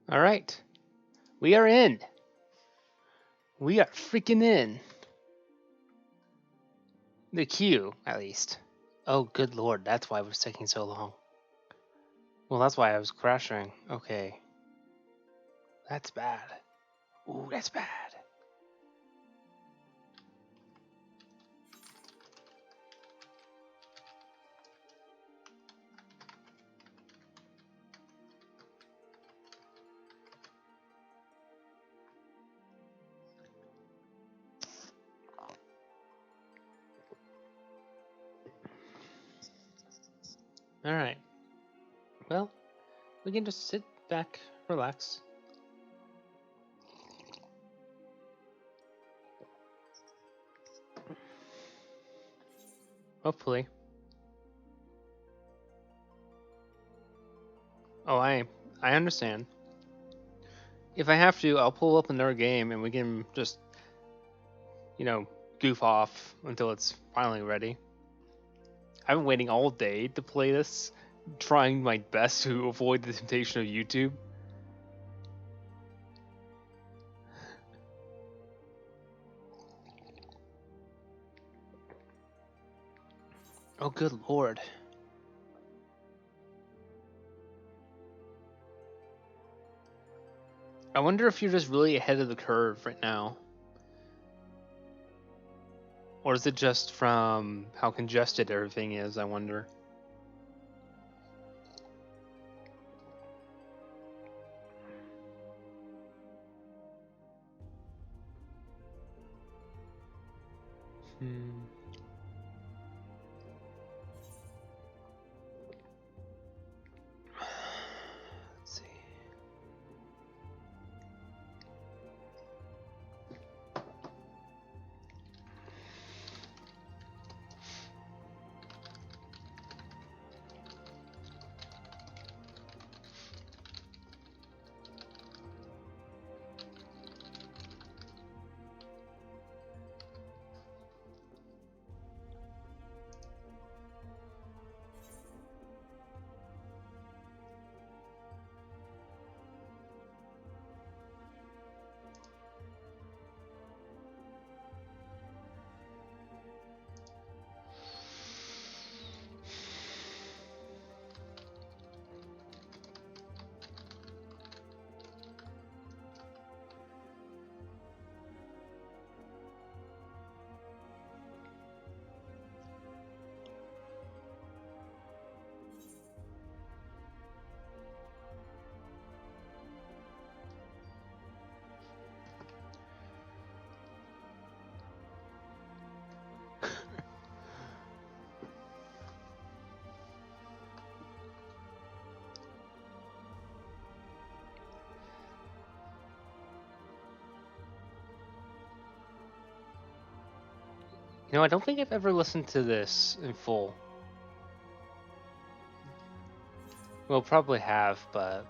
All right. We are in. We are freaking in. The queue, at least. Oh, good lord. That's why it was taking so long. Well, that's why I was crashing. Okay. That's bad. Ooh, that's bad. All right. Well, we can just sit back, relax. Hopefully. Oh, I understand. If I have to, I'll pull up another game and we can just, goof off until it's finally ready. I've been waiting all day to play this, trying my best to avoid the temptation of YouTube. Oh, good lord. I wonder if you're just really ahead of the curve right now. Or is it just from how congested everything is, I wonder? Hmm. Let's see. I don't think I've ever listened to this in full. Well, probably have, but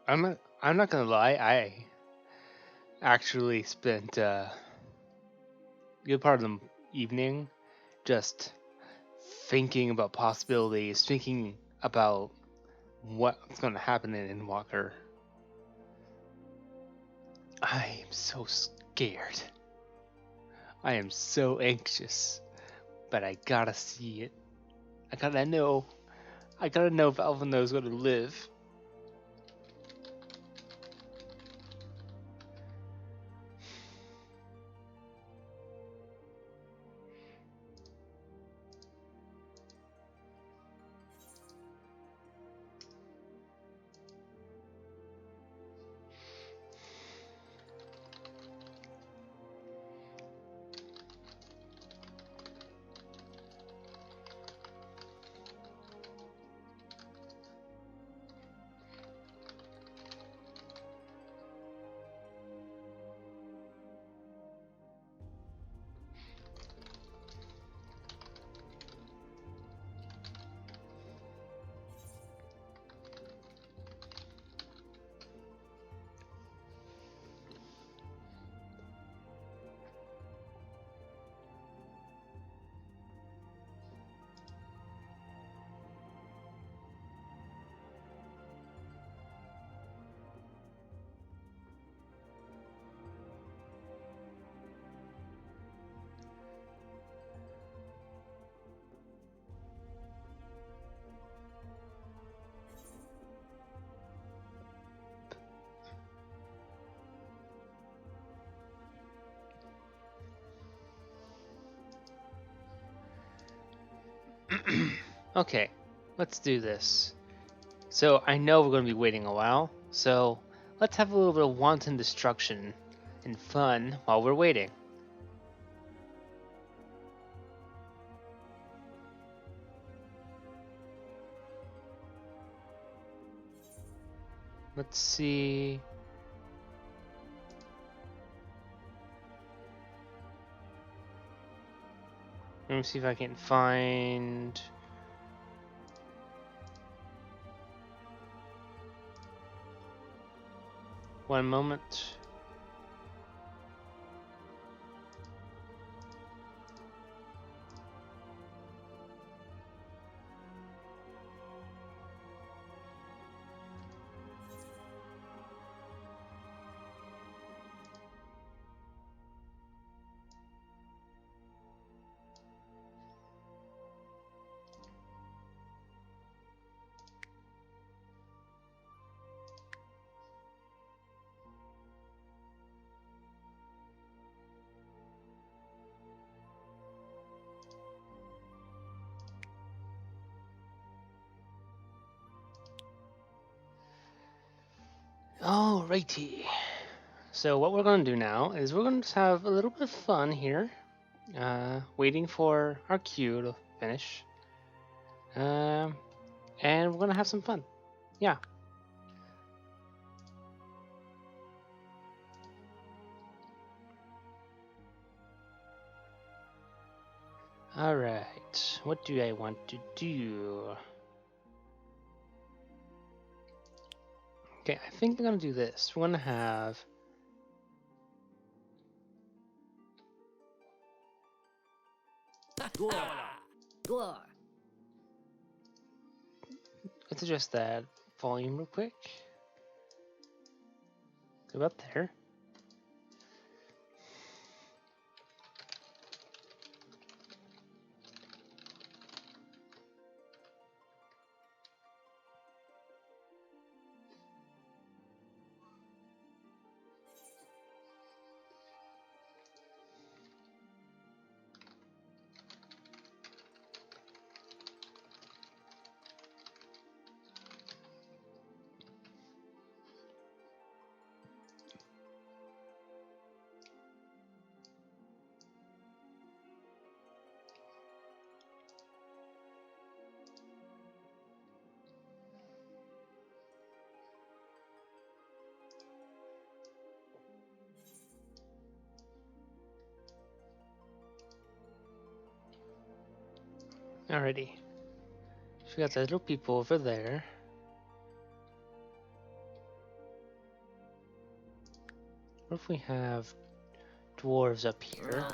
I'm not gonna lie. I actually spent a good part of the evening just thinking about possibilities, thinking about what's gonna happen in Endwalker. I am so scared. I am so anxious, but I gotta see it. I gotta know. I gotta know if Alvino's gonna live. Okay, let's do this. So I know we're gonna be waiting a while, so let's have a little bit of wanton destruction and fun while we're waiting. Let's see. Let me see if I can find. One moment. Alrighty. So what we're gonna do now is we're gonna just have a little bit of fun here, waiting for our queue to finish, um, and we're gonna have some fun. Yeah. All right. What do I want to do? Okay, I think I'm gonna do this. We're gonna have. Let's adjust that volume real quick. Go up there. Alrighty. So we got the little people over there. What if we have dwarves up here?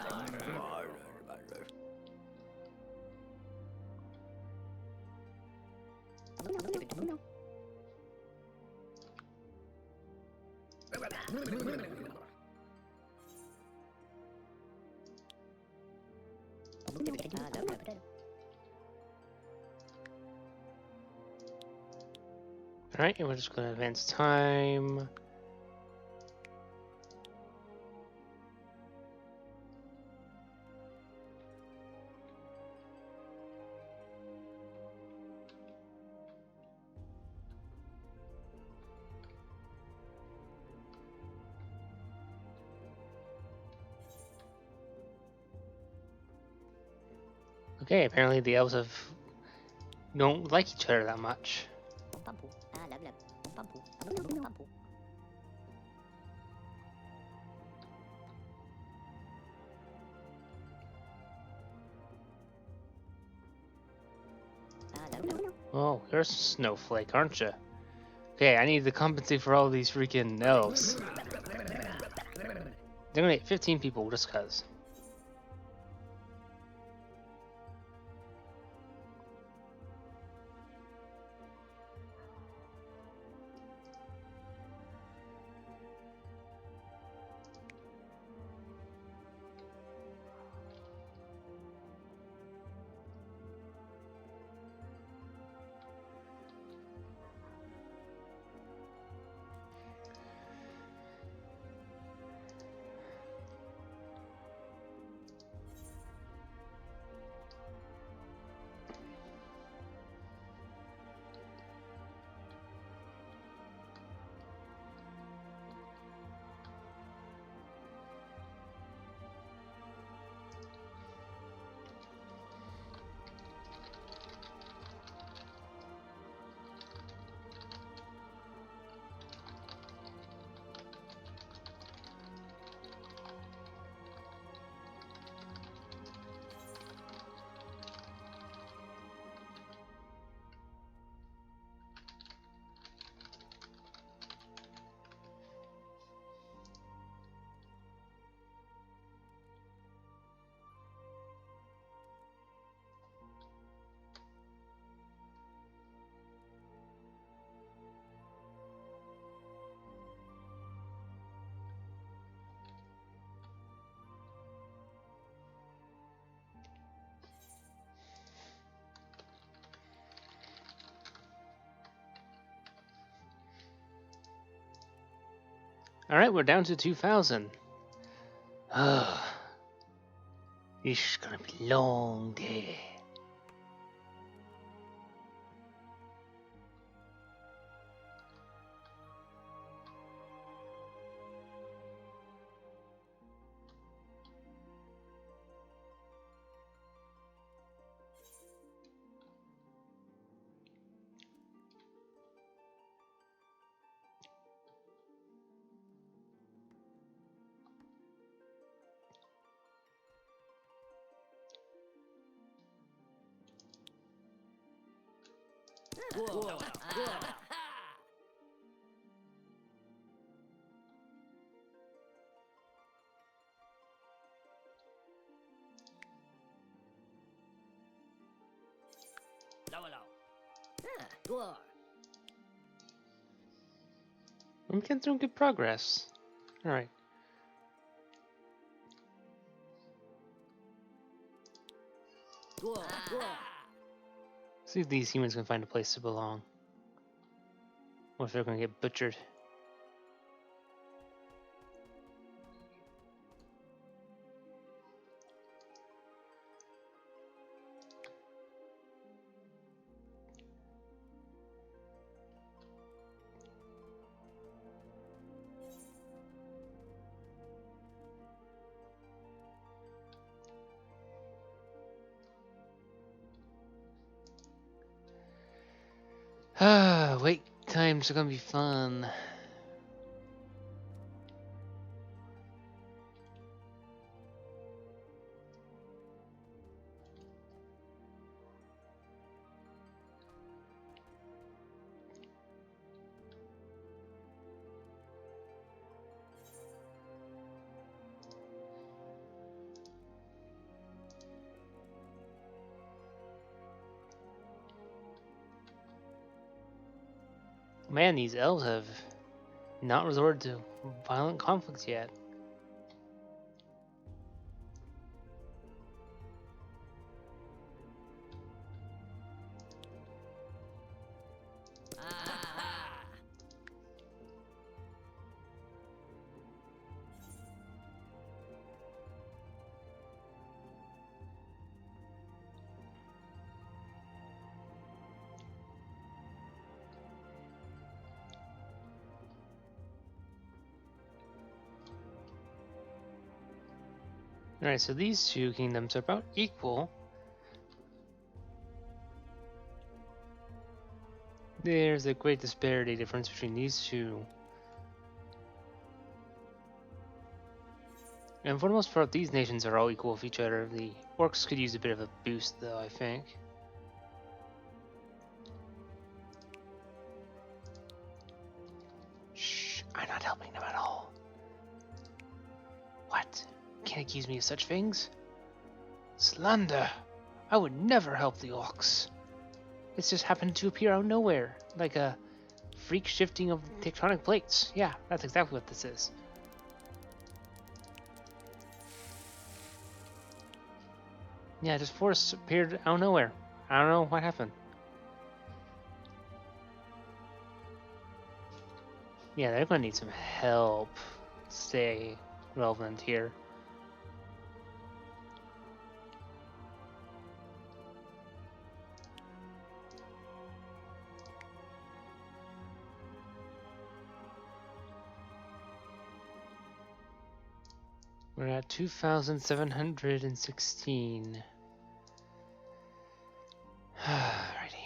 Alright, and we're just going to advance time. Okay, apparently the elves don't like each other that much. Oh, you're a snowflake, aren't you? Okay, I need to compensate for all these freaking elves. They're gonna get 15 people just cuz. Alright, we're down to 2,000. Ugh. This is gonna be a long day. I'm getting through good progress. Alright. See if these humans can find a place to belong. Or if they're gonna get butchered. Ah, wait times are gonna be fun. Man, these elves have not resorted to violent conflicts yet. Alright, so these two kingdoms are about equal. There's a great disparity difference between these two. And for the most part, these nations are all equal with each other. The orcs could use a bit of a boost, though, I think. Shh, I'm not helping them at all. What? Can't accuse me of such things? Slander! I would never help the orcs. It's just happened to appear out of nowhere, like a freak shifting of tectonic plates. Yeah, that's exactly what this is. Yeah, just force appeared out of nowhere. I don't know what happened. Yeah, they're gonna need some help to stay relevant here. We're at 2,716. Alrighty.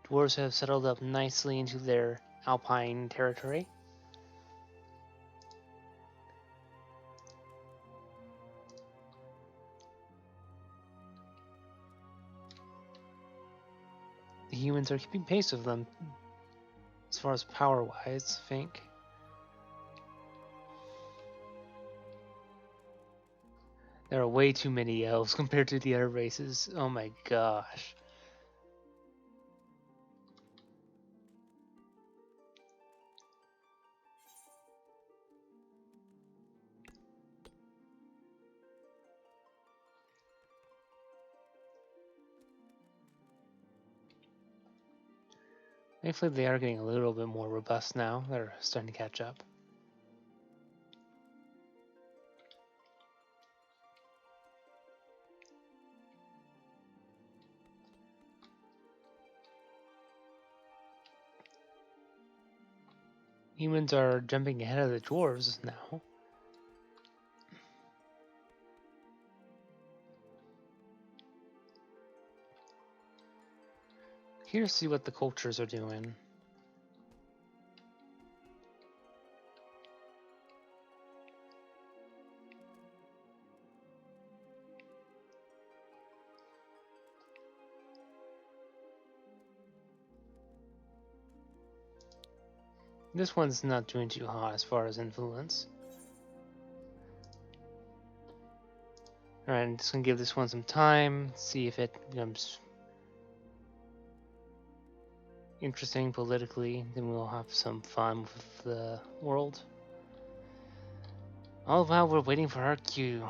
Dwarves have settled up nicely into their alpine territory. The humans are keeping pace with them as far as power-wise, I think. There are way too many elves compared to the other races. Oh my gosh. Thankfully, they are getting a little bit more robust now. They're starting to catch up. Humans are jumping ahead of the dwarves now. Here to see what the cultures are doing. This one's not doing too hot as far as influence. Alright, I'm just gonna give this one some time, see if it becomes interesting politically, then we'll have some fun with the world. All while we're waiting for our cue.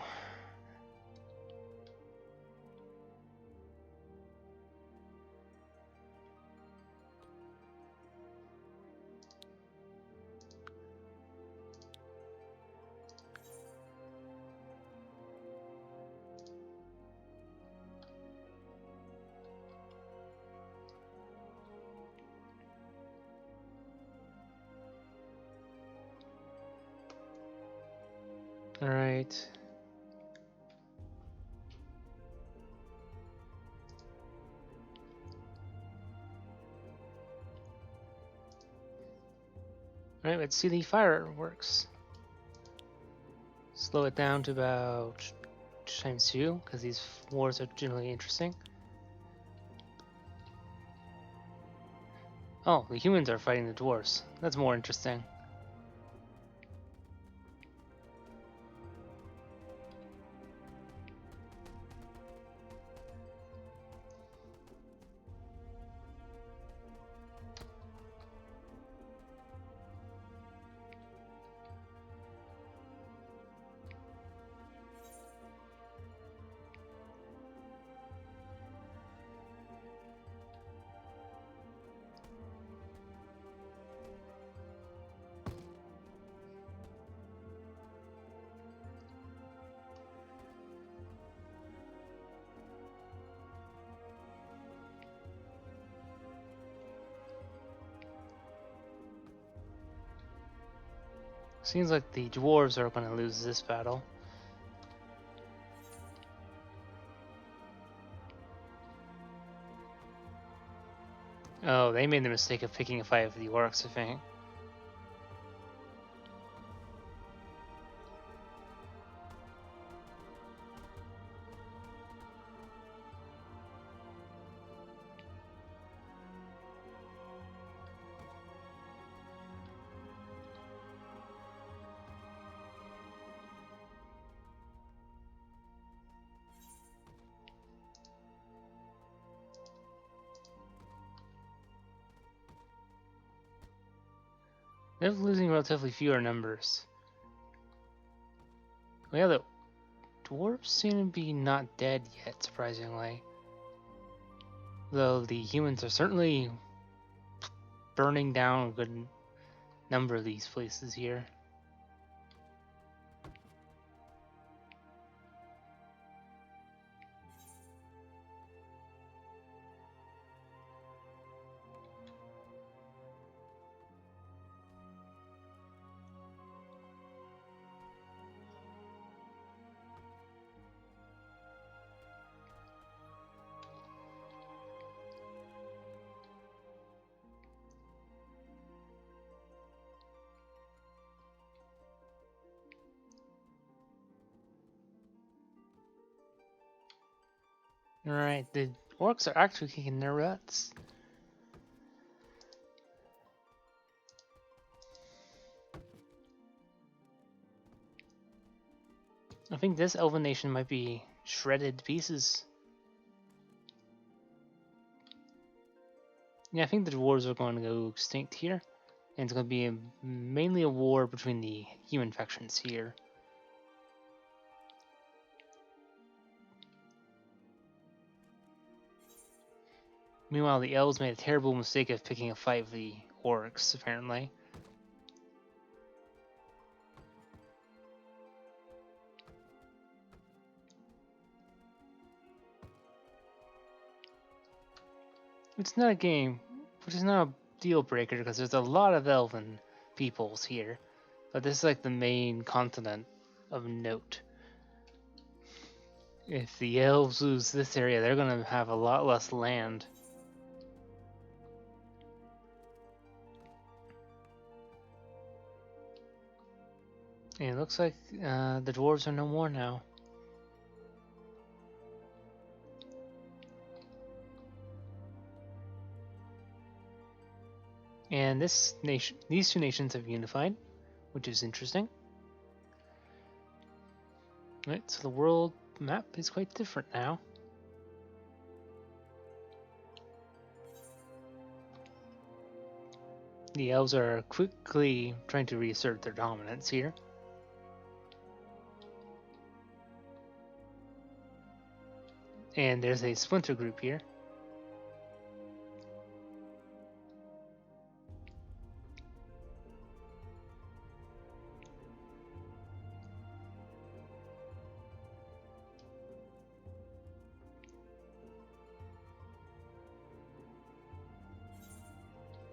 Alright. Alright, let's see the fireworks. Slow it down to about times 2, because these wars are generally interesting. Oh, the humans are fighting the dwarves. That's more interesting. Seems like the dwarves are going to lose this battle. Oh, they made the mistake of picking a fight with the orcs, I think. They're losing relatively fewer numbers. Oh yeah, the dwarves seem to be not dead yet, surprisingly. Though the humans are certainly burning down a good number of these places here. Alright, the orcs are actually kicking their butts. I think this elven nation might be shredded to pieces. Yeah, I think the dwarves are going to go extinct here. And it's going to be mainly a war between the human factions here. Meanwhile, the elves made a terrible mistake of picking a fight with the orcs, apparently. It's not a game, which is not a deal breaker because there's a lot of elven peoples here. But this is like the main continent of note. If the elves lose this area, they're going to have a lot less land. And it looks like the dwarves are no more now. And these two nations have unified, which is interesting. Right, so the world map is quite different now. The elves are quickly trying to reassert their dominance here. And there's a splinter group here.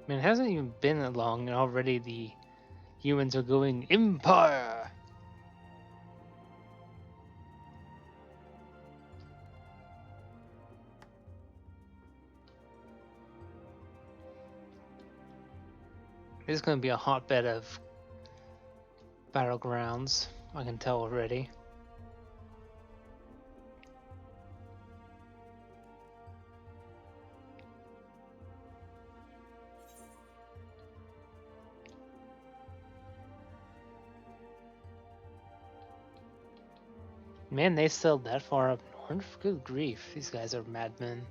Man, it hasn't even been that long, and already the humans are going Empire! This is going to be a hotbed of battlegrounds, I can tell already. Man, they sailed that far up north? Good grief, these guys are madmen.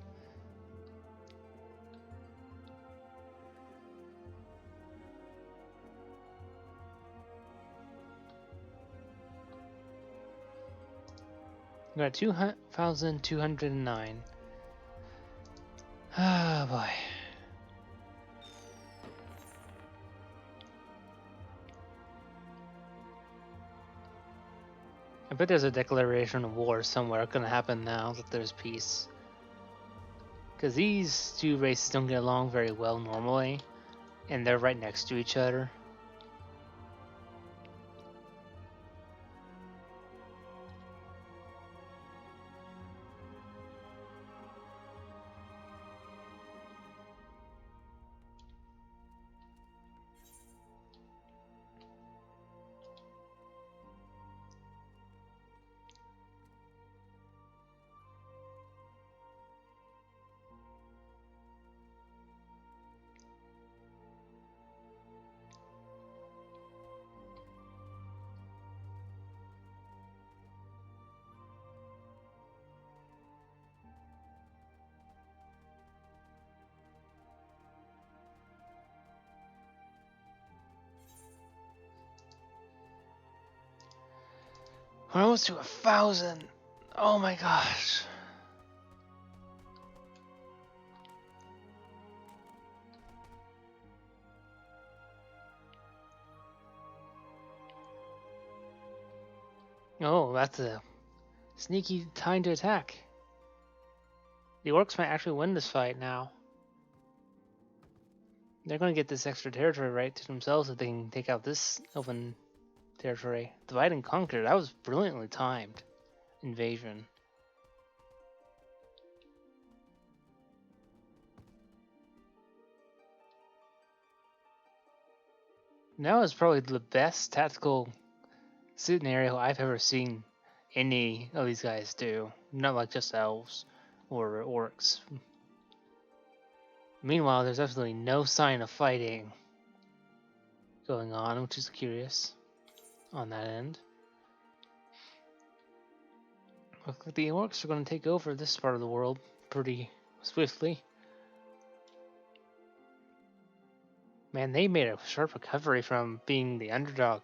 We're at 2,209. Ah, boy. I bet there's a declaration of war somewhere gonna happen now that there's peace. Because these two races don't get along very well normally, and they're right next to each other. We're almost to 1,000. Oh my gosh. Oh, that's a sneaky time to attack. The orcs might actually win this fight now. They're going to get this extra territory right to themselves if they can take out this open territory. Divide and conquer. That was brilliantly timed. Invasion. Now is probably the best tactical scenario I've ever seen any of these guys do. Not like just elves or orcs. Meanwhile, there's absolutely no sign of fighting going on, which is curious on that end. Looks like the orcs are going to take over this part of the world pretty swiftly. Man, they made a sharp recovery from being the underdog.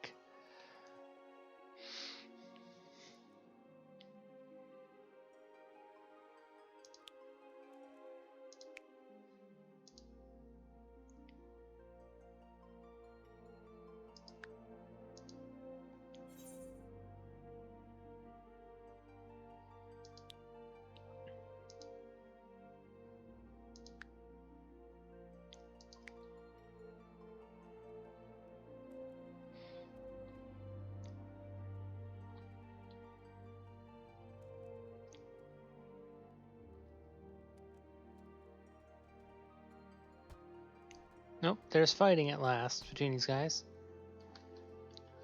Nope, there's fighting at last between these guys.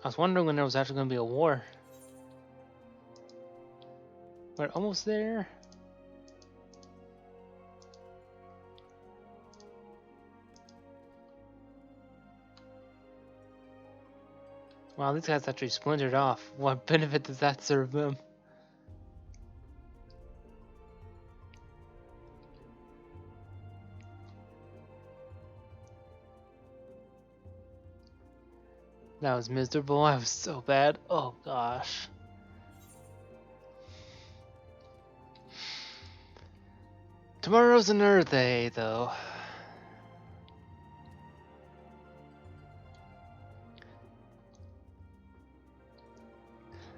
I was wondering when there was actually going to be a war. We're almost there. Wow, these guys actually splintered off. What benefit does that serve them? That was miserable. I was so bad. Oh gosh. Tomorrow's another day, though.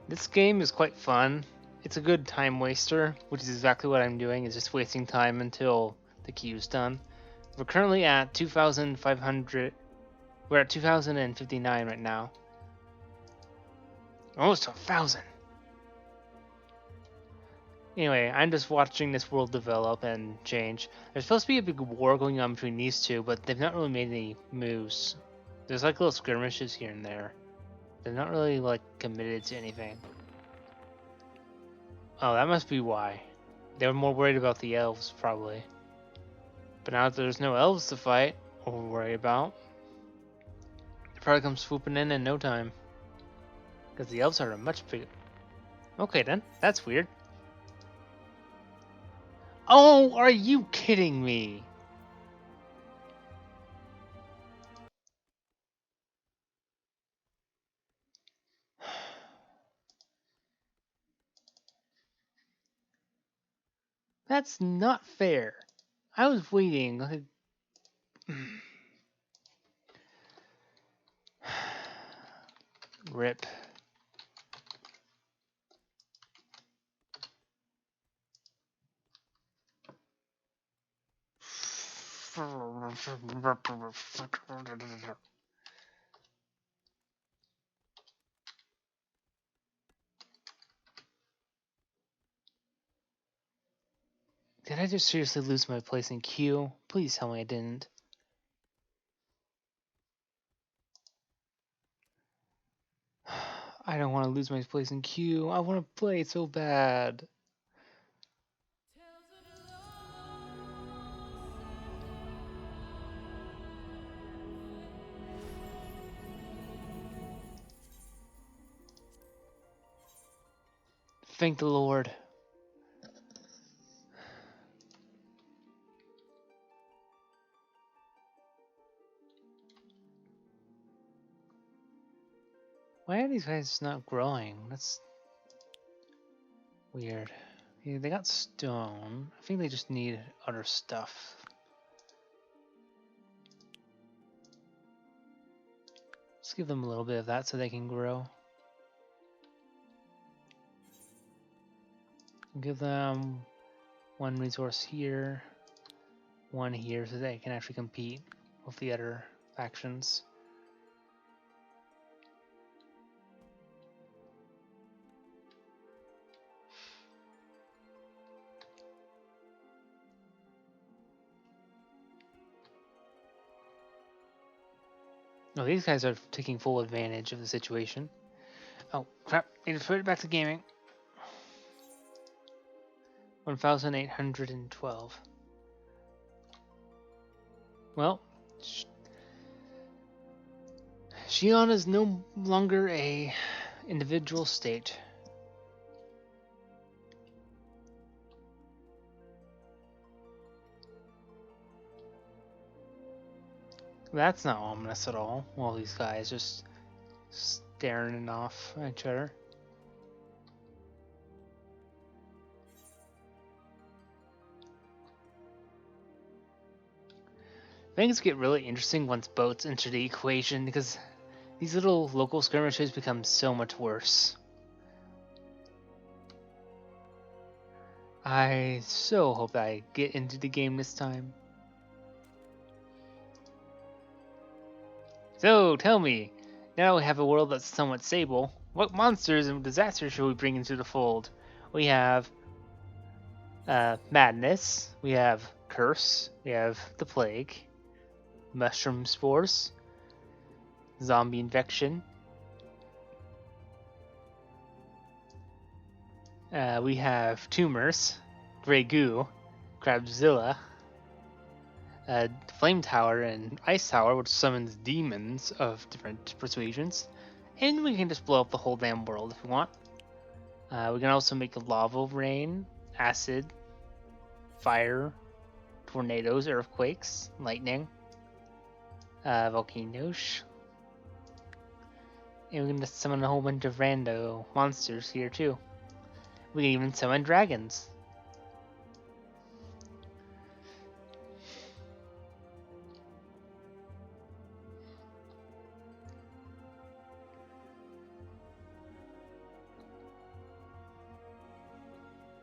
This game is quite fun. It's a good time waster, which is exactly what I'm doing, is just wasting time until the queue's done. We're currently at 2,500. We're at 2,059 right now. Almost to 1,000. Anyway, I'm just watching this world develop and change. There's supposed to be a big war going on between these two, but they've not really made any moves. There's like little skirmishes here and there. They're not really like committed to anything. Oh, that must be why. They were more worried about the elves, probably. But now that there's no elves to fight or worry about, they'll probably come swooping in no time. Because the elves are much bigger. Okay then, that's weird. Oh, are you kidding me? That's not fair. I was waiting. Rip. Did I just seriously lose my place in queue? Please tell me I didn't. I don't want to lose my place in queue. I want to play so bad. Thank the Lord. Why are these guys not growing? That's weird. Yeah, they got stone. I think they just need other stuff. Let's give them a little bit of that so they can grow. Give them one resource here, one here, so they can actually compete with the other factions. No, these guys are taking full advantage of the situation. Oh, crap. Need to put it back to gaming. 1,812. Well, Xi'an is no longer a individual state. That's not ominous at all. All these guys just staring off at each other. Things get really interesting once boats enter the equation because these little local skirmishes become so much worse. I so hope that I get into the game this time. So, tell me, now we have a world that's somewhat stable, what monsters and disasters should we bring into the fold? We have madness, we have curse, we have the plague, mushroom spores, zombie infection. We have tumors, gray goo, crabzilla, flame tower, and ice tower, which summons demons of different persuasions. And we can just blow up the whole damn world if we want. We can also make lava rain, acid, fire, tornadoes, earthquakes, lightning, volcanoes. And we can just summon a whole bunch of rando monsters here too. We can even summon dragons.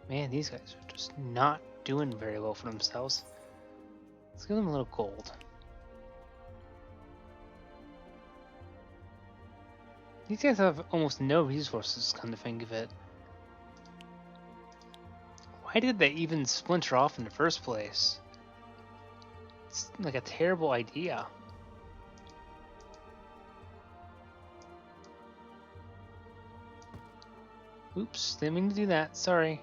Man, these guys are just not doing very well for themselves. Let's give them a little gold. These guys have almost no resources, come to think of it. Why did they even splinter off in the first place? It's like a terrible idea. Oops, didn't mean to do that, sorry.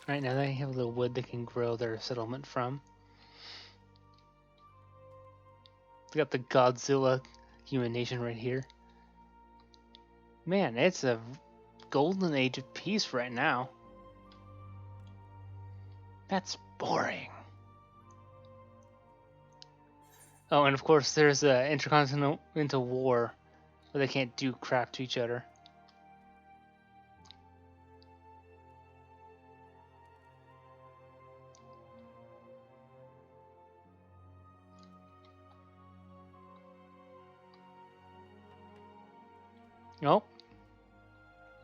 Right now they have a little wood they can grow their settlement from. They got the Godzilla human nation right here. Man, it's a golden age of peace right now. That's boring. Oh, and of course there's a intercontinental war where they can't do crap to each other. Nope.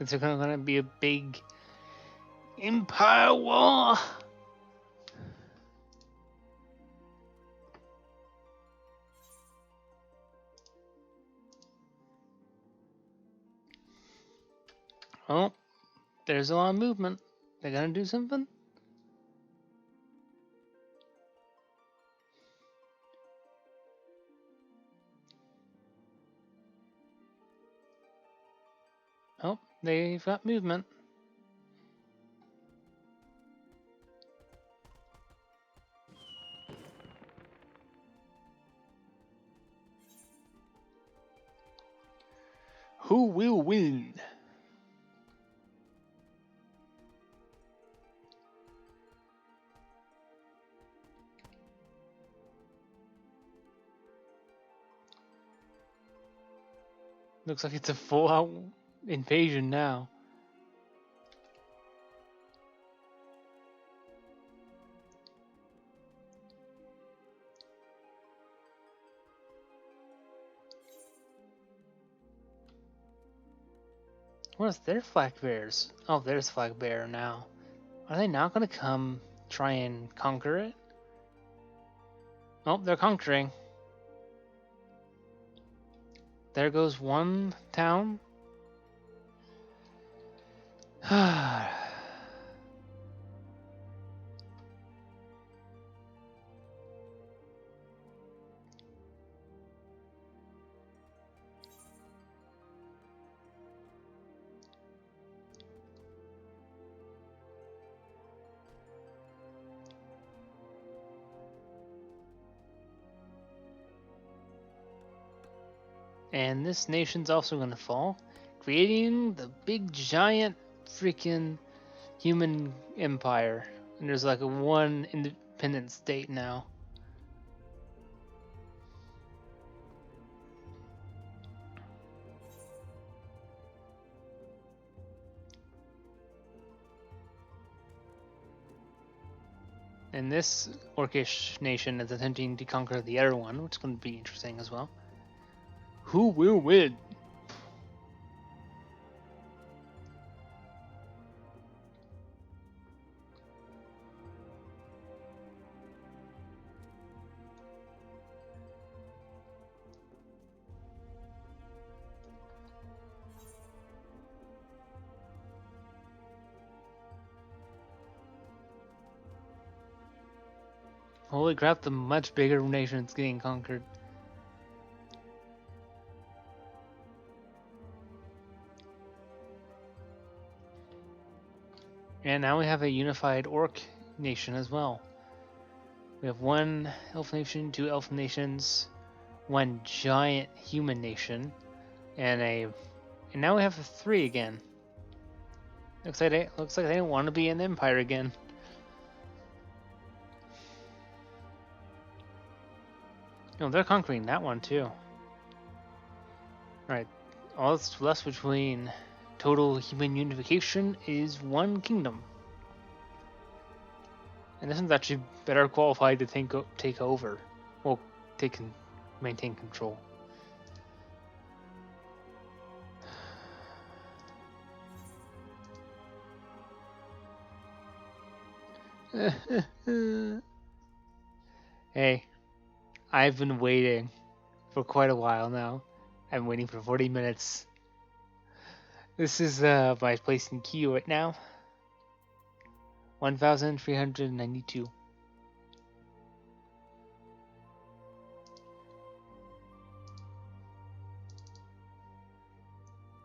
It's gonna be a big empire war. Oh, there's a lot of movement. They're gonna do something? Oh, they've got movement. Who will win? Looks like it's a full-out invasion now. Where's their flag bearers? Oh, there's flag bearer now. Are they not gonna come try and conquer it? Oh, they're conquering. There goes one town. And this nation's also gonna fall, creating the big giant freaking human empire. And there's like a one independent state now. And this orcish nation is attempting to conquer the other one, which is going to be interesting as well. Who will win? Holy crap, the much bigger nation is getting conquered. And now we have a unified orc nation as well. We have one elf nation, two elf nations, one giant human nation, and now we have three again. Looks like they don't want to be an empire again. No, they're conquering that one too. Alright, all that's left between total human unification is one kingdom. And this one's actually better qualified to take over. Well, maintain control. Hey, I've been waiting for quite a while now. I'm waiting for 40 minutes. This is my place in queue right now. 1,392.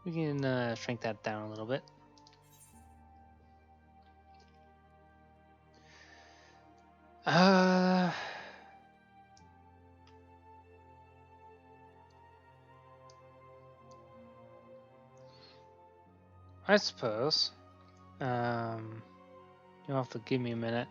We can shrink that down a little bit. I suppose. You'll have to give me a minute.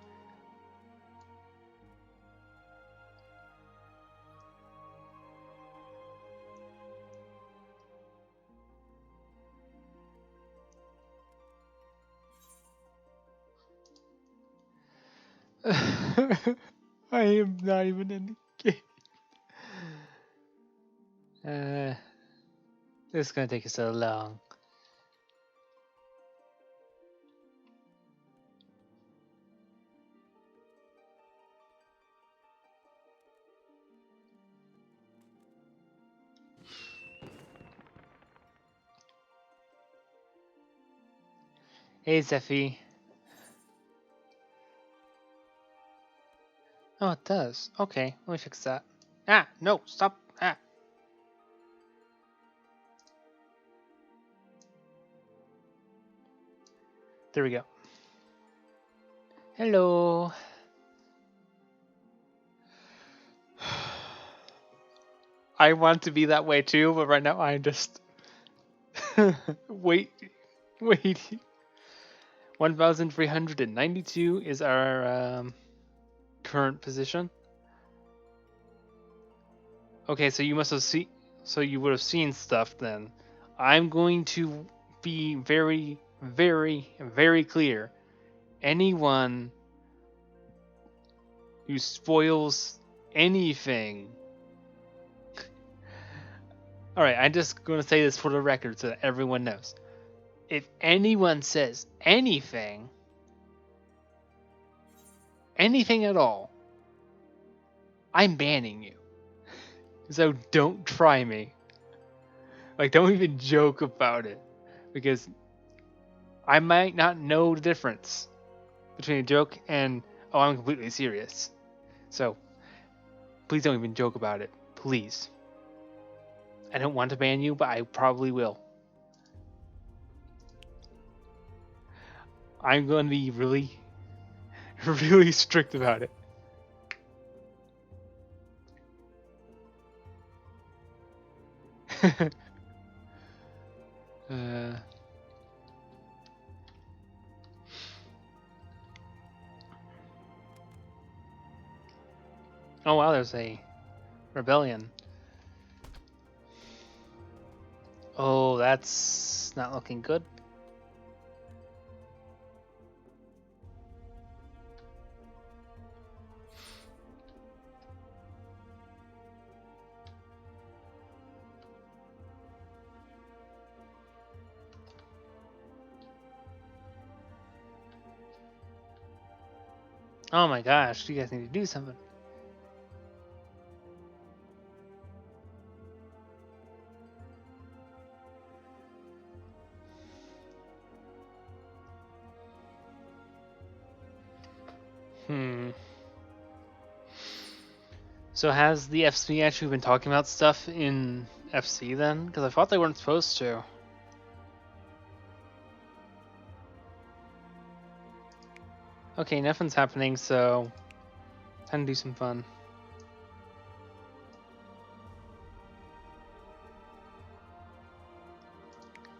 I am not even in the game. This is gonna take us so long. Hey, Zephy. Oh, it does. Okay, let me fix that. Ah, no, stop. Ah. There we go. Hello. I want to be that way too, but right now I'm just wait. 1,392 is our current position. Okay, so you must have seen. So you would have seen stuff then. I'm going to be very, very, very clear. Anyone who spoils anything. Alright, I'm just going to say this for the record so that everyone knows. If anyone says anything at all, I'm banning you. So don't try me. Like, don't even joke about it. Because I might not know the difference between a joke and, oh, I'm completely serious. So, please don't even joke about it. Please. I don't want to ban you, but I probably will. I'm going to be really, really strict about it. Oh wow, there's a rebellion. Oh, that's not looking good. Oh my gosh, you guys need to do something. So has the FC actually been talking about stuff in FC then? Because I thought they weren't supposed to. Okay, nothing's happening, so time to do some fun.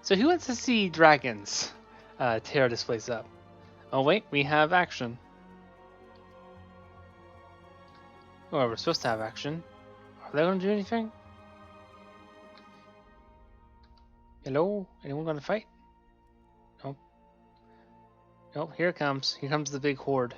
So who wants to see dragons tear this place up? Oh wait, we have action. Oh, we're supposed to have action. Are they going to do anything? Hello? Anyone going to fight? Nope. Nope, here it comes. Here comes the big horde.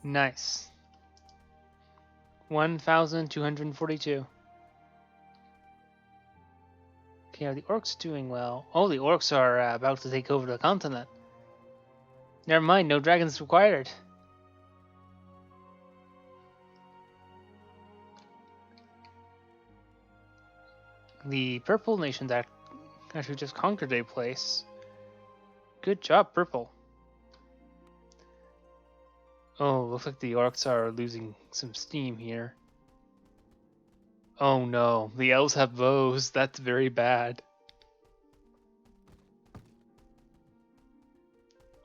Nice. 1,242. Okay, are the orcs doing well? Oh, the orcs are about to take over the continent. Never mind, no dragons required. The purple nation that actually just conquered a place. Good job, purple. Oh, looks like the orcs are losing some steam here. Oh no, the elves have bows. That's very bad.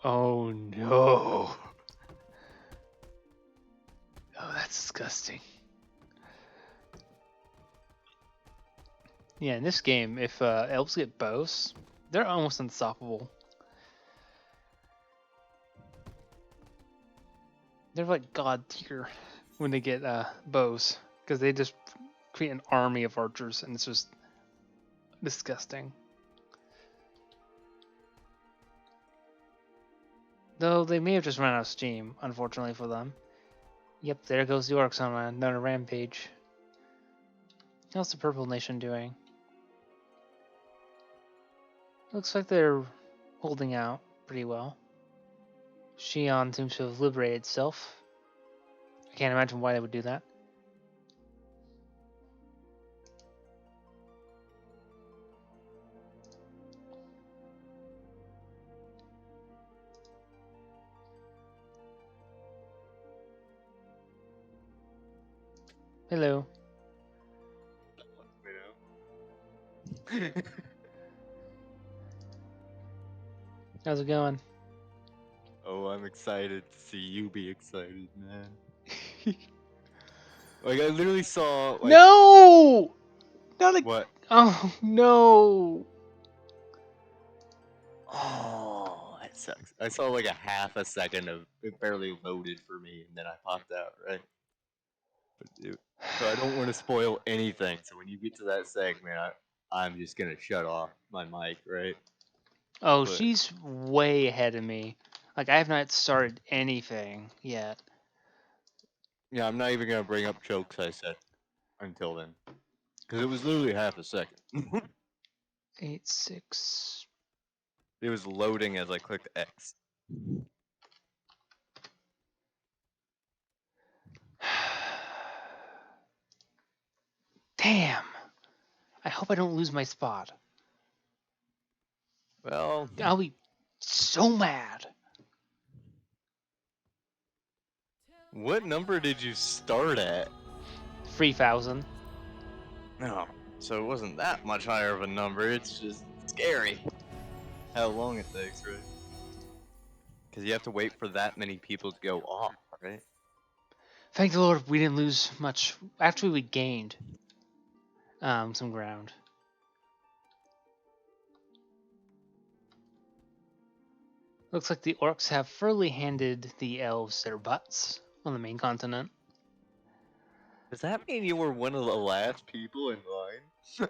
Oh no. Oh, that's disgusting. Yeah, in this game, if elves get bows, they're almost unstoppable. They're like god tier when they get bows, because they just create an army of archers, and it's just disgusting. Though they may have just run out of steam, unfortunately for them. Yep, there goes the orcs on another rampage. How's the Purple Nation doing? Looks like they're holding out pretty well. Xi'an seems to have liberated itself. I can't imagine why they would do that. Hello. How's it going? Oh, I'm excited to see you be excited, man. Like I literally saw like No! Not a. what? Oh no! Oh, that sucks. I saw like a half a second of it barely loaded for me, and then I popped out, right? So I don't want to spoil anything. So when you get to that segment, I'm just gonna shut off my mic, right? Oh, But she's way ahead of me. Like I have not started anything yet. yeah, I'm not even gonna bring up jokes I said until then, because it was literally half a second. 8-6. It was loading as I clicked X. Damn! I hope I don't lose my spot. Well, I'll be so mad. what number did you start at? 3,000. No, so it wasn't that much higher of a number. It's just scary how long it takes, right? Because you have to wait for that many people to go off, right? Thank the Lord we didn't lose much. Actually, we gained some ground. Looks like the orcs have firmly handed the elves their butts on the main continent. Does that mean you were one of the last people in line?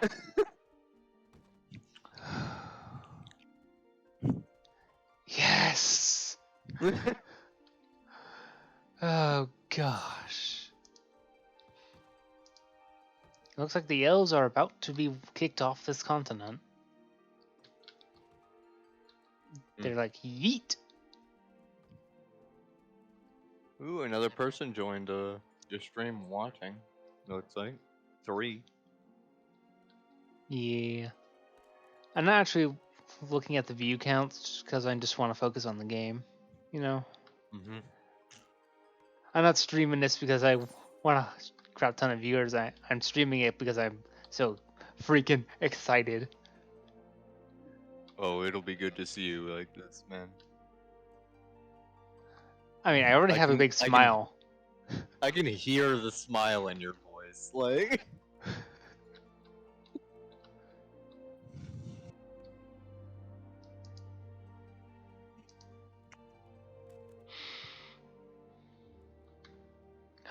Yes! Oh gosh. Looks like the elves are about to be kicked off this continent. They're like, yeet! Ooh, another person joined your stream watching. Looks like 3. Yeah. I'm not actually looking at the view counts because I just want to focus on the game. You know? Mm-hmm. I'm not streaming this because I want a crap ton of viewers. I'm streaming it because I'm so freaking excited. Oh, it'll be good to see you like this, man. I mean, I already I have a can, big I can, smile. I can hear the smile in your voice, like.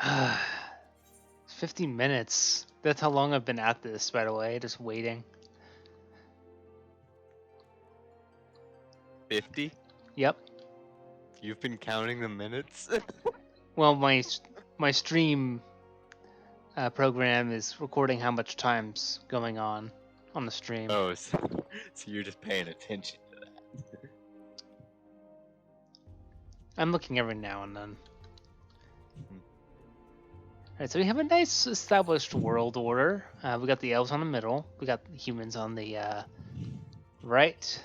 It's 15 minutes. That's how long I've been at this, by the way, just waiting. 50? Yep. You've been counting the minutes? Well, my stream program is recording how much time's going on the stream. Oh, so you're just paying attention to that. I'm looking every now and then. Alright, so we have a nice established world order. We got the elves on the middle. We got the humans on the right.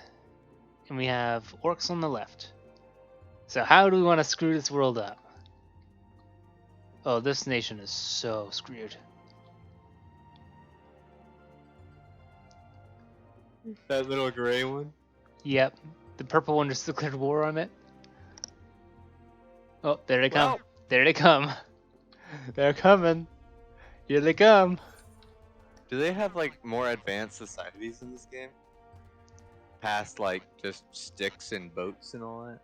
And we have orcs on the left. So how do we want to screw this world up? Oh, this nation is so screwed. That little gray one. Yep, the purple one just declared war on it. Oh, there they come. Well, There they come. They're coming. Here they come. do they have like more advanced societies in this game? Past like just sticks and boats and all that?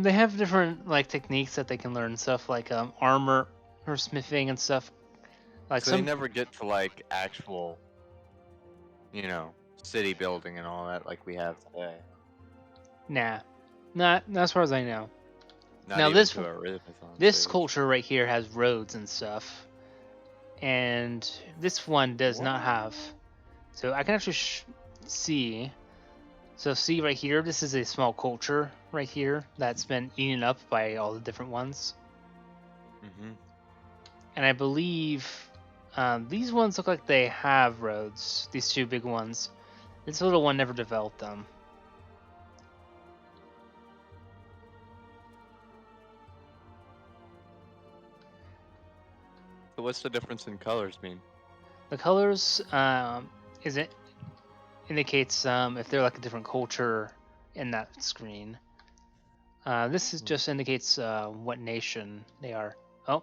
They have different like techniques that they can learn, stuff like armor or smithing and stuff. Like So they some, never get to like actual, you know, city building and all that like we have today. nah, not as far as I know. Not Now even this to a Renaissance this stage. culture right here has roads and stuff, and this one does not What? have. So I can actually see. So see right here, this is a small culture right here that's been eaten up by all the different ones. Mm-hmm. And I believe these ones look like they have roads. These two big ones. This little one never developed them. So what's the difference in colors mean? The colors is it indicates if they're like a different culture in that screen. This is just indicates what nation they are. Oh,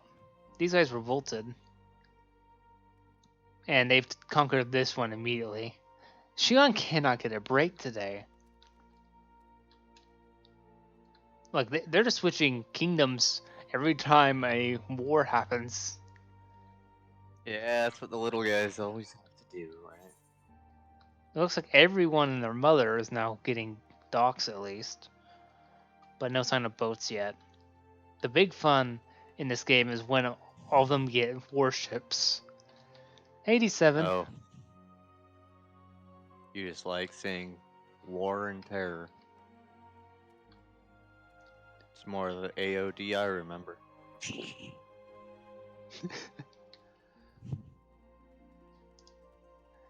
these guys revolted, and they've conquered this one immediately. Shion cannot get a break today. Like they're just switching kingdoms every time a war happens. Yeah, that's what the little guys always like to do, right? It looks like everyone and their mother is now getting docks at least, but no sign of boats yet. The big fun in this game is when all of them get warships. 87. Oh, you just like seeing war and terror. It's more of the AOD I remember.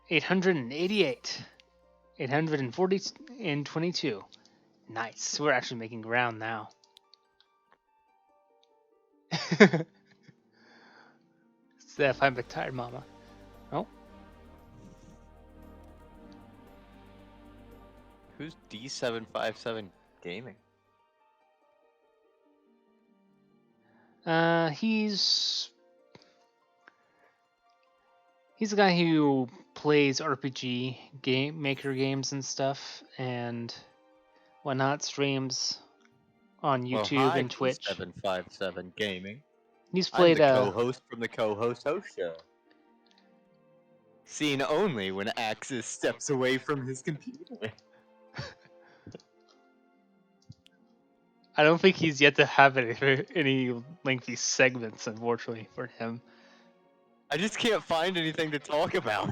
888. 840 and 22. Nice. We're actually making ground now. Steph, I'm tired, mama. Oh, Who's D757 Gaming? he's a guy who plays RPG game maker games and stuff and whatnot, streams on Well, YouTube hi and Twitch. D757 Gaming. He's I'm played the co-host from the co-host host show. Seen only when Axis steps away from his computer. I don't think he's yet to have any lengthy segments, unfortunately for him. I just can't find anything to talk about.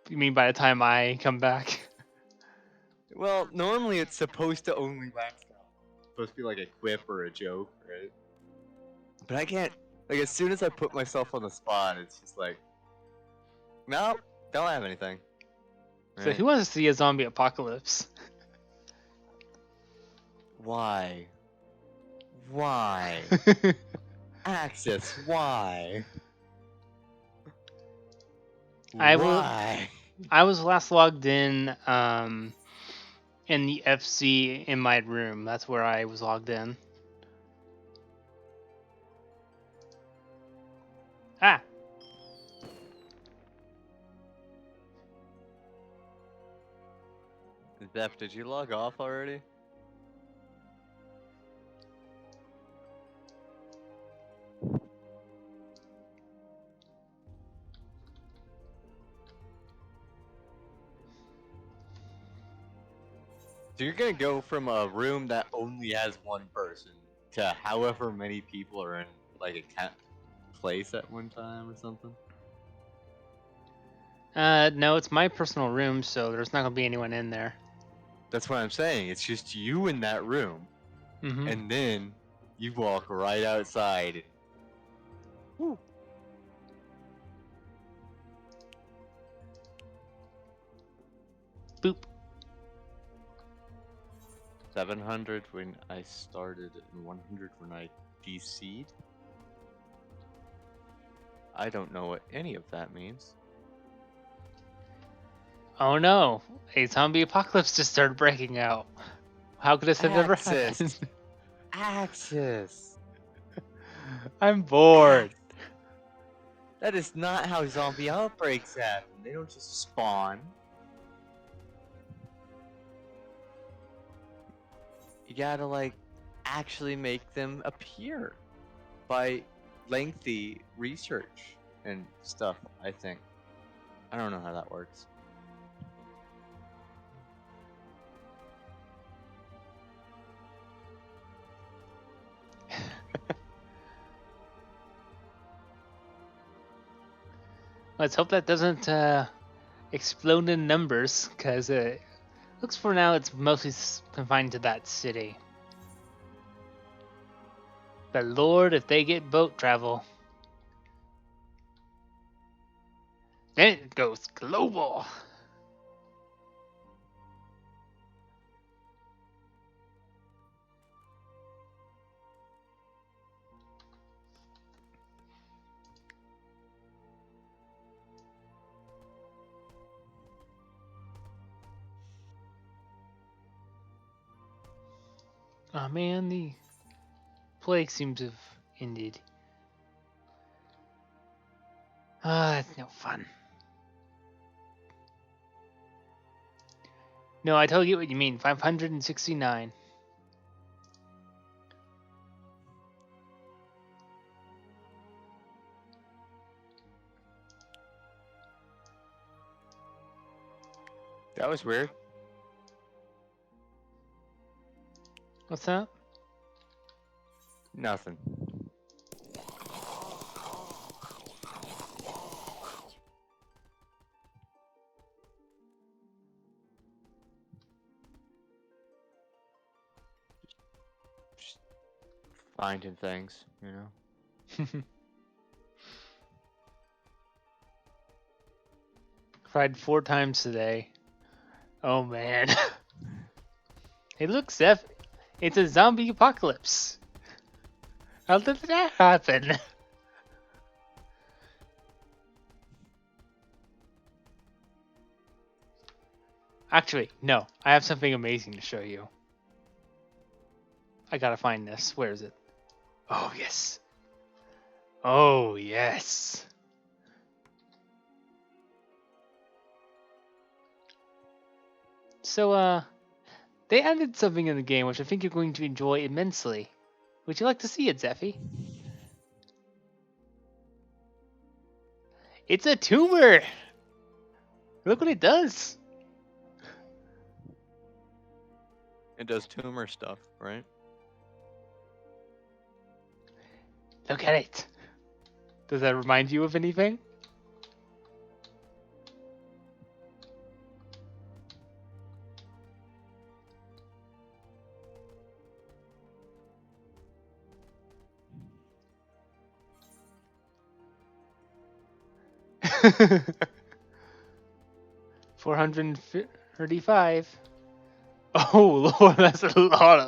You mean by the time I come back? Well, normally it's supposed to only last out. It's supposed to be like a quip or a joke, right? But I can't. Like, as soon as I put myself on the spot, it's just like, nope, don't have anything. So Right? who wants to see a zombie apocalypse? Why? Why? Axis, why? I will. Why? I was last logged in the FC in my room. That's where I was logged in. Ah, Zeph, did you log off already? So you're gonna go from a room that only has one person to however many people are in like a place at one time or something? no, it's my personal room, so there's not gonna be anyone in there. That's what I'm saying. It's just you in that room, Mm-hmm. and then you walk right outside. And... Woo. 700 when I started, and 100 when I Deseed? I don't know what any of that means. Oh no, a zombie apocalypse just started breaking out. How could this have ever happened? Axis! I'm bored. That is not how zombie outbreaks happen. They don't just spawn. You gotta, like, actually make them appear by lengthy research and stuff, I think. I don't know how that works. Let's hope that doesn't explode in numbers, because looks for now it's mostly confined to that city. But Lord, if they get boat travel, then it goes global. Oh man, the plague seems to have ended. Ah, that's no fun. No, I totally get what you mean. 569. That was weird. What's that? Nothing. Just finding things, you know? Cried 4 times today. Oh man. Hey look, Zeph. It's a zombie apocalypse. How did that happen? Actually, no. I have something amazing to show you. I gotta find this. Where is it? Oh, yes. Oh, yes. So, they added something in the game which I think you're going to enjoy immensely. Would you like to see it, Zeffy? It's a tumor! Look what it does! It does tumor stuff, right? Look at it. Does that remind you of anything? $435. Oh lord, that's a lot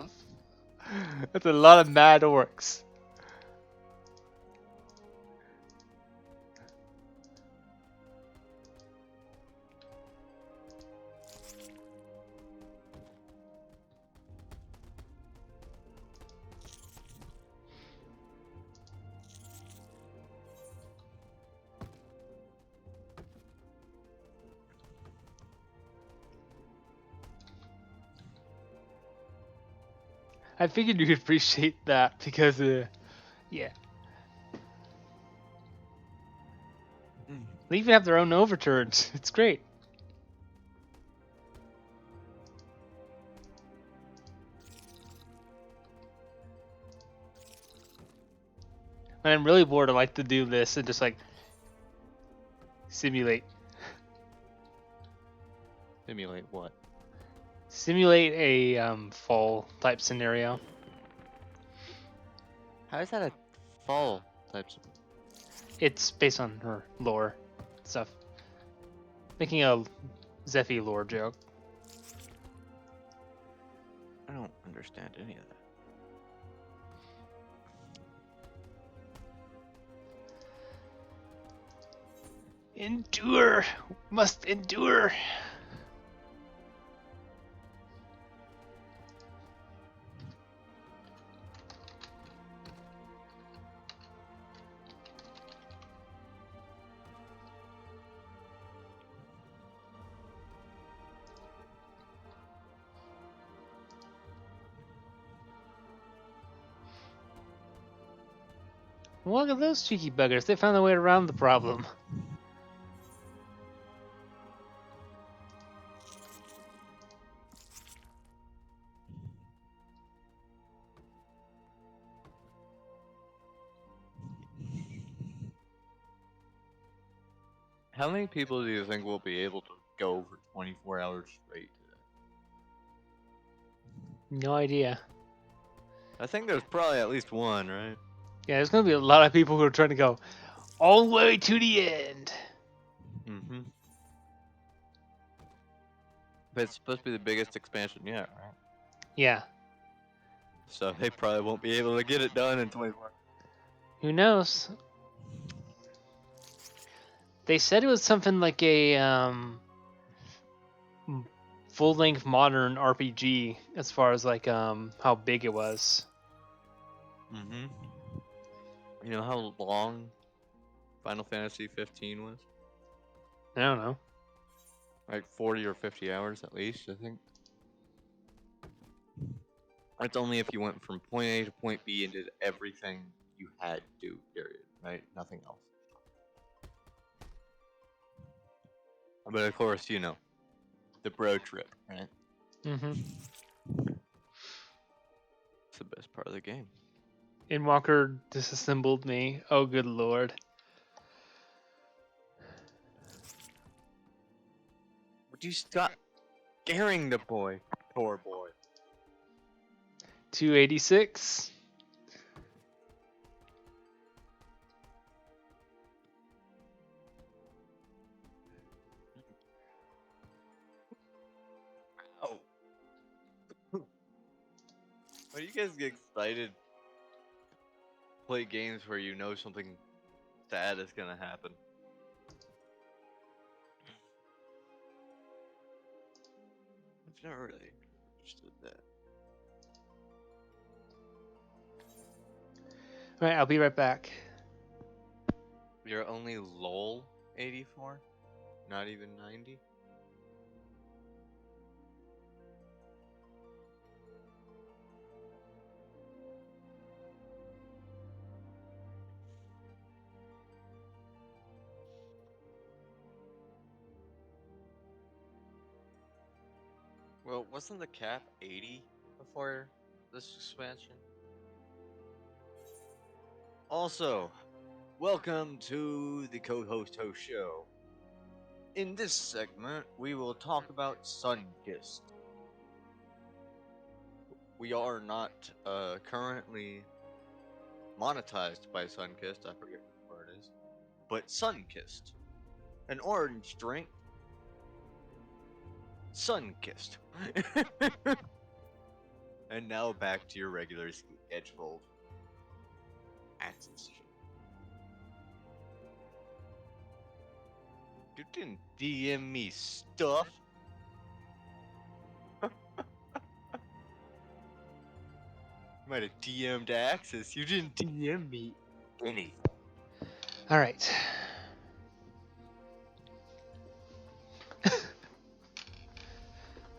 of mad orcs. I figured you'd appreciate that because, yeah. They even have their own overturns. It's great. When I'm really bored, I like to do this and just like simulate. Simulate what? Simulate a fall type scenario. How is that a fall type? It's based on her lore stuff. Making a Zeffy lore joke. I don't understand any of that. Endure! Must endure! Look at those cheeky buggers. They found a way around the problem. How many people do you think will be able to go for 24 hours straight today? No idea. I think there's probably at least one, right? Yeah, there's gonna be a lot of people who are trying to go all the way to the end. Mm-hmm. But it's supposed to be the biggest expansion yet, right? Yeah. So they probably won't be able to get it done in 24. Who knows? They said it was something like a full-length modern RPG as far as like how big it was. Mm-hmm. You know how long Final Fantasy 15 was? I don't know. Like 40 or 50 hours at least, I think. It's only if you went from point A to point B and did everything you had to do, period, right? Nothing else. But of course, you know, the bro trip, right? Mm-hmm. It's the best part of the game. Endwalker disassembled me. Oh, good lord. Would you stop scaring the boy? Poor boy. 286. Oh. Why do you guys get excited to play games where you know something sad is gonna happen? I've never really understood that. All right, I'll be right back. You're only LOL 84? Not even 90? Well, wasn't the cap 80 before this expansion? Also, welcome to the co-host host show. In this segment, we will talk about Sunkissed. We are not currently monetized by Sunkissed, I forget what word it is, but Sunkissed. An orange drink. Sunkissed. And now back to your regular Edgefold. Axis. You didn't DM me stuff. Might have DM'd Axis. You didn't DM me anything. All right.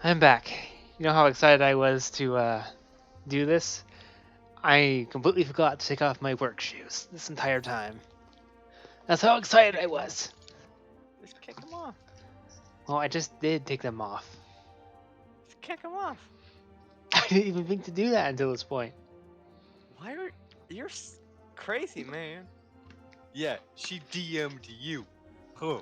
I'm back. You know how excited I was to do this? I completely forgot to take off my work shoes this entire time. That's how excited I was. Just kick him off. Well, I just did take them off. Just kick him off. I didn't even think to do that until this point. Why are you're crazy, man? Yeah, she DM'd you. Huh.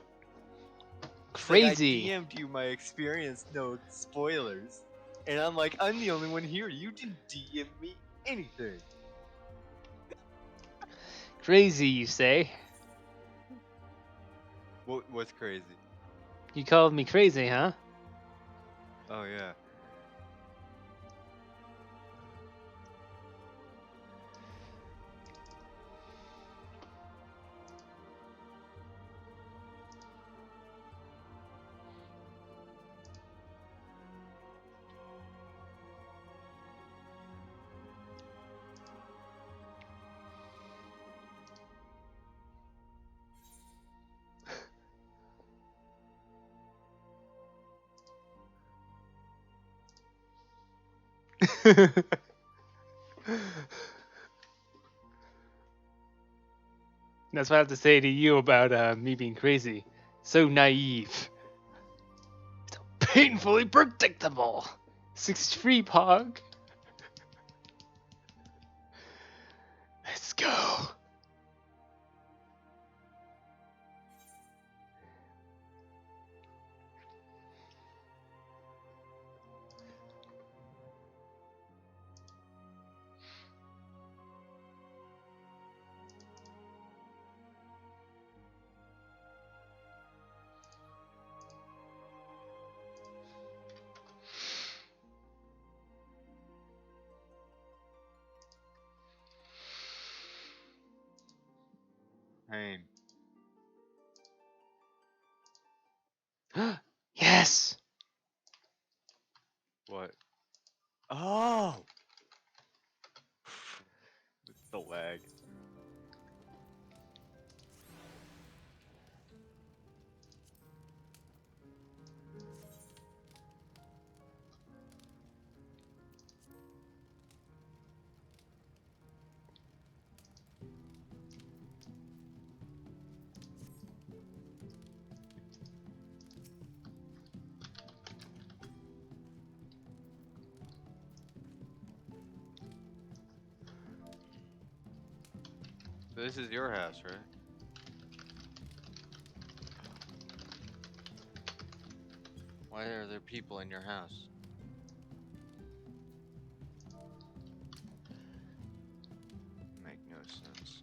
Crazy. Said I DM'd you my experience, no spoilers. And I'm like, I'm the only one here. You didn't DM me anything. Crazy, you say? What's crazy? You called me crazy, huh? Oh yeah. That's what I have to say to you about me being crazy. So naive. So painfully predictable. 63 Pog. Let's go. Pain. Yes. What? Oh! It's the lag. This is your house, right? Why are there people in your house? Make no sense.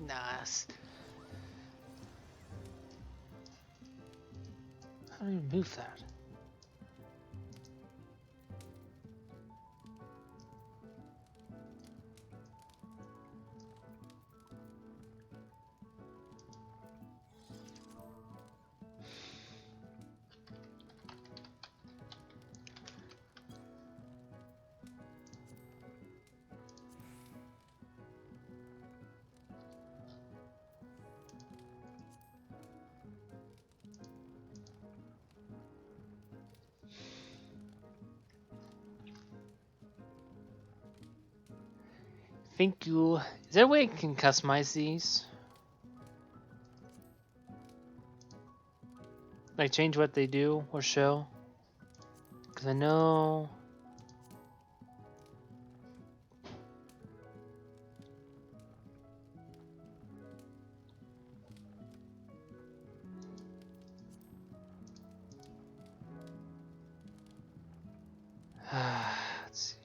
Nice. How do you move that? Thank you. Is there a way I can customize these? Like change what they do or show? Because I know. Let's see.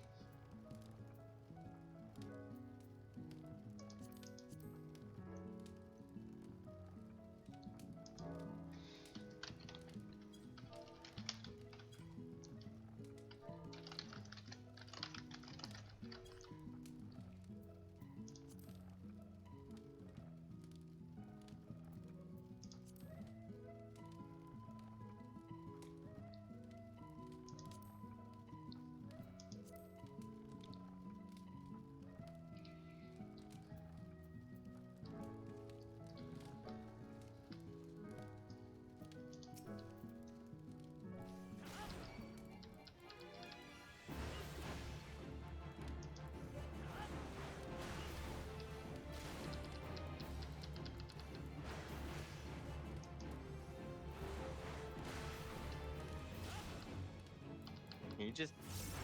Can you just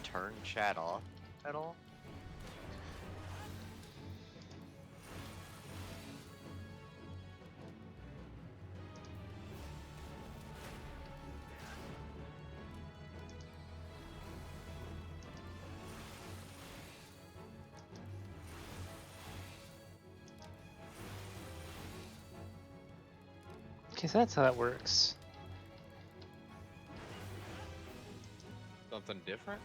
turn chat off at all? Okay, so that's how that works. Something different?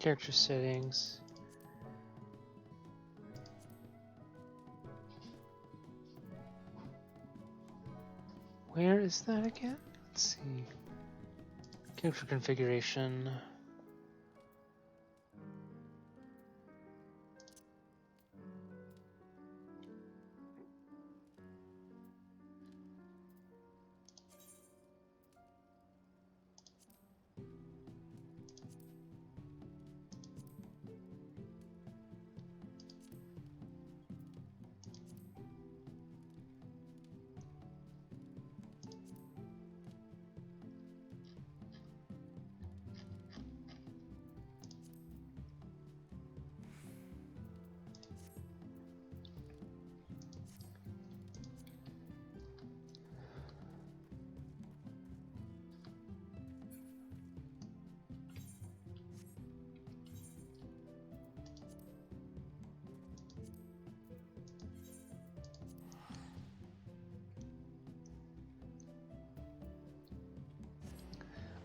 Character settings. Where is that again? Let's see. Character configuration.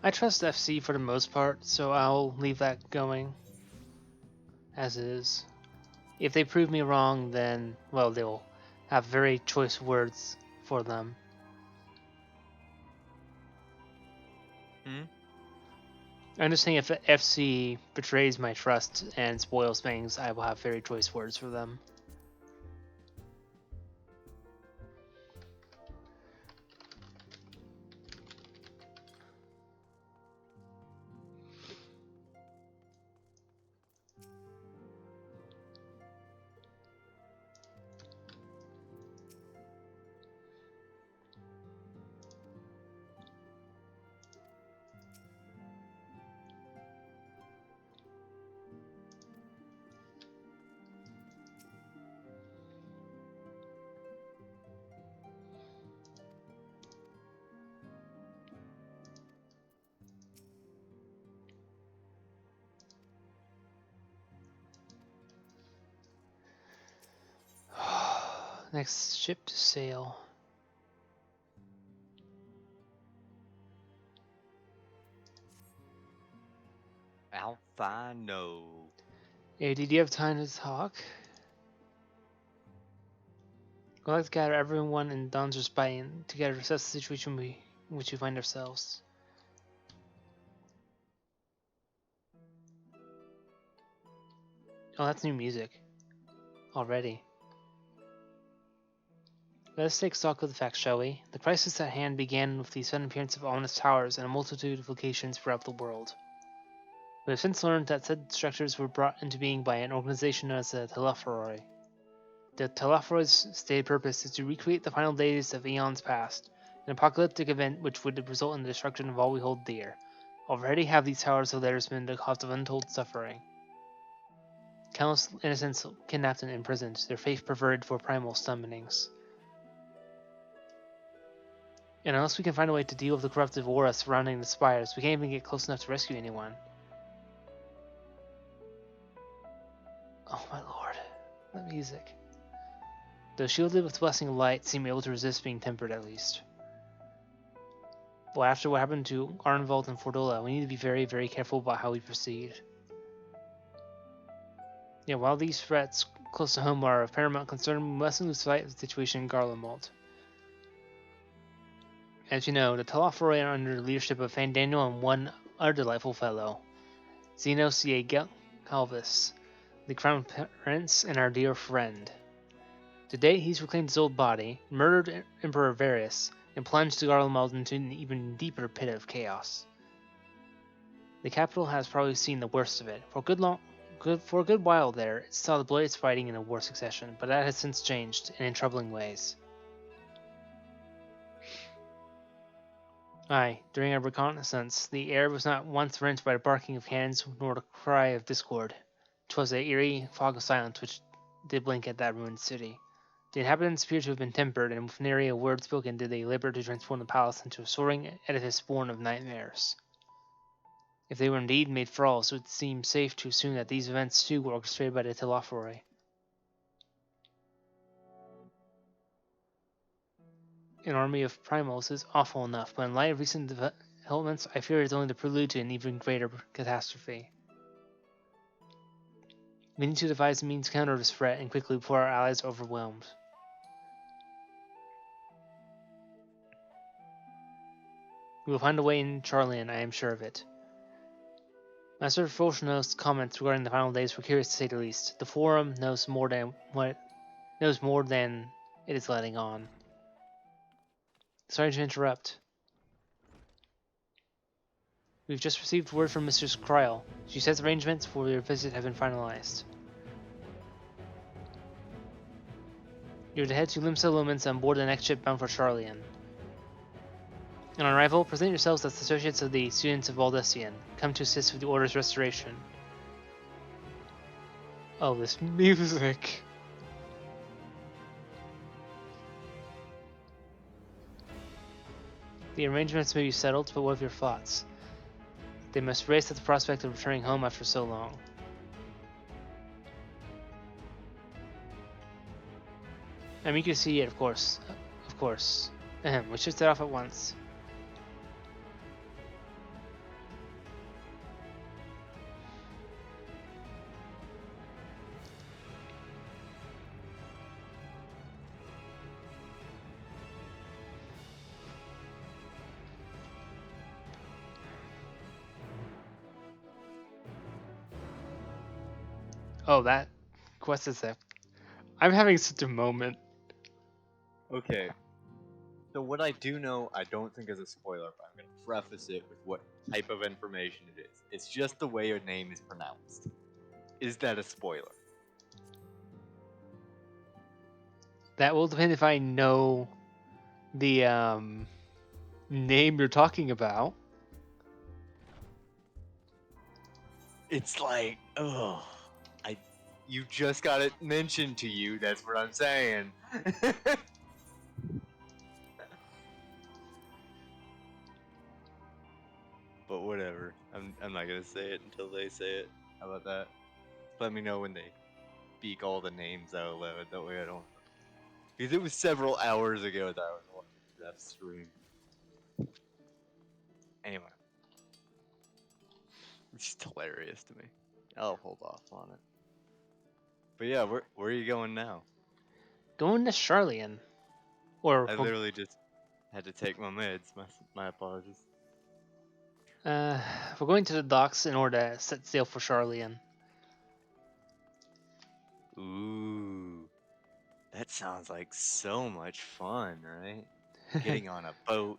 I trust FC for the most part, so I'll leave that going as is. If they prove me wrong, then, well, they'll have very choice words for them. I'm just saying if FC betrays my trust and spoils things, I will have very choice words for them. Next ship to sail. Alfano. Hey, did you have time to talk? I'd like to gather everyone in Don's Spine together to assess the situation in which we find ourselves. Oh, that's new music. Already. Let us take stock of the facts, shall we? The crisis at hand began with the sudden appearance of ominous towers in a multitude of locations throughout the world. We have since learned that said structures were brought into being by an organization known as the Telepharoi. The Telepharoi's stated purpose is to recreate the final days of eons past, an apocalyptic event which would result in the destruction of all we hold dear. Already have these towers of theirs been the cause of untold suffering. Countless innocents kidnapped and imprisoned, their faith perverted for primal summonings. And unless we can find a way to deal with the corruptive aura surrounding the spires, we can't even get close enough to rescue anyone. Oh my lord, the music. Though shielded with blessing of light, seem able to resist being tempered at least. But after what happened to Arnvald and Fordola, we need to be very, very careful about how we proceed. Yeah, while these threats close to home are of paramount concern, we mustn't lose sight of the situation in Garlemald. As you know, the Telepharoi are under the leadership of Fandaniel and one other delightful fellow, Zeno C.A. Calvis, the Crown Prince and our dear friend. Today he's reclaimed his old body, murdered Emperor Varius, and plunged Garlemald into an even deeper pit of chaos. The capital has probably seen the worst of it, for good For a good while there, it saw the bloodiest fighting in a war succession, but that has since changed, and in troubling ways. Aye, during our reconnaissance, the air was not once rent by the barking of cannons nor the cry of discord. 'Twas a eerie fog of silence which did blink at that ruined city. The inhabitants appeared to have been tempered, and with nary a word spoken did they labor to transform the palace into a soaring edifice born of nightmares. If they were indeed made thralls, it would seem safe to assume that these events too were orchestrated by the Telophorai. An army of primals is awful enough, but in light of recent developments, I fear it is only the prelude to an even greater catastrophe. We need to devise a means to counter this threat and quickly before our allies are overwhelmed. We will find a way in Sharlyan, I am sure of it. Master Folshno's comments regarding the final days were curious to say the least. The Forum knows more than it is letting on. Sorry to interrupt. We've just received word from Mistress Kryl. She says arrangements for your visit have been finalized. You're to head to Limsa Lumens on board the next ship bound for Sharlyan. On arrival, present yourselves as associates of the students of Valdesian, come to assist with the Order's restoration. Oh, this music! The arrangements may be settled, but what of your thoughts? They must race at the prospect of returning home after so long. I'm eager to see it, of course. We should set off at once. Oh, that quest is there. I'm having such a moment. Okay. So what I do know, I don't think is a spoiler, but I'm going to preface it with what type of information it is. It's just the way your name is pronounced. Is that a spoiler? That will depend if I know the name you're talking about. It's like, oh, you just got it mentioned to you. That's what I'm saying. But whatever. I'm not gonna say it until they say it. How about that? Let me know when they speak all the names out loud. That way I don't. Because it was several hours ago that I was watching that stream. Anyway. It's just hilarious to me. I'll hold off on it. But yeah, where are you going now? Going to Sharlyan. Or I literally just had to take my meds. My apologies. we're going to the docks in order to set sail for Sharlyan. Ooh. That sounds like so much fun, right? Getting on a boat.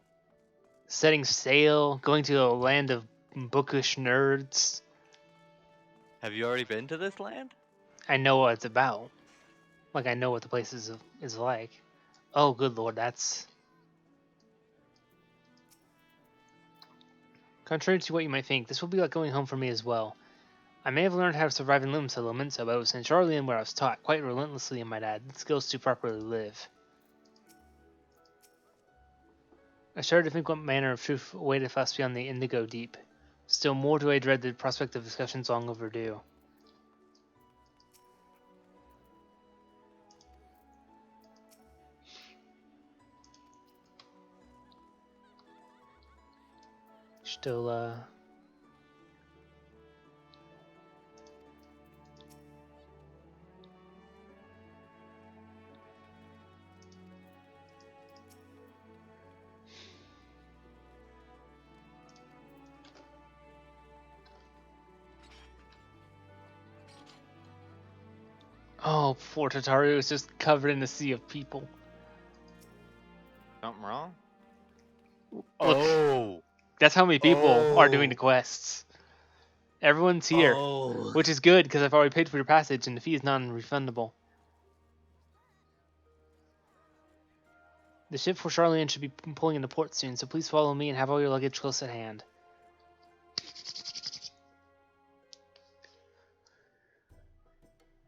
Setting sail, going to a land of bookish nerds. Have you already been to this land? I know what it's about. Like, I know what the place is like. Oh, good lord, that's... Contrary to what you might think, this will be like going home for me as well. I may have learned how to survive in Loom settlements, but it was in Sharlyan where I was taught, quite relentlessly I might add, skills to properly live. I started to think what manner of truth awaited us beyond the Indigo Deep. Still more do I dread the prospect of discussions long overdue. Still, Oh, poor Tataru is just covered in a sea of people. Something wrong? Look, that's how many people are doing the quests. Everyone's here, Oh. which is good because I've already paid for your passage and the fee is non-refundable. The ship for Sharlyan should be pulling into port soon, so please follow me and have all your luggage close at hand.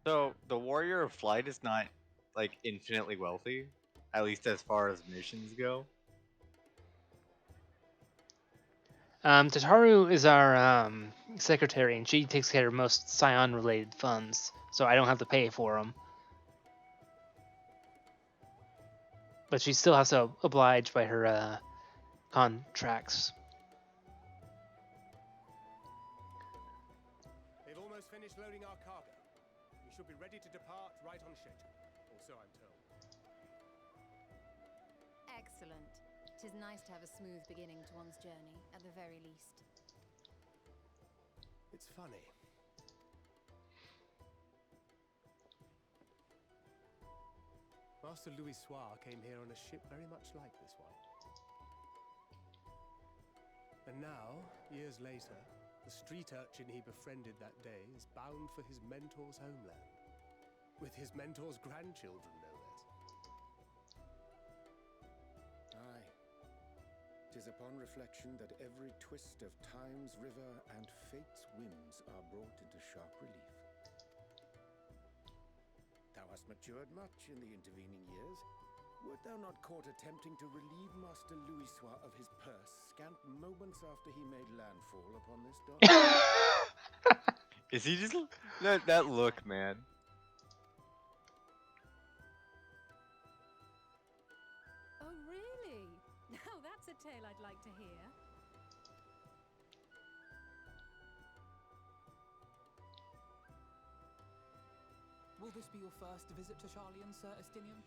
So the Warrior of Flight is not like infinitely wealthy, at least as far as missions go. Tataru is our secretary, and she takes care of most Scion-related funds, so I don't have to pay for them. But she still has to oblige by her contracts. They've almost finished loading our cargo. We should be ready to depart right on schedule, or so I'm told. Excellent. 'Tis nice to have a smooth beginning to one's journey, at the very least. It's funny. Master Louis Soir came here on a ship very much like this one. And now, years later, the street urchin he befriended that day is bound for his mentor's homeland. With his mentor's grandchildren, no less. Aye. 'Tis upon reflection that every twist of time's river and fate's whims are brought into sharp relief. Thou hast matured much in the intervening years. Wert thou not caught attempting to relieve Master Louis Soir of his purse scant moments after he made landfall upon this dock? Is he just that look, man? Oh, really? Now that's a tale I'd like to hear. Will this be your first visit to Sharlyan, Sir Estinian?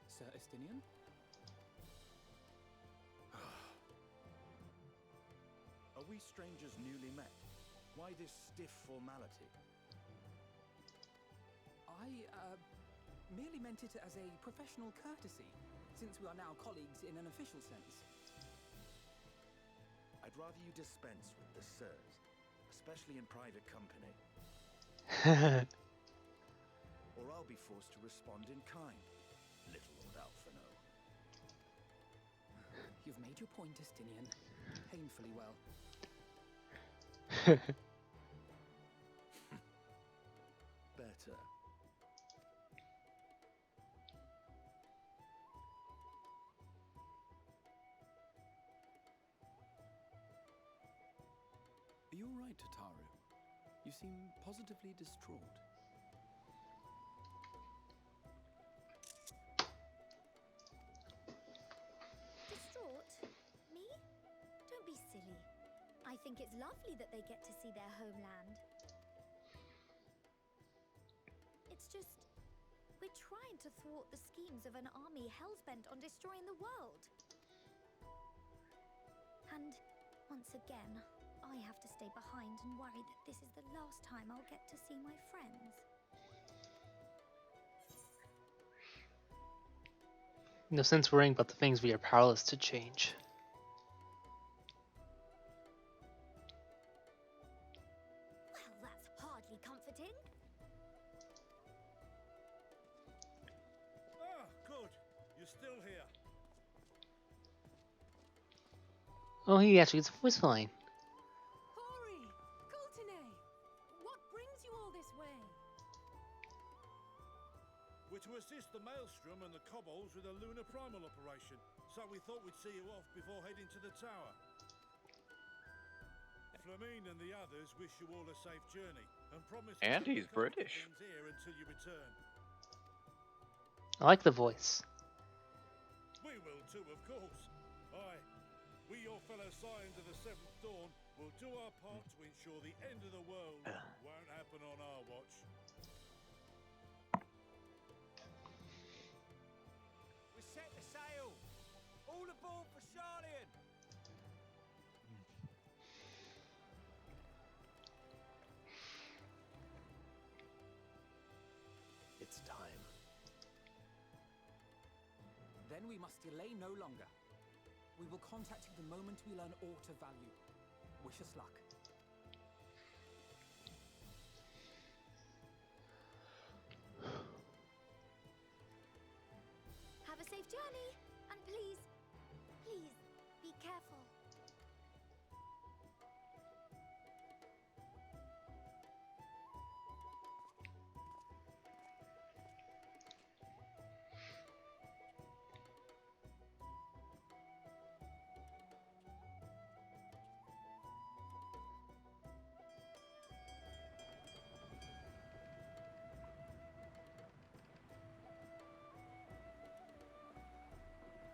Sir Estinian? Are we strangers newly met? Why this stiff formality? I, merely meant it as a professional courtesy, since we are now colleagues in an official sense. I'd rather you dispense with the sirs, especially in private company. Or I'll be forced to respond in kind, little Lord Alphino. You've made your point, Estinian. Painfully well. Better. Are you all right, Tataru? You seem positively distraught. Distraught? Me? Don't be silly. I think it's lovely that they get to see their homeland. It's just, we're trying to thwart the schemes of an army hellbent on destroying the world. And once again, I have to stay behind and worry that this is the last time I'll get to see my friends. No sense worrying about the things we are powerless to change. Well, that's hardly comforting. Ah, good. You're still here. Oh, he actually gets a voice line. Hori! Kultine! What brings you all this way? We're to assist the Maelstrom and the Kobolds with a lunar primal operation, so we thought we'd see you off before heading to the tower. Flamine and the others wish you all a safe journey and promise to And keep he's the comfort British. things here until you return. I like the voice. We will too, of course. Aye, we, your fellow Scions of the Seventh Dawn, will do our part to ensure the end of the world won't happen on our watch. We set the sail! All aboard for Sharlyan! It's time. Then we must delay no longer. We will contact you the moment we learn aught of value. Wish us luck. Have a safe journey, and please, please, be careful.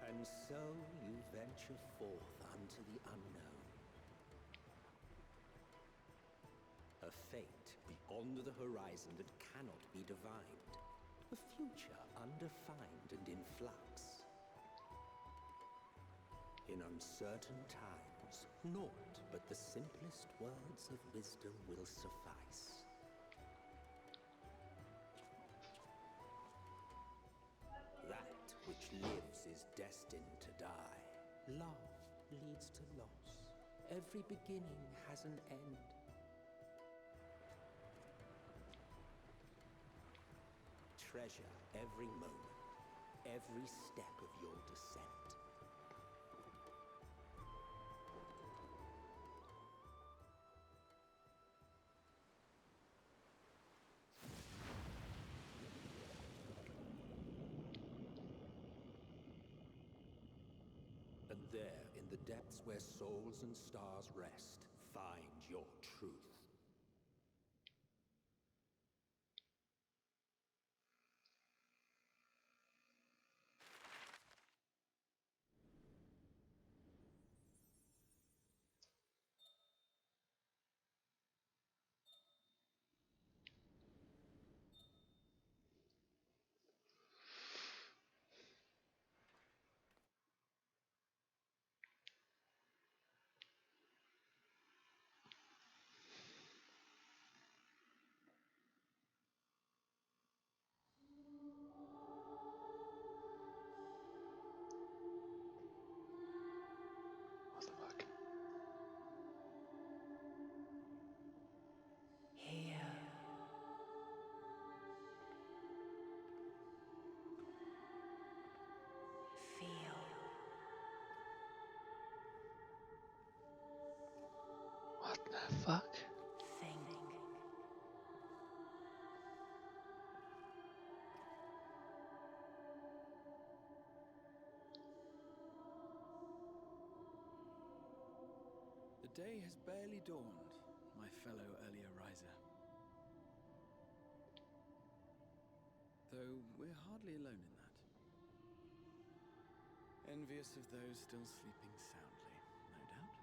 And so you venture forth unto the unknown. A fate beyond the horizon that cannot be divined. A future undefined and in flux. In uncertain times, naught but the simplest words of wisdom will suffice. That which lives is destined to die. Love leads to loss. Every beginning has an end. Treasure every moment, every step of your descent. And there, in the depths where souls and stars rest, find your truth. What the fuck? Here. Feel. What the fuck? Think. The day has barely dawned, my fellow earlier riser. Though we're hardly alone in that. Envious of those still sleeping soundly, no doubt.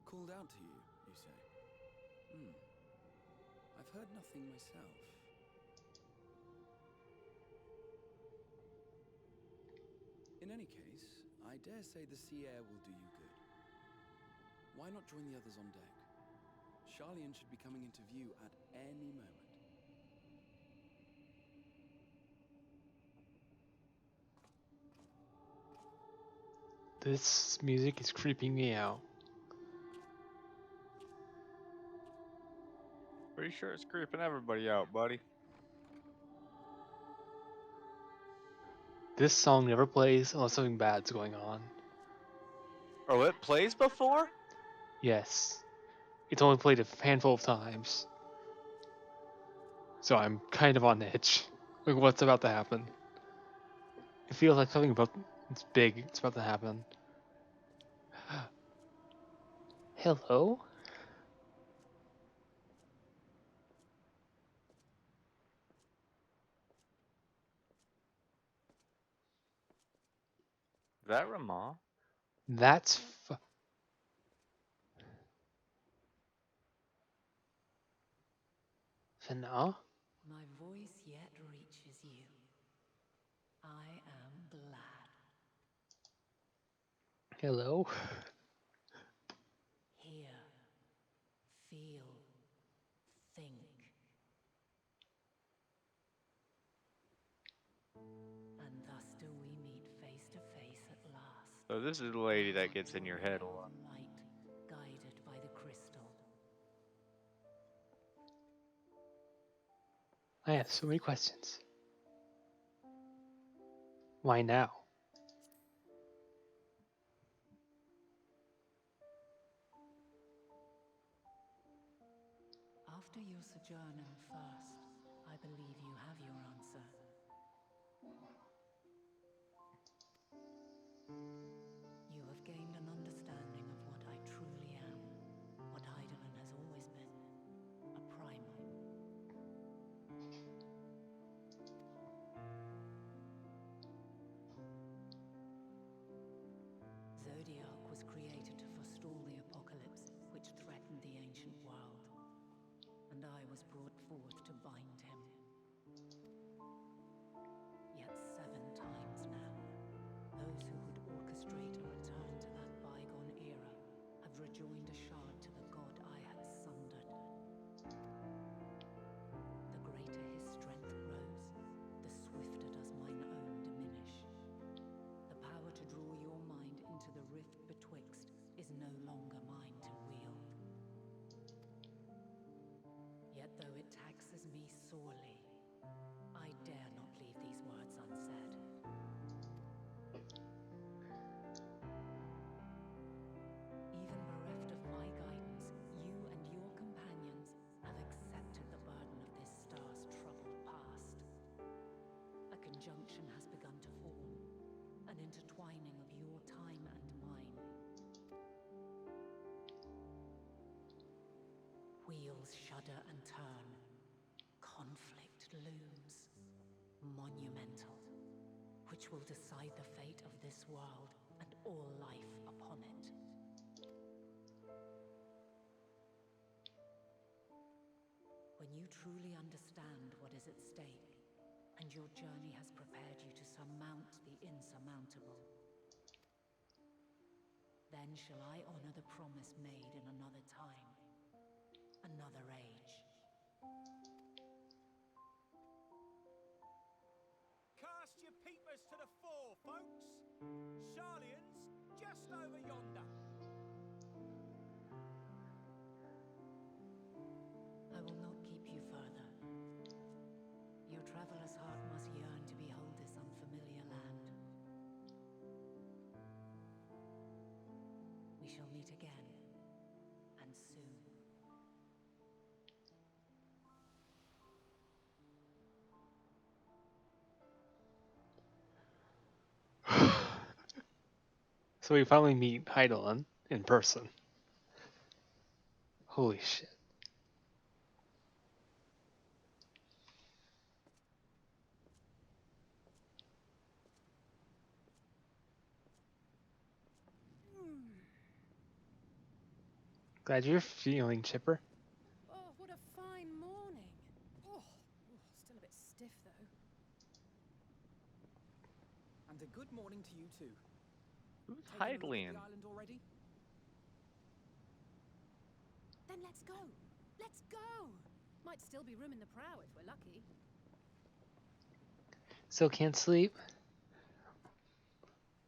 Called out to you, you say? I've heard nothing myself. In any case, I dare say the sea air will do you good. Why not join the others on deck? Sharlyan should be coming into view at any moment. This music is creeping me out. Pretty sure it's creeping everybody out, buddy. This song never plays unless something bad's going on. Oh, it plays before? Yes. It's only played a handful of times. So I'm kind of on edge. Like, what's about to happen? It feels like something about it's big. It's about to happen. Hello? Is that Ramah? That's Fana? My voice yet reaches you. I am glad. Hello? Here. feel, think. And thus do we meet face to face at last. So this is the lady that gets in your head a lot. Light, guided by the crystal. I have so many questions. Why now? After your sojourn in First, I believe you have your answer. You have gained an understanding of what I truly am, what Heidelin has always been, a primal. Zodiac was created to forestall the apocalypse which threatened the ancient world, and I was brought forth to bind him. Yet 7 times now, those who would orchestrate a return to that bygone era have rejoined a shard to the god I had sundered. The greater his strength grows, the swifter does mine own diminish. The power to draw your mind into the rift betwixt is no longer mine to wield. Yet though it taxes me sorely, I dare not leave these words unsaid. Even bereft of my guidance, you and your companions have accepted the burden of this star's troubled past. A conjunction has begun to form, an intertwining of your time and mine. Wheels shudder and turn. Conflict looms. Monumental. Which will decide the fate of this world and all life upon it. When you truly understand what is at stake, and your journey has prepared you to surmount the insurmountable, then shall I honor the promise made in another time, another age. Cast your peepers to the fore, folks. Sharlyan's just over yonder. I will not keep you further. Your traveler's heart must yearn to behold this unfamiliar land. We shall meet again, and soon. So we finally meet Heidelin in person. Holy shit. Glad you're feeling chipper. Oh, what a fine morning. Oh, still a bit stiff though. And a good morning to you too. Who's Taking a look at Heidelin? the island already? Then let's go. Let's go. Might still be room in the prow if we're lucky. Still can't sleep.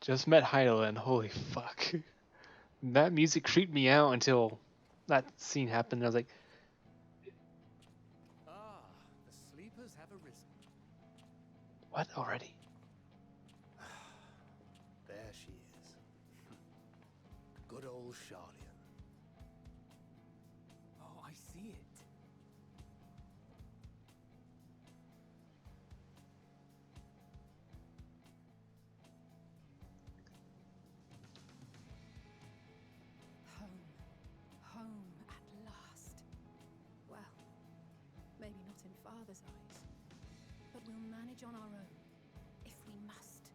Just met Heidelin. Holy fuck. That music creeped me out until that scene happened. I was like, Ah, the sleepers have arisen. what already? There she is. Good old Sharlyan. Oh, I see it. Home. Home at last. Well, maybe not in Father's eyes, but we'll manage on our own, if we must.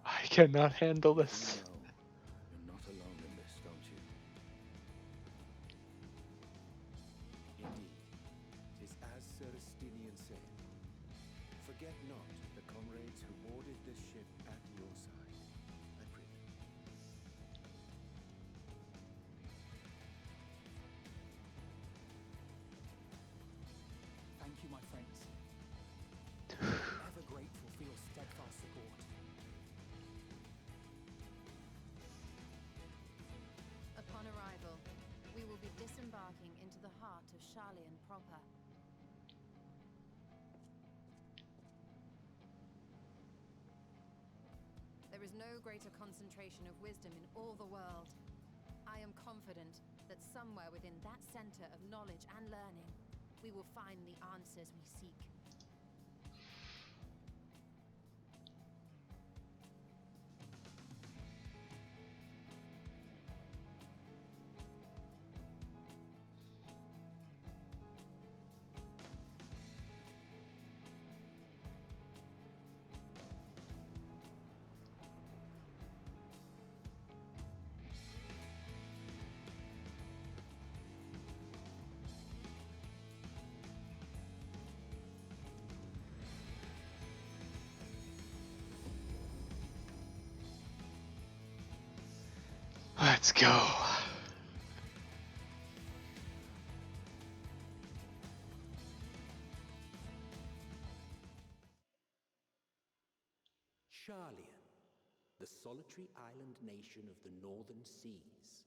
I cannot handle this. You know, you're not alone in this, don't you? Indeed, 'tis as Sir Estinian said. Forget not the comrades who boarded this ship at your side. I pray. Sharlyan proper. There is no greater concentration of wisdom in all the world. I am confident that somewhere within that center of knowledge and learning, we will find the answers we seek. Let's go. Sharlyan, the solitary island nation of the northern seas.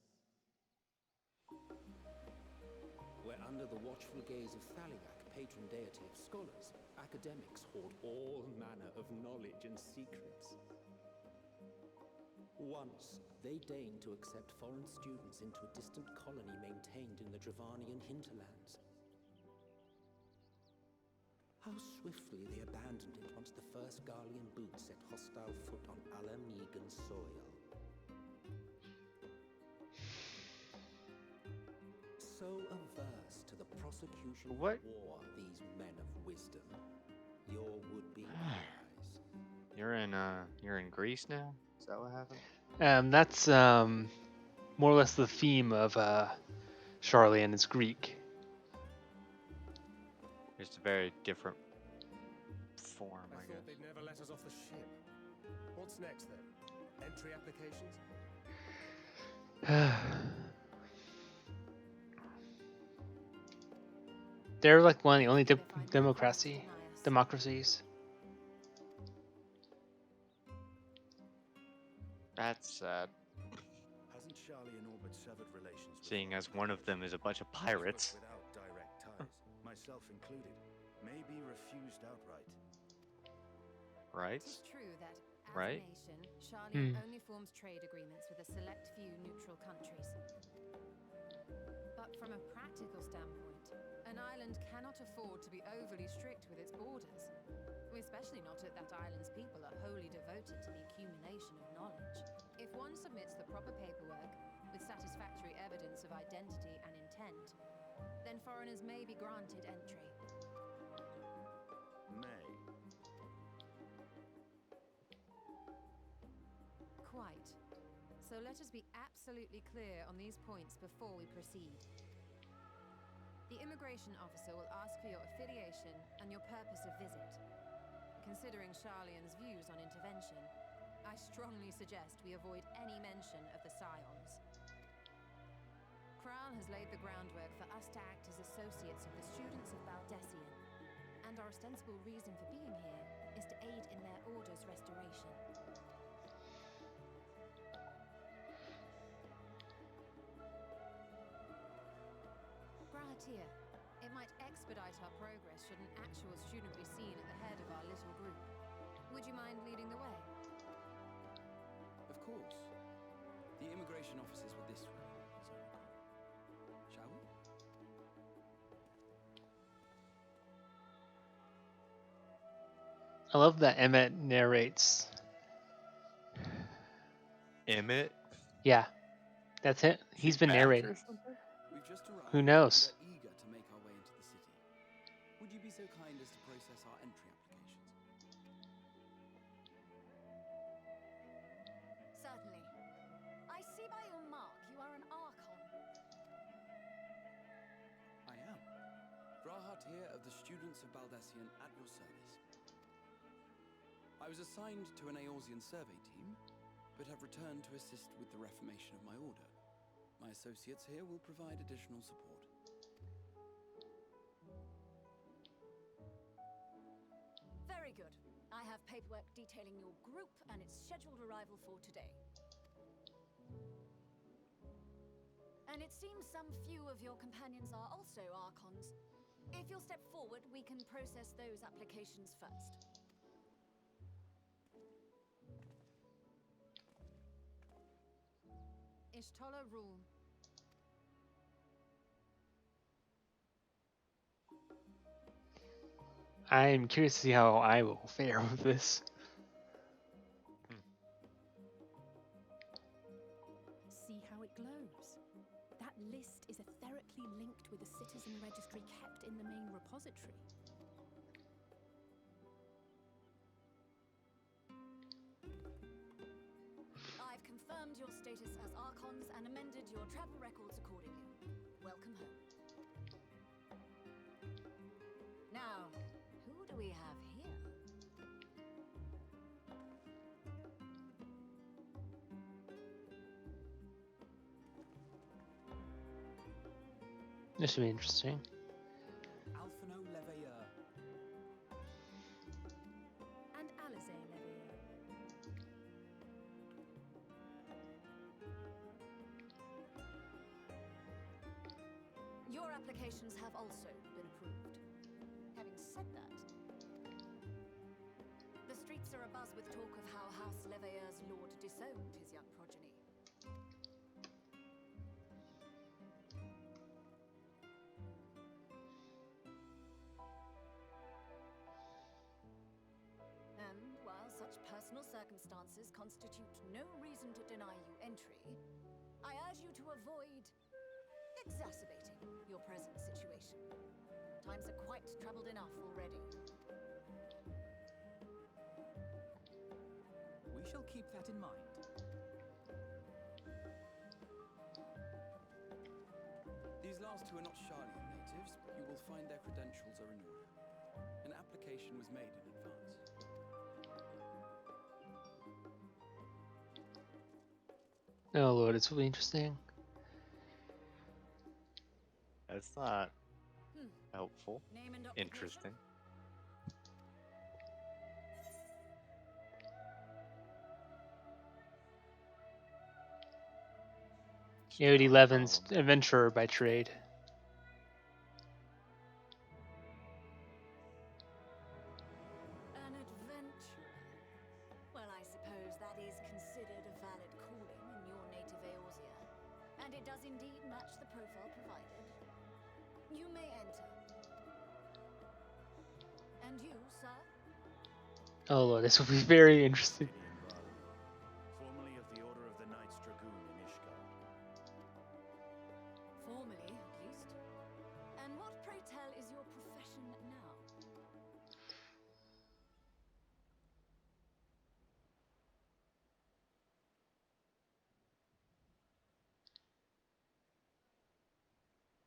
Where under the watchful gaze of Thaliak, patron deity of scholars, academics hoard all manner of knowledge and secrets. Once, they deigned to accept foreign students into a distant colony maintained in the Dravanian hinterlands. How swiftly they abandoned it once the first Garlean boot set hostile foot on Alamegan soil. So averse to the prosecution of war, these men of wisdom, your would-be allies. You're in Greece now? Is that what happened? That's more or less the theme of Sharlyan is Greek. Just a very different form, I thought guess. they'd never let us off the ship. What's next then? Entry applications? They're like one of the only democracies. That's sad. Hasn't Sharlyan all but severed relations with Seeing as one of them is a bunch of pirates. without direct ties, myself included, may be refused outright. Right? It's true that, as Right? a nation, Sharlyan only forms trade agreements with a select few neutral countries. But from a practical standpoint, an island cannot afford to be overly strict with its borders, especially not if that island's people are wholly devoted to the accumulation of knowledge. If one submits the proper paperwork with satisfactory evidence of identity and intent, then foreigners may be granted entry. May. Quite. So let us be absolutely clear on these points before we proceed. The immigration officer will ask for your affiliation and your purpose of visit. Considering Sharlyan's views on intervention, I strongly suggest we avoid any mention of the Scions. Crown has laid the groundwork for us to act as associates of the students of Baldessian, and our ostensible reason for being here is to aid in their order's restoration. Brahatir, it might expedite our progress should an actual student be seen at the head of our little group. Would you mind leading the way? Of course. The immigration officers were this way, as I recall. Shall we? I love that Emmett narrates. Emmett? Yeah, that's it. He's been narrating. We've just arrived. Who knows? And are eager to make our way into the city. Would you be so kind as to process our entry applications? Certainly. I see by your mark you are an Archon. I am. Brahat here of the students of Baldessian at your service. I was assigned to an Eorzean survey team, but have returned to assist with the reformation of my order. My associates here will provide additional support. Very good. I have paperwork detailing your group and its scheduled arrival for today. And it seems some few of your companions are also Archons. If you'll step forward, we can process those applications first. Ishtola rule. I'm curious to see how I will fare with this. See how it glows. That list is etherically linked with a citizen registry kept in the main repository. I've confirmed your status as Archons and amended your travel records accordingly. Welcome home. Now, who do we have here? This should be interesting. Alphino Leveilleur. And Alizé Leveilleur. Your applications have also been approved. Having said that, the streets are abuzz with talk of how House Leveilleur's lord disowned his young progeny. And while such personal circumstances constitute no reason to deny you entry, I urge you to avoid exacerbating your present situation. Times are quite troubled enough already. We shall keep that in mind. These last two are not Sharlyan natives, but you will find their credentials are in order. An application was made in advance. Oh lord, it's really interesting. That's not helpful. Name and occupation? Interesting. Yod 11's adventurer by trade. An adventurer. Well, I suppose that is considered a valid calling in your native Eorzea. And it does indeed match the profile provided. You may enter. And you, sir? Oh lord, this will be very interesting. Formerly of the Order of the Knights Dragoon in Ishgar. Formally, at least. And what, pray tell, is your profession now?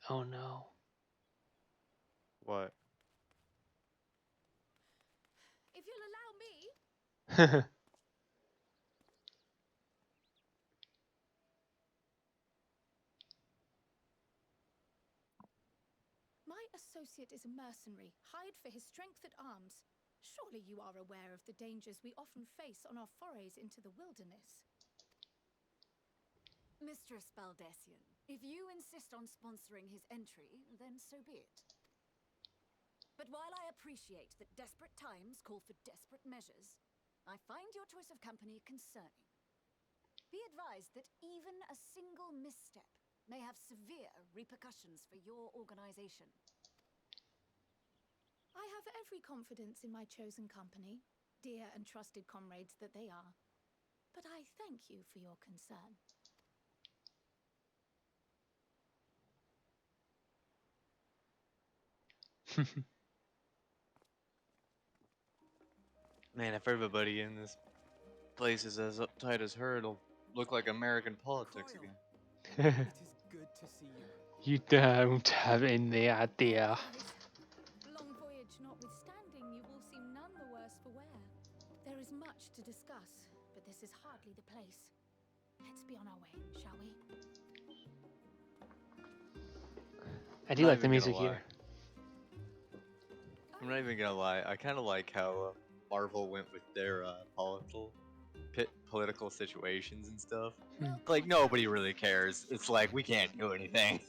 Oh no. What? If you'll allow me, my associate is a mercenary, hired for his strength at arms. Surely you are aware of the dangers we often face on our forays into the wilderness. Mistress Baldessian, if you insist on sponsoring his entry, then so be it. But while I appreciate that desperate times call for desperate measures, I find your choice of company concerning. Be advised that even a single misstep may have severe repercussions for your organization. I have every confidence in my chosen company, dear and trusted comrades that they are. But I thank you for your concern. Man, if everybody in this place is as uptight as her, it'll look like American politics Croyle, again. it is good to see you. You don't have any idea. Long voyage notwithstanding, you all seem none the worse for wear. There is much to discuss, but this is hardly the place. Let's be on our way, shall we? I do Not like the even music gonna lie. here. I'm not even gonna lie. I kind of like how Marvel went with their political situations and stuff. Like, nobody really cares. It's like, we can't do anything.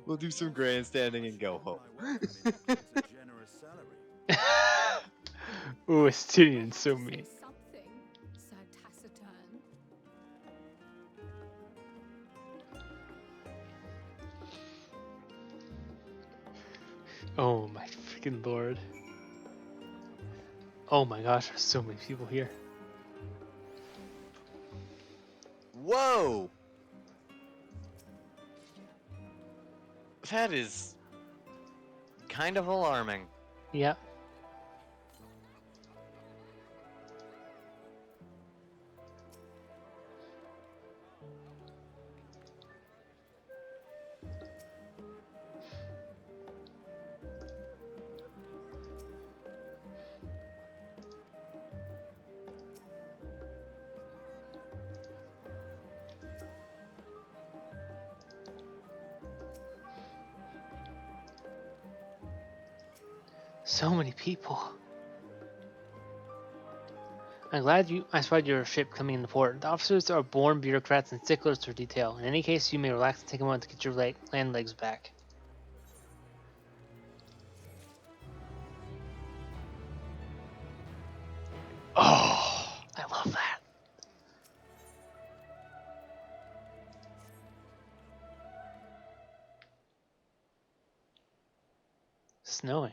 We'll do some grandstanding and go home. Ooh, Estinian's so mean. Something, Sir Taciturn. Oh my freaking lord. Oh my gosh, there's so many people here. Whoa! That is kind of alarming. Yep. So many people. I'm glad I spotted your ship coming into port. The officers are born bureaucrats and sticklers for detail. In any case, you may relax and take a moment to get your land legs back. Oh, I love that. Snowing.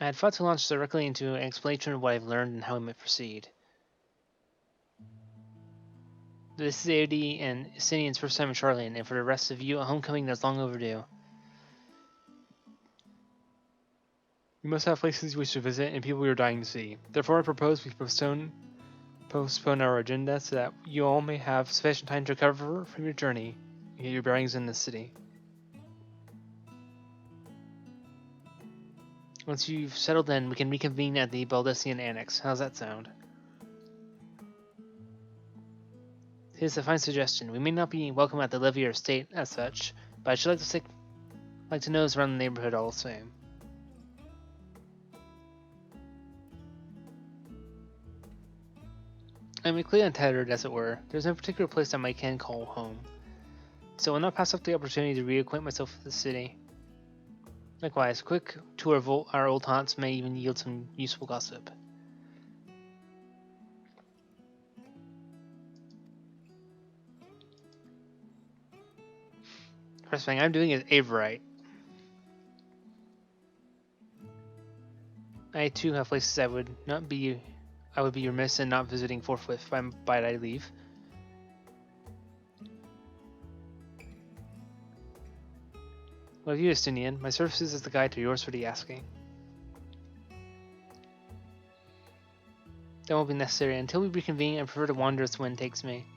I had thought to launch directly into an explanation of what I've learned and how we might proceed. This is AOD and Sinian's first time in Sharlyan, and for the rest of you, a homecoming that's long overdue. We must have places we should visit and people we are dying to see. Therefore, I propose we postpone our agenda so that you all may have sufficient time to recover from your journey and get your bearings in this city. Once you've settled in, we can reconvene at the Baldessian Annex. How's that sound? Here's a fine suggestion. We may not be welcome at the levy or estate as such, but I should like to know us around the neighborhood all the same. I'm weakly untethered, as it were. There's no particular place that I can call home, so I'll not pass up the opportunity to reacquaint myself with the city. Likewise, a quick tour of our old haunts may even yield some useful gossip. First thing I'm doing is Averite. I too have places I would be remiss in not visiting forthwith by I leave. Well, you, Estinian, my services as the guide to yours for the asking. That won't be necessary. Until we reconvene, I prefer to wander as the wind takes me.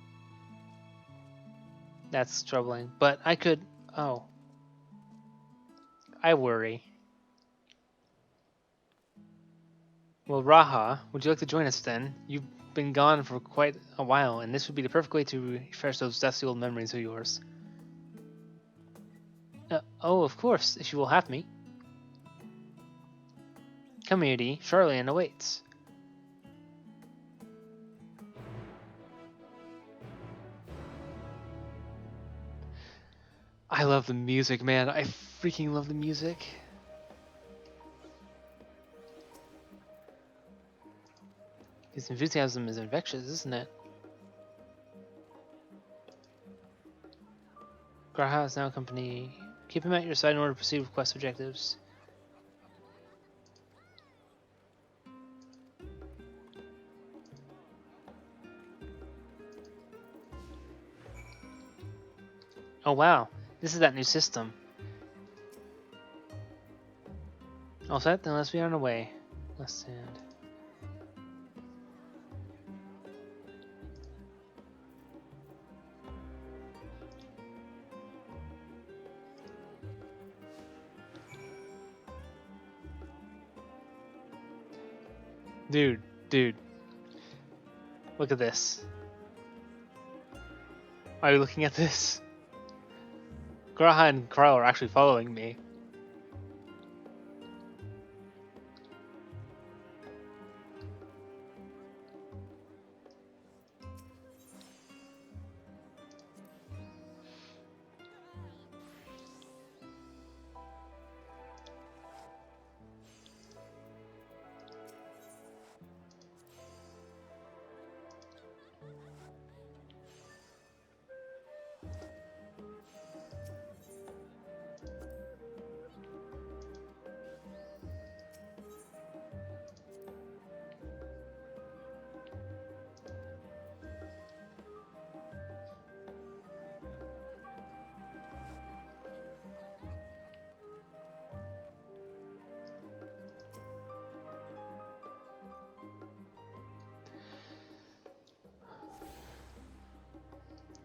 That's troubling. But I could... Oh. I worry. Well, Raha, would you like to join us then? You've been gone for quite a while, and this would be the perfect way to refresh those dusty old memories of yours. Oh, of course, if you will have me. Come here, D. Sharlyan awaits. I love the music, man. I freaking love the music. His enthusiasm is infectious, isn't it? Graha is now company. Keep him at your side in order to proceed with quest objectives. Oh wow, this is that new system. All set? Then let's be on our way. Left hand. Dude. Look at this. Are you looking at this? Graha and Carl are actually following me.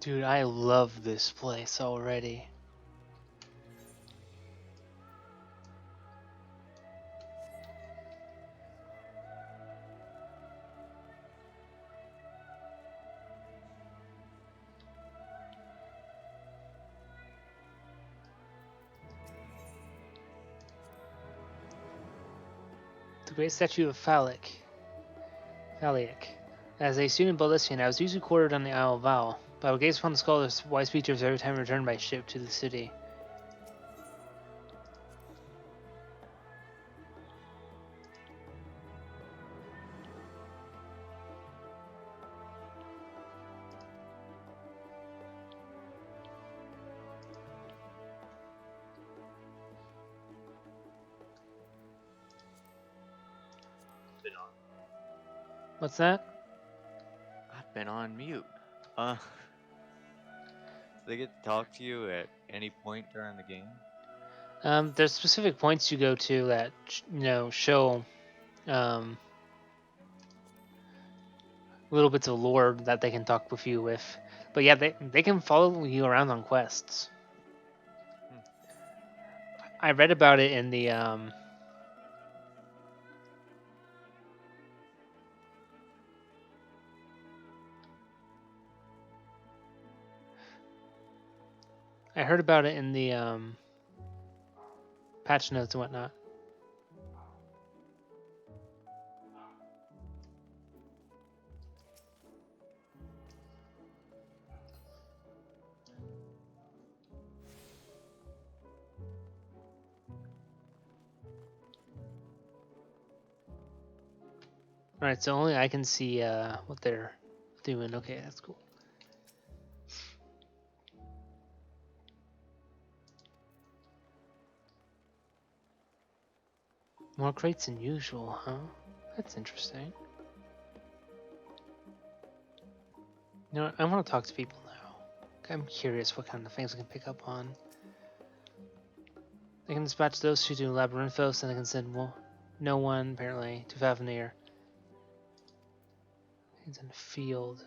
Dude, I love this place already. The great statue of Phallic. As a student Balisian, I was usually quartered on the Isle of Val, but I would gaze upon the scholar's wise features every time I returned by ship to the city. What's that? I've been on mute. Do they get to talk to you at any point during the game? There's specific points you go to that show little bits of lore that they can talk with you with. But yeah, they can follow you around on quests. I read about it in the I heard about it in the patch notes and whatnot. Alright, so only I can see what they're doing. Okay, that's cool. More crates than usual, huh? That's interesting. You know what? I want to talk to people now. I'm curious what kind of things I can pick up on. I can dispatch those two to Labyrinthos, and I can send no one, apparently, to Fafnir. He's in the field.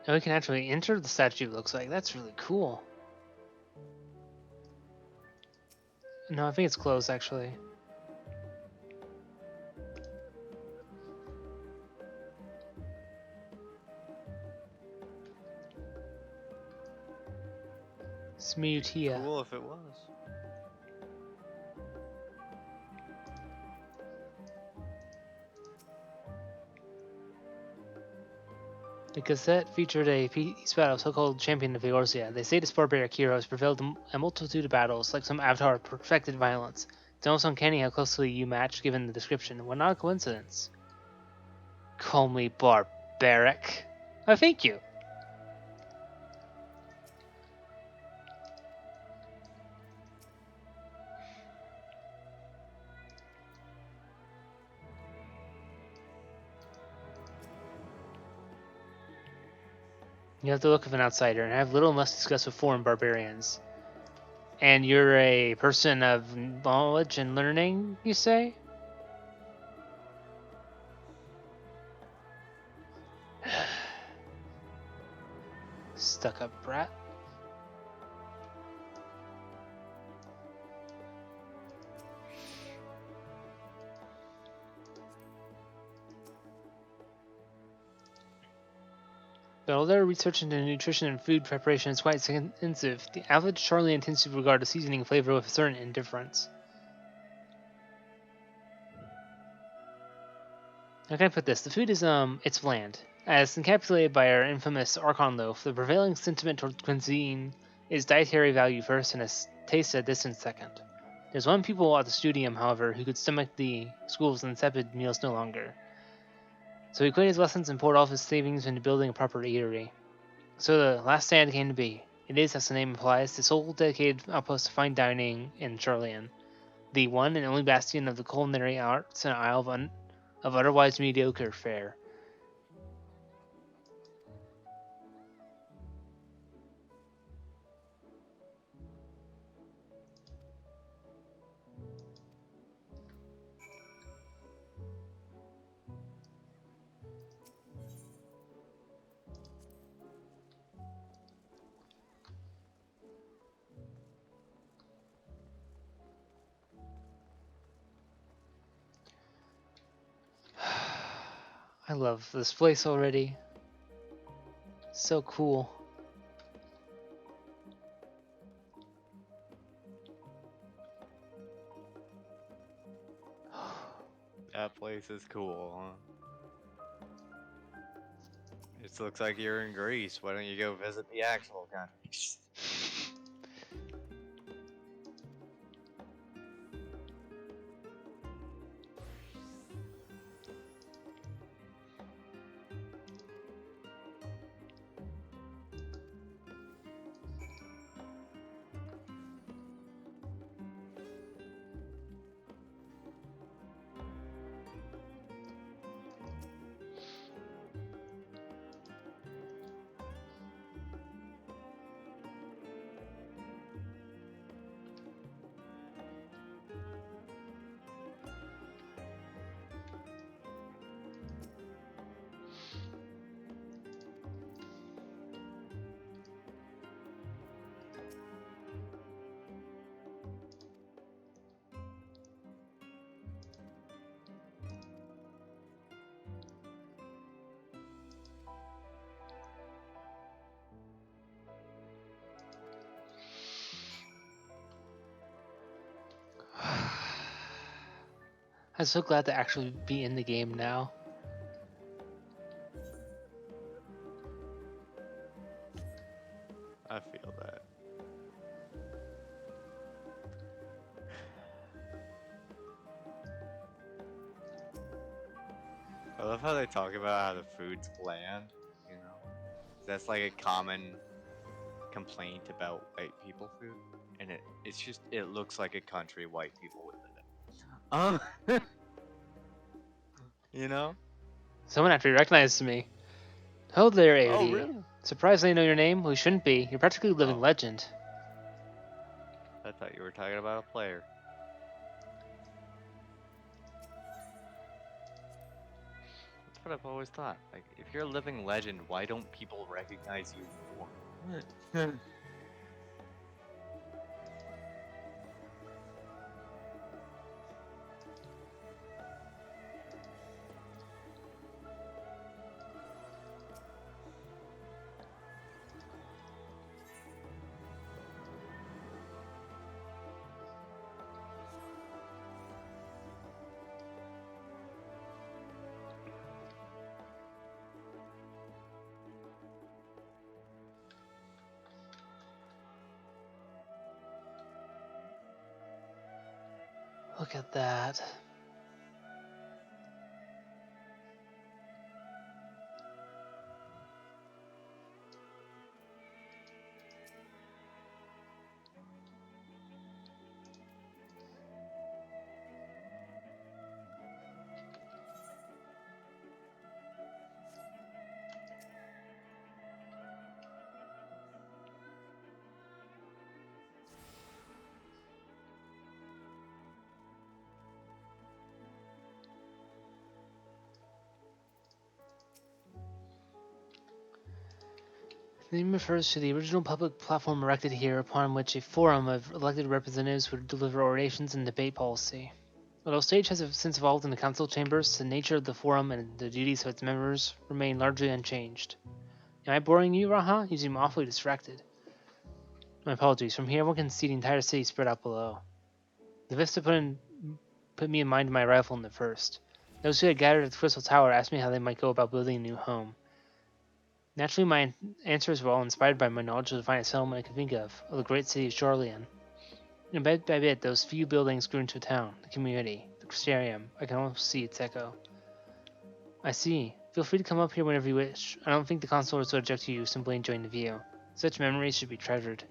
Now we can actually enter the statue, looks like. That's really cool. No, I think it's closed, actually. Smutia. Cool if it was. The Gazette featured a peace battle, so-called Champion of Eorzea. They say this barbaric hero has prevailed a multitude of battles, like some avatar of perfected violence. It's almost uncanny how closely you match, given the description. Well, not a coincidence. Call me barbaric. Oh, thank you. You have the look of an outsider and have little must discuss with foreign barbarians. And you're a person of knowledge and learning, you say? Stuck-up brat. But although research into nutrition and food preparation is quite extensive, the average Sharlayan tends to regard a seasoning flavor with a certain indifference. How can I put this? The food is, it's bland. As encapsulated by our infamous Archon loaf, the prevailing sentiment towards cuisine is dietary value first and taste a distant second. There's one pupil at the studium, however, who could stomach the school's insipid meals no longer. So he quit his lessons and poured all of his savings into building a proper eatery. So the last stand came to be. It is, as the name implies, the sole dedicated outpost to fine dining in Sharlayan, the one and only bastion of the culinary arts in an isle of otherwise mediocre fare. I love this place already. So cool. That place is cool, huh? It looks like you're in Greece. Why don't you go visit the actual countries? I'm so glad to actually be in the game now. I feel that. I love how they talk about how the food's bland, you know? That's like a common complaint about white people food. And it looks like a country white people would live in. You know? Someone actually recognized me. Oh there, AOD. Oh, really? Surprised they know your name? We shouldn't be. You're practically a living Oh. legend. I thought you were talking about a player. That's what I've always thought. Like, if you're a living legend, why don't people recognize you more? Look at that. The name refers to the original public platform erected here upon which a forum of elected representatives would deliver orations and debate policy. Although stage has since evolved into council chambers, the nature of the forum and the duties of its members remain largely unchanged. Am I boring you, Raha? You seem awfully distracted. My apologies. From here, one can see the entire city spread out below. The Vista put me in mind of my arrival in the first. Those who had gathered at the Crystal Tower asked me how they might go about building a new home. Naturally, my answers were all inspired by my knowledge of the finest settlement I could think of the great city of Sharlyan. And bit by bit, those few buildings grew into a town, the community, the Crystarium. I can almost see its echo. I see. Feel free to come up here whenever you wish. I don't think the consulars would object to you simply enjoying the view. Such memories should be treasured.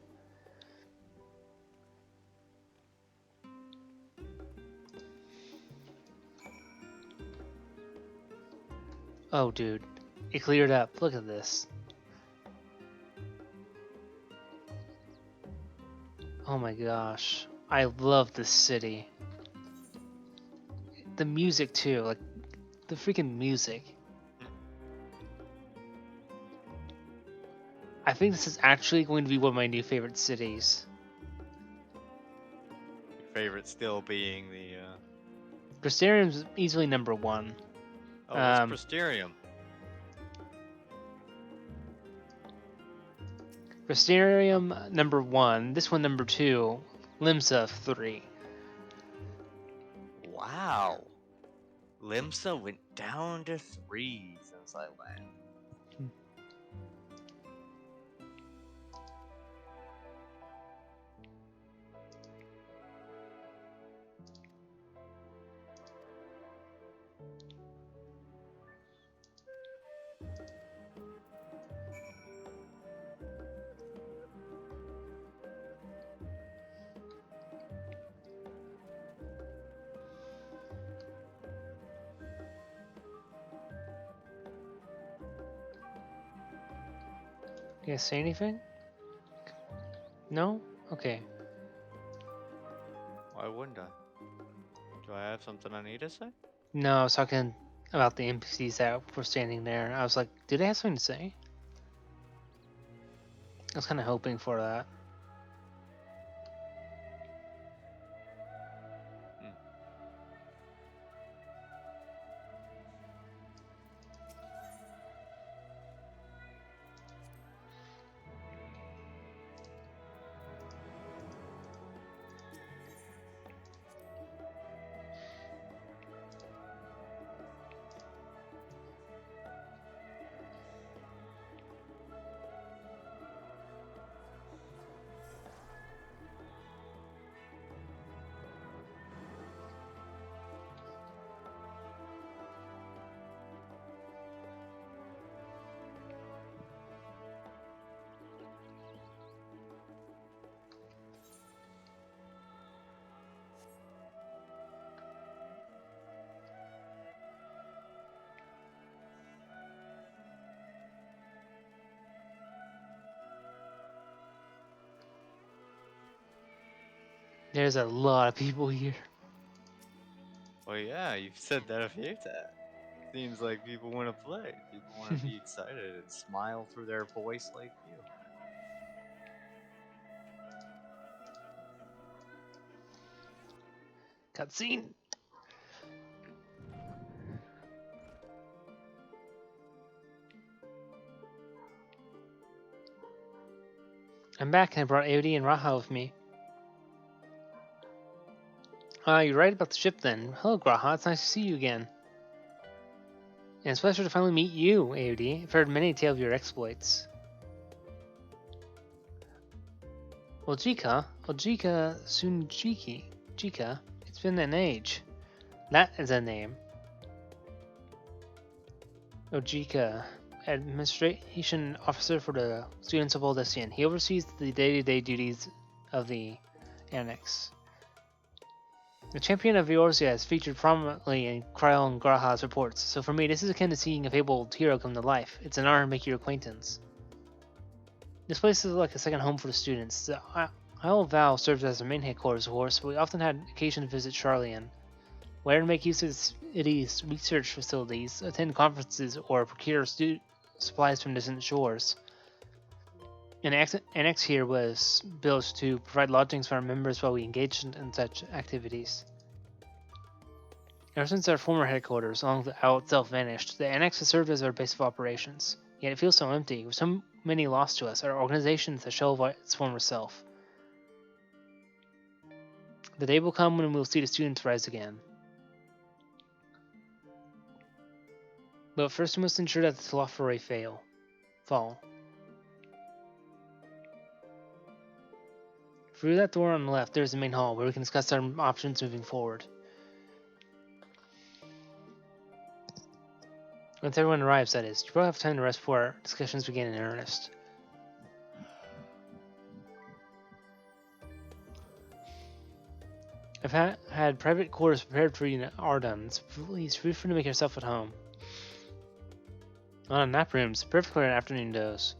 Oh, dude. It cleared up. Look at this. Oh my gosh. I love this city. The music, too. Like, the freaking music. I think this is actually going to be one of my new favorite cities. Your favorite still being the. Crystarium's easily number one. Oh, what's Crystarium? Crystarium number one. This one number two. Limsa 3. Wow. Limsa went down to 3 since I went. You guys say anything? No? Okay. Why wouldn't I? Do I have something I need to say? No, I was talking about the NPCs that were standing there. I was like, do they have something to say? I was kind of hoping for that. There's a lot of people here. Well, yeah, you've said that a few times. Seems like people want to play. People want to be excited and smile through their voice like you. Cutscene. I'm back and I brought Aodi and Raha with me. You're right about the ship then. Hello, Graha. It's nice to see you again. And it's a pleasure to finally meet you, Aodi. I've heard many tales of your exploits. Ojika Sunjiki. Jika, it's been an age. That is a name. Ojika, Administration Officer for the students of Old Sharlyan. He oversees the day-to-day duties of the Annex. The champion of Eorzea is featured prominently in Kryl and Graha's reports, so for me this is akin to seeing a fabled hero come to life. It's an honor to make your acquaintance. This place is like a second home for the students. The Isle of Val serves as their main headquarters, of course, but we often had occasion to visit Sharlyan, where to make use of the city's research facilities, attend conferences, or procure supplies from distant shores. An annex here was built to provide lodgings for our members while we engaged in such activities. Ever since our former headquarters, along with the Isle itself, vanished, the annex has served as our base of operations. Yet it feels so empty, with so many lost to us. Our organization is a shell of its former self. The day will come when we'll see the students rise again. But first we must ensure that the Telophori fall. Through that door on the left, there is the main hall, where we can discuss our options moving forward. Once everyone arrives, that is, you probably have time to rest before our discussions begin in earnest. I've had private quarters prepared for you in Ardun, so please feel free to make yourself at home. Nap rooms, perfect for an afternoon doze.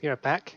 Be right back.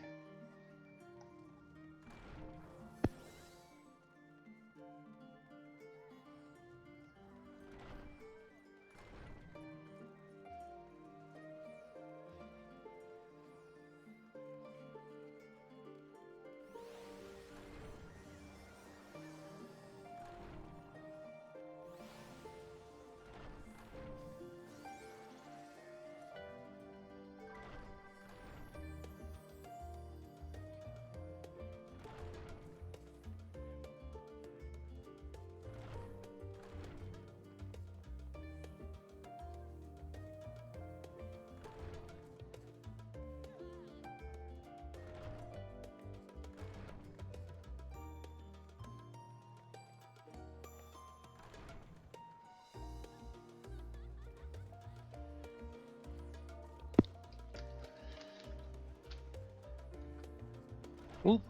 Whoop.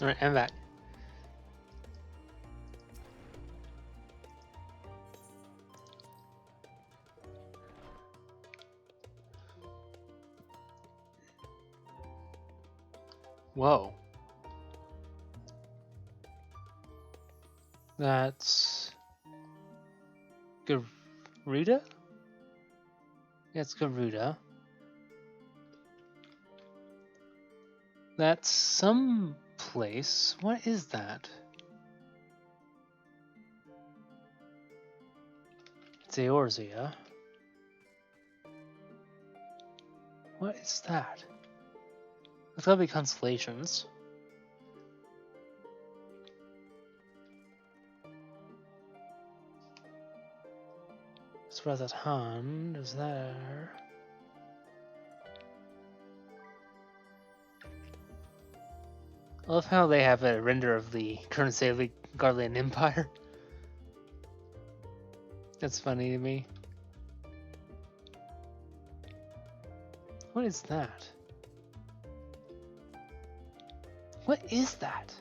Alright, I'm back. Whoa. That's Garuda? Yeah, it's Garuda. That's some place. What is that? It's Eorzea. What is that? That's gotta be constellations. Spread hand is there. I love how they have a render of the current state of the Garlean Empire. That's funny to me. What is that? What is that?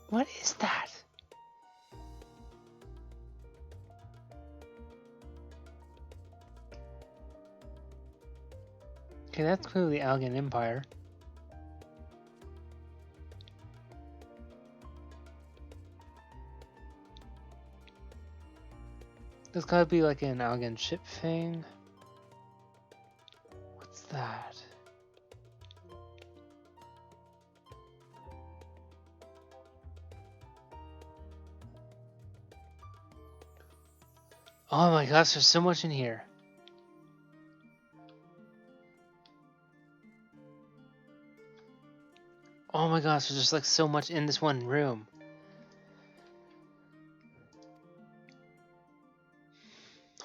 What is that? Okay, that's clearly Algan Empire. There's gotta be like an Algan ship thing. What's that? Oh my gosh, there's so much in here. Oh my gosh, there's just like so much in this one room.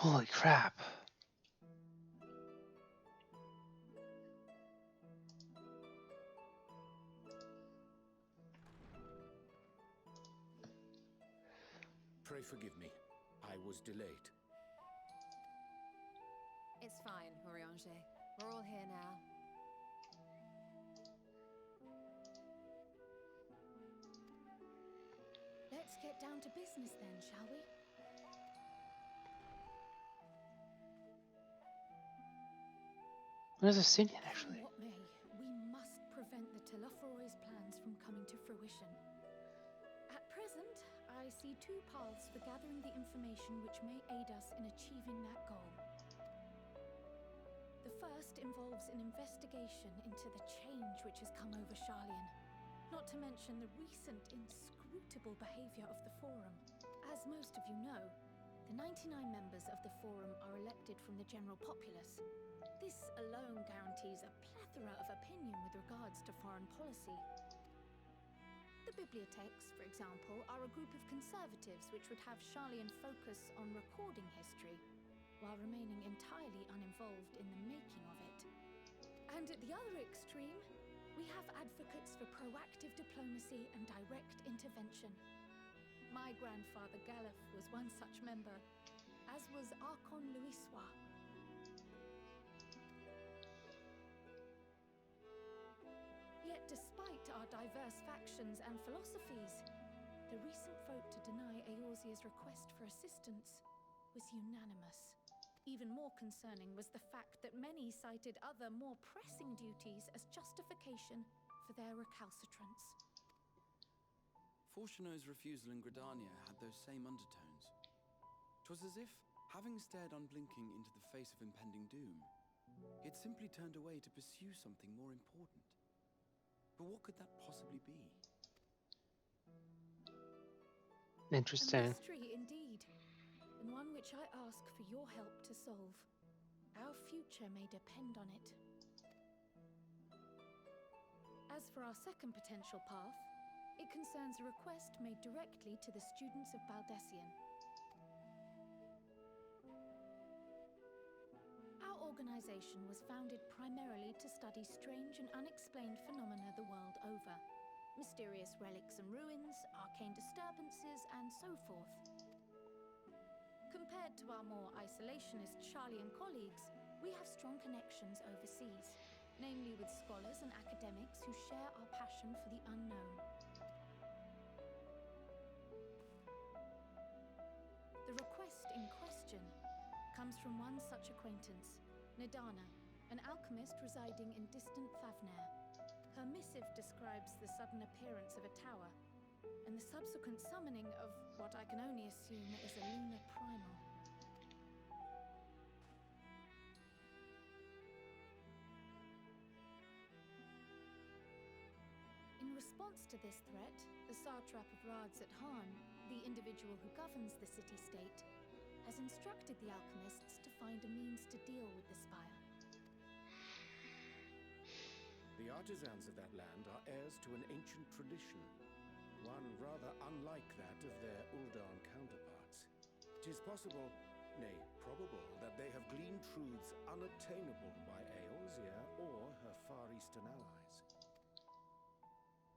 Holy crap. Pray forgive me. I was delayed. It's fine, Oriange. We're all here now. Let's get down to business then, shall we? What is Obsidian, actually? Come what may, we must prevent the Telophoroi's plans from coming to fruition. At present, I see two paths for gathering the information which may aid us in achieving that goal. The first involves an investigation into the change which has come over Sharlyan, not to mention the recent inscrutable behavior of the Forum. As most of you know, the 99 members of the Forum are elected from the general populace. This alone guarantees a plethora of opinion with regards to foreign policy. The bibliotheques, for example, are a group of conservatives which would have Sharlyan focus on recording history, while remaining entirely uninvolved in the making of it. And at the other extreme, we have advocates for proactive diplomacy and direct intervention. My grandfather Galef was one such member, as was Archon Louisois. Yet despite our diverse factions and philosophies, the recent vote to deny Eorzea's request for assistance was unanimous. Even more concerning was the fact that many cited other, more pressing duties as justification for their recalcitrance. Fortuno's refusal in Gridania had those same undertones. 'Twas as if, having stared unblinking into the face of impending doom, he had simply turned away to pursue something more important. But what could that possibly be? A Interesting. mystery indeed, and one which I ask for your help to solve. Our future may depend on it. As for our second potential path, it concerns a request made directly to the students of Baldesion. Our organization was founded primarily to study strange and unexplained phenomena the world over. Mysterious relics and ruins, arcane disturbances, and so forth. Compared to our more isolationist Sharlyan colleagues, we have strong connections overseas, namely with scholars and academics who share our passion for the unknown. The request in question comes from one such acquaintance, Nadana, an alchemist residing in distant Thavnair. Her missive describes the sudden appearance of a tower, and the subsequent summoning of what I can only assume is a lunar primal. In response to this threat, the Satrap of Rads at Han, the individual who governs the city-state, has instructed the alchemists to find a means to deal with the spire. The artisans of that land are heirs to an ancient tradition, one rather unlike that of their Uldan counterparts. 'Tis possible, nay, probable, that they have gleaned truths unattainable by Eorzea or her Far Eastern allies.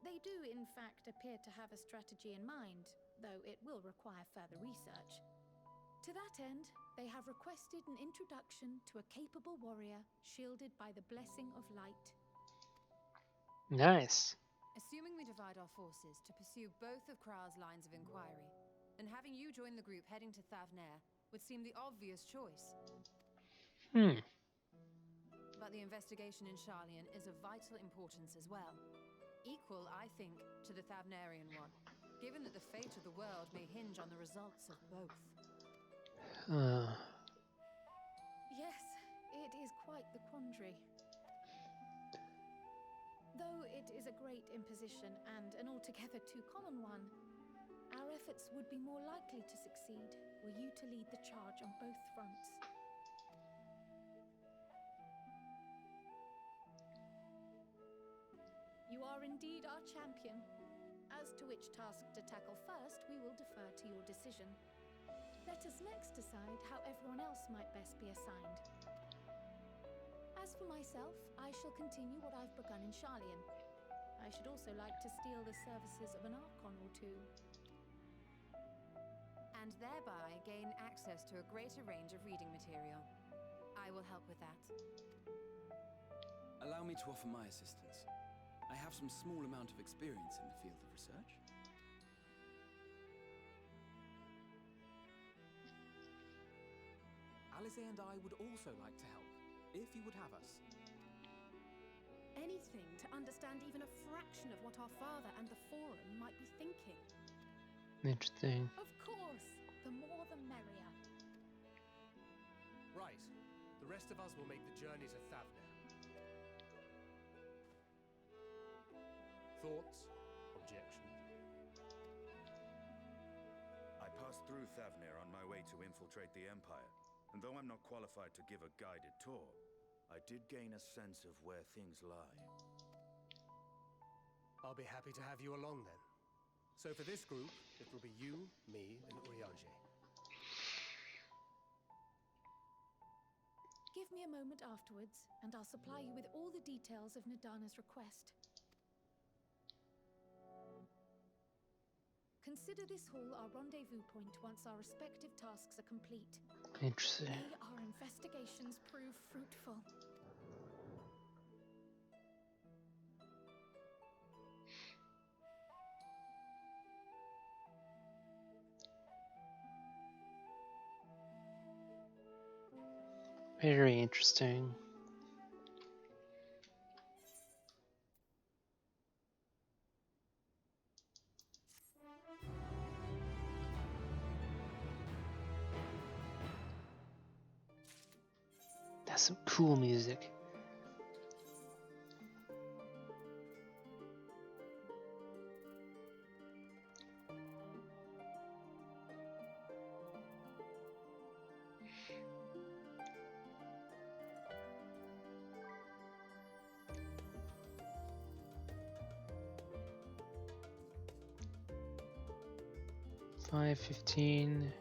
They do, in fact, appear to have a strategy in mind, though it will require further research. To that end, they have requested an introduction to a capable warrior shielded by the blessing of light. Nice. Assuming we divide our forces to pursue both of Kral's lines of inquiry, then having you join the group heading to Thavnair would seem the obvious choice. But the investigation in Sharlyan is of vital importance as well. Equal, I think, to the Thavnarian one, given that the fate of the world may hinge on the results of both. Yes, it is quite the quandary. Though it is a great imposition and an altogether too common one, our efforts would be more likely to succeed were you to lead the charge on both fronts. You are indeed our champion. As to which task to tackle first, we will defer to your decision. Let us next decide how everyone else might best be assigned. As for myself, I shall continue what I've begun in Sharlyan. I should also like to steal the services of an Archon or two. And thereby gain access to a greater range of reading material. I will help with that. Allow me to offer my assistance. I have some small amount of experience in the field of research. Alize and I would also like to help, if you would have us. Anything to understand even a fraction of what our father and the Forum might be thinking. Interesting. Of course, the more the merrier. Right. The rest of us will make the journey to Thavner. Thoughts? Objections? I passed through Thavner on my way to infiltrate the Empire, and though I'm not qualified to give a guided tour, I did gain a sense of where things lie. I'll be happy to have you along then. So for this group, it will be you, me, and Urianger. Give me a moment afterwards, and I'll supply you with all the details of Nadana's request. Consider this hall our rendezvous point once our respective tasks are complete. Interesting. May our investigations prove fruitful. Very interesting. That's some cool music. $5.15.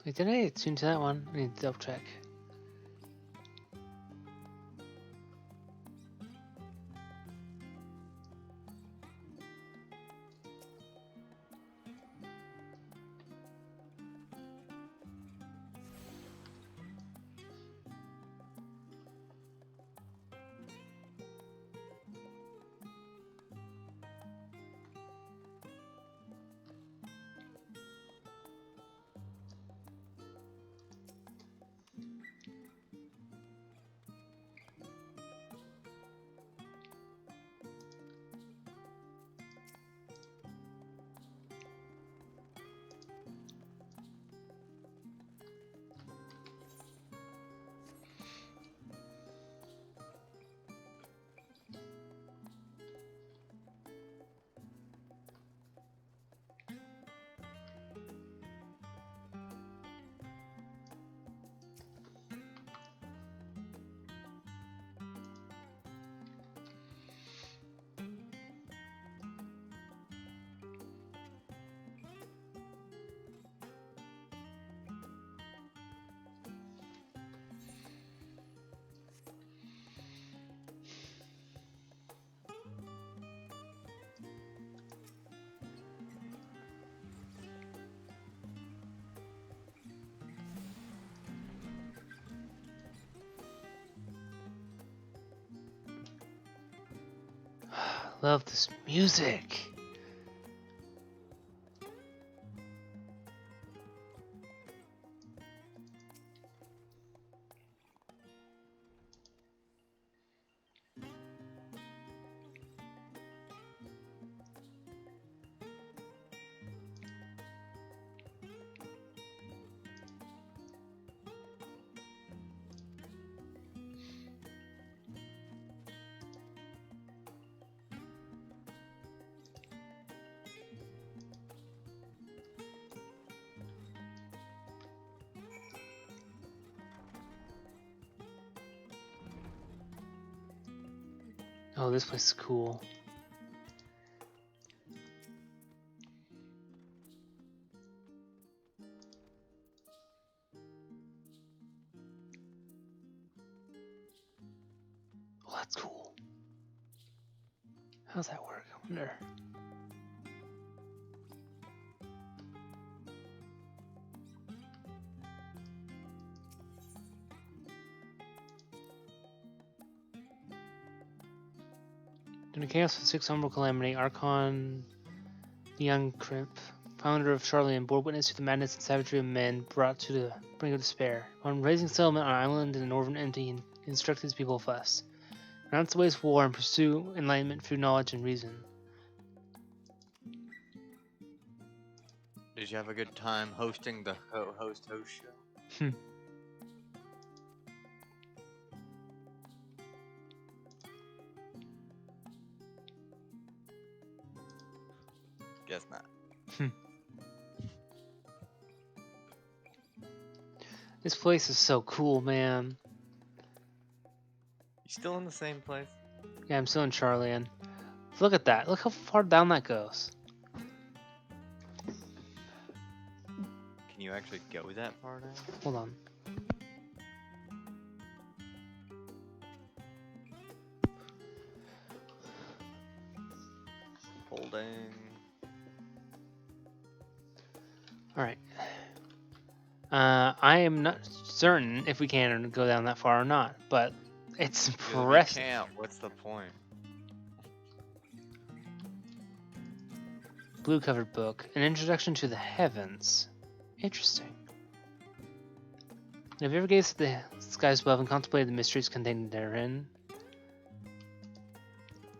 Wait, did I tune to that one? I need to double check. Love this music. Oh, this place is cool. Oh, that's cool. How's that work? I wonder. During the chaos of the Sixth Umbral Calamity, Archon the Young Crimp, founder of Sharlyan, bore witness to the madness and savagery of men brought to the brink of despair. On raising settlement on an island in the northern empty, he instructed his people thus: renounce the ways of war and pursue enlightenment through knowledge and reason. Did you have a good time hosting the host show? Guess not. This place is so cool, man. You still in the same place? Yeah, I'm still in Sharlyan. Look at that. Look how far down that goes. Can you actually go that far down? Hold on. Holding. Alright. I am not certain if we can go down that far or not, but it's impressive. If we can't, what's the point? Blue covered book. An introduction to the heavens. Interesting. Have you ever gazed at the skies above and contemplated the mysteries contained therein?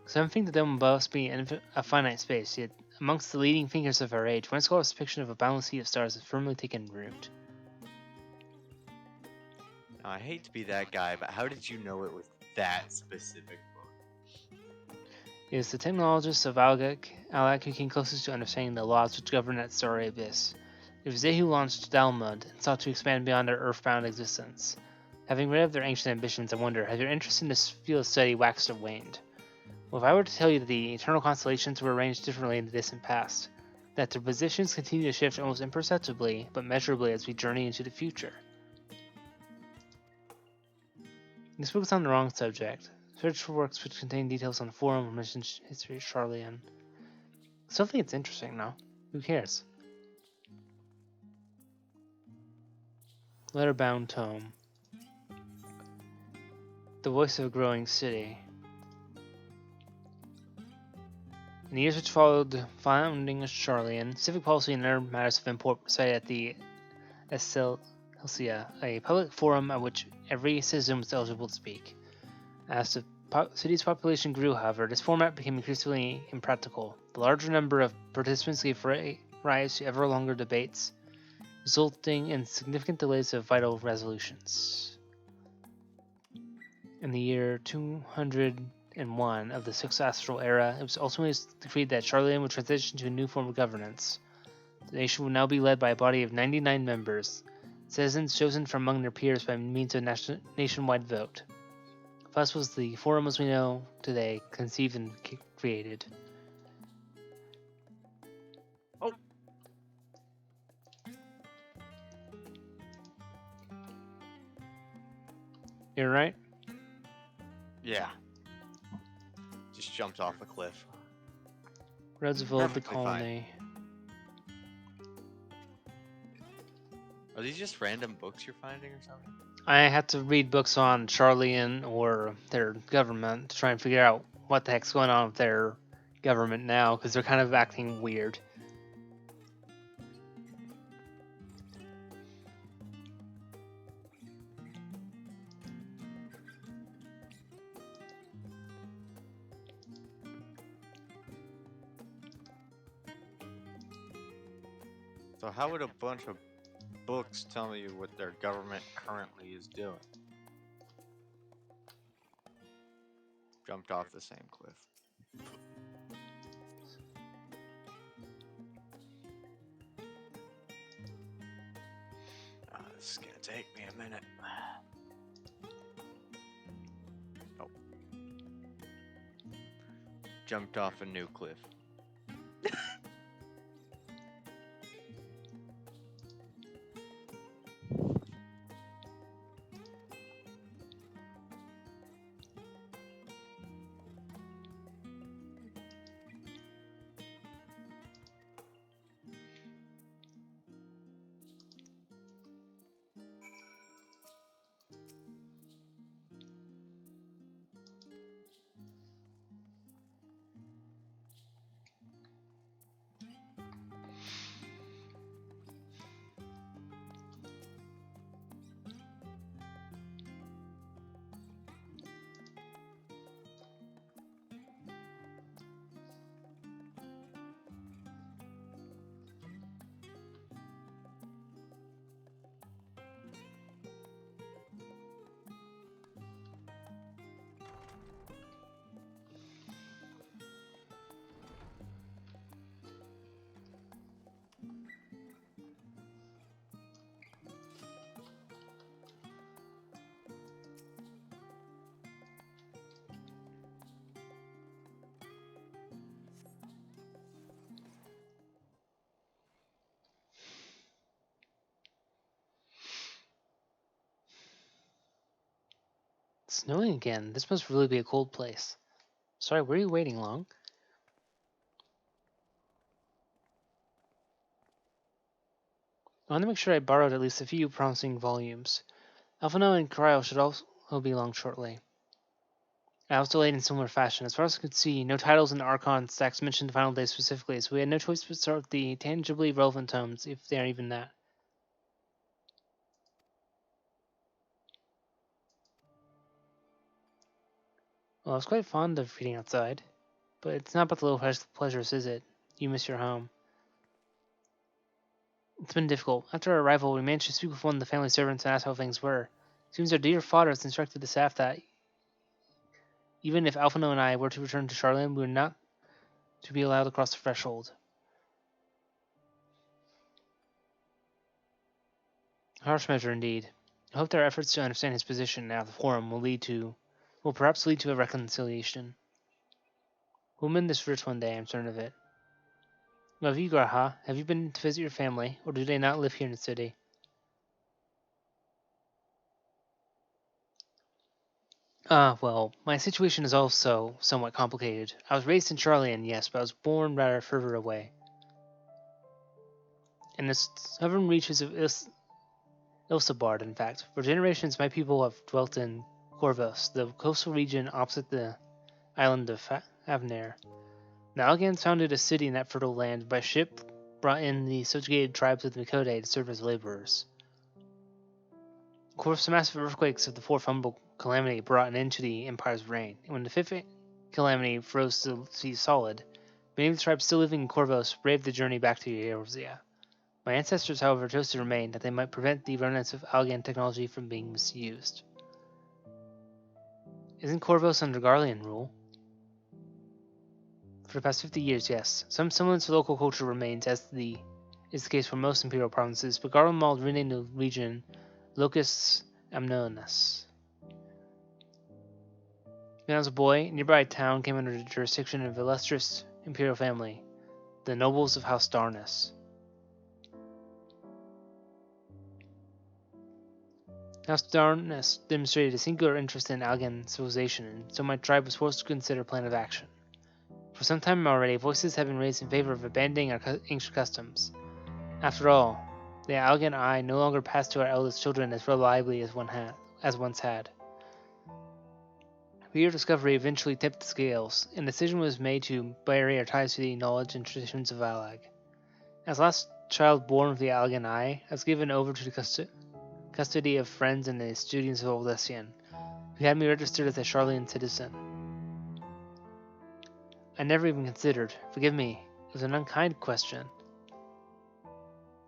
Some think the dome above must be a finite space, yet amongst the leading thinkers of our age, one scholar's depiction of a boundless sea of stars has firmly taken root. Now, I hate to be that guy, but how did you know it was that specific book? It is the technologists of Alak who came closest to understanding the laws which govern that starry abyss. It was they who launched Dalmud and sought to expand beyond their earthbound existence. Having read of their ancient ambitions, I wonder, has your interest in this field of study waxed or waned? Well, if I were to tell you that the eternal constellations were arranged differently in the distant past, that their positions continue to shift almost imperceptibly, but measurably as we journey into the future. This book is on the wrong subject. Search for works which contain details on the forum or mission history of Sharlyan. Still think it's interesting, though. Who cares? Letterbound tome. The voice of a growing city. In the years which followed the founding of Sharlyan, civic policy and other matters of import were decided at the Excelsia, a public forum at which every citizen was eligible to speak. As the city's population grew, however, this format became increasingly impractical. The larger number of participants gave rise to ever longer debates, resulting in significant delays of vital resolutions. In the year 201 of the Sixth Astral Era, it was ultimately decreed that Sharlyan would transition to a new form of governance. The nation would now be led by a body of 99 members, citizens chosen from among their peers by means of nationwide vote. Thus was the forum as we know today conceived and created. Oh. You're right? Yeah. Just jumped off a cliff. Roosevelt, the colony. Are these just random books you're finding or something? I had to read books on Sharlyan or their government to try and figure out what the heck's going on with their government now because they're kind of acting weird. So how would a bunch of books tell you what their government currently is doing? Jumped off the same cliff. This is gonna take me a minute. Oh. Jumped off a new cliff. It's snowing again. This must really be a cold place. Sorry, were you waiting long? I want to make sure I borrowed at least a few promising volumes. Alphino and Cryo should also be along shortly. I was delayed in similar fashion. As far as I could see, no titles in the Archon stacks mentioned the final day specifically, so we had no choice but to start with the tangibly relevant tomes, if they are even that. Well, I was quite fond of reading outside, but it's not about the little pleasures, is it? You miss your home. It's been difficult. After our arrival, we managed to speak with one of the family servants and ask how things were. It seems our dear father has instructed the staff that even if Alphino and I were to return to Sharlyan, we were not to be allowed across the threshold. A harsh measure indeed. I hope that our efforts to understand his position now at the forum will perhaps lead to a reconciliation. We'll mend this rich one day, I'm certain of it. Well, Vigraha, have you been to visit your family, or do they not live here in the city? Well, my situation is also somewhat complicated. I was raised in Sharlayan, yes, but I was born rather further away. In the southern reaches of Ilsabard, in fact. For generations, my people have dwelt in Corvus, the coastal region opposite the island of Avner. The Algans founded a city in that fertile land by ship, brought in the subjugated tribes of the Mikode to serve as laborers. Of course, the massive earthquakes of the fourth humble calamity brought an end to the empire's reign, and when the fifth calamity froze the sea solid, many of the tribes still living in Corvus braved the journey back to Eorzea. My ancestors, however, chose to remain, that they might prevent the remnants of Algan technology from being misused. Isn't Corvus under Garlean rule? For the past 50 years, yes. Some semblance of local culture remains, as is the case for most imperial provinces, but Garlemald renamed the region Locus Amnonas. When I was a boy, a nearby town came under the jurisdiction of an illustrious imperial family, the nobles of House Darnus. House Darnus demonstrated a singular interest in Algan civilization, and so my tribe was forced to consider a plan of action. For some time already, voices have been raised in favor of abandoning our ancient customs. After all, the Algan eye no longer passed to our eldest children as reliably as once had. But your discovery eventually tipped the scales, and the decision was made to bury our ties to the knowledge and traditions of Alag. As last child born of the Alagan Eye, I was given over to the custody of friends and the students of Old Sharlyan, who had me registered as a Sharlayan citizen. I never even considered, forgive me, it was an unkind question.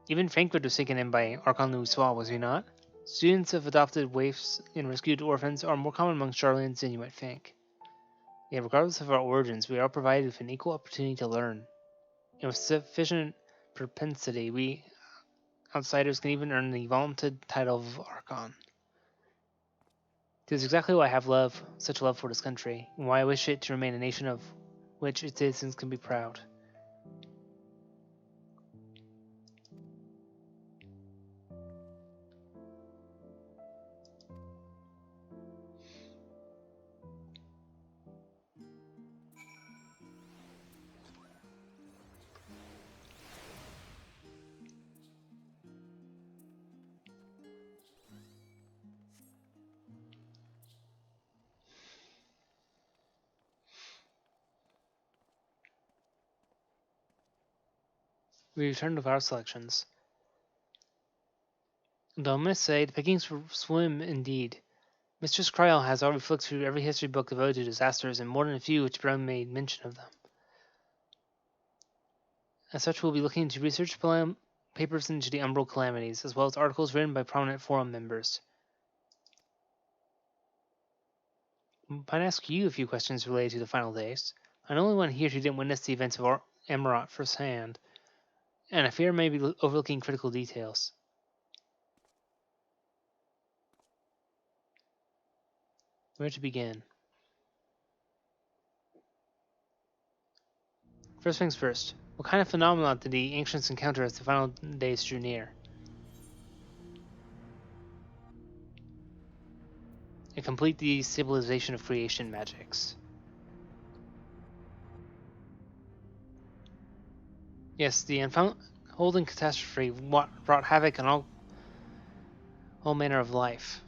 Even Frankfurt was taken in by Archon Louis, was he not? Students of adopted waifs and rescued orphans are more common among Sharlayans than you might think. Yet regardless of our origins, we are provided with an equal opportunity to learn. And with sufficient propensity, we outsiders can even earn the vaunted title of Archon. It is exactly why I have such love for this country, and why I wish it to remain a nation of which its citizens can be proud. We return to our selections. Though I must say, the pickings were slim indeed. Mistress Kryl has already flicked through every history book devoted to disasters, and more than a few which barely made mention of them. As such, we'll be looking into research papers into the Umbral calamities, as well as articles written by prominent forum members. I might ask you a few questions related to the final days. I'm the only one here who didn't witness the events of Amarat firsthand, and I fear I may be overlooking critical details. Where to begin? First things first, what kind of phenomena did the ancients encounter as the final days drew near? A complete destabilization of creation magics. Yes, the unfolding catastrophe brought havoc on all manner of life.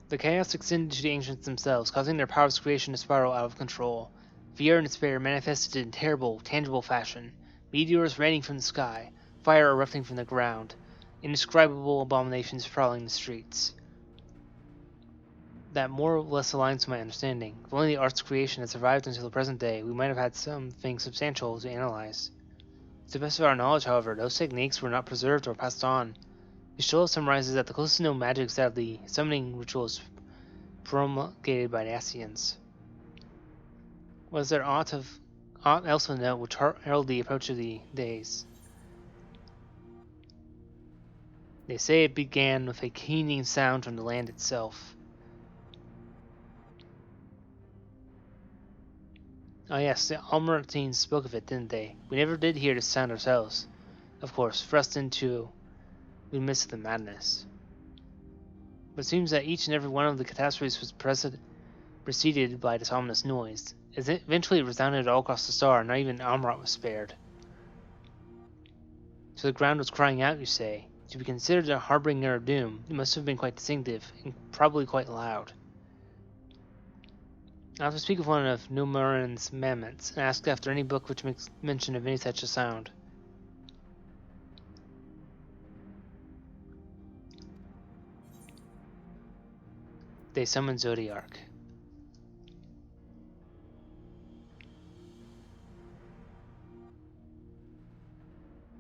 The chaos extended to the ancients themselves, causing their powers of creation to spiral out of control. Fear and despair manifested in terrible, tangible fashion. Meteors raining from the sky, fire erupting from the ground, indescribable abominations prowling the streets. That more or less aligns with my understanding. If only the art's creation had survived until the present day, we might have had something substantial to analyze. To the best of our knowledge, however, those techniques were not preserved or passed on. Vishal summarizes that the closest known magic is that of the summoning rituals promulgated by the Ascians. Was there aught else of note which heralded the approach of the days? They say it began with a keening sound from the land itself. Oh yes, the Almartines spoke of it, didn't they? We never did hear the sound ourselves. Of course, thrust into the midst of the madness. But it seems that each and every one of the catastrophes was preceded by this ominous noise. Eventually it resounded all across the star, and not even Amrat was spared. So the ground was crying out, you say? To be considered a harbinger of doom, it must have been quite distinctive, and probably quite loud. I have to speak of one of Numaran's mammoths, and ask after any book which makes mention of any such a sound. They summoned Zodiark.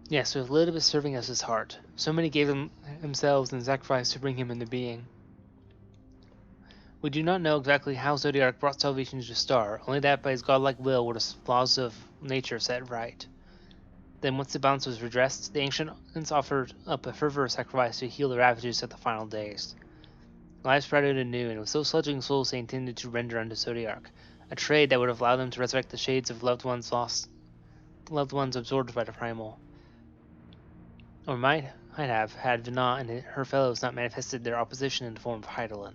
Yes, with Elizabeth serving as his heart. So many gave themselves in sacrifice to bring him into being. We do not know exactly how Zodiark brought salvation to the star, only that by his godlike will were the flaws of nature set right. Then once the balance was redressed, the ancients offered up a fervor sacrifice to heal the ravages of the final days. Lives sprouted anew, and with those sludging souls they intended to render unto Zodiark, a trade that would have allowed them to resurrect the shades of loved ones absorbed by the primal. Or might have had Vina and her fellows not manifested their opposition in the form of Hydaelyn.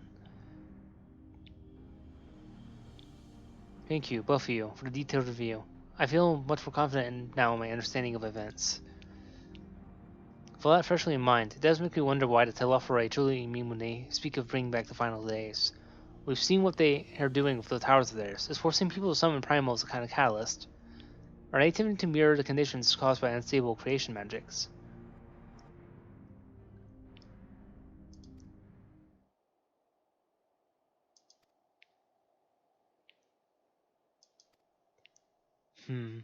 Thank you, both of you, for the detailed review. I feel much more confident now in my understanding of events. With all that freshly in mind, it does make me wonder why the Telophori truly mean when they speak of bringing back the final days. We've seen what they are doing with the towers of theirs. It's forcing people to summon primals a kind of catalyst. Are they attempting to mirror the conditions caused by unstable creation magics? Hmm.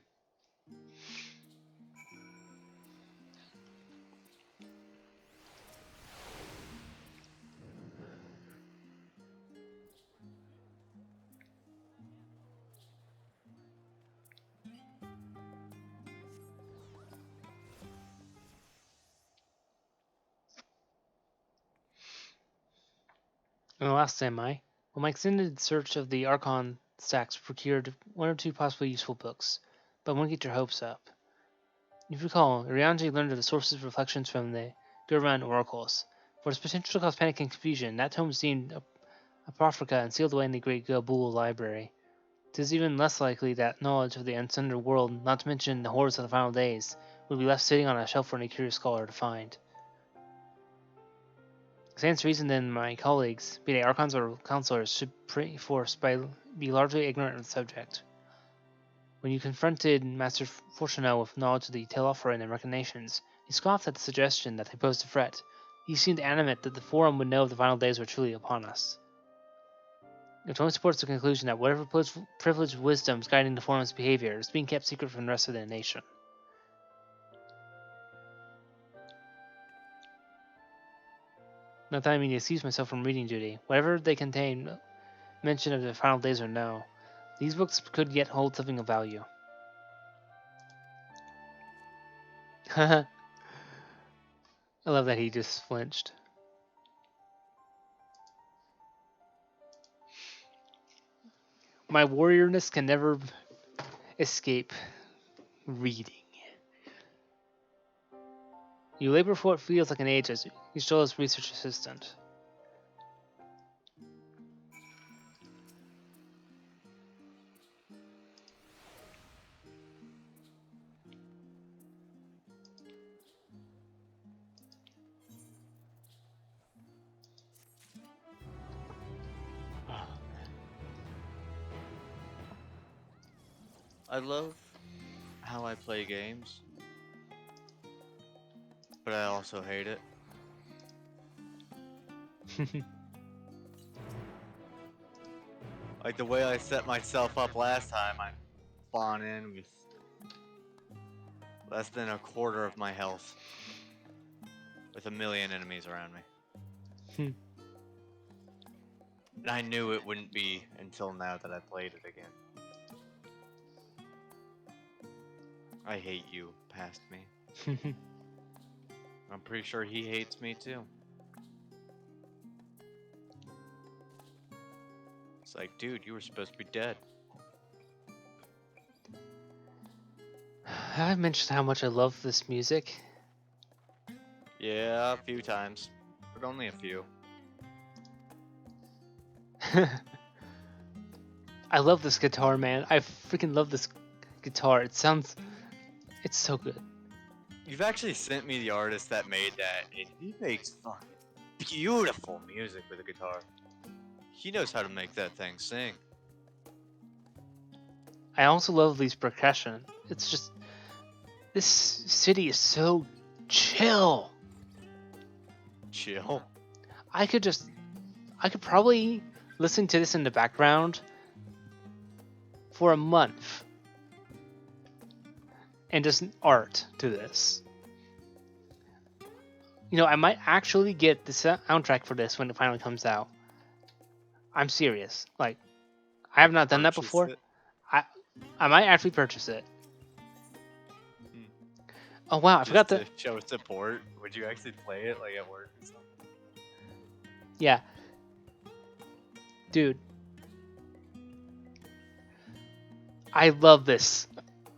In the last semi, well, my extended search of the Archon stacks procured one or two possibly useful books, but won't get your hopes up. If you recall, Irianji learned of the sources of reflections from the Gurvan oracles. For its potential to cause panic and confusion, that tome seemed apocrypha and sealed away in the great Gabul library. 'Tis even less likely that knowledge of the unsundered world, not to mention the horrors of the final days, would be left sitting on a shelf for any curious scholar to find. Stands to reason then my colleagues, be they archons or counselors, should be largely ignorant of the subject. When you confronted Master Fortunato with knowledge of the Telophran and Recognitions, he scoffed at the suggestion that they posed a threat. He seemed adamant that the Forum would know if the final days were truly upon us. It only supports the conclusion that whatever privileged wisdom is guiding the Forum's behavior is being kept secret from the rest of the nation. Not that I mean to excuse myself from reading duty. Whatever they contain, mention of the final days or no, these books could yet hold something of value. I love that he just flinched. My warriorness can never escape reading. You labor for what feels like an age as you still as research assistant. I love how I play games, but I also hate it. Like the way I set myself up last time, I spawn in with less than a quarter of my health, with a million enemies around me. And I knew it wouldn't be until now that I played it again. I hate you past me. I'm pretty sure he hates me too. It's like, dude, you were supposed to be dead. Have I mentioned how much I love this music? Yeah, a few times, but only a few. I love this guitar, man. I freaking love this guitar. It's so good. You've actually sent me the artist that made that, and he makes fucking beautiful music with a guitar. He knows how to make that thing sing. I also love these percussion. It's just, this city is so chill. Chill. I could probably listen to this in the background for a month and just art to this. You know, I might actually get the soundtrack for this when it finally comes out. I'm serious. Like, I have not done that before. It. I might actually purchase it. Oh wow, I forgot to show support. Would you actually play it like at work or something? Yeah. Dude. I love this.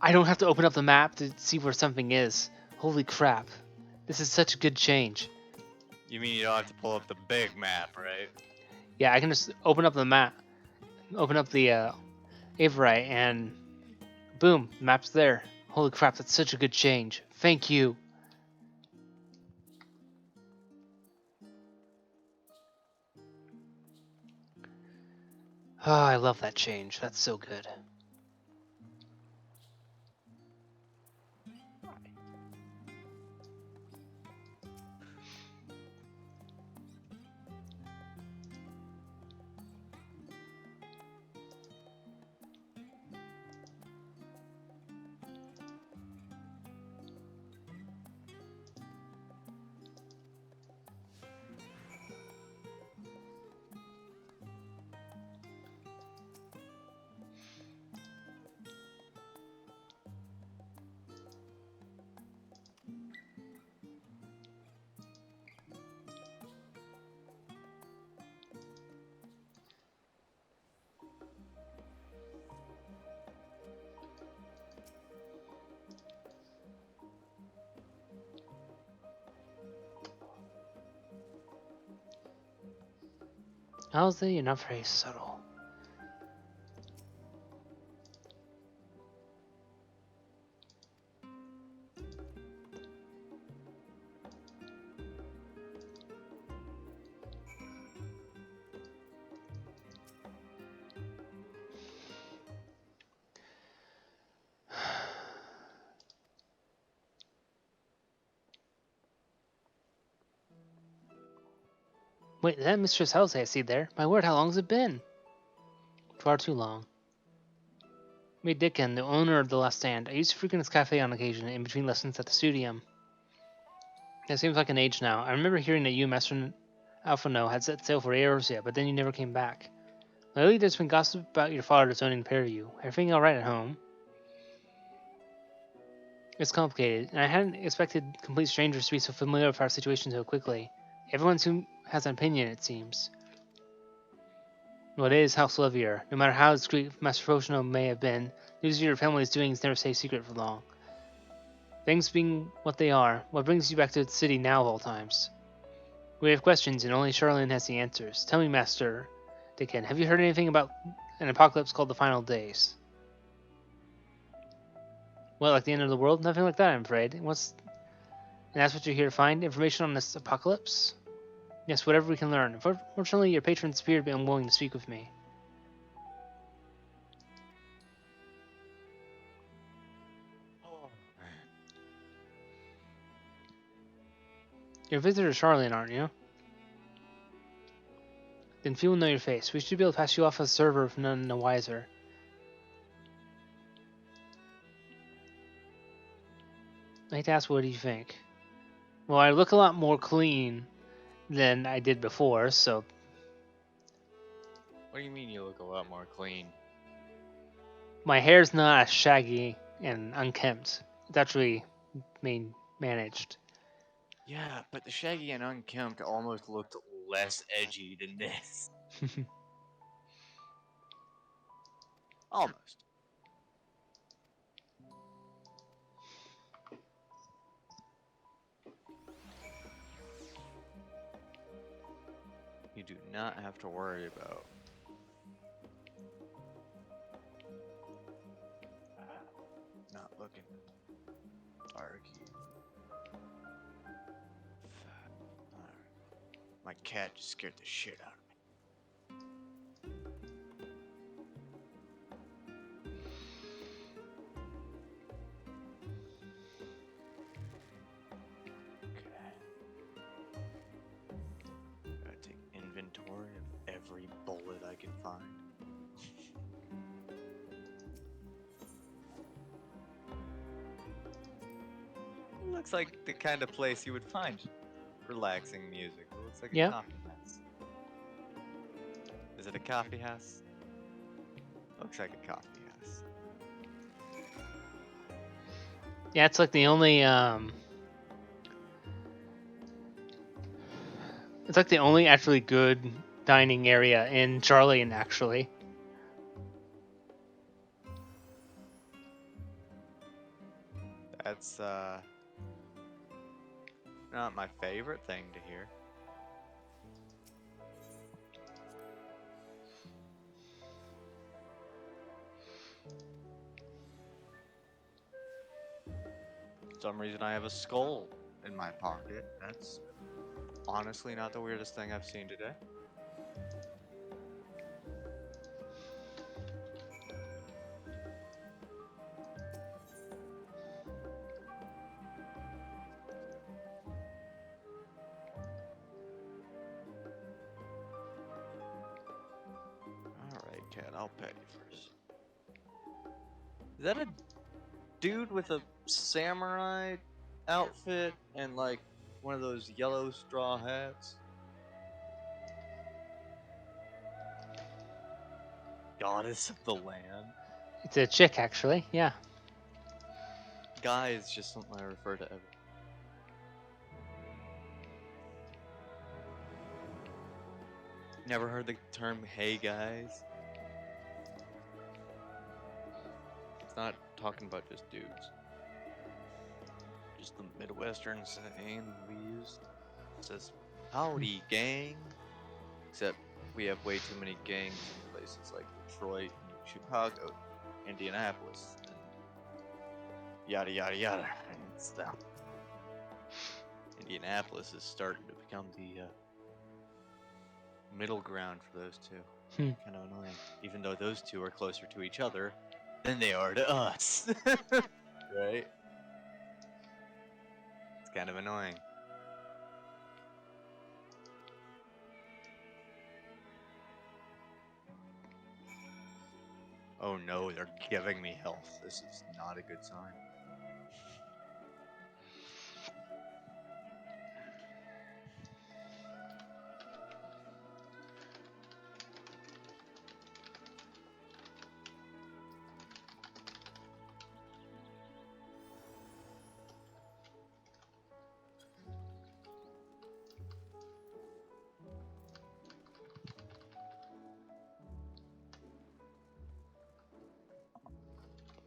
I don't have to open up the map to see where something is. Holy crap. This is such a good change. You mean you don't have to pull up the big map, right? Yeah, I can just open up the map. Open up the Averite and boom, the map's there. Holy crap, that's such a good change. Thank you. Oh, I love that change. That's so good. How's the enough very subtle? Wait, that Mistress House I see there. My word, how long's it been? Far too long. Me Dickon, the owner of the Last Stand. I used to frequent his cafe on occasion in between lessons at the studium. It seems like an age now. I remember hearing that you, Master Alphano, had set sail for Eorzea, but then you never came back. Lately, there's been gossip about your father owning the pair of you. Everything alright at home? It's complicated, and I hadn't expected complete strangers to be so familiar with our situation so quickly. Everyone soon has an opinion, it seems. Well, it is House Levier. No matter how discreet Master Froshno may have been, news of your family's doings never stay secret for long. Things being what they are, what brings you back to the city now of all times? We have questions, and only Sharlyan has the answers. Tell me, Master Dickon, have you heard anything about an apocalypse called the Final Days? What, like the end of the world? Nothing like that, I'm afraid. And that's what you're here to find? Information on this apocalypse? Yes, whatever we can learn. Fortunately, your patrons appear to be unwilling to speak with me. You're a visitor to Sharlyan, aren't you? Then few will know your face. We should be able to pass you off as a server if none the wiser. I hate to ask, what do you think? Well, I look a lot more clean than I did before, so... What do you mean you look a lot more clean? My hair's not as shaggy and unkempt. It's actually managed. Yeah, but the shaggy and unkempt almost looked less edgy than this. Almost. You do not have to worry about not looking argy. My cat just scared the shit out of me. Okay. Gotta take inventory of every bullet I can find. Looks like the kind of place you would find relaxing music. It looks like a coffee house. Is it a coffee house? Looks like a coffee house. Yeah, it's like the only, it's like the only actually good dining area in Sharlyan, actually. That's, not my favorite thing to hear. For some reason I have a skull in my pocket. That's honestly not the weirdest thing I've seen today. Cat, I'll pet you first. Is that a dude with a samurai outfit and like one of those yellow straw hats? Goddess of the land. It's a chick, actually. Yeah. Guy is just something I refer to ever. Never heard the term "hey guys"? It's not talking about just dudes. Just the Midwestern saying we use. It says "howdy, gang." Except we have way too many gangs in places like Detroit, and Chicago, Indianapolis, and yada yada yada. And Indianapolis is starting to become the middle ground for those two. Kind of annoying. Even though those two are closer to each other than they are to us. Right? It's kind of annoying. Oh no, they're giving me health. This is not a good sign.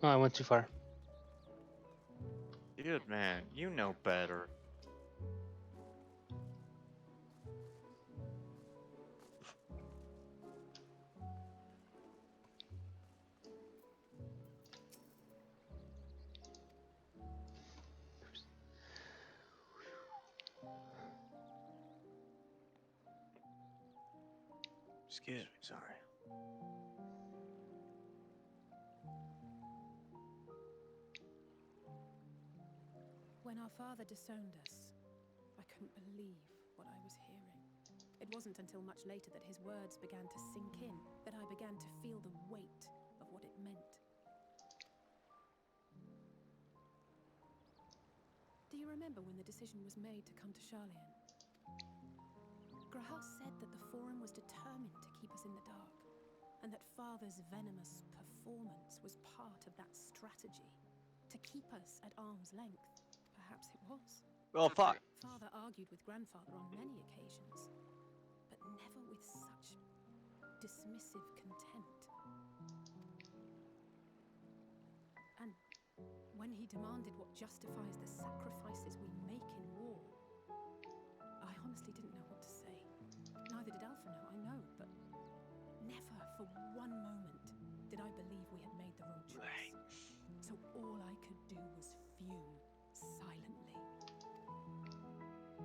Oh, I went too far. Dude, man, you know better. Excuse me, sorry. When our father disowned us, I couldn't believe what I was hearing. It wasn't until much later that his words began to sink in, that I began to feel the weight of what it meant. Do you remember when the decision was made to come to Sharlyan? Graham said that the Forum was determined to keep us in the dark, and that Father's venomous performance was part of that strategy, to keep us at arm's length. Perhaps it was. Well, fuck. Father argued with Grandfather on many occasions, but never with such dismissive contempt. And when he demanded what justifies the sacrifices we make in war, I honestly didn't know what to say. Neither did Alpha know, I know, but never for one moment did I believe we had made the wrong choice. So all I could do was fume silently.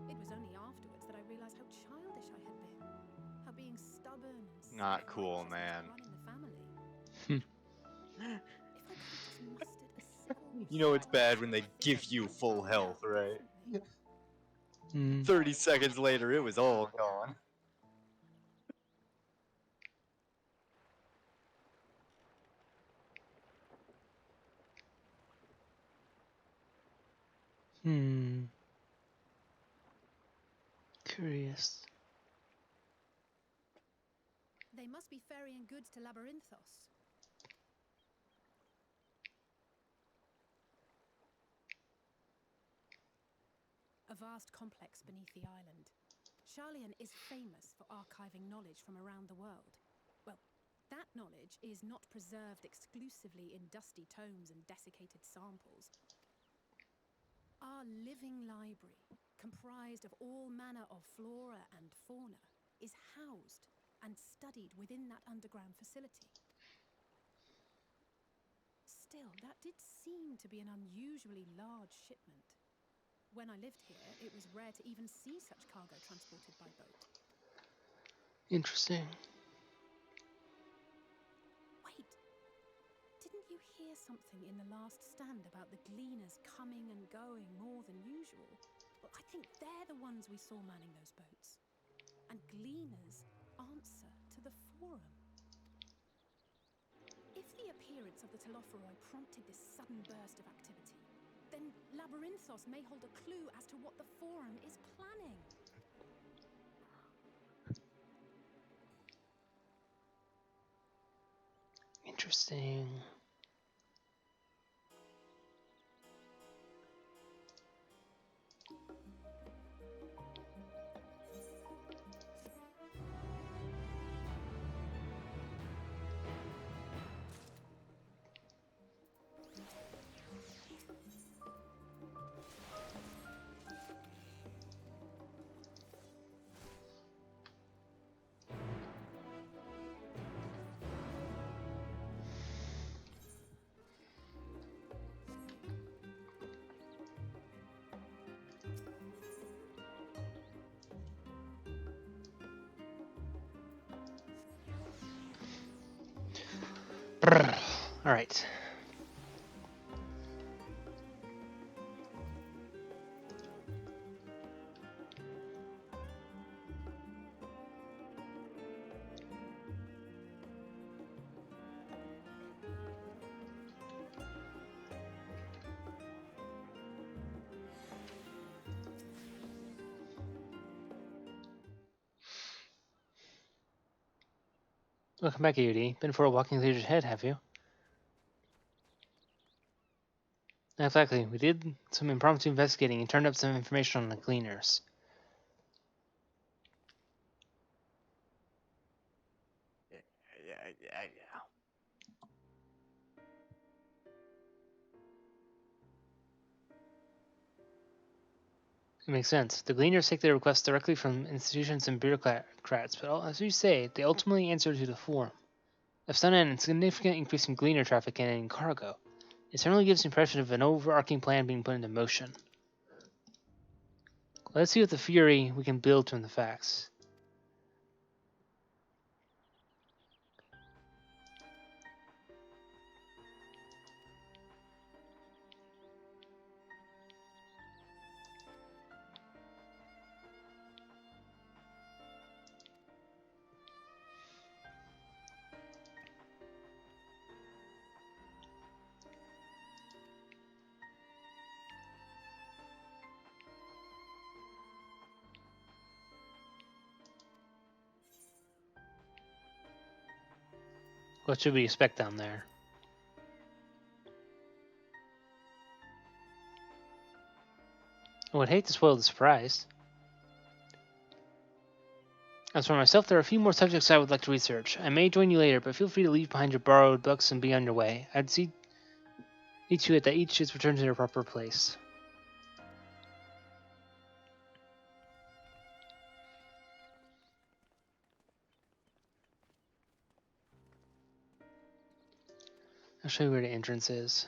It was only afterwards that I realized how childish I had been. How being stubborn and Not cool, man. running the family. If I could have just mustered a civil You know it's bad when they give you full health, right? 30 seconds later, it was all gone. Curious. They must be ferrying goods to Labyrinthos. A vast complex beneath the island. Sharlyan is famous for archiving knowledge from around the world. Well, that knowledge is not preserved exclusively in dusty tomes and desiccated samples. Our living library, comprised of all manner of flora and fauna, is housed and studied within that underground facility. Still, that did seem to be an unusually large shipment. When I lived here, it was rare to even see such cargo transported by boat. Interesting. Wait, didn't you hear something in the last stand about the gleaners coming and going more than usual? Well, I think they're the ones we saw manning those boats. And gleaners answer to the Forum. of the Telophoroi prompted this sudden burst of activity, then Labyrinthos may hold a clue as to what the Forum is planning. Interesting. All right. Welcome back, AUD. Been for a walking leader's head, have you? Exactly. We did some impromptu investigating and turned up some information on the Gleaners. Yeah. It makes sense. The Gleaners take their requests directly from institutions and bureaucrats, but as you say, they ultimately answer to the Forum. If done in a significant increase in Gleaner traffic and in cargo, it certainly gives the impression of an overarching plan being put into motion. Let's see what the fury we can build from the facts. What should we expect down there? I would hate to spoil the surprise. As for myself, there are a few more subjects I would like to research. I may join you later, but feel free to leave behind your borrowed books and be on your way. I'd see to it that each is returned to their proper place. I'll show you where the entrance is.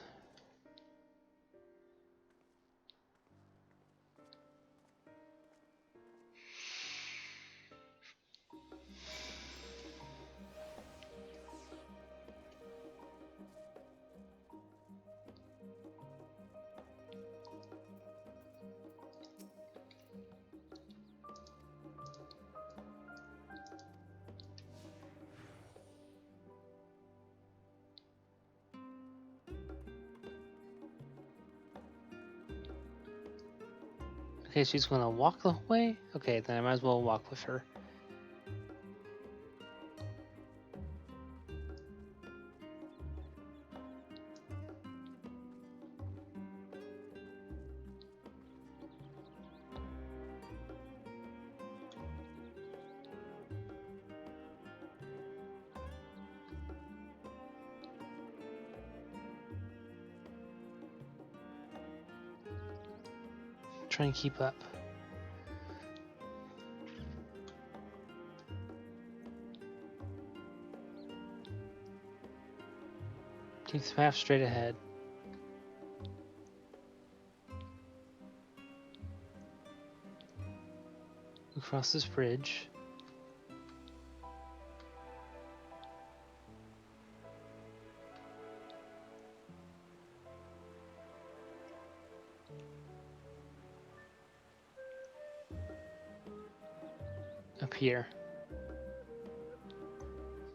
Okay, she's gonna walk the way? Okay, then I might as well walk with her. Trying to keep up. Keep the path straight ahead. Across this bridge. Up here.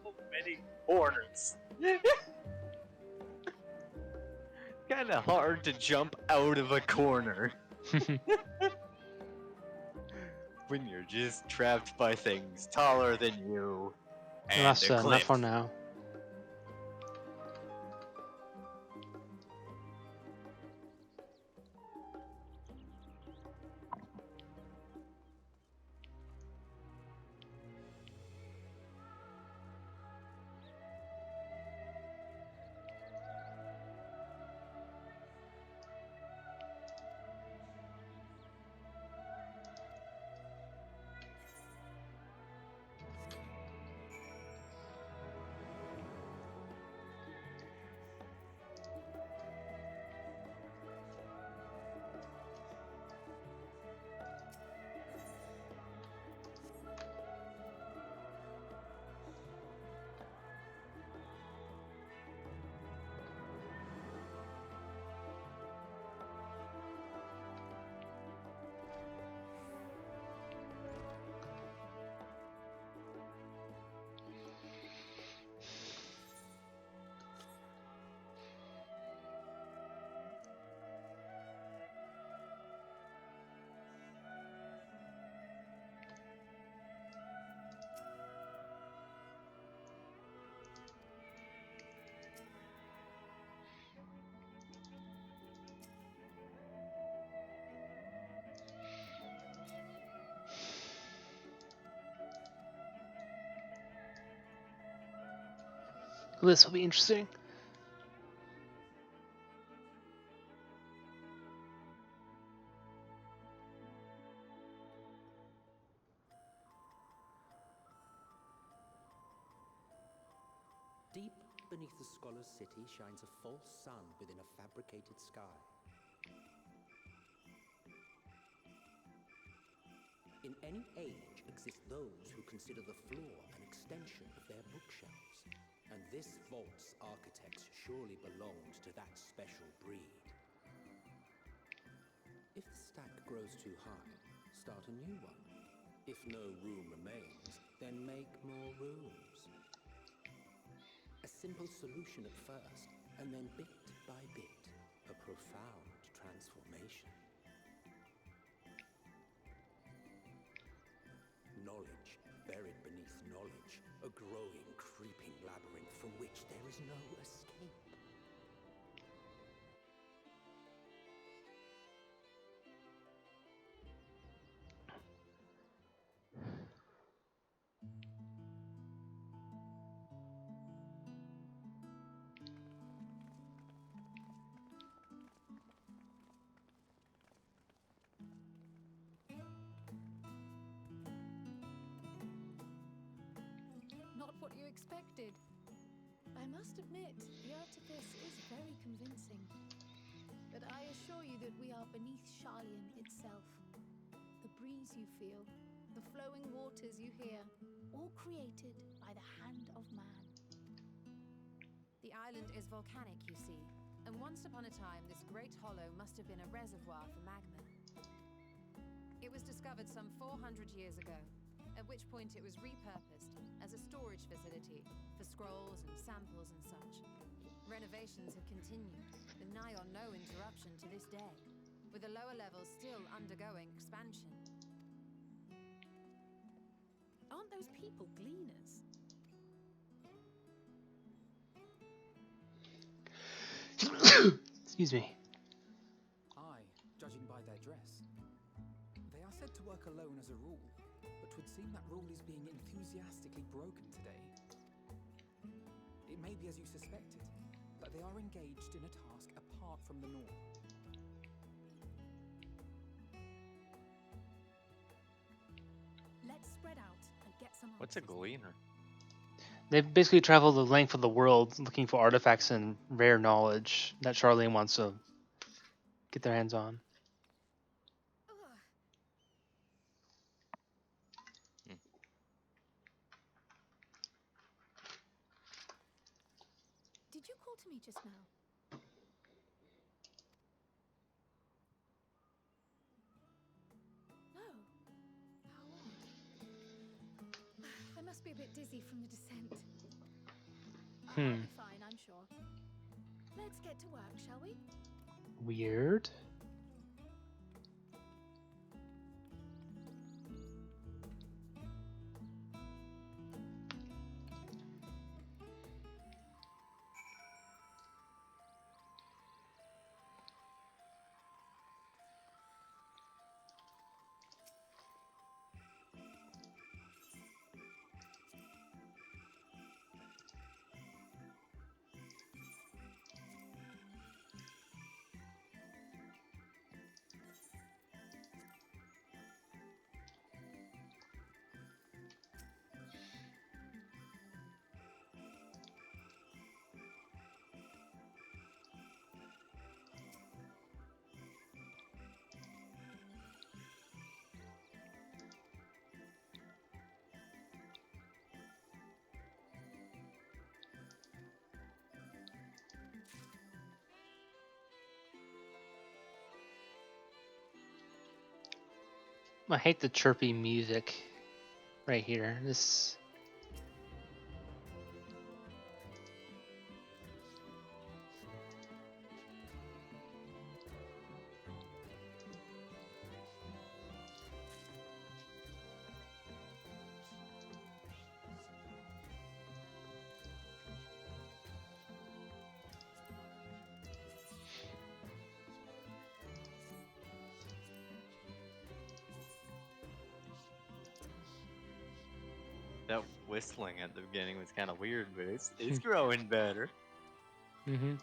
So many borders. kind of hard to jump out of a corner when you're just trapped by things taller than you Well, and that's a enough cliff. for now. This will be interesting. Deep beneath the scholar's city shines a false sun within a fabricated sky. In any age exist those who consider the floor an extension of their bookshelves, and this vault's architect surely belonged to that special breed. If the stack grows too high, start a new one. If no room remains, then make more rooms. A simple solution at first, and then bit by bit, a profound transformation. Knowledge buried beneath knowledge, a growing, creeping labyrinth from which there is no escape. Not what you expected. I must admit, the artifice is very convincing. But I assure you that we are beneath Sharlyan itself. The breeze you feel, the flowing waters you hear, all created by the hand of man. The island is volcanic, you see, and once upon a time this great hollow must have been a reservoir for magma. It was discovered some 400 years ago, at which point it was repurposed as a storage facility for scrolls and samples and such. Renovations have continued, with nigh on no interruption to this day, with the lower levels still undergoing expansion. Aren't those people gleaners? Excuse me. Aye, judging by their dress. They are said to work alone as a rule, but 'twould seem that rule is being enthusiastically broken today. It may be as you suspected, that they are engaged in a task apart from the norm. Let's spread out and get some What's a answers. gleaner? They basically travel the length of the world looking for artifacts and rare knowledge that Sharlyan wants to get their hands on. Did you call to me just now? No. How odd. I must be a bit dizzy from the descent. I'll be fine, I'm sure. Let's get to work, shall we? Weird. I hate the chirpy music right here. This. That whistling at the beginning was kind of weird, but it's growing better. Mm-hmm.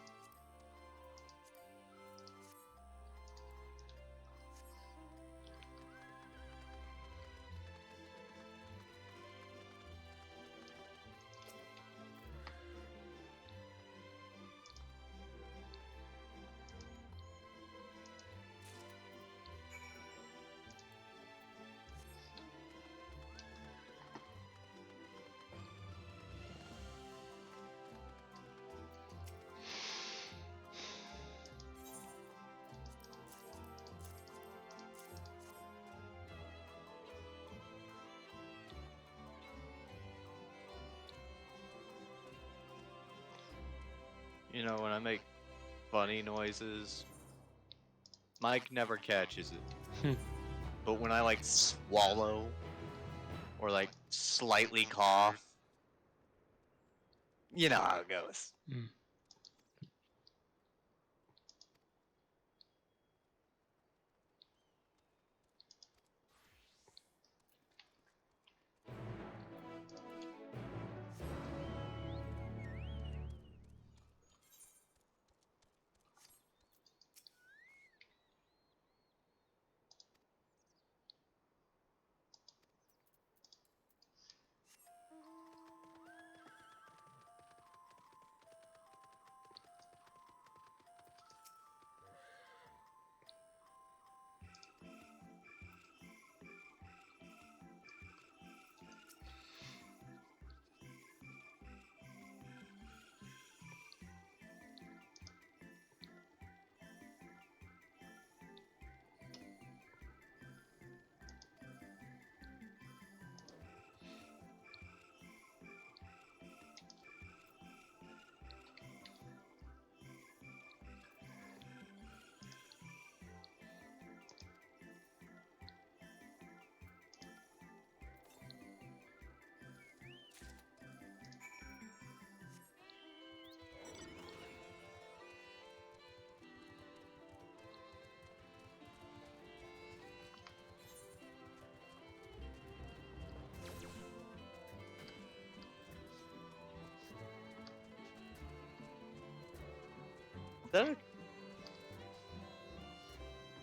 You know, when I make funny noises, Mike never catches it. But when I like swallow or like slightly cough, you know how it goes. Mm.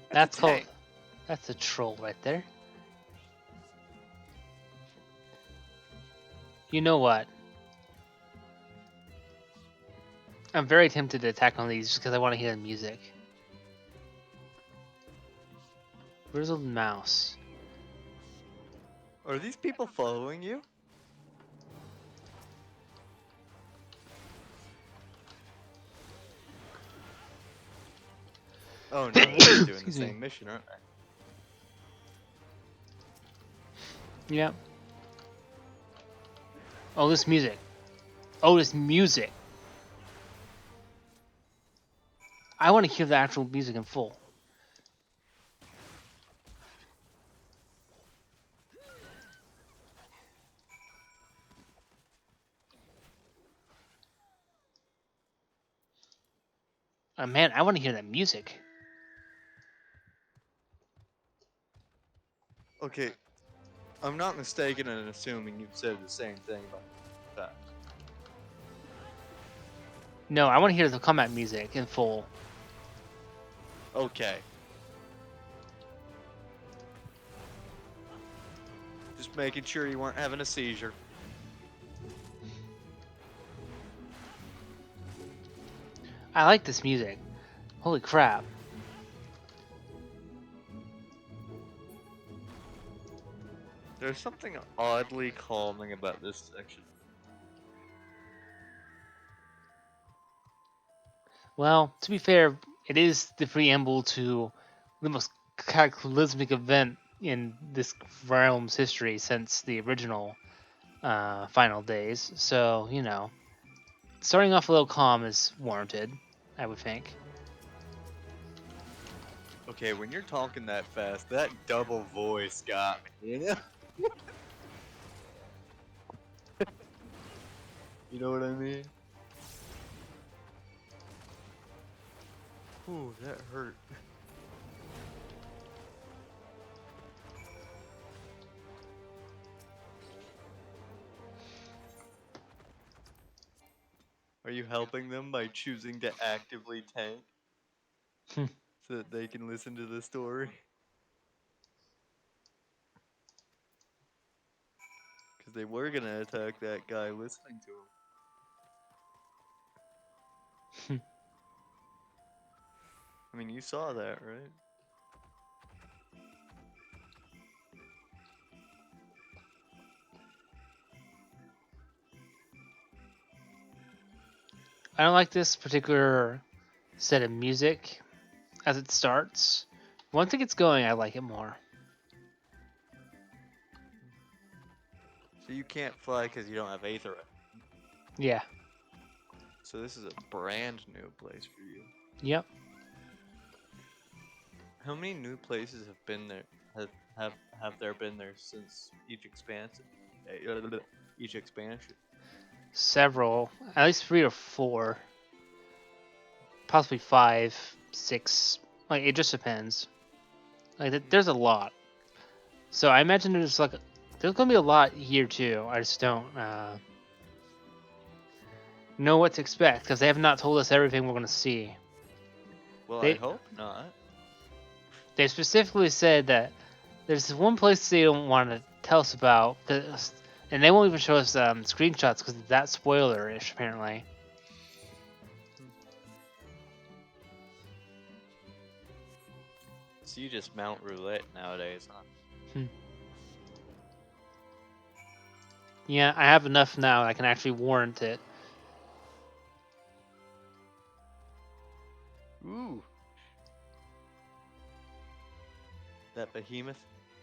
That's That's a troll right there. You know what? I'm very tempted to attack on these just because I want to hear the music. Where's the mouse? Are these people following you? Oh no, they're just doing the Excuse me. same mission, aren't they? Yep. Oh, this music. Oh, this music. I want to hear the actual music in full. Man, I want to hear that music. Okay, I'm not mistaken in assuming you've said the same thing about that. No, I want to hear the combat music in full. Okay. Just making sure you weren't having a seizure. I like this music. Holy crap. There's something oddly calming about this section. Well, to be fair, it is the preamble to the most cataclysmic event in this realm's history since the original Final Days. So, you know, starting off a little calm is warranted, I would think. Okay, when you're talking that fast, that double voice got me, you know? You know what I mean? Ooh, that hurt. Are you helping them by choosing to actively tank? So that they can listen to the story? Because they were gonna attack that guy listening to him. I mean, you saw that, right? I don't like this particular set of music as it starts. Once it gets going, I like it more. So you can't fly because you don't have Aether. Yeah. So this is a brand new place for you. Yep. How many new places have been there? Have there been there since each expansion? Each expansion. Several, at least 3 or 4, possibly 5, 6. Like it just depends. Like there's a lot. So I imagine there's gonna be a lot here too. I just don't know what to expect because they have not told us everything we're gonna see. Well, I They hope not. they specifically said that there's one place they don't want to tell us about, and they won't even show us screenshots because that's spoiler-ish apparently. So you just mount roulette nowadays, huh? Yeah, I have enough now that I can actually warrant it. Ooh. That behemoth?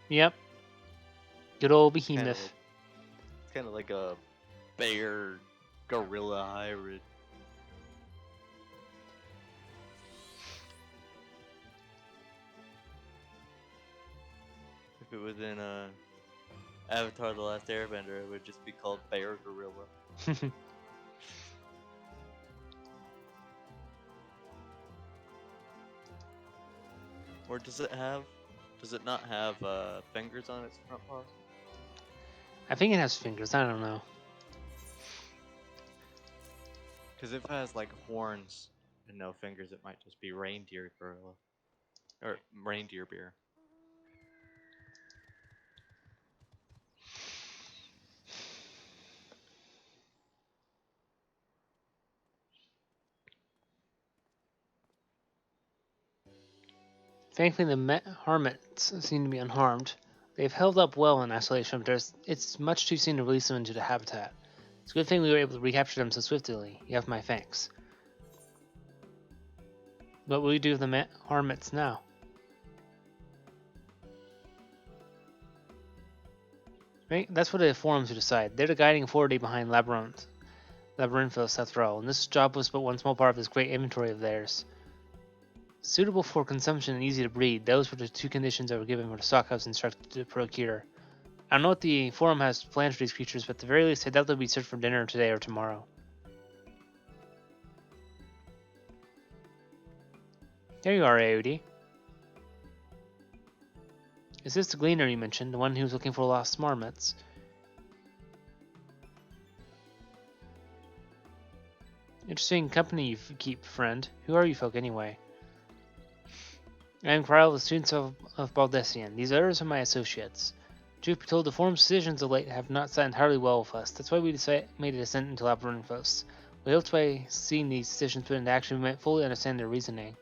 Yep. Good old behemoth. It's kind of like a bear gorilla hybrid. If it was in Avatar: The Last Airbender, it would just be called Bear Gorilla. Or does it have? Does it not have fingers on its front paws? I think it has fingers. I don't know. Because if it has like horns and no fingers, it might just be reindeer gorilla or reindeer beer. Thankfully, the hermits seem to be unharmed. They've held up well in isolation, but it's much too soon to release them into the habitat. It's a good thing we were able to recapture them so swiftly. You have my thanks. What will you do with the hermits now? Right? That's what the forums to decide. They're the guiding authority behind Labyrinthos, after all, and this job was but one small part of this great inventory of theirs. Suitable for consumption and easy to breed. Those were the two conditions that were given for the stock I was instructed to procure. I don't know what the forum has planned for these creatures, but at the very least, I doubt they'll be served for dinner today or tomorrow. There you are, Audi. Is this the gleaner you mentioned, the one who was looking for lost marmots? Interesting company you keep, friend. Who are you folk, anyway? I am Kryle, the students of Baldessian. These others are my associates. Truth be told, the forum's decisions of late have not sat entirely well with us. That's why we made a descent into Labyrinthos. We hoped by seeing these decisions put into action, we might fully understand their reasoning.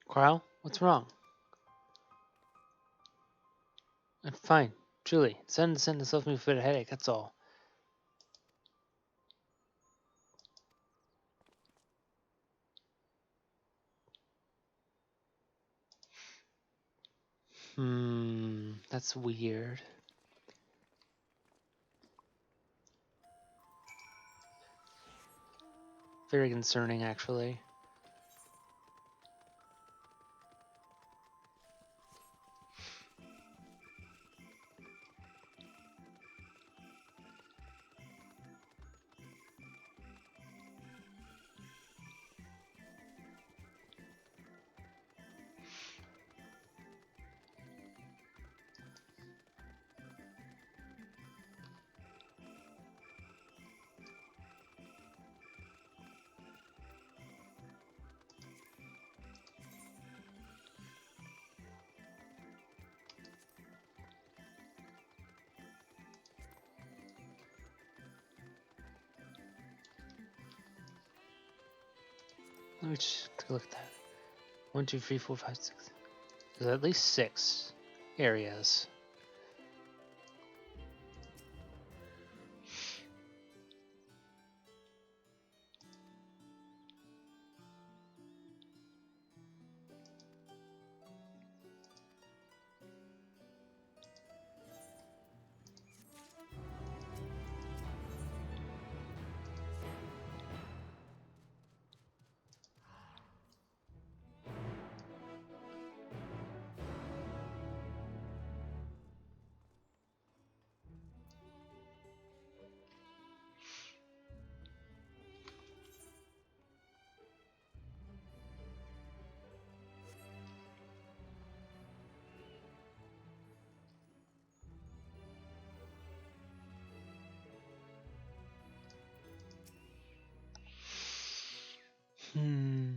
Kryle, what's wrong? I'm fine, truly. Sudden descent has left me with a bit of headache, that's all. That's weird. Very concerning, actually. Let me just take a look at that. 1, 2, 3, 4, 5, 6. There's at least 6 areas. Hmm.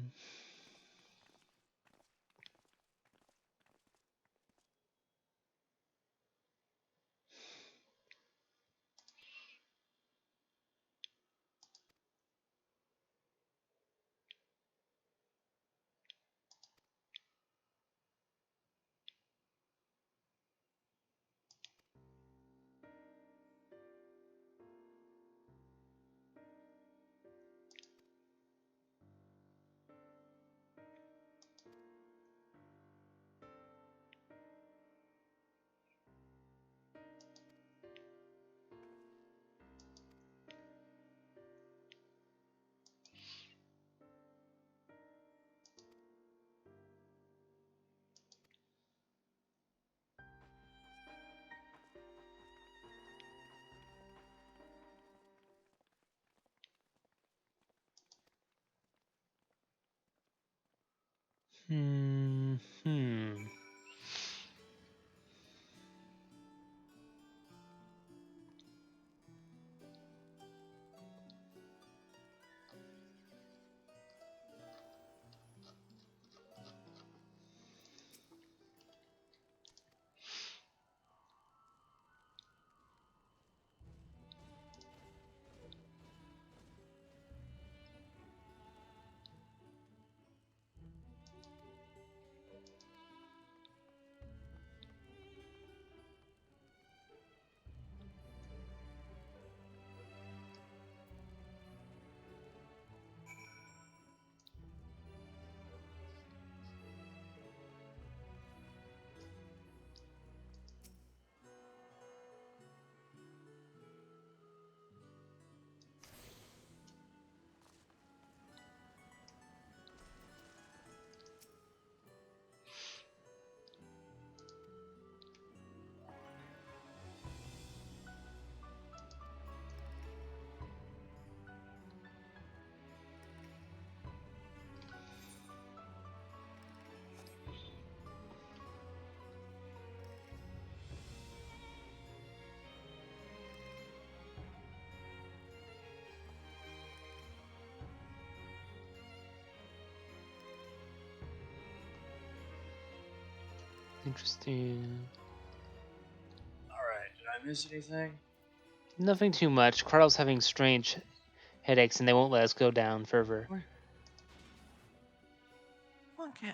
Hmm. Interesting. Alright, did I miss anything? Nothing too much. Carl's having strange headaches and they won't let us go down further. Okay.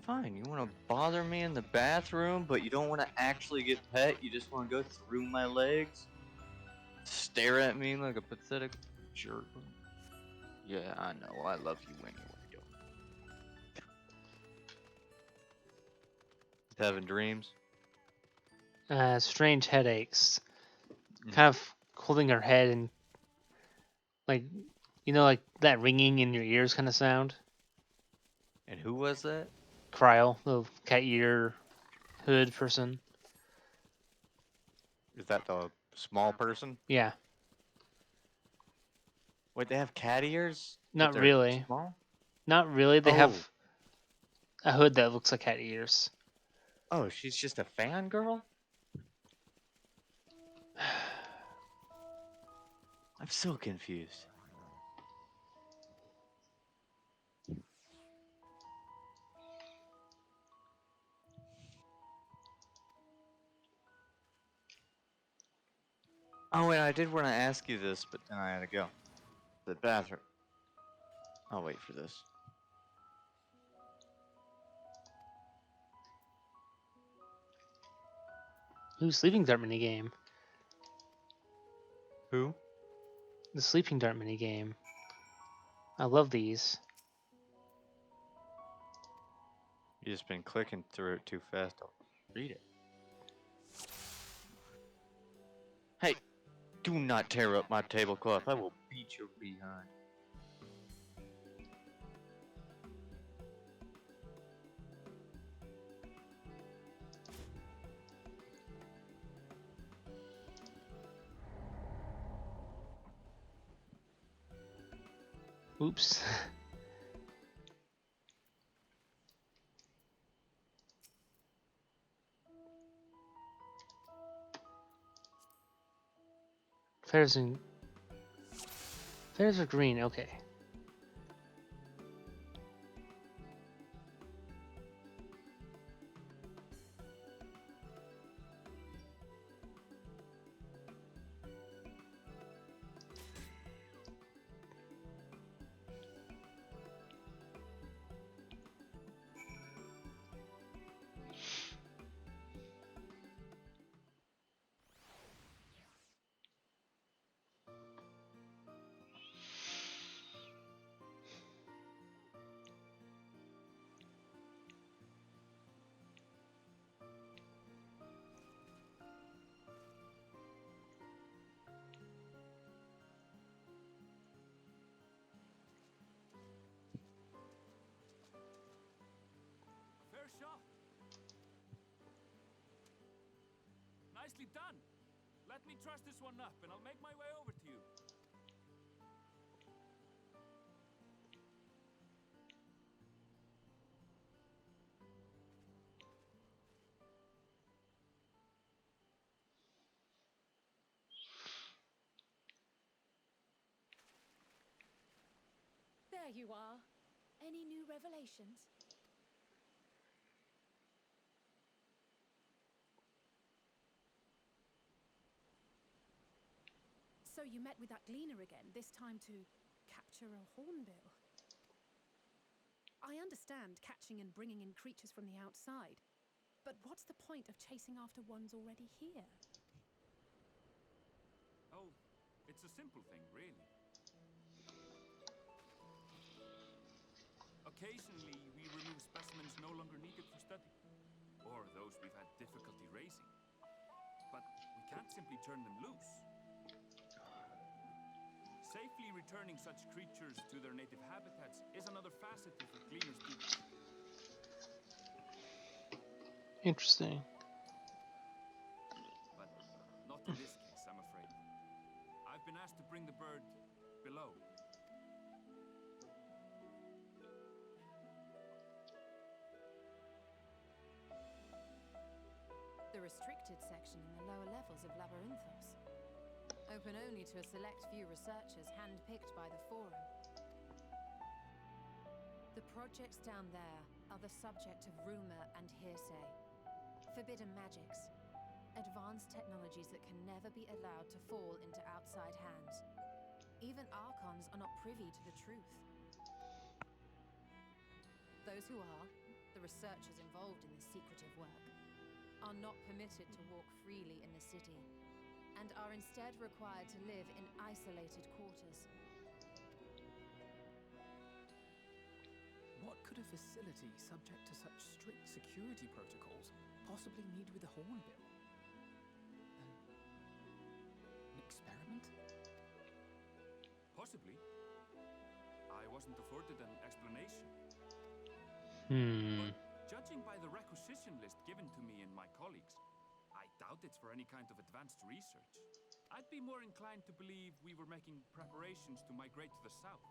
Fine, you want to bother me in the bathroom, but you don't want to actually get pet, you just want to go through my legs? Stare at me like a pathetic jerk. Yeah, I know, I love you anyway. Having dreams? Strange headaches. Kind of holding her head and like, like that ringing in your ears kind of sound. And who was that? Cryle, the cat ear hood person. Is that the small person? Yeah. Wait, they have cat ears? Not but they're really. small? Not really. They Oh. have a hood that looks like cat ears. Oh, she's just a fangirl? I'm so confused. Oh, wait, I did want to ask you this, but then I had to go. The bathroom. I'll wait for this. Ooh, sleeping dart mini game. Who? The sleeping dart mini game. I love these. You just been clicking through it too fast. I'll read it. Hey, do not tear up my tablecloth. I will beat your behind. Oops. Feathers are green. Okay. Fair shot. Nicely done. Let me truss this one up, and I'll make my way over to you. There you are. Any new revelations? So you met with that gleaner again, this time to capture a hornbill. I understand catching and bringing in creatures from the outside, but what's the point of chasing after ones already here? Oh, it's a simple thing, really. Occasionally, we remove specimens no longer needed for study, or those we've had difficulty raising. But we can't simply turn them loose. Safely returning such creatures to their native habitats is another facet of the cleaner's duties. Interesting. But not in this case, I'm afraid. I've been asked to bring the bird below. The restricted section in the lower levels of Labyrinthos. Open only to a select few researchers hand-picked by the Forum. The projects down there are the subject of rumor and hearsay. Forbidden magics. Advanced technologies that can never be allowed to fall into outside hands. Even Archons are not privy to the truth. Those who are, the researchers involved in this secretive work, are not permitted to walk freely in the city, and are instead required to live in isolated quarters. What could a facility subject to such strict security protocols possibly need with a hornbill? An experiment? Possibly. I wasn't afforded an explanation. Hmm. But judging by the requisition list given to me and my colleagues, I doubt it's for any kind of advanced research. I'd be more inclined to believe we were making preparations to migrate to the south.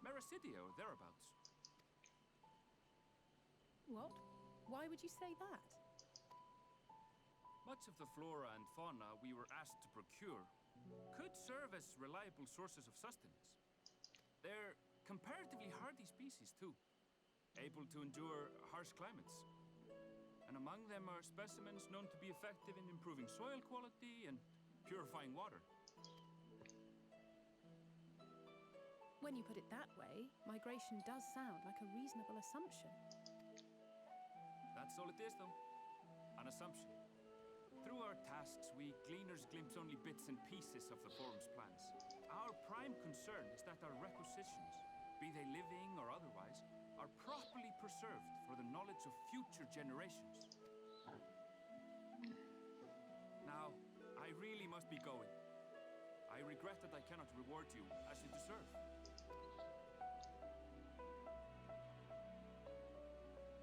Mericidia or thereabouts. What? Why would you say that? Much of the flora and fauna we were asked to procure could serve as reliable sources of sustenance. They're comparatively hardy species too, able to endure harsh climates. And among them are specimens known to be effective in improving soil quality and purifying water. When you put it that way, migration does sound like a reasonable assumption. That's all it is, though. An assumption. Through our tasks, we gleaners glimpse only bits and pieces of the Forum's plans. Our prime concern is that our requisitions, be they living or otherwise, are properly preserved for the knowledge of future generations. Now, I really must be going. I regret that I cannot reward you as you deserve.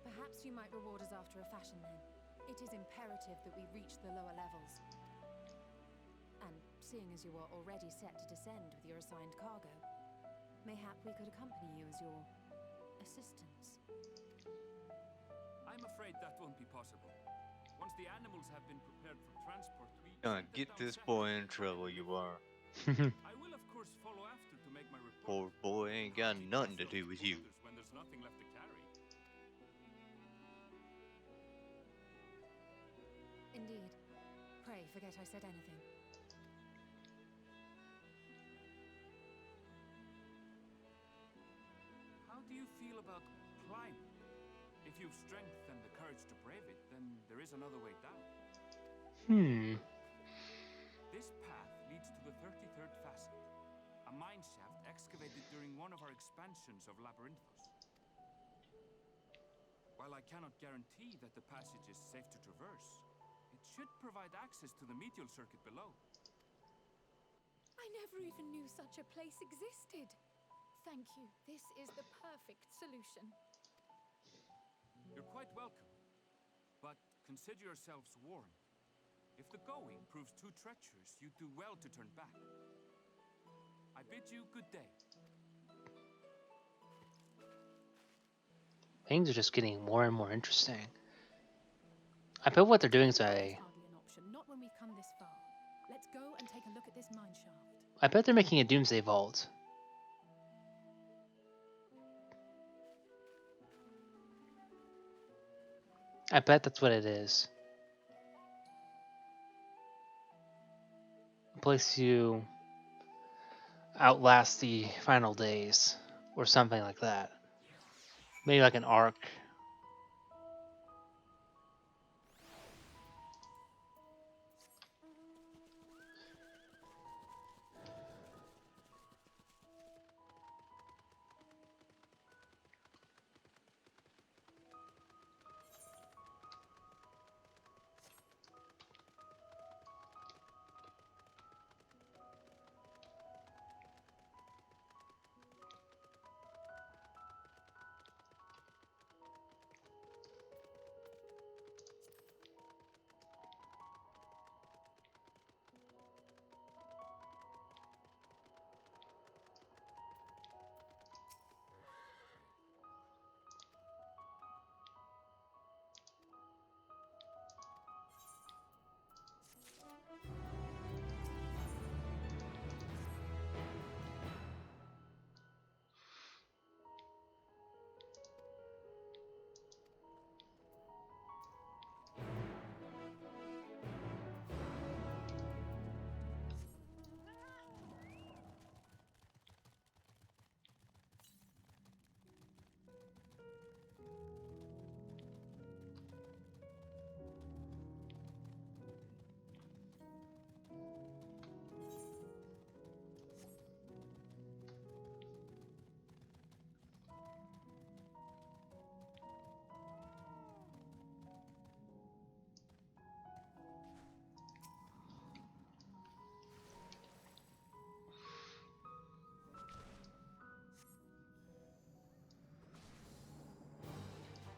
Perhaps you might reward us after a fashion then. It is imperative that we reach the lower levels. And seeing as you are already set to descend with your assigned cargo, mayhap we could accompany you as your assistants. I'm afraid that won't be possible. Once the animals have been prepared for transport, we Get this boy in trouble, you are. I will of course follow after to make my report. Poor boy ain't got nothing to do with you. When there's nothing left to carry. Indeed. Pray forget I said anything. How do you feel about climbing? If you've strength and the courage to brave it, then there is another way down. This path leads to the 33rd facet, a mine shaft excavated during one of our expansions of Labyrinthos. While I cannot guarantee that the passage is safe to traverse, it should provide access to the medial circuit below. I never even knew such a place existed. Thank you. This is the perfect solution. You're quite welcome, but consider yourselves warned. If the going proves too treacherous, you'd do well to turn back. I bid you good day. Things are just getting more and more interesting. I bet what they're doing is Hardly an option, not when we've come this far. Let's go and take a look at this mine shaft. I bet they're making a doomsday vault. I bet that's what it is. A place you outlast the final days, or something like that. Maybe like an arc.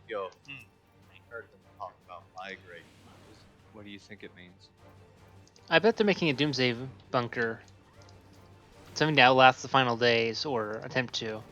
Yo, I heard them talk about migrate. What do you think it means? I bet they're making a doomsday bunker. Something to outlast the final days, or attempt to.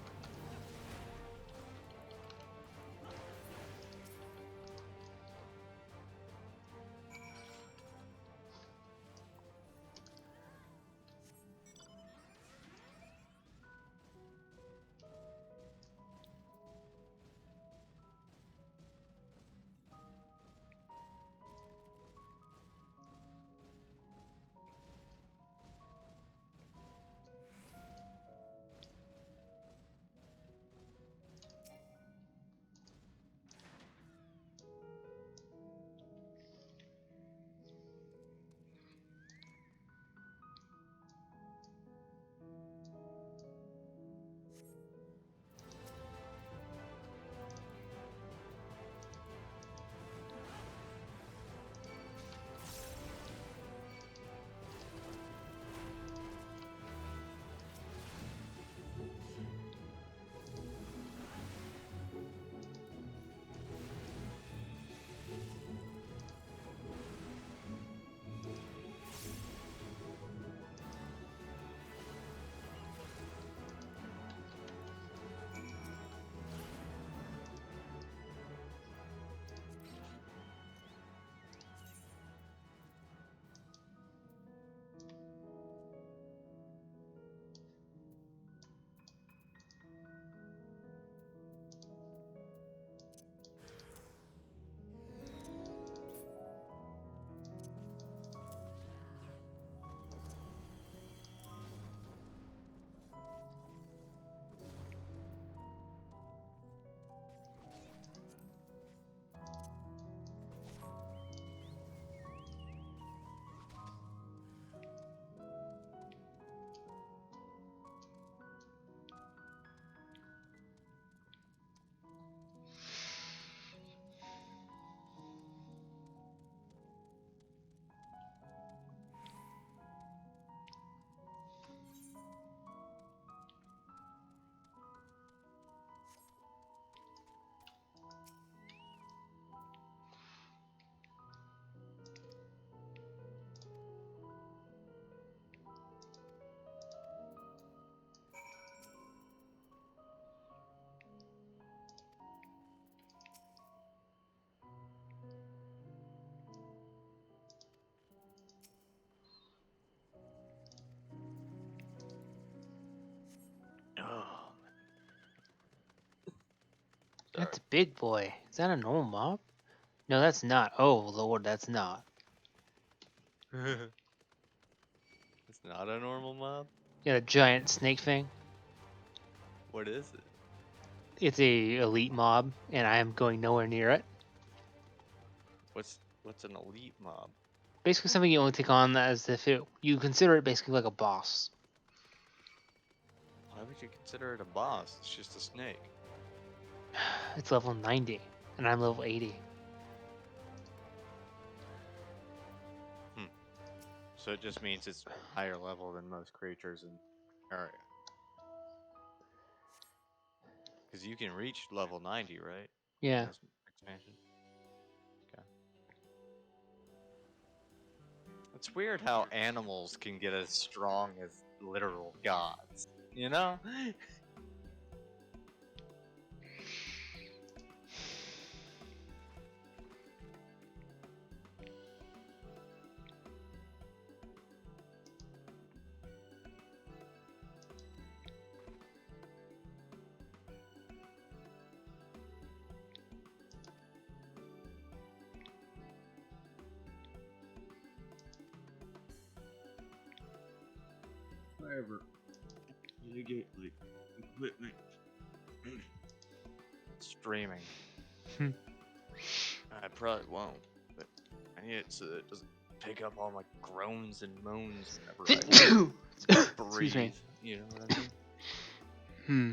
That's a big boy. Is that a normal mob? No, that's not. Oh Lord, that's not. It's not a normal mob? Yeah, the giant snake thing. What is it? It's a elite mob, and I am going nowhere near it. What's an elite mob? Basically, something you only take on as if you consider it basically like a boss. Why would you consider it a boss? It's just a snake. It's level 90, and I'm level 80. So it just means it's higher level than most creatures in area. Because you can reach level 90, right? Yeah. In this expansion. Okay. It's weird how animals can get as strong as literal gods. You know? However, you get like equipment. Streaming. I probably won't, but I need it so that it doesn't pick up all my groans and moans whenever I Excuse me. breathe. You know what I mean? Hmm.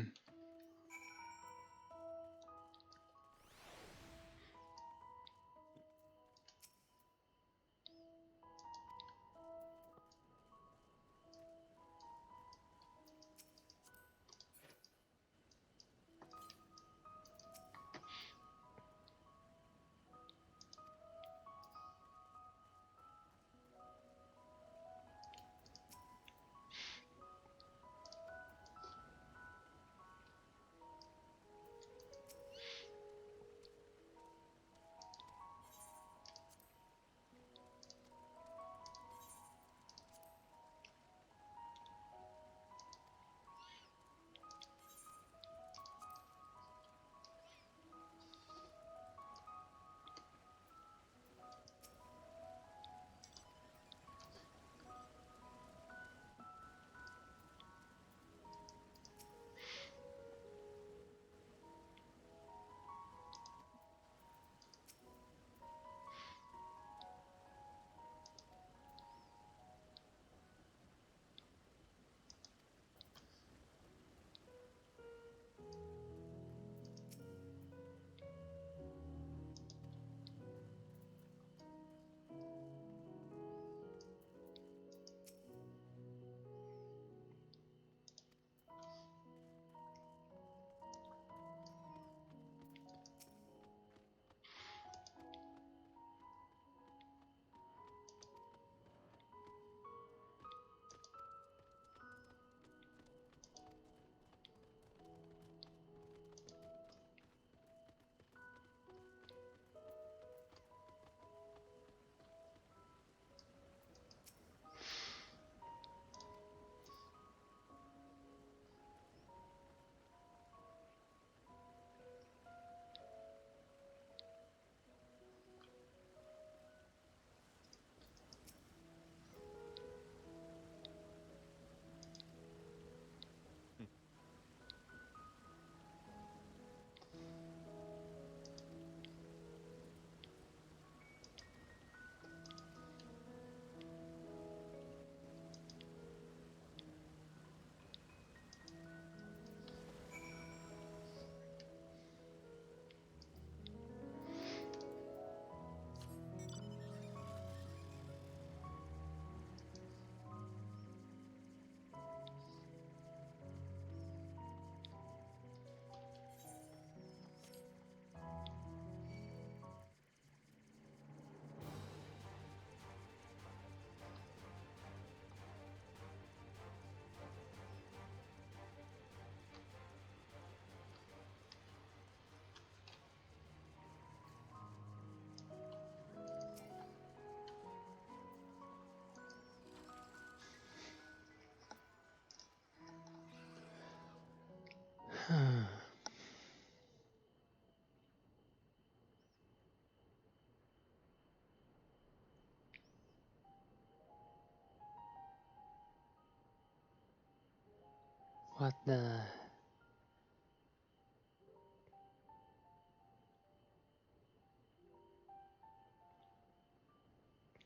What the?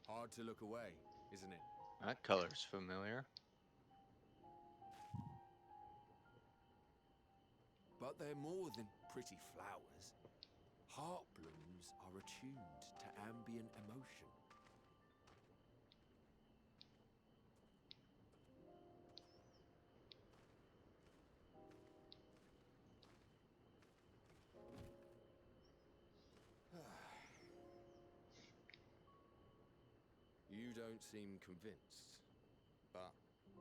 Hard to look away, isn't it? That color's familiar. But they're more than pretty flowers. Heart blooms are attuned to ambient emotion. You don't seem convinced, but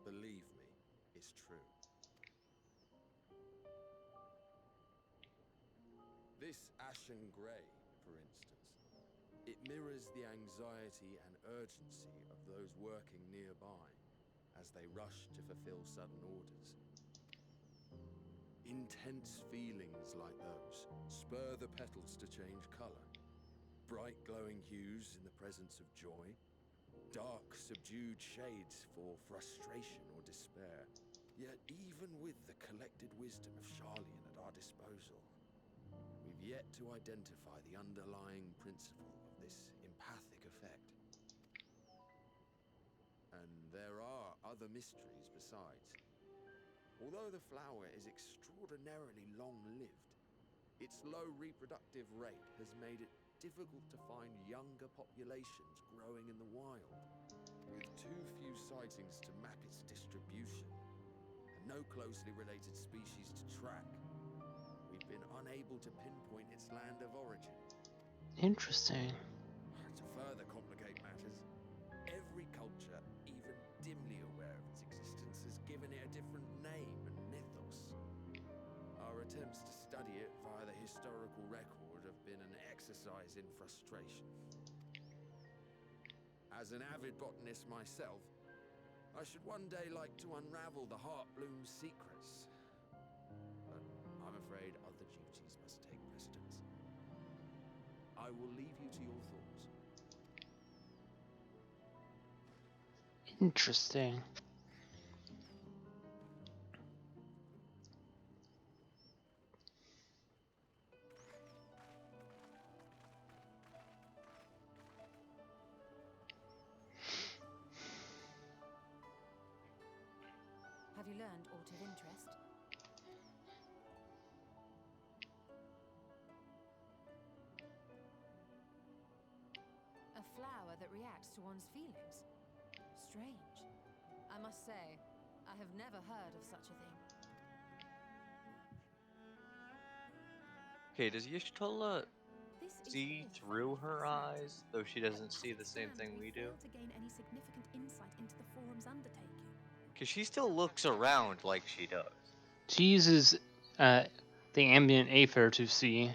believe me, it's true. This ashen grey, for instance, it mirrors the anxiety and urgency of those working nearby as they rush to fulfill sudden orders. Intense feelings like those spur the petals to change colour. Bright glowing hues in the presence of joy, dark subdued shades for frustration or despair. Yet even with the collected wisdom of Sharlyan at our disposal, we've yet to identify the underlying principle of this empathic effect. And there are other mysteries besides. Although the flower is extraordinarily long-lived, its low reproductive rate has made it difficult to find younger populations growing in the wild. With too few sightings to map its distribution, and no closely related species to track, we've been unable to pinpoint its land of origin. Interesting. To further complicate matters, every culture, even dimly aware of its existence, has given it a different name and mythos. Our attempts to study it via the historical record have been an exercise in frustration. As an avid botanist myself, I should one day like to unravel the Heartbloom's secrets. But I'm afraid other duties must take precedence. I will leave you to your thoughts. Interesting. Have you learned aught of interest? A flower that reacts to one's feelings? Strange. I must say, I have never heard of such a thing. Okay, does Y'shtola This is see all through very her fascinating. eyes, though she Yet doesn't as see it the same stands, thing we we've do? failed to gain any significant insight into the forum's undertaking. Because she still looks around like she does. She uses the ambient aether to see.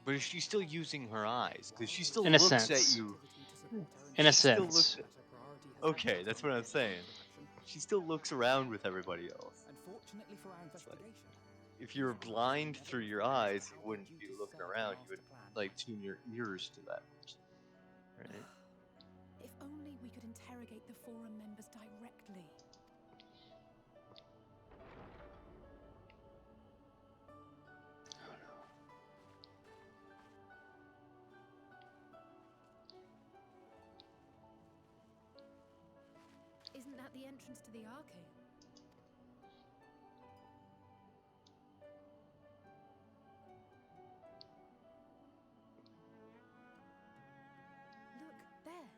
But she's still using her eyes, because she still In a looks at sense. you. In a She still sense. looks at... Okay, that's what I'm saying. She still looks around with everybody else. Unfortunately for our It's like, investigation, if you were blind through your eyes, you wouldn't be looking around. You would like tune your ears to that person, right? If only we could interrogate the forum members directly. Isn't that the entrance to the arcade? Look, there.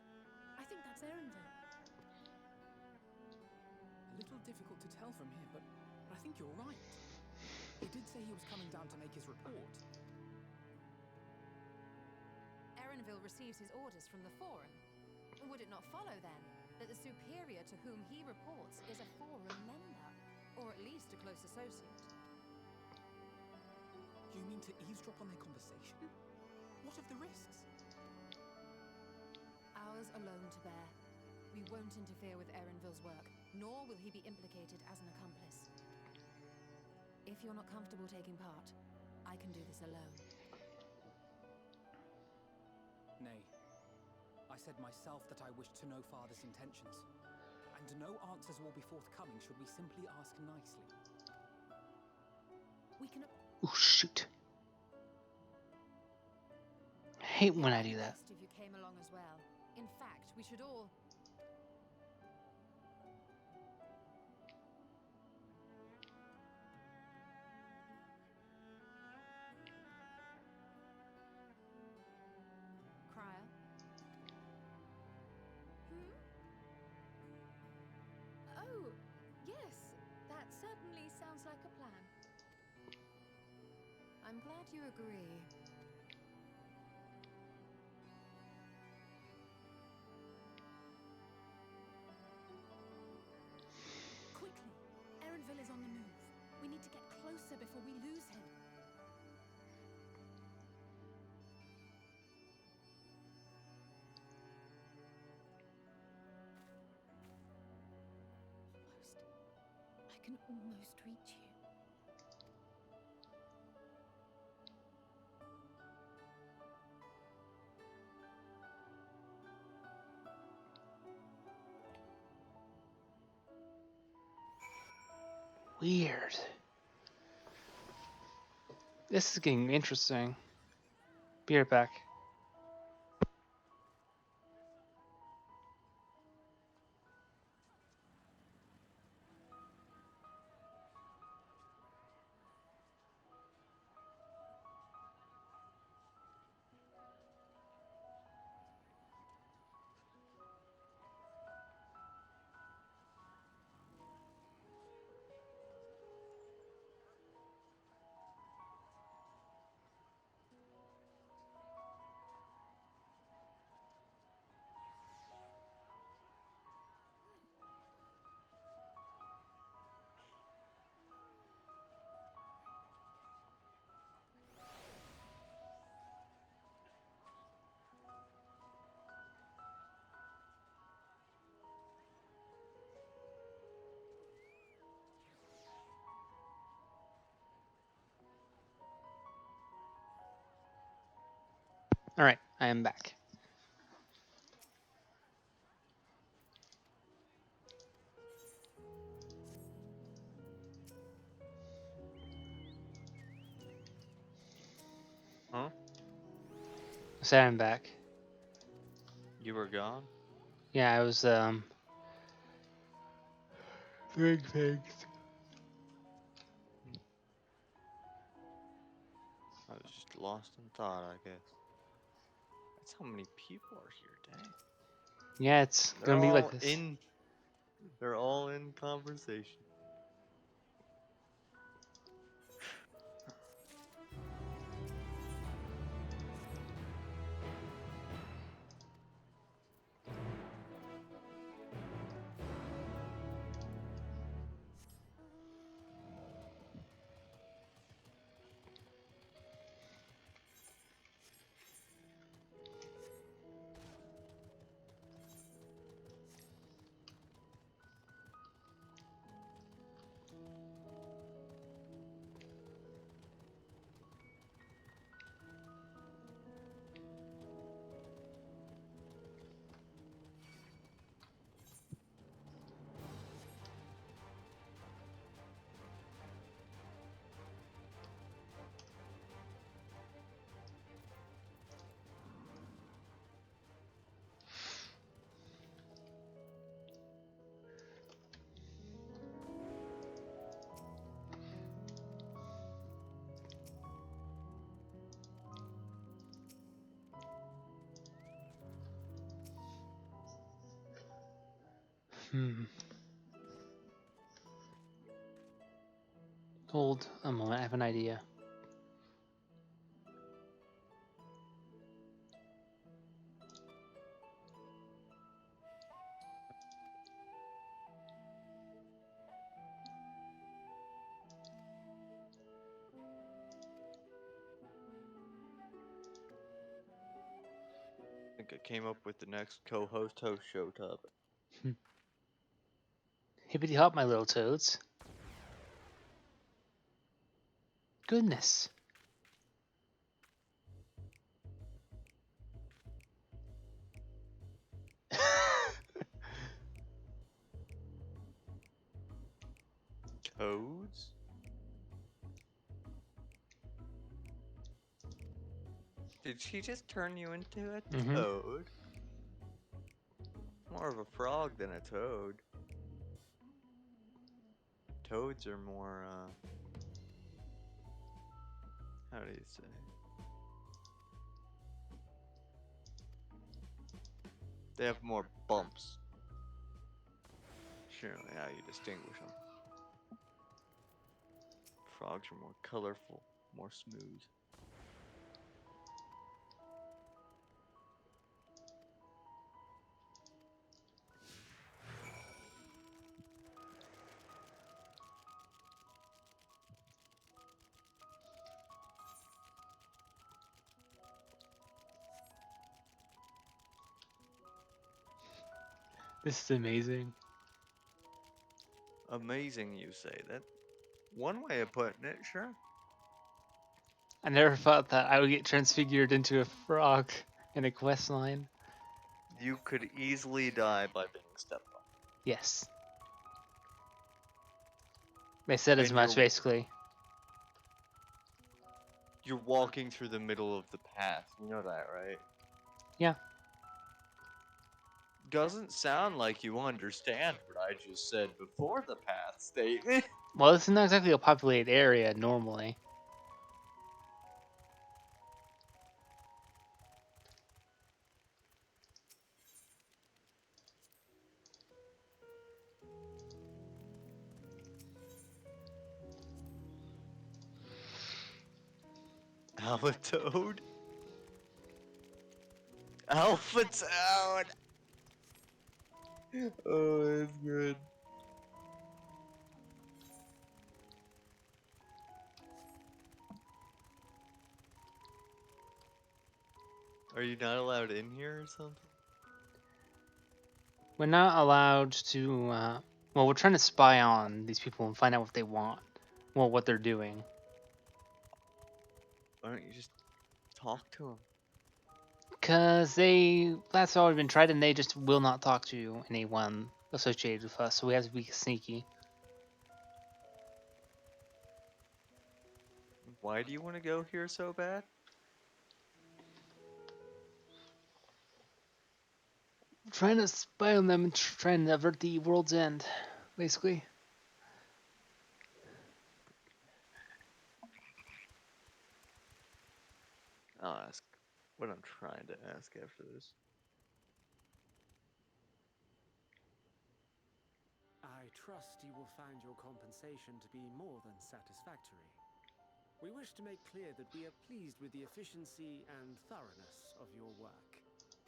I think that's Erenville. A little difficult to tell from here, but I think you're right. He did say he was coming down to make his report. Erenville receives his orders from the Forum. Would it not follow, then, that the superior to whom he reports is a Forum member? Or at least a close associate? You mean to eavesdrop on their conversation? What of the risks? Ours alone to bear. We won't interfere with Erenville's work, nor will he be implicated as an accomplice. If you're not comfortable taking part, I can do this alone. Nay. I said myself that I wished to know Father's intentions. And and no answers will be forthcoming should we simply ask nicely. We can. Oh shoot! I hate when I do that. Best if you came along as well. In fact, we should all. Crier? Oh, yes. That certainly sounds like a plan. I'm glad you agree. Quickly! Erenville is on the move. We need to get closer before we lose him. I can almost reach you. Weird. This is getting interesting. Be right back. All right, I am back. Huh? I said I'm back. You were gone? Yeah, I was doing things. I was just lost in thought, I guess. That's how many people are here, dang. Yeah, it's They're gonna be like all this. They're all in conversation. Hold a moment, I have an idea. I think I came up with the next co-host host show topic. Hippity hop, my little toads. Goodness. Toads? Did she just turn you into a Mm-hmm. toad? More of a frog than a toad. Toads are more, how do you say? They have more bumps. Surely how you distinguish them. Frogs are more colorful, more smooth. This is amazing. Amazing, you say that. One way of putting it, sure. I never thought that I would get transfigured into a frog in a quest line. You could easily die by being stepped on. Yes. They said as And much, basically. You're walking through the middle of the path. You know that, right? Yeah. Doesn't sound like you understand what I just said before the path statement. Well, this is not exactly a populated area normally. Alpha Toad? Alpha Toad! Oh, that's good. Are you not allowed in here or something? We're not allowed to, well, we're trying to spy on these people and find out what they want. Well, what they're doing. Why don't you just talk to them? Because that's all we've been tried, and they just will not talk to anyone associated with us, so we have to be sneaky. Why do you want to go here so bad? Trying to spy on them and trying to avert the world's end, basically. I'll ask what I'm trying to ask after this. I trust you will find your compensation to be more than satisfactory. We wish to make clear that we are pleased with the efficiency and thoroughness of your work.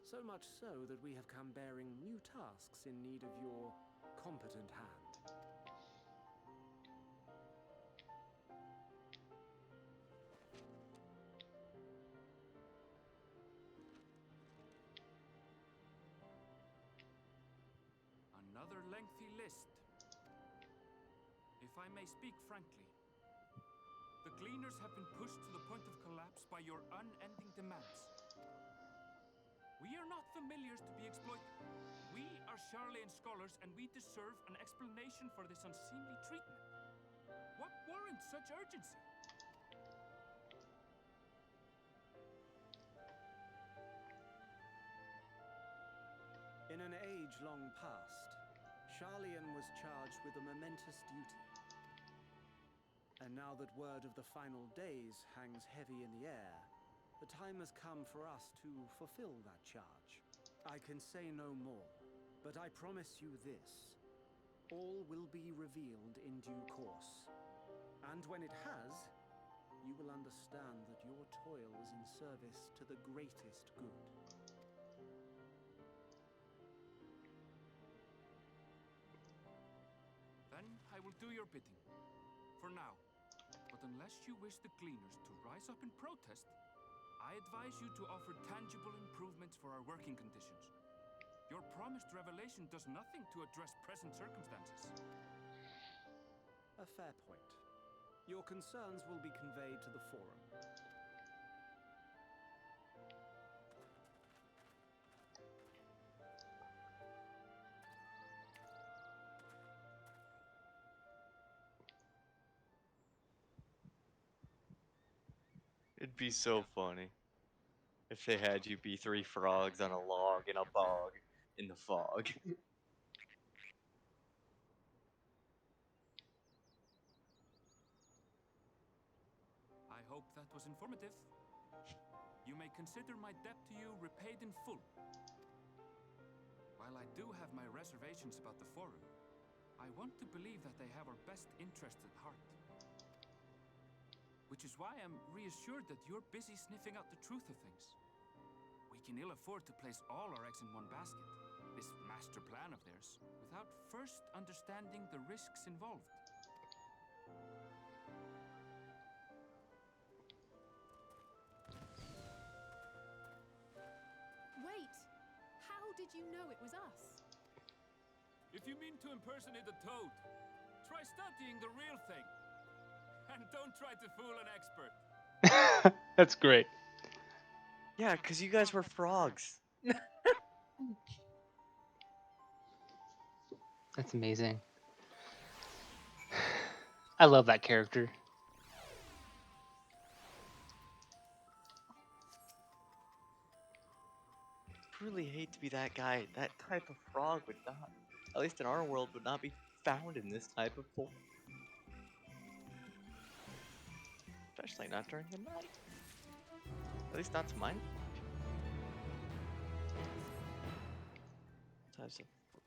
So much so that we have come bearing new tasks in need of your competent hand. Another lengthy list. If I may speak frankly, the Gleaners have been pushed to the point of collapse by your unending demands. We are not familiars to be exploited. We are Sharlayan scholars, and we deserve an explanation for this unseemly treatment. What warrants such urgency? In an age long past, Sharlyan was charged with a momentous duty. And now that word of the final days hangs heavy in the air, the time has come for us to fulfill that charge. I can say no more, but I promise you this. All will be revealed in due course. And when it has, you will understand that your toil is in service to the greatest good. Then I will do your bidding. For now. But unless you wish the Gleaners to rise up in protest, I advise you to offer tangible improvements for our working conditions. Your promised revelation does nothing to address present circumstances. A fair point. Your concerns will be conveyed to the forum. It'd be so funny if they had you be three frogs on a log in a bog in the fog. I hope that was informative. You may consider my debt to you repaid in full. While I do have my reservations about the Forum, I want to believe that they have our best interests at heart. Which is why I'm reassured that you're busy sniffing out the truth of things. We can ill afford to place all our eggs in one basket, this master plan of theirs, without first understanding the risks involved. Wait! How did you know it was us? If you mean to impersonate a toad, try studying the real thing. And don't try to fool an expert. That's great. Yeah, because you guys were frogs. That's amazing. I love that character. Truly hate to be that guy. That type of frog would not, at least in our world, would not be found in this type of form. Especially not during the night. At least not to my knowledge. Types of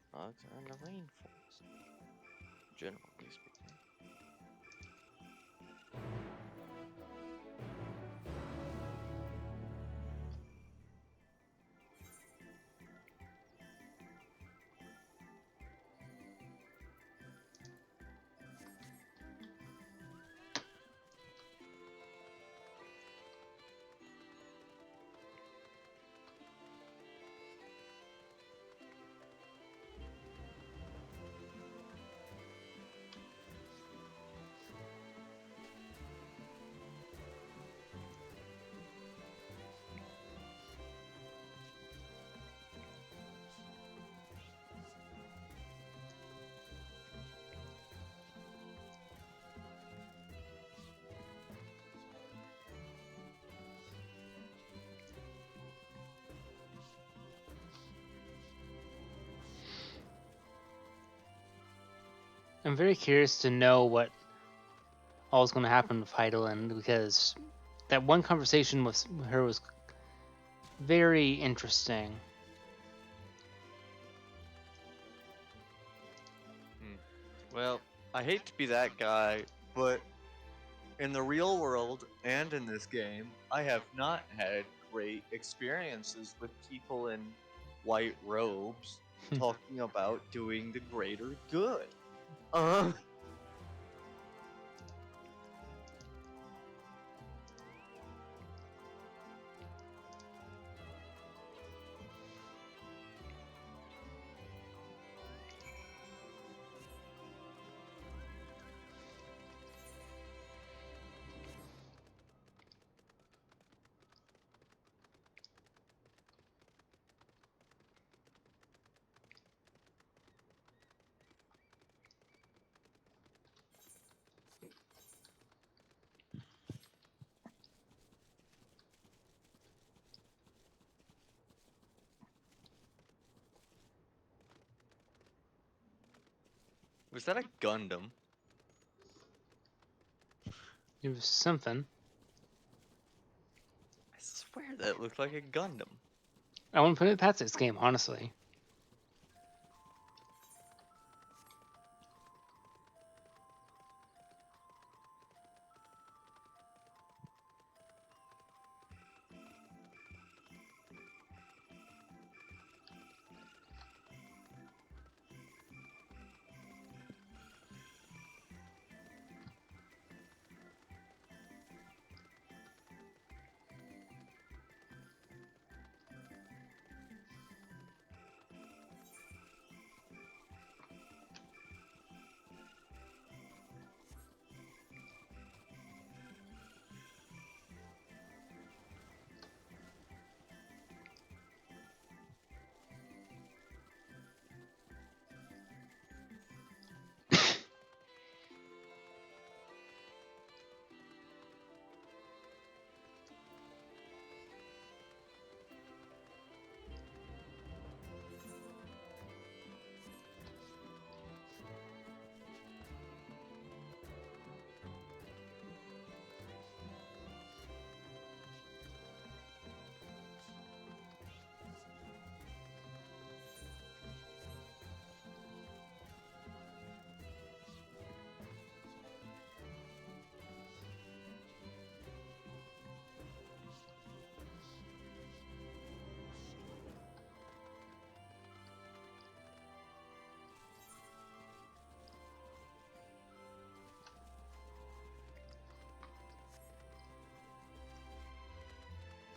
frogs are in the rainforest, generally speaking. I'm very curious to know what all's going to happen with Heidelin, because that one conversation with her was very interesting. Well, I hate to be that guy, but in the real world and in this game, I have not had great experiences with people in white robes talking about doing the greater good. Was that a Gundam? It was something. I swear that looked like a Gundam. I wouldn't put it past this game, honestly.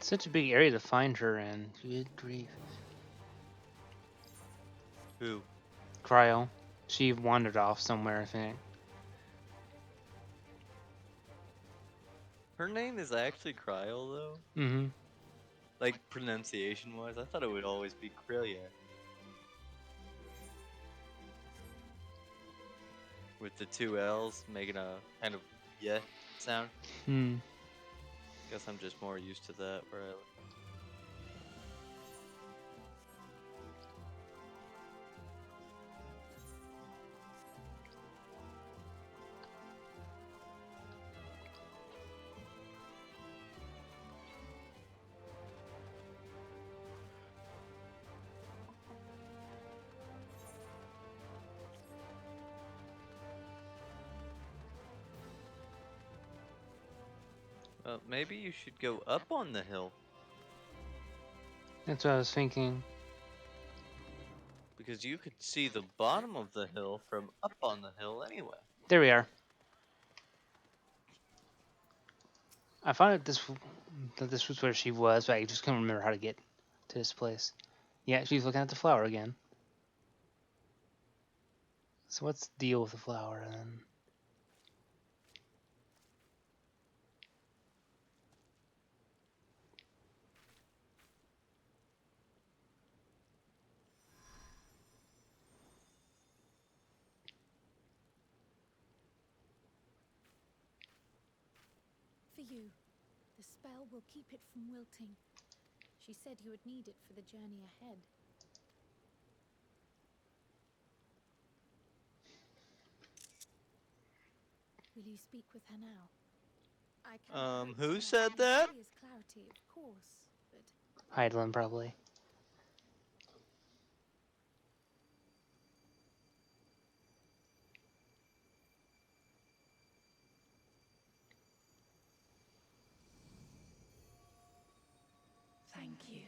Such a big area to find her in. Good grief. Who? Cryo. She wandered off somewhere, I think. Her name is actually Cryo, though? Mm-hmm. Like, pronunciation-wise, I thought it would always be Krillia. With the two L's making a kind of yeah sound. Hmm. Guess I'm just more used to that where I live. Well, maybe you should go up on the hill. That's what I was thinking. Because you could see the bottom of the hill from up on the hill anyway. There we are. I found that this was where she was, but I just couldn't remember how to get to this place. Yeah, she's looking at the flower again. So what's the deal with the flower then? For you. The spell will keep it from wilting. She said you would need it for the journey ahead. Will you speak with her now? I can Who said that? Clarity, of course, but Heidelin, probably. Thank you.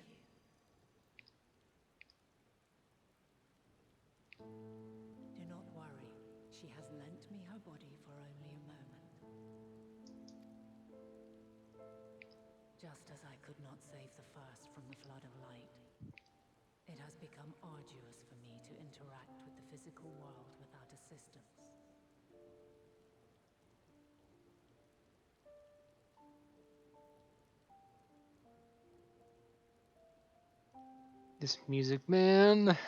Do not worry. She has lent me her body for only a moment. Just as I could not save the first from the flood of light, it has become arduous for me to interact with the physical world without assistance. This music, man.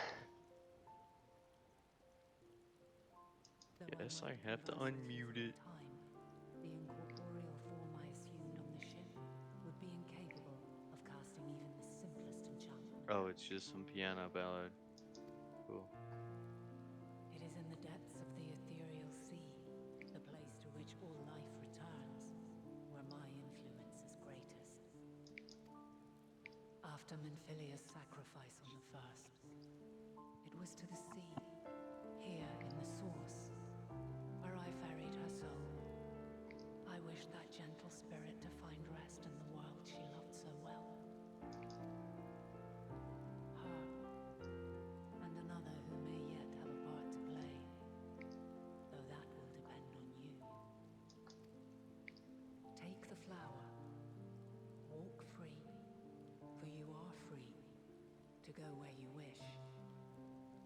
Yes, I have to unmute it. The incorporeal form I assumed on the ship would be incapable of casting even the simplest enchantment. Oh, it's just some piano ballad. Cool. It is in the depths of the ethereal sea, the place to which all life returns, where my influence is greatest. After Menphilia's sacrifice on the first, it was to the sea, here in the source, where I ferried her soul. I wished that gentle spirit to find rest in the world she loved so well. Her, and another who may yet have a part to play, though that will depend on you. Take the flower, walk free, for you are free, to go where you wish,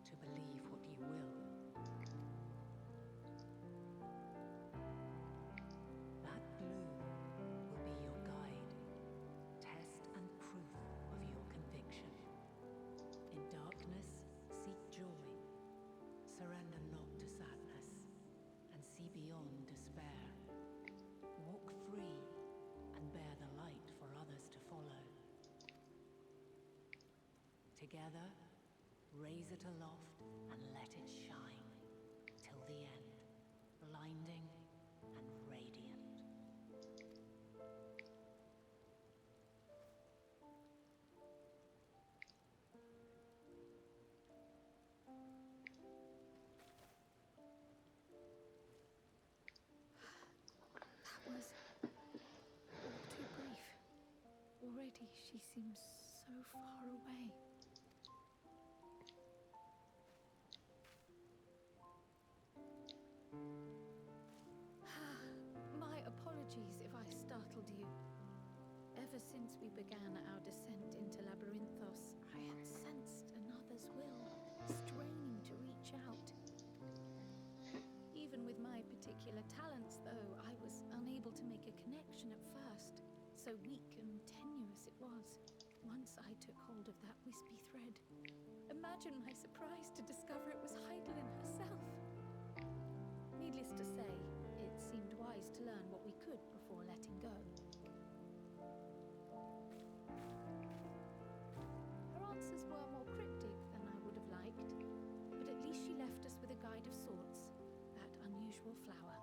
to believe what you will. That glue will be your guide, test and proof of your conviction. In darkness, seek joy. Surrender not to sadness, and see beyond despair. Walk free, and bear the light for others to follow. Together, raise it aloft and let it shine, till the end, blinding and radiant. that was all too brief. Already she seems so far away. My apologies if I startled you. Ever since we began our descent into Labyrinthos, I had sensed another's will, straining to reach out. Even with my particular talents, though, I was unable to make a connection at first. So weak and tenuous it was. Once I took hold of that wispy thread. Imagine my surprise to discover it was Heidelin herself. Needless to say, it seemed wise to learn what we could before letting go. Her answers were more cryptic than I would have liked, but at least she left us with a guide of sorts, that unusual flower.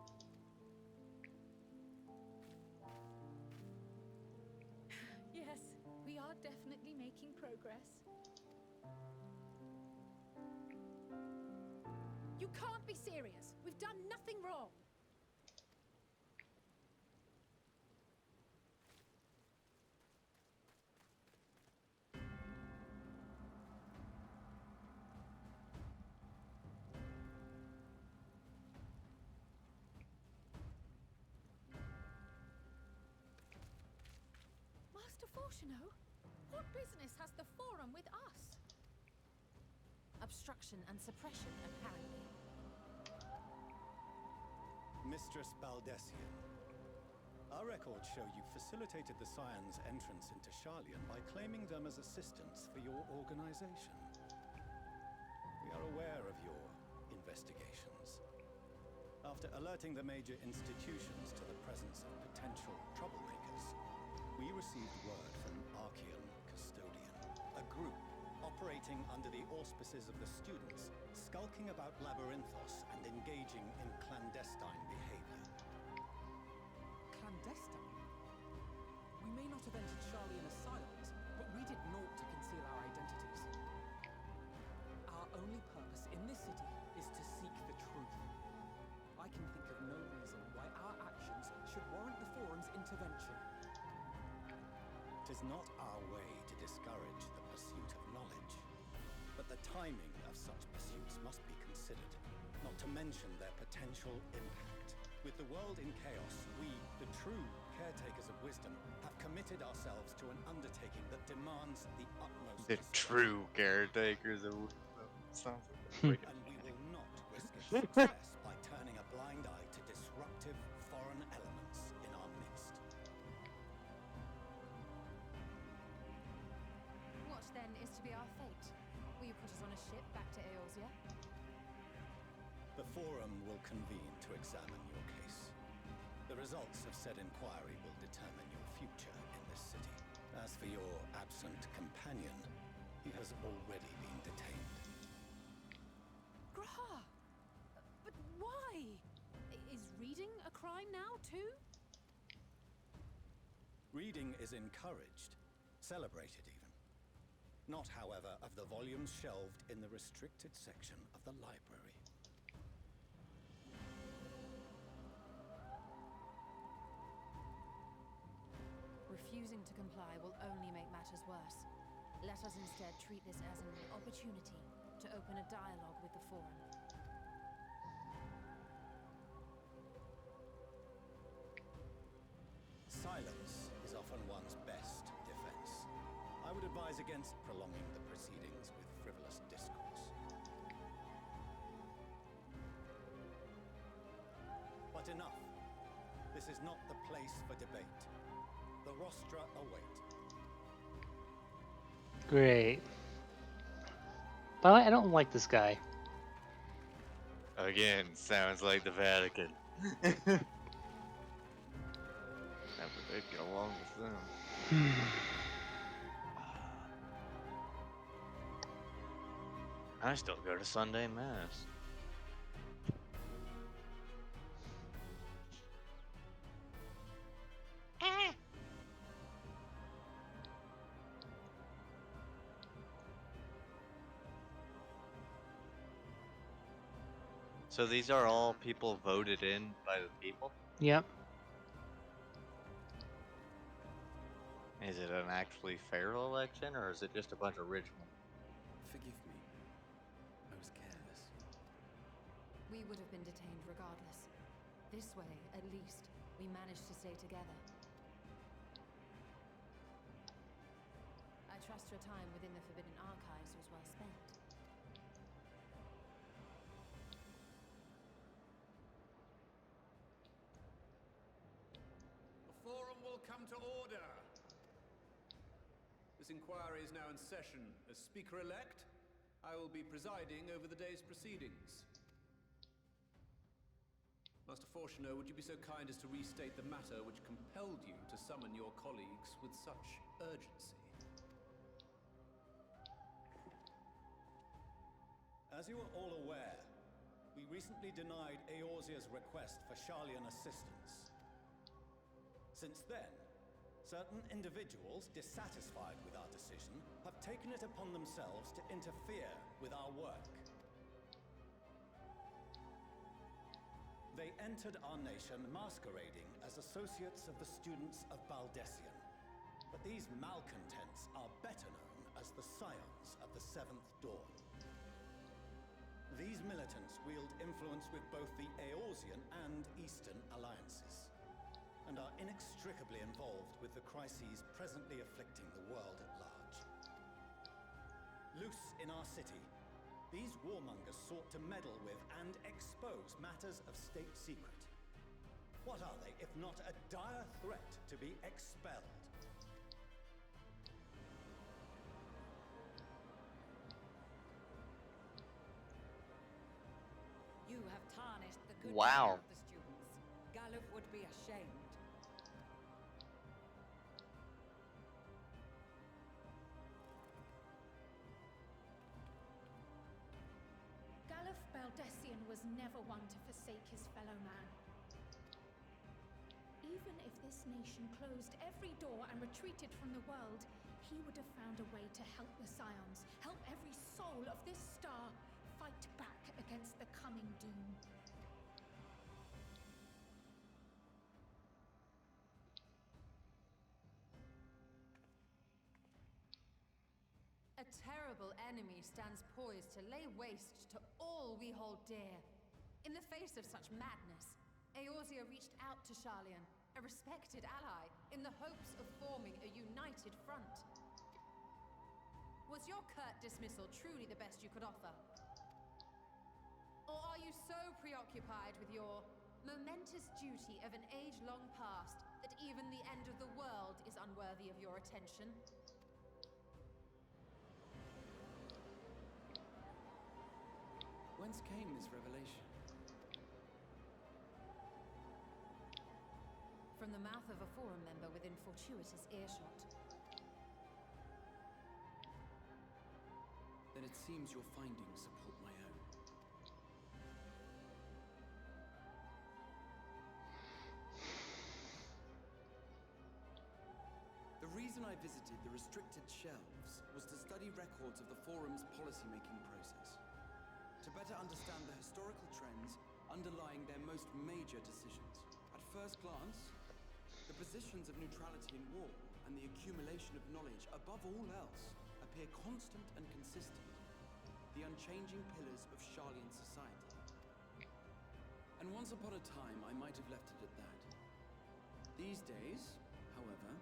Yes, we are definitely making progress. You can't be serious! We've done nothing wrong! Master Fortuno, what business has the Forum with us? Obstruction and suppression, apparently. Mistress Baldessian, our records show you facilitated the Scions' entrance into Sharlyan by claiming them as assistants for your organization. We are aware of your investigations. After alerting the major institutions to the presence of potential troublemakers, we received word from Archean Custodian, a group operating under the auspices of the students, skulking about Labyrinthos and engaging in clandestine behavior. Clandestine? We may not have entered Sharlyan as Scions, but we did naught to conceal our identities. Our only purpose in this city is to seek the truth. I can think of no reason why our actions should warrant the Forum's intervention. It is not our way to discourage the pursuit of knowledge, but the timing of such pursuits must be considered, not to mention their potential impact. With the world in chaos, we, the true caretakers of wisdom, have committed ourselves to an undertaking that demands the utmost The true caretakers of wisdom. Sounds like and we will not risk its success by turning a blind eye to disruptive foreign elements in our midst. What then is to be our fate? Will you put us on a ship back to Eorzea? The Forum will convene to examine your case. The results of said inquiry will determine your future in this city. As for your absent companion, he has already been detained. Graha! But why? Is reading a crime now, too? Reading is encouraged, celebrated even. Not, however, of the volumes shelved in the restricted section of the library. Refusing to comply will only make matters worse. Let us instead treat this as an opportunity to open a dialogue with the Forum. Silence is often one's best defense. I would advise against prolonging the proceedings with frivolous discourse. But enough. This is not the place for debate. The rostra await. Great. By the way, I don't like this guy. Again, sounds like the Vatican. Never did get along with them. I still go to Sunday Mass. So these are all people voted in by the people? Yep. Is it an actually fair election, or is it just a bunch of rich men? Forgive me. I was careless. We would have been detained regardless. This way, at least, we managed to stay together. trust your time within the Forbidden Archives was well spent. The forum will come to order. This inquiry is now in session. As Speaker-elect, I will be presiding over the day's proceedings. Master Fortuner, would you be so kind as to restate the matter which compelled you to summon your colleagues with such urgency? As you are all aware, we recently denied Eorzea's request for Sharlyan assistance. Since then, certain individuals dissatisfied with our decision have taken it upon themselves to interfere with our work. They entered our nation masquerading as associates of the students of Baldessian. But these malcontents are better known as the Scions of the Seventh Dawn. These militants wield influence with both the Eorzean and Eastern alliances, and are inextricably involved with the crises presently afflicting the world at large. Loose in our city, these warmongers sought to meddle with and expose matters of state secret. What are they, if not a dire threat to be expelled? You have tarnished the good Wow. name of the students. Galuf would be ashamed. Galuf Baldessian was never one to forsake his fellow man. Even if this nation closed every door and retreated from the world, he would have found a way to help the Scions, help every soul of this star fight back against the coming doom. A terrible enemy stands poised to lay waste to all we hold dear. In the face of such madness, Eorzea reached out to Sharlyan, a respected ally, in the hopes of forming a united front. Was your curt dismissal truly the best you could offer? Or are you so preoccupied with your momentous duty of an age long past that even the end of the world is unworthy of your attention? Whence came this revelation? From the mouth of a forum member within fortuitous earshot. Then it seems your findings support my own. The reason I visited the restricted shelves was to study records of the forum's policy-making process, to better understand the historical trends underlying their most major decisions. At first glance, the positions of neutrality in war and the accumulation of knowledge above all else appear constant and consistent, the unchanging pillars of Sharlyan society. And once upon a time, I might have left it at that. These days, however,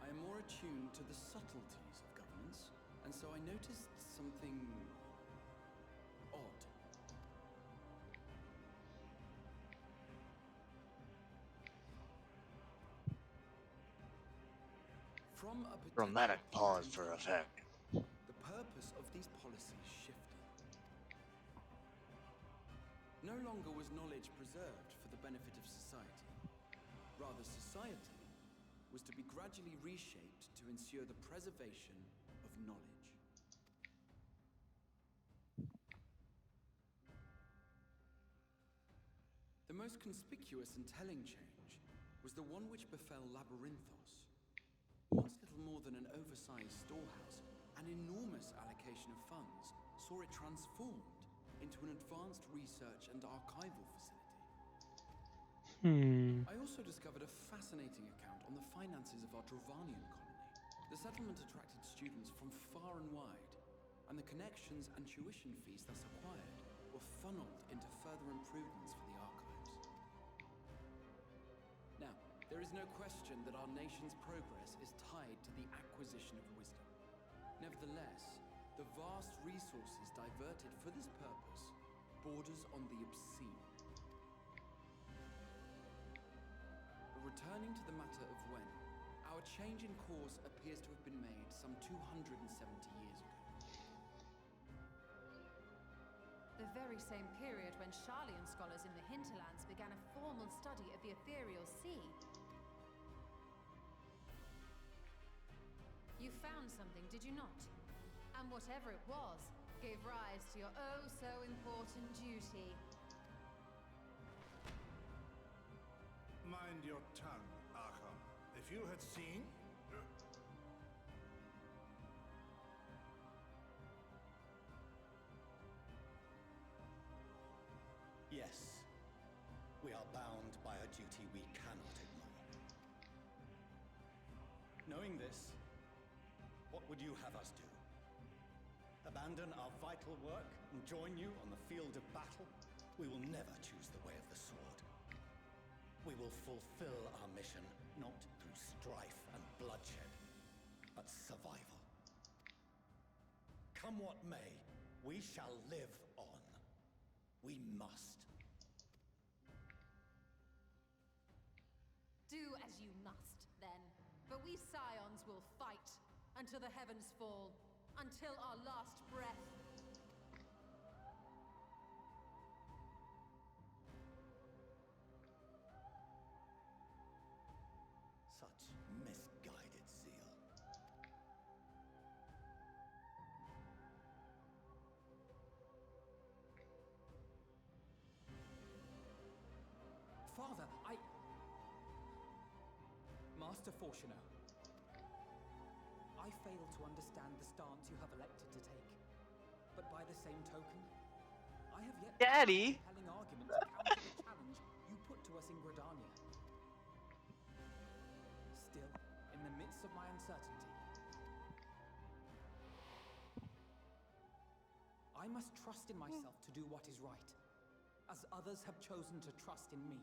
I am more attuned to the subtleties of governance, and so I noticed something odd. Dramatic pause for effect. The purpose of these policies shifted. No longer was knowledge preserved for the benefit of society. Rather, society was to be gradually reshaped to ensure the preservation of knowledge. The most conspicuous and telling change was the one which befell Labyrinthos. Once little more than an oversized storehouse, an enormous allocation of funds saw it transformed into an advanced research and archival facility. I also discovered a fascinating account on the finances of our Dravanian colony. The settlement attracted students from far and wide, and the connections and tuition fees thus acquired were funneled into further improvements for the archives. Now, there is no question that our nation's progress is tied to the acquisition of wisdom. Nevertheless, the vast resources diverted for this purpose borders on the obscene. But returning to the matter of when, our change in course appears to have been made some 270 years ago. The very same period when Sharlayan scholars in the hinterlands began a formal study of the ethereal sea. You found something, did you not? And whatever it was, gave rise to your oh-so-important duty. Mind your tongue, Archon. If you had seen... Yes, we are bound by a duty we cannot ignore. Knowing this, what would you have us do? Abandon our vital work and join you on the field of battle? We will never choose the way of the sword. We will fulfill our mission not through strife and bloodshed, but survival. Come what may, we shall live on. We must. Do as you must, then. But we Scions will fight until the heavens fall, until our last breath. Such misguided zeal. Father, Master Fortuner, I fail to understand the stance you have elected to take. But by the same token, I have yet to find a compelling argument to counter the challenge you put to us in Gridania. Still, in the midst of my uncertainty, I must trust in myself to do what is right, as others have chosen to trust in me.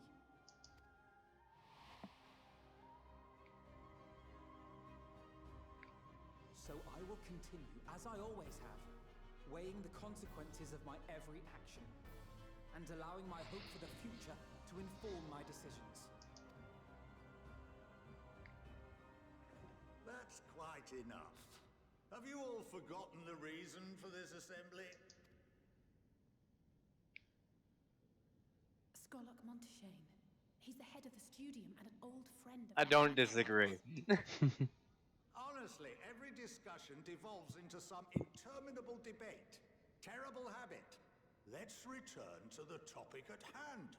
So I will continue, as I always have, weighing the consequences of my every action, and allowing my hope for the future to inform my decisions. That's quite enough. Have you all forgotten the reason for this assembly? Skolok Monteshane. He's the head of the studium and an old friend of... I don't disagree. Honestly, every discussion devolves into some interminable debate. Terrible habit. Let's return to the topic at hand,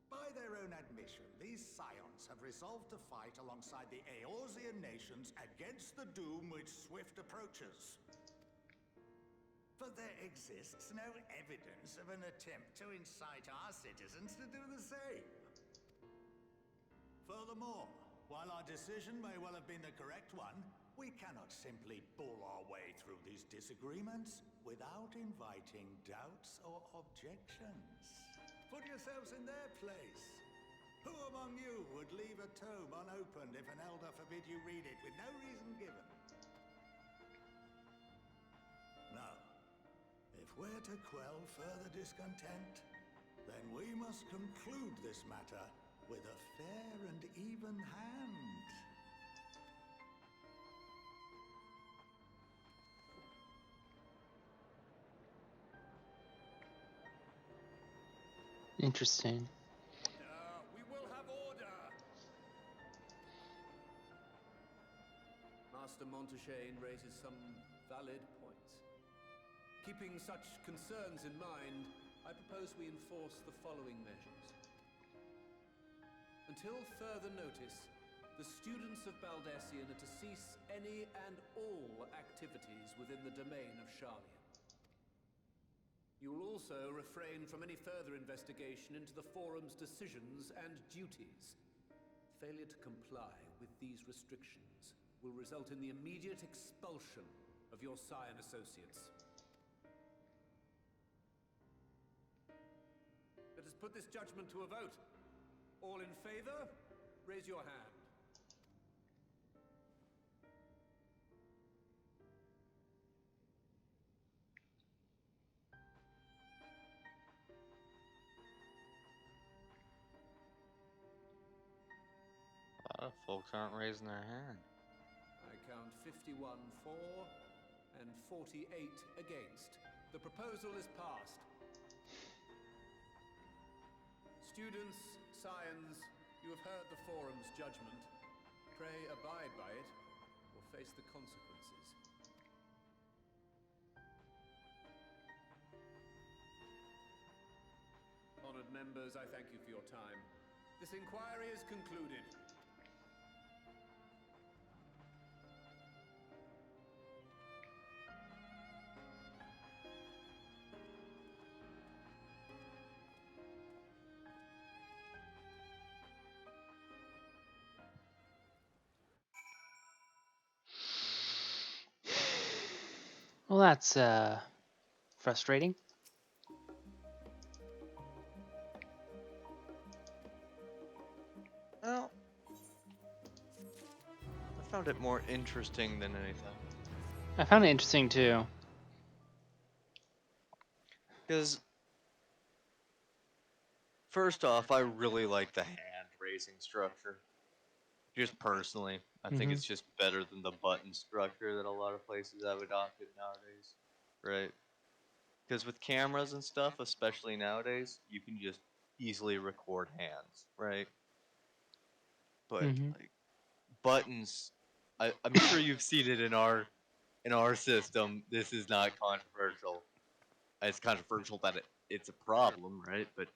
By their own admission, these Scions have resolved to fight alongside the Eorzean nations against the doom which swift approaches. But there exists no evidence of an attempt to incite our citizens to do the same. Furthermore, while our decision may well have been the correct one, we cannot simply bull our way through these disagreements without inviting doubts or objections. Put yourselves in their place. Who among you would leave a tome unopened if an elder forbid you read it with no reason given? Now, if we're to quell further discontent, then we must conclude this matter with a fair and even hand. Interesting. We will have order! Master Monteshane raises some valid points. Keeping such concerns in mind, I propose we enforce the following measures. Until further notice, the students of Baldesion are to cease any and all activities within the domain of Sharlyan. You will also refrain from any further investigation into the Forum's decisions and duties. Failure to comply with these restrictions will result in the immediate expulsion of your Scion associates. Let us put this judgment to a vote. All in favor, raise your hand. folks aren't raising their hand. I count 51 for and 48 against. The proposal is passed. Students, scions, you have heard the forum's judgment. Pray abide by it, or face the consequences. Honored members, I thank you for your time. This inquiry is concluded. Well, that's frustrating. Well, I found it more interesting than anything. I found it interesting too. Because, first off, I really like the hand raising structure. Just personally, I think it's just better than the button structure that a lot of places have adopted nowadays. Right? Because with cameras and stuff, especially nowadays, you can just easily record hands, right? But like buttons, I'm sure you've seen it in our system. This is not controversial. It's controversial that it's a problem, right? But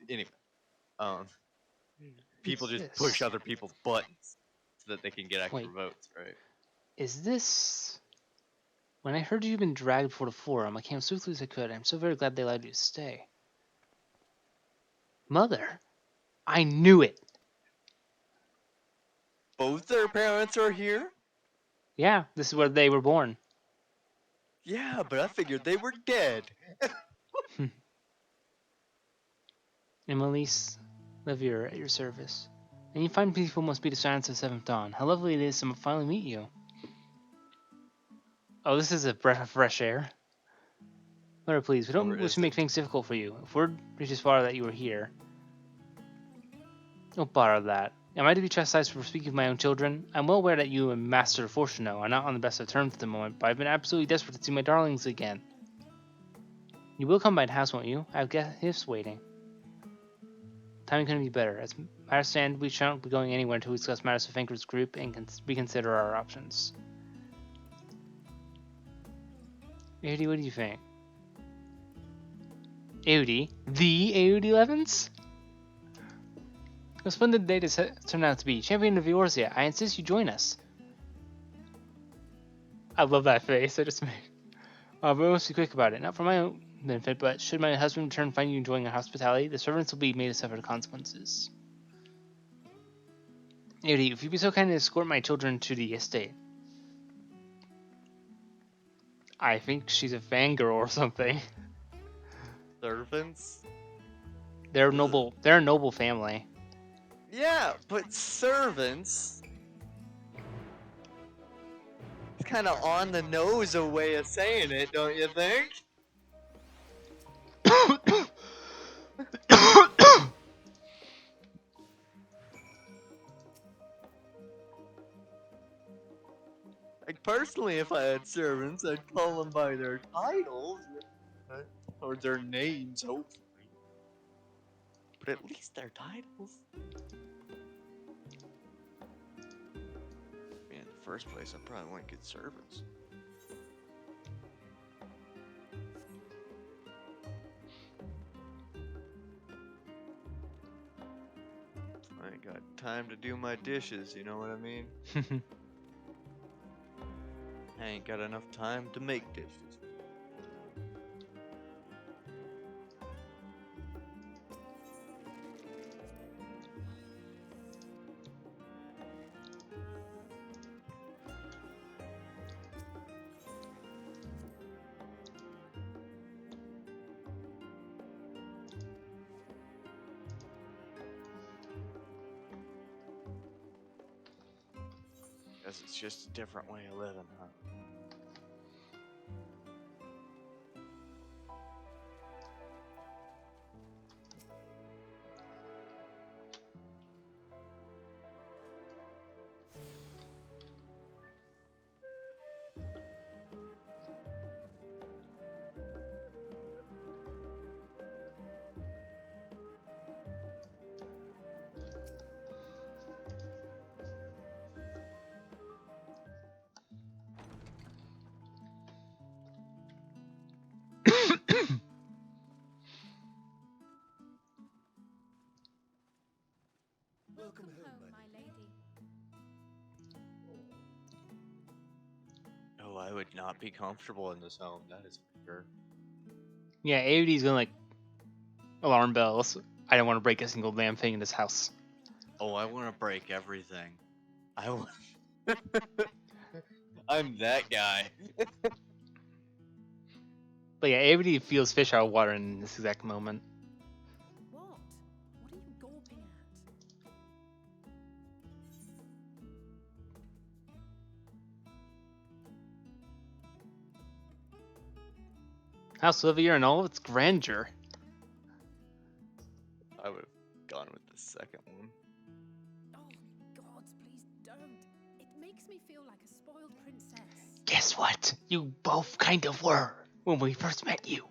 anyway, people just push other people's buttons so that they can get extra votes, right? Is this... When I heard you've been dragged before the forum, I came as swiftly as I could. I'm so very glad they allowed you to stay. Mother? I knew it! Both their parents are here? Yeah, this is where they were born. Yeah, but I figured they were dead. Emily's Levier at your service. And you fine people must be the silence of Seventh Dawn. How lovely it is to finally meet you. Oh, this is a breath of fresh air. Laura, please, we don't wish to make things difficult for you. If word reaches far that you are here, don't bother that. Am I to be chastised for speaking of my own children? I'm well aware that you and Master Fortuno are not on the best of terms at the moment, but I've been absolutely desperate to see my darlings again. You will come by the house, won't you? I have gifts waiting. Timing couldn't be better. As I understand, we shan't be going anywhere until we discuss matters with Anchor's group and reconsider our options. Audi, what do you think? Audi? The Audi 11s? A splendid day to turn out to be. Champion of Eorzea, I insist you join us. I love that face I just made. But we must be quick about it. Not for my own benefit, but should my husband return and find you enjoying our hospitality, the servants will be made to suffer the consequences. Audi, if you'd be so kind to escort my children to the estate. I think she's a fangirl or something. Servants? They're noble. They're a noble family. Yeah, but servants? It's kind of on the nose a way of saying it, don't you think? Like, personally, if I had servants, I'd call them by their titles. Or their names, hopefully. But at least their titles. In the first place, I probably wouldn't get servants. I ain't got time to do my dishes, you know what I mean? I ain't got enough time to make dishes. Guess it's just a different way of living, huh? I would not be comfortable in this home, that is for sure. Yeah, AOD's gonna like alarm bells. I don't want to break a single damn thing in this house. Oh, I want to break everything. I want. I'm that guy. But yeah, AOD feels fish out of water in this exact moment. What? What are you gawping at? House Olivier and all of its grandeur. I would have gone with the second one. Oh, gods, please don't. It makes me feel like a spoiled princess. Guess what? You both kind of were when we first met you.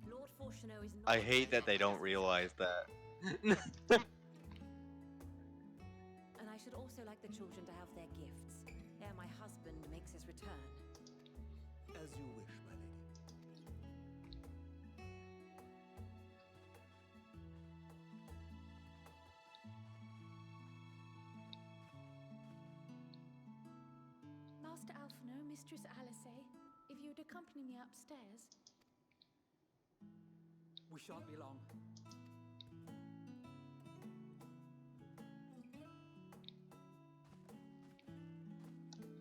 Lord Fortuneau is not I hate that they don't realize that. And I should also like the children to have their gifts, ere my husband makes his return. As you wish, my lady. Master Alphino, Mistress Alice, if you would accompany me upstairs. We shan't be long.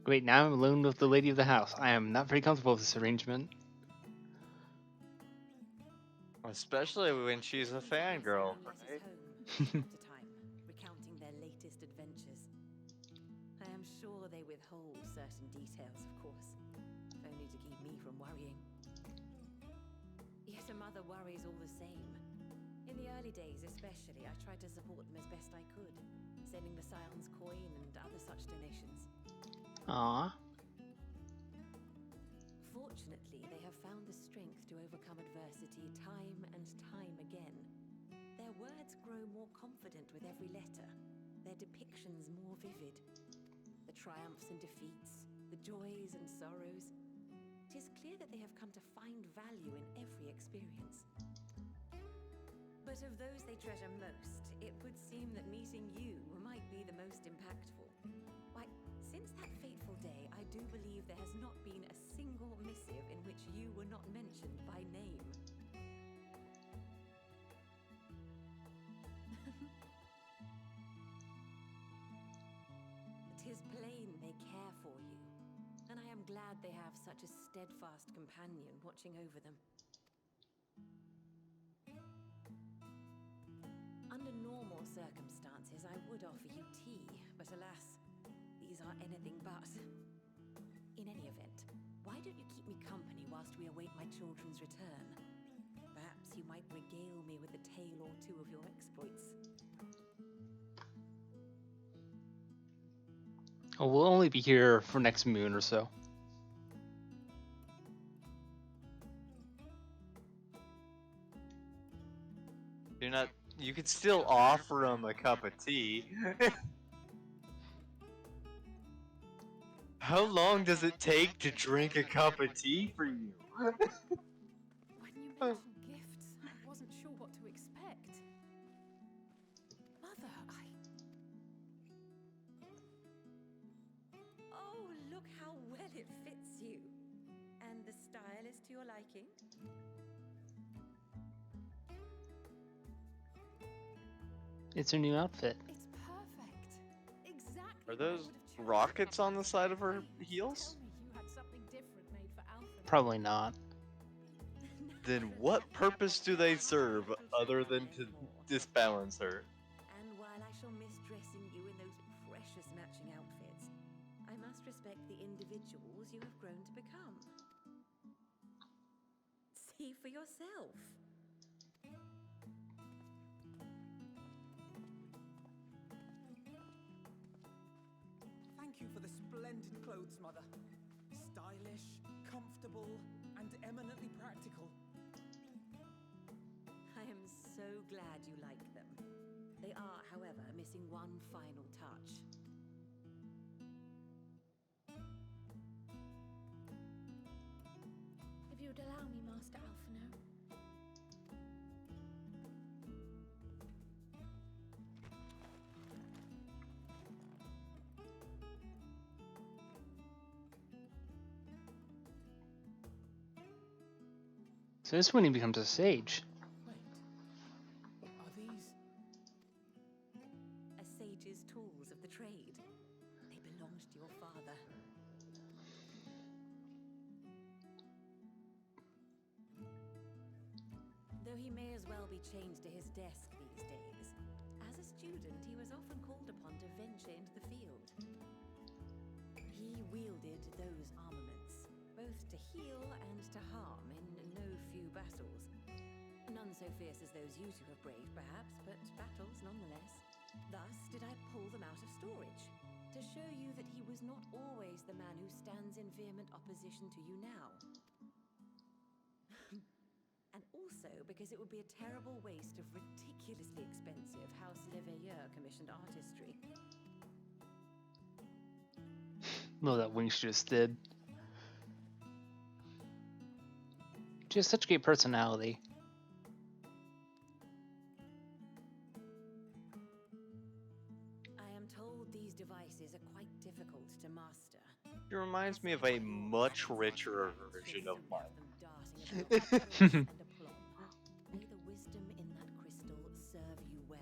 Great, now I'm alone with the lady of the house. I am not very comfortable with this arrangement. Especially when she's a fangirl, right? Recounting their latest adventures. I am sure they withhold certain details, of course, only to keep me from worrying. Yet a mother worries all the same. In the early days especially, I tried to support them as best I could, sending the Scion's coin and other such donations. Aww. Fortunately, they have found the strength to overcome adversity time and time again. Their words grow more confident with every letter, their depictions more vivid. The triumphs and defeats, the joys and sorrows. 'Tis clear that they have come to find value in every experience. But of those they treasure most, it would seem that meeting you might be the most impactful. Why, since that fateful day, I do believe there has not been a single missive in which you were not mentioned by name. 'Tis plain they care for you, and I am glad they have such a steadfast companion watching over them. Under normal circumstances, I would offer you tea, but alas, these are anything but. In any event, why don't you keep me company whilst we await my children's return? Perhaps you might regale me with a tale or two of your exploits. Oh, we'll only be here for next moon or so. You're not. You could still offer them a cup of tea. How long does it take to drink a cup of tea for you? When you mentioned gifts, I wasn't sure what to expect. Mother, Oh, look how well it fits you. And the style is to your liking? It's her new outfit. It's perfect. Exactly. Are those rockets on the side of her heels? Tell me you had something different made for Alpha. Probably not. Then what purpose do they serve other than to disbalance her? And while I shall miss dressing you in those precious matching outfits, I must respect the individuals you have grown to become. See for yourself. Thank you for the splendid clothes, Mother. Stylish, comfortable, and eminently practical. I am so glad you like them. They are, however, missing one final touch. If you would allow me, Master Alphino. So this is when he becomes a sage. Wait. Are these... A sage's tools of the trade. They belonged to your father. Though he may as well be chained to his desk these days, as a student he was often called upon to venture into the field. He wielded those armaments, both to heal and to harm in no few battles. None so fierce as those you two have braved, perhaps, but battles nonetheless. Thus did I pull them out of storage, to show you that he was not always the man who stands in vehement opposition to you now. And also because it would be a terrible waste of ridiculously expensive House Leveilleur commissioned artistry. Love that Winx just did. She has such great personality. I am told these devices are quite difficult to master. It reminds me of a much richer version of mine. May the wisdom in that crystal serve you well.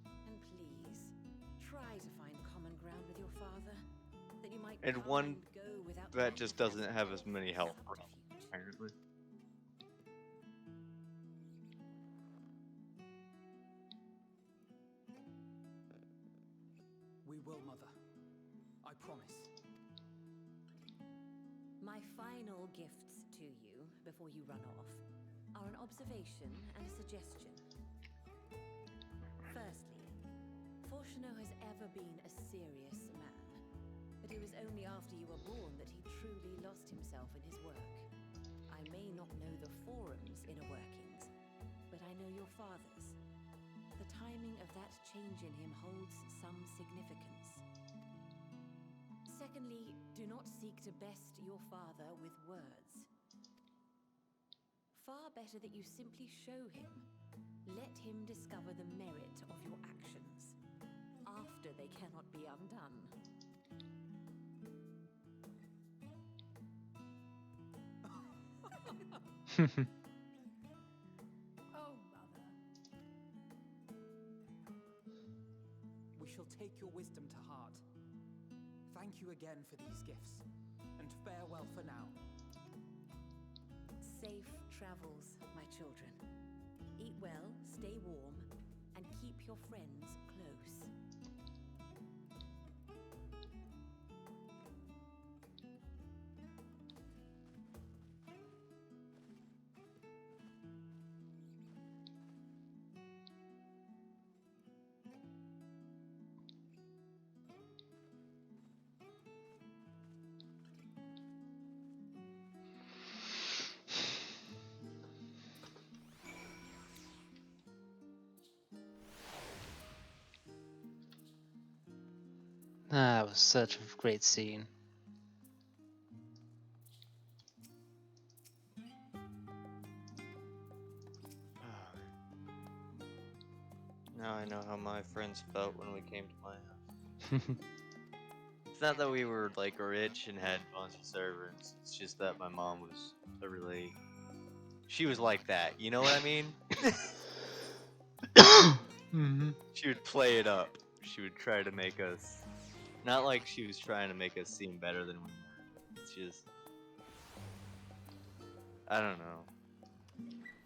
And please, try to find common ground with your father, that you might And come one and go without that just doesn't have as many health problems, apparently. We will, Mother. I promise. My final gifts to you, before you run off, are an observation and a suggestion. Firstly, Fortuneau has ever been a serious man, but it was only after you were born that he truly lost himself in his work. I may not know the Forum's inner workings, but I know your father's. The timing of that change in him holds some significance. Secondly, do not seek to best your father with words. Far better that you simply show him. Let him discover the merit of your actions, after they cannot be undone. Oh, Mother. We shall take your wisdom to heart. Thank you again for these gifts, and farewell for now. Safe travels, my children. Eat well, stay warm, and keep your friends close. That was such a great scene. Now I know how my friends felt when we came to my house. It's not that we were like rich and had a bunch of servants. It's just that my mom was a really... She was like that, you know what I mean? Mm-hmm. She would play it up. She would try to make us... Not like she was trying to make us seem better than we were. It's just... I don't know.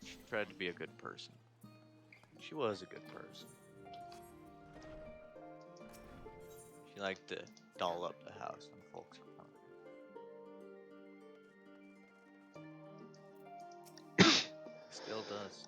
She tried to be a good person. She was a good person. She liked to doll up the house when folks were coming. Still does.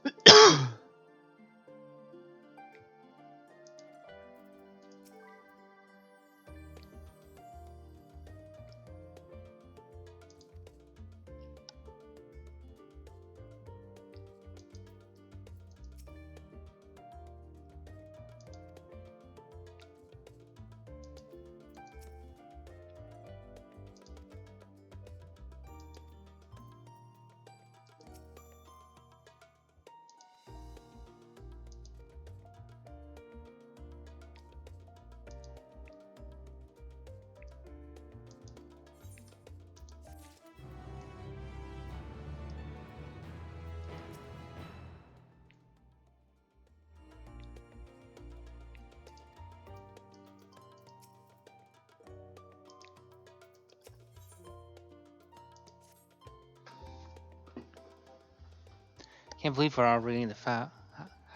Can't believe we're already in the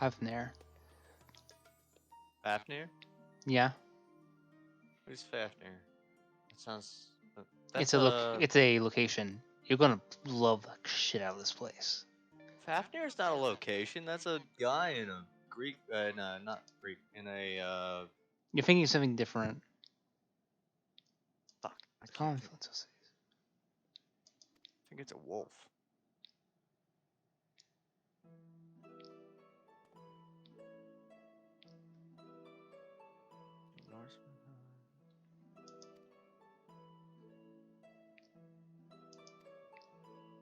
Hafner. Fafnir? Yeah. What is Fafnir? That sounds. It's That's a location. You're gonna love the shit out of this place. Fafnir's not a location. That's a guy in a Greek. No, not Greek. In a. You're thinking of something different. Fuck. I Calm. think it's a wolf.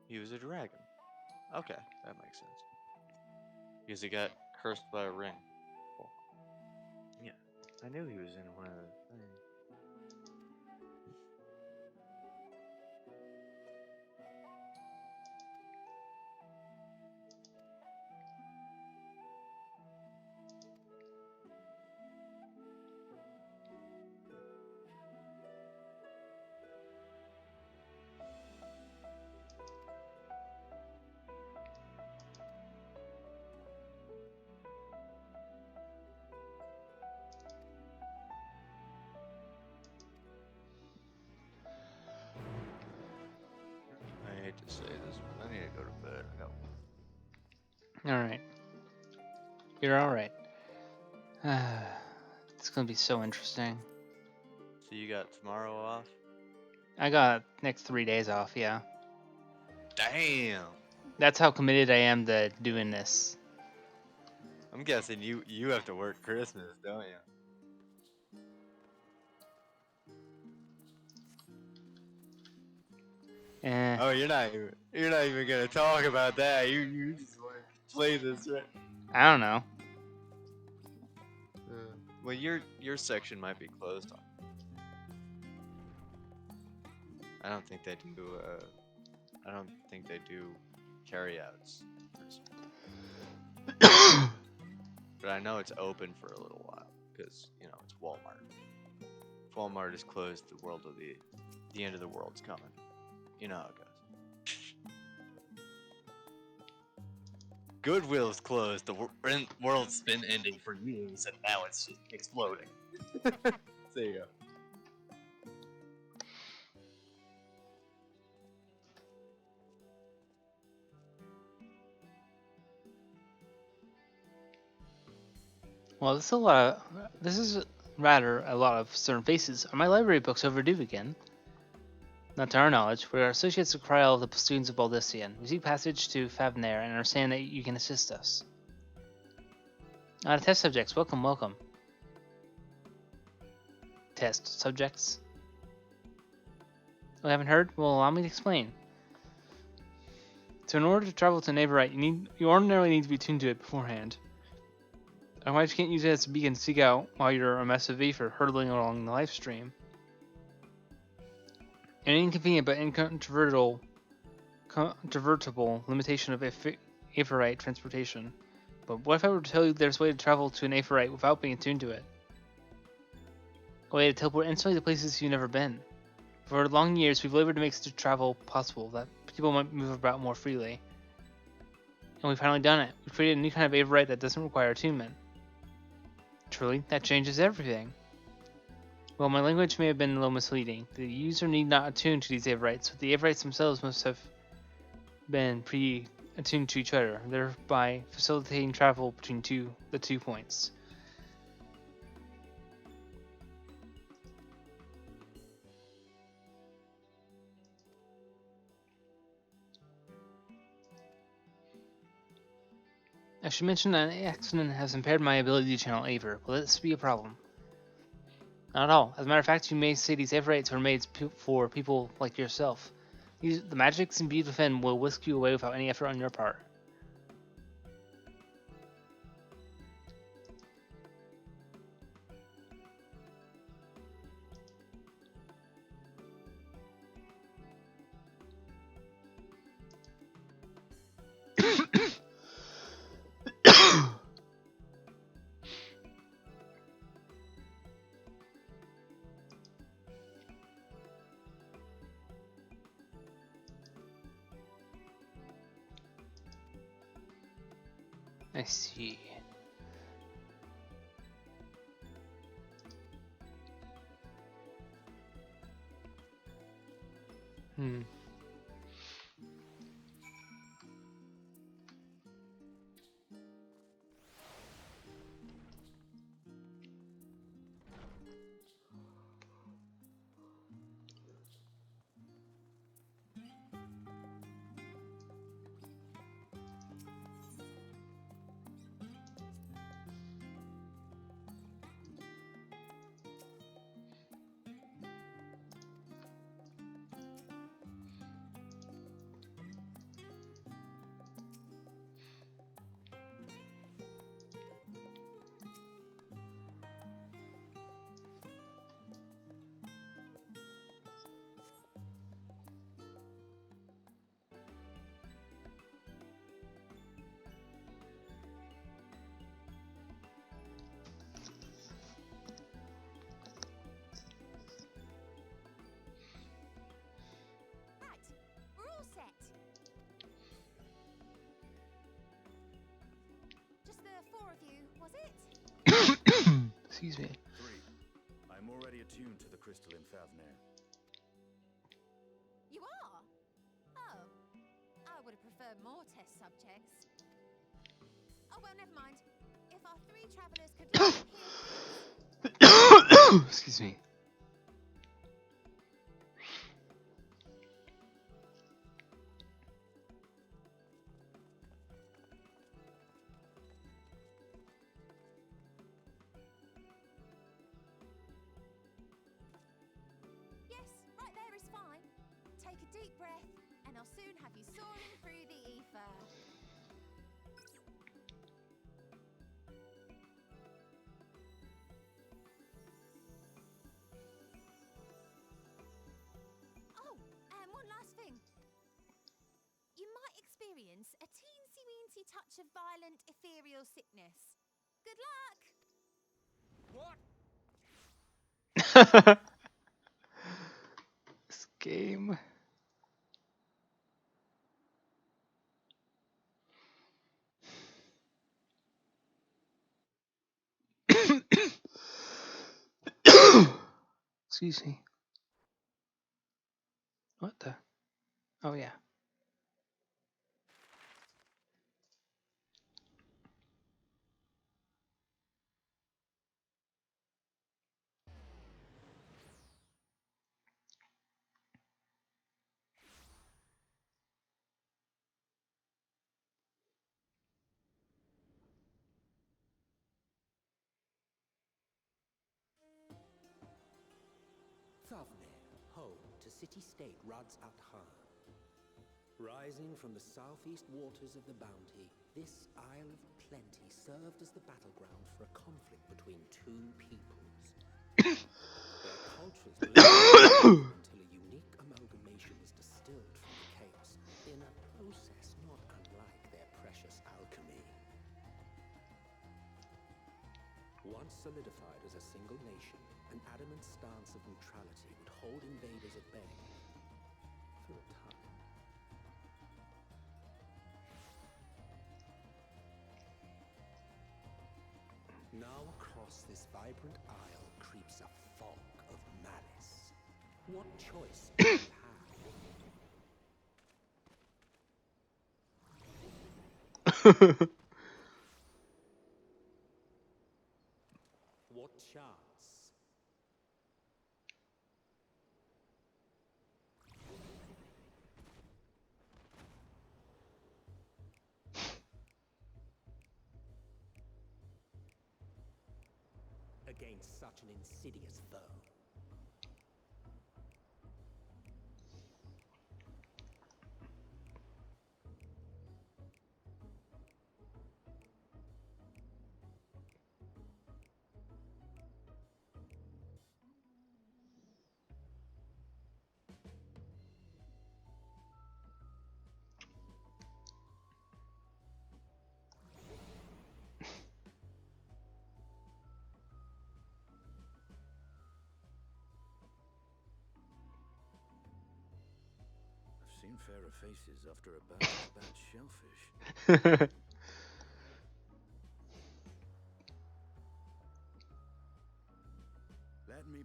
He was a dragon. Okay, that makes sense. Because he got cursed by a ring. Cool. Yeah, I knew he was in one of the things. I hate to say this, but I need to go to bed. I got Alright. You're alright. It's gonna be so interesting. So you got tomorrow off? I got next 3 days off, yeah. Damn! That's how committed I am to doing this. I'm guessing you have to work Christmas, don't you? Oh, you're not even gonna talk about that. You just want to play this, right? I don't know. Well, your section might be closed on. I don't think they do. I don't think they do carryouts. But I know it's open for a little while because it's Walmart. If Walmart is closed, the end of the world's coming. You know how it goes. Goodwill's closed. The world's been ending for years, and now it's just exploding. There you go. Well, this is rather a lot of certain faces. Are my library books overdue again? Not to our knowledge. We are associates of Kryl of the students of Baldessian. We seek passage to Favner and understand that you can assist us. Test subjects, welcome. Test subjects? I haven't heard? Well, allow me to explain. So in order to travel to Navarite, you ordinarily need to be tuned to it beforehand. Otherwise, you can't use it as a beacon to seek out while you're a massive Aether hurtling along the live stream. An inconvenient but incontrovertible limitation of Aetherite transportation. But what if I were to tell you there's a way to travel to an Aetherite without being attuned to it? A way to teleport instantly to places you've never been. For long years, we've labored to make such travel possible that people might move about more freely. And we've finally done it. We've created a new kind of Aetherite that doesn't require attunement. Truly, that changes everything. Well, my language may have been a little misleading. The user need not attune to these Aetherites, but the Aetherites themselves must have been pre-attuned to each other, thereby facilitating travel between the two points. I should mention that an accident has impaired my ability to channel Aether. Will this be a problem? Not at all. As a matter of fact, you may say these Aetherites were made for people like yourself. The magics imbued within will whisk you away without any effort on your part. I see. Hmm. Right, we're all set. Just the four of you, was it? Excuse me. 3. I'm already attuned to the crystal in Favner. You are? Oh. I would have preferred more test subjects. Oh, well, never mind. If our 3 travelers could land here... Excuse me. Yes, right there is fine. Take a deep breath, and I'll soon have you soaring through the ether. Oh, and one last thing. You might experience a teensy-weensy touch of violent ethereal sickness. Good luck! What? This game. Excuse me. What the? Oh, yeah. Thavner, home to city-state Rads at Han. Rising from the southeast waters of the Bounty, this Isle of Plenty served as the battleground for a conflict between 2 peoples. Their cultures blended until a unique amalgamation was distilled from the chaos, in a process not unlike their precious alchemy. Once solidified as a single nation, an adamant stance of neutrality would hold invaders at bay for a time. Now across this vibrant isle creeps a fog of malice. What choice do you have? What chance? Against such an insidious foe. I've seen fairer faces after a bout of bad shellfish.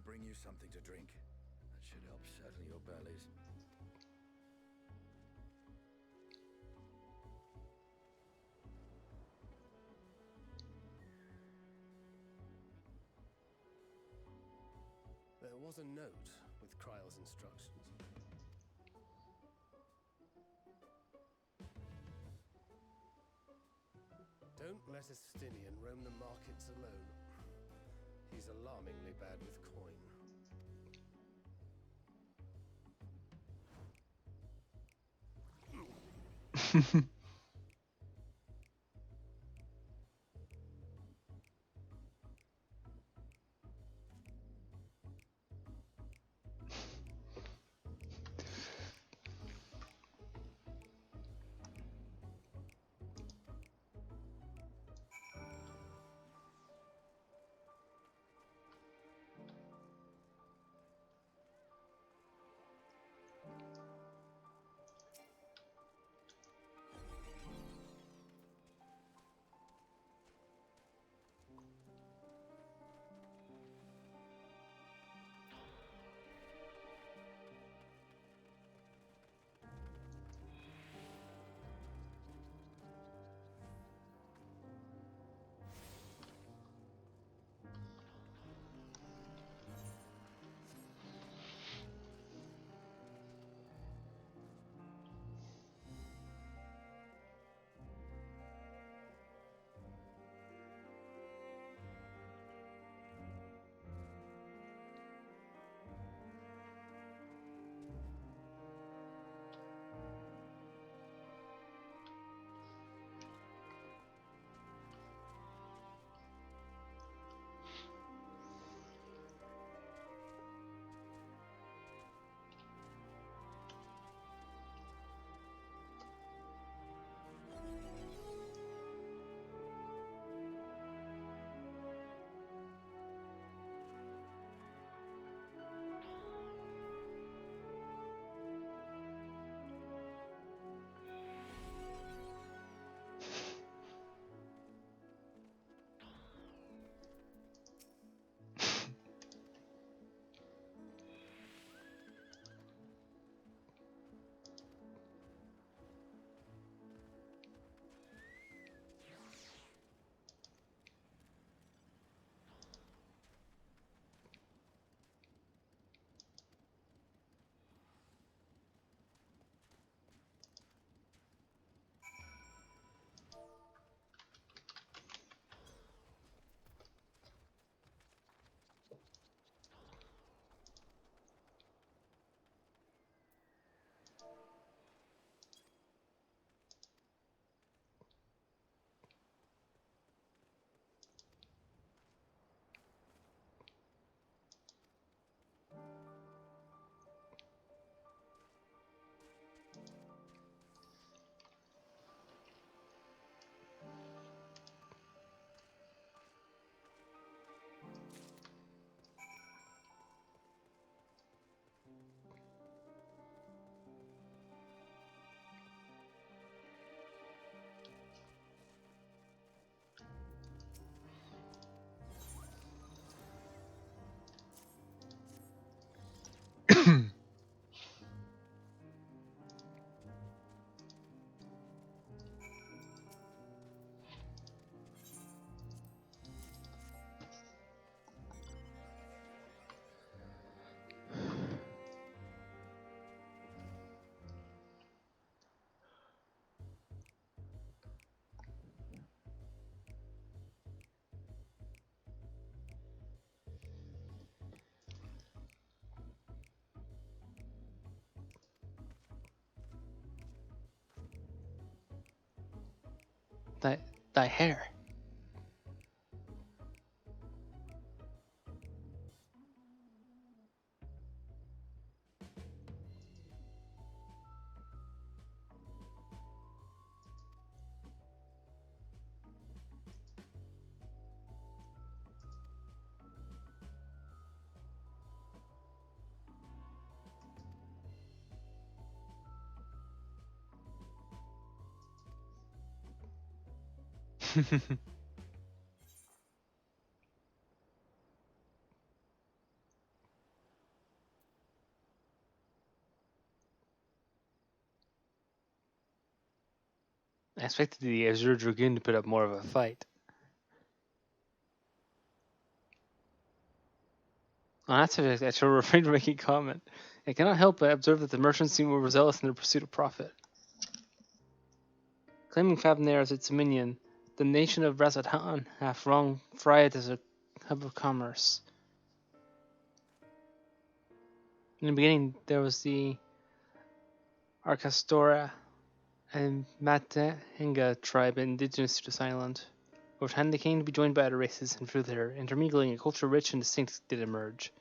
bring you something to drink? That should help settle your bellies. There was a note with Kryle's instructions. Don't let a Stinian roam the markets alone. He's alarmingly bad with coin. Thy hair. I expected the Azure Dragoon to put up more of a fight. On that subject, I shall refrain from making comment. I cannot help but observe that the merchants seem overzealous in their pursuit of profit. Claiming Fabnair as its dominion, the nation of Razatan hath wronged Friat as a hub of commerce. In the beginning, there was the Arcastora and Matahinga tribe indigenous to this island. Over time, they came to be joined by other races, and through their intermingling, a culture rich and distinct did emerge.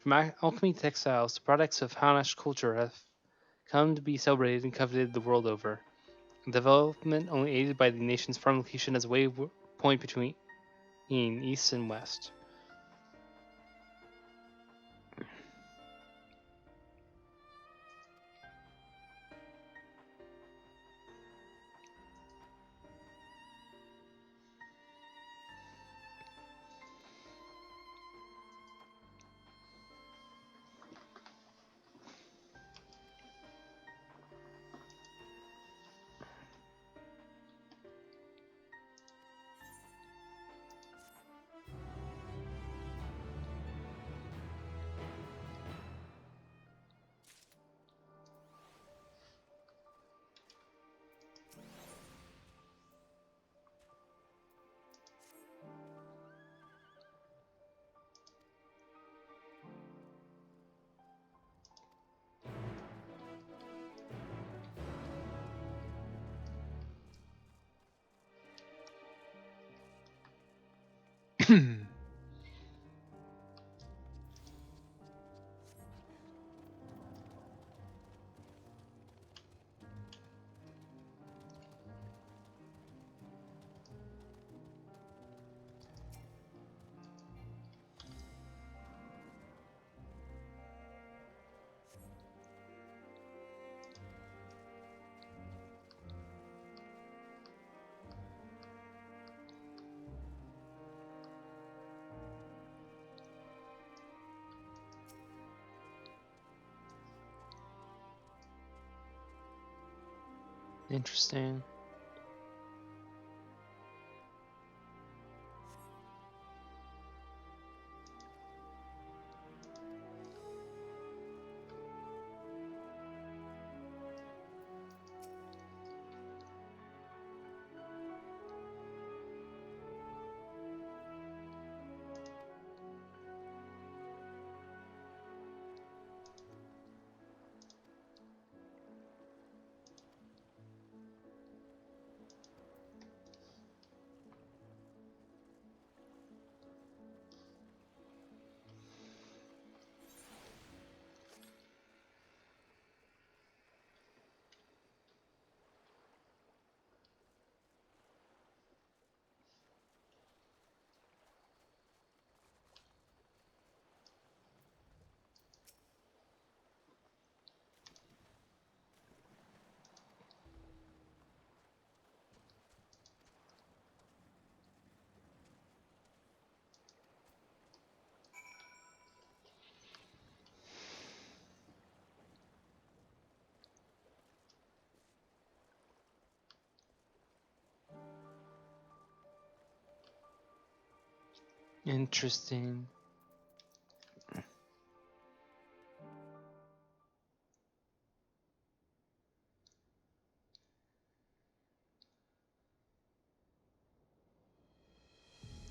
From alchemy to textiles, the products of Hanash culture have come to be celebrated and coveted the world over. A development only aided by the nation's prime location as a waypoint between east and west. Interesting. Interesting.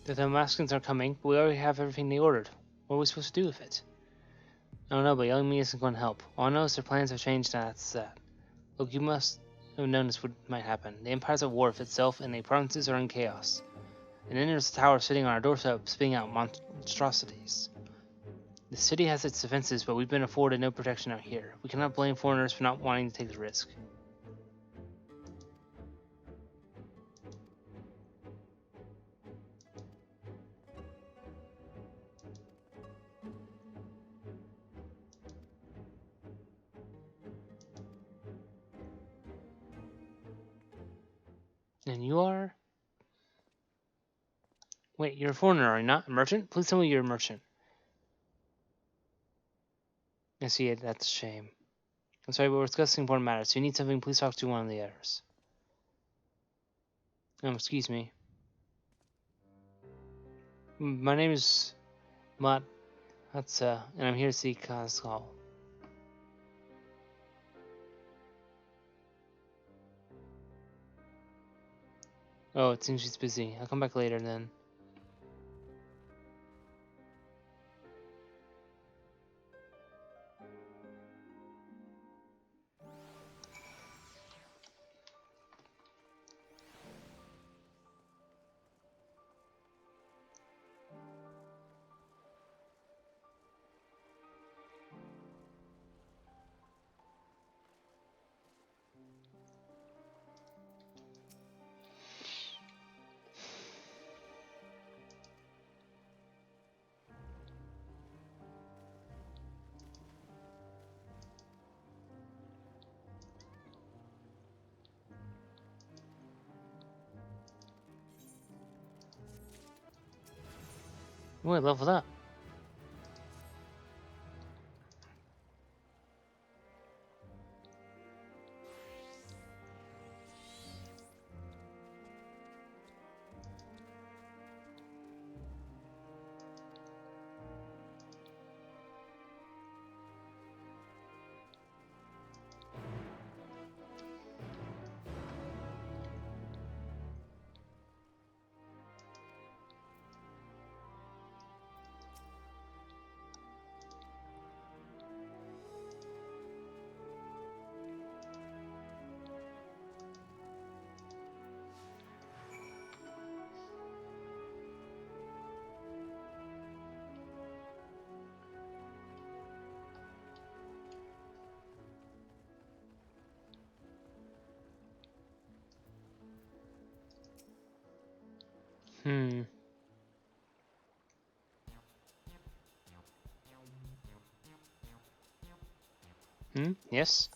The Damascans are coming, but we already have everything they ordered. What are we supposed to do with it? I don't know, but yelling me isn't going to help. All I know is their plans have changed, and that's that. Look, you must have noticed what might happen. The Empire's at war with itself, and the provinces are in chaos. And then there's the tower sitting on our doorstep, spitting out monstrosities. The city has its defenses, but we've been afforded no protection out here. We cannot blame foreigners for not wanting to take the risk. And you are? Wait, you're a foreigner, are you not? A merchant? Please tell me you're a merchant. I see it, that's a shame. I'm sorry, but we're discussing important matters. If you need something, please talk to one of the others. Excuse me. My name is Mat Hatsa, and I'm here to see Kazal. Oh, it seems she's busy. I'll come back later then. Oh, I leveled up. Hmm. Yes?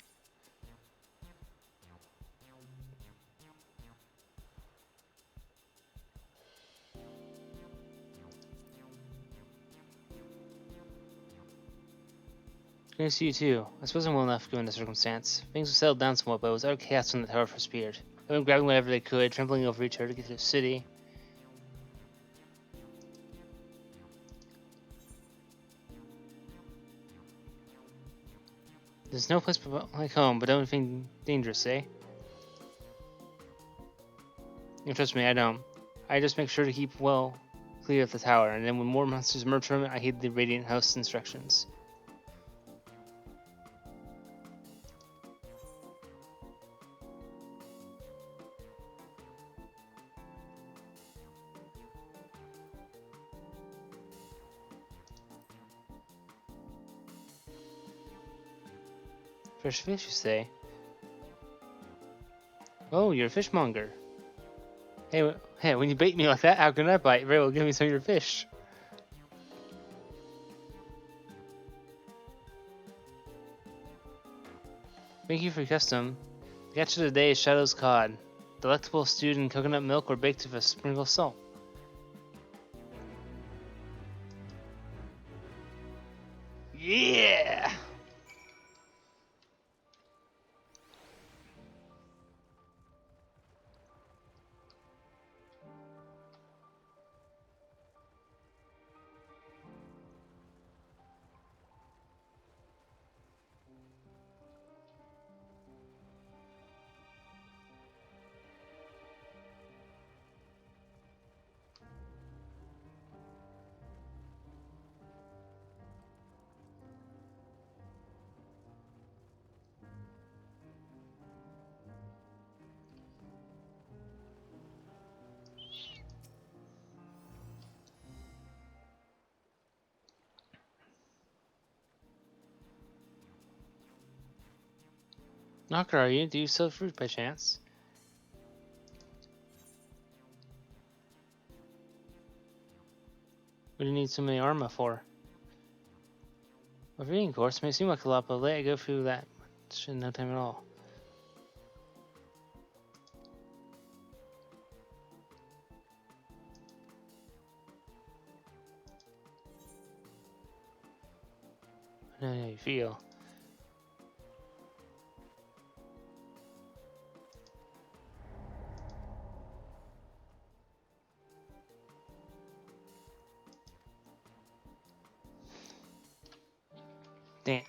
Good to see you too. I suppose I'm well enough given the circumstance. Things have settled down somewhat, but it was utter chaos when the tower first appeared. Everyone grabbing whatever they could, trampling over each other to get to the city. There's no place like home, but don't anything dangerous, eh? You trust me, I don't. I just make sure to keep well clear of the tower, and then when more monsters emerge from it, I heed the Radiant House instructions. Fresh fish, you say? Oh, you're a fishmonger. Hey, when you bait me like that, how can I bite? Very well, give me some of your fish. Thank you for your custom. The catch of the day is Shadow's cod. Delectable stewed in coconut milk or baked with a sprinkle of salt. Yeah! Knocker, are you? Do you sell fruit by chance? What do you need so many armor for? A reading course may seem like a lot, but let I go through that in no time at all. I know how you feel. Damn.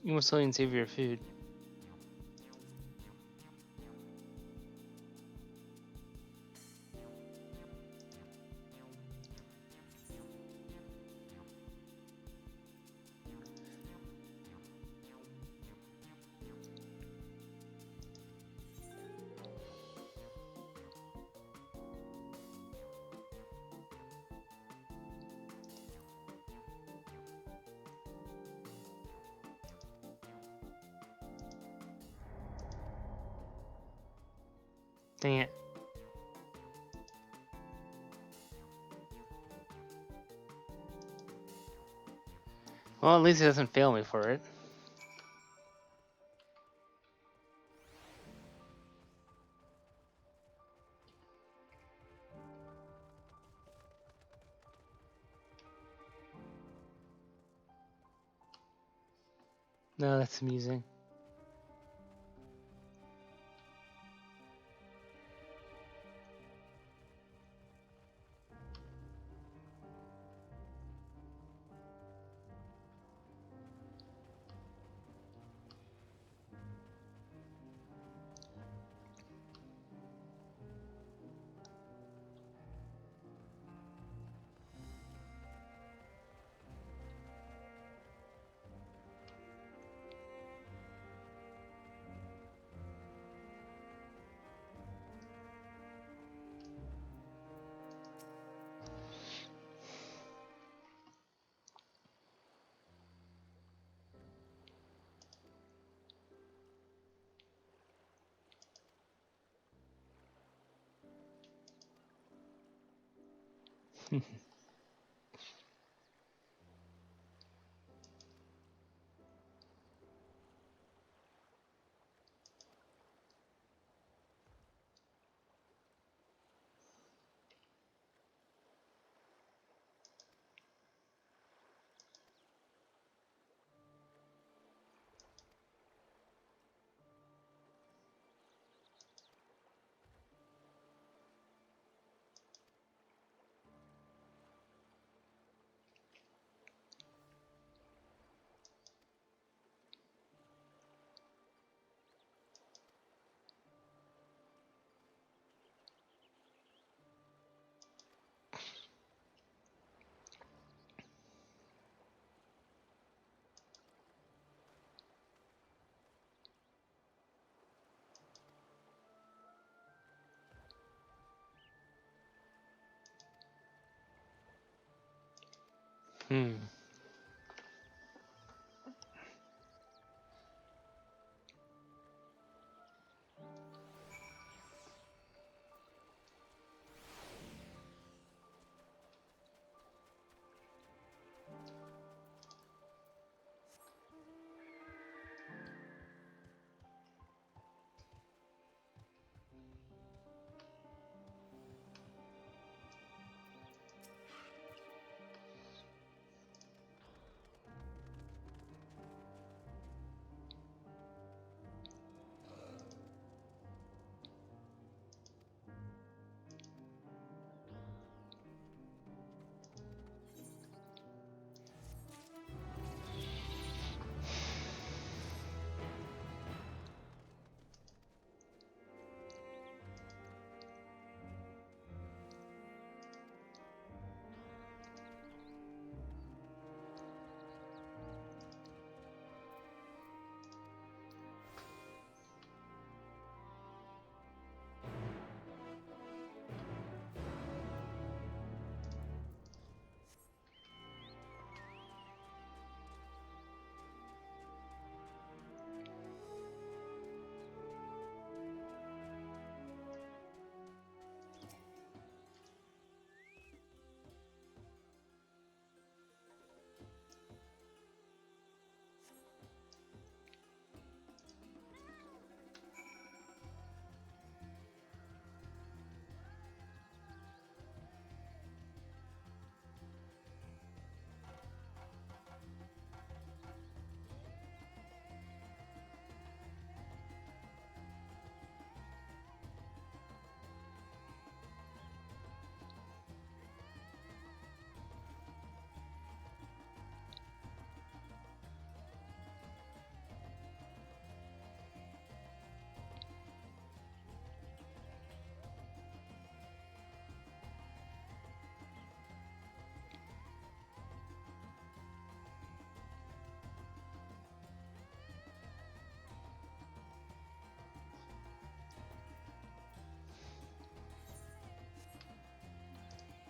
You must still save your food. Dang it. Well, at least it doesn't fail me for it. No, that's amusing. Hmm.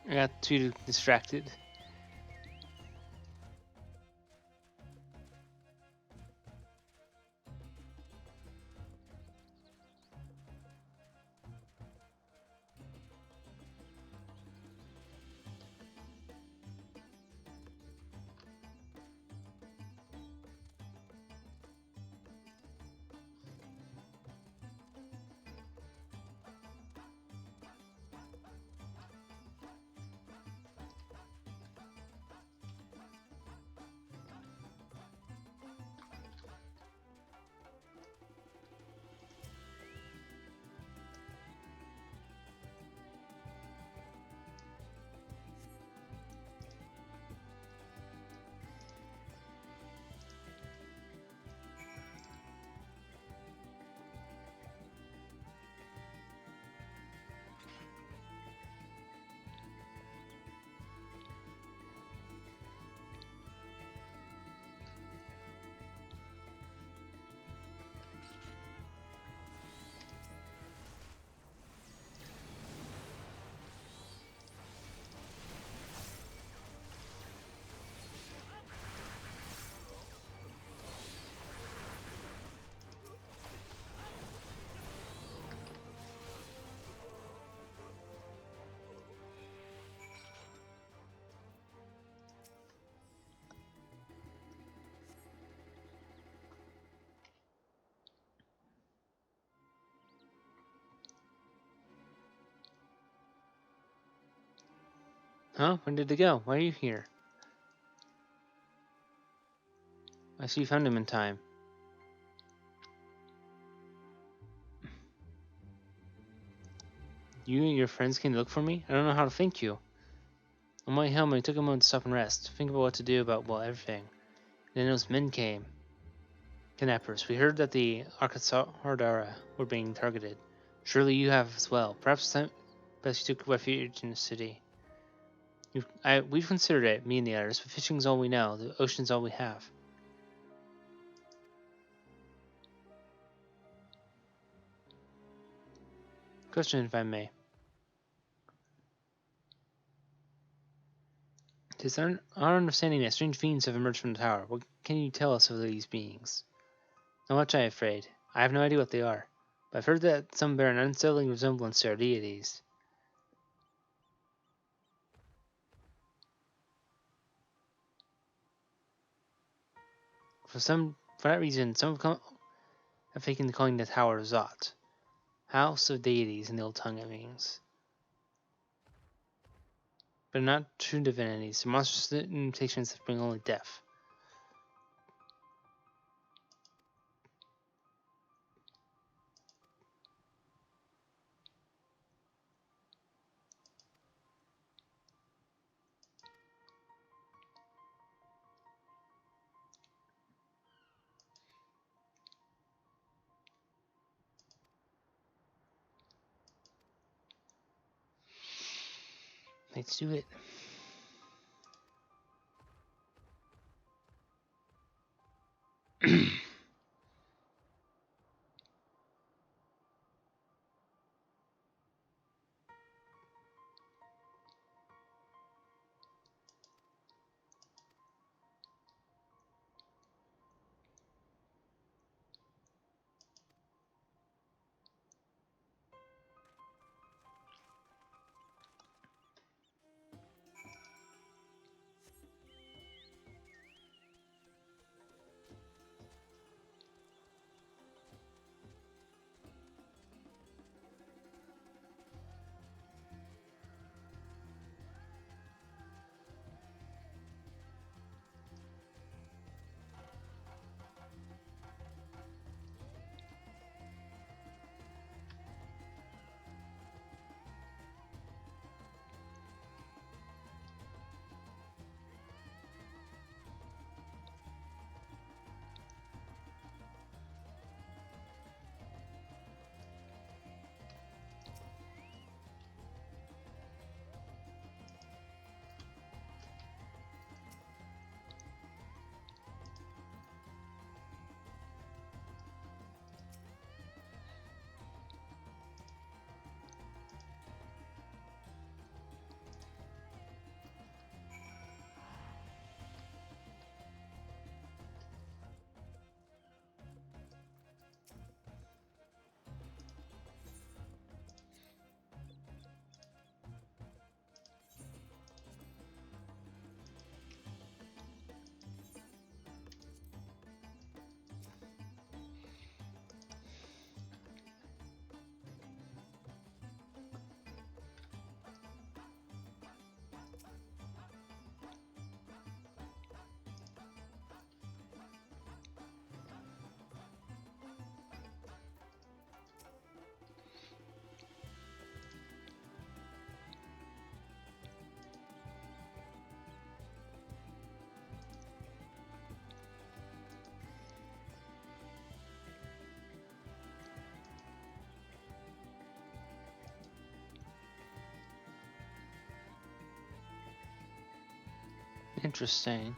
I got too distracted. Huh? When did they go? Why are you here? I see you found him in time. You and your friends came to look for me? I don't know how to thank you. On my helm, I took a moment to stop and rest. Think about what to do about, well, everything. Then those men came. Kidnappers. We heard that the Arkasardara were being targeted. Surely you have as well. Perhaps best you took refuge in the city. We've considered it, me and the others, but fishing's all we know. The ocean's all we have. Question, if I may. It is our understanding that strange fiends have emerged from the tower. What can you tell us of these beings? Not much, I'm afraid. I have no idea what they are, but I've heard that some bear an unsettling resemblance to our deities. For that reason, some have taken to calling the tower Zot, House of Deities in the old tongue it means. But not true divinities, the monstrous imitations that bring only death. Let's do it. Interesting.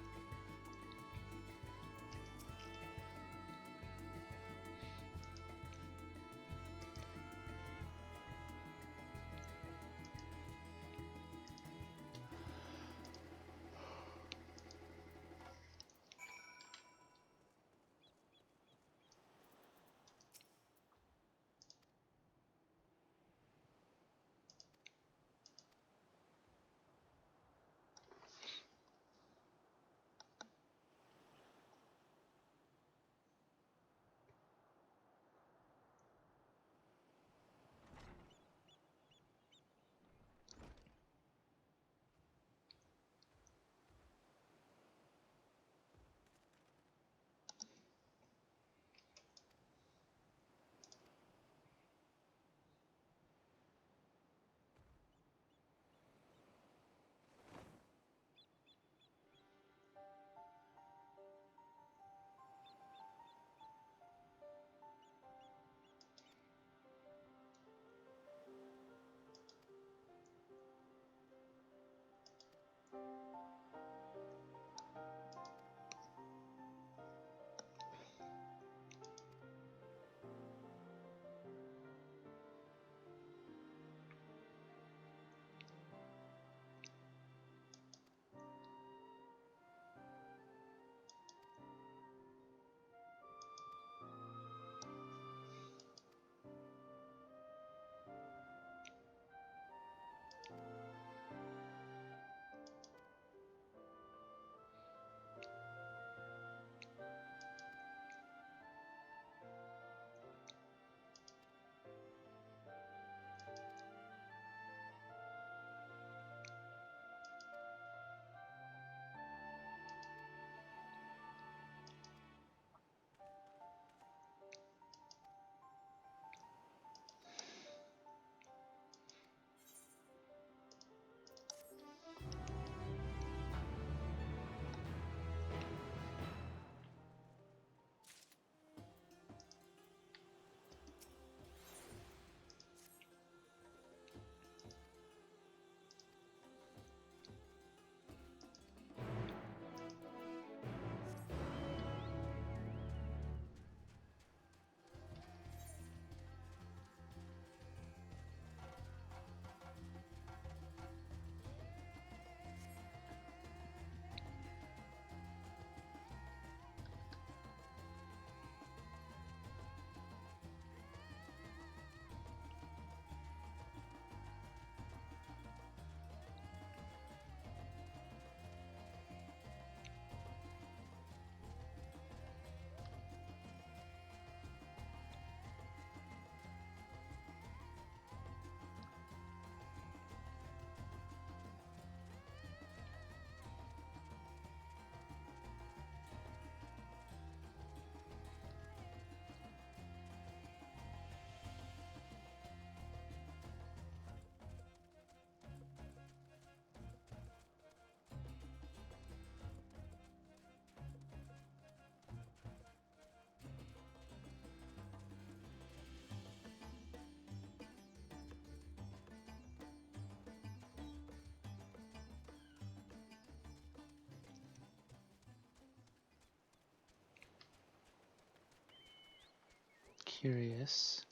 Curious.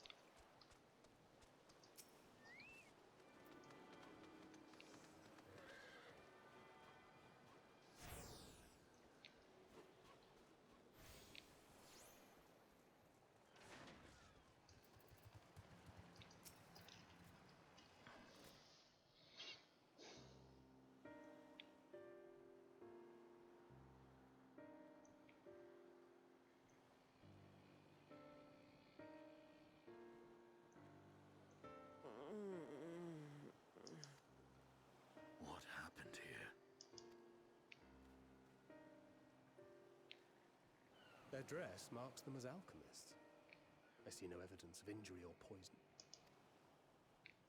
What happened here? Their dress marks them as alchemists. I see no evidence of injury or poison.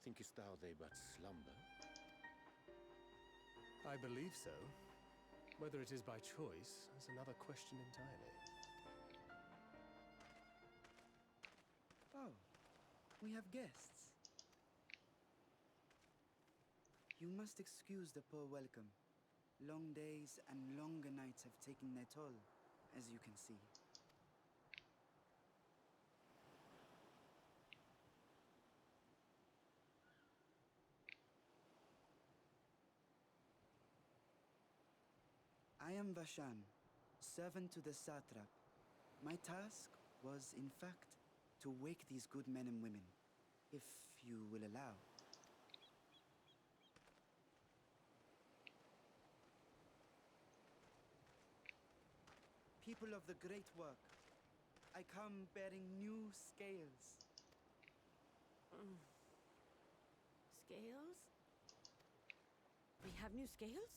Thinkest thou they but slumber? I believe so. Whether it is by choice is another question entirely. Oh, we have guests. You must excuse the poor welcome. Long days and longer nights have taken their toll, as you can see. I am Vashan, servant to the satrap. My task was, in fact, to wake these good men and women, if you will allow. People of the great work, I come bearing new scales. Scales? We have new scales?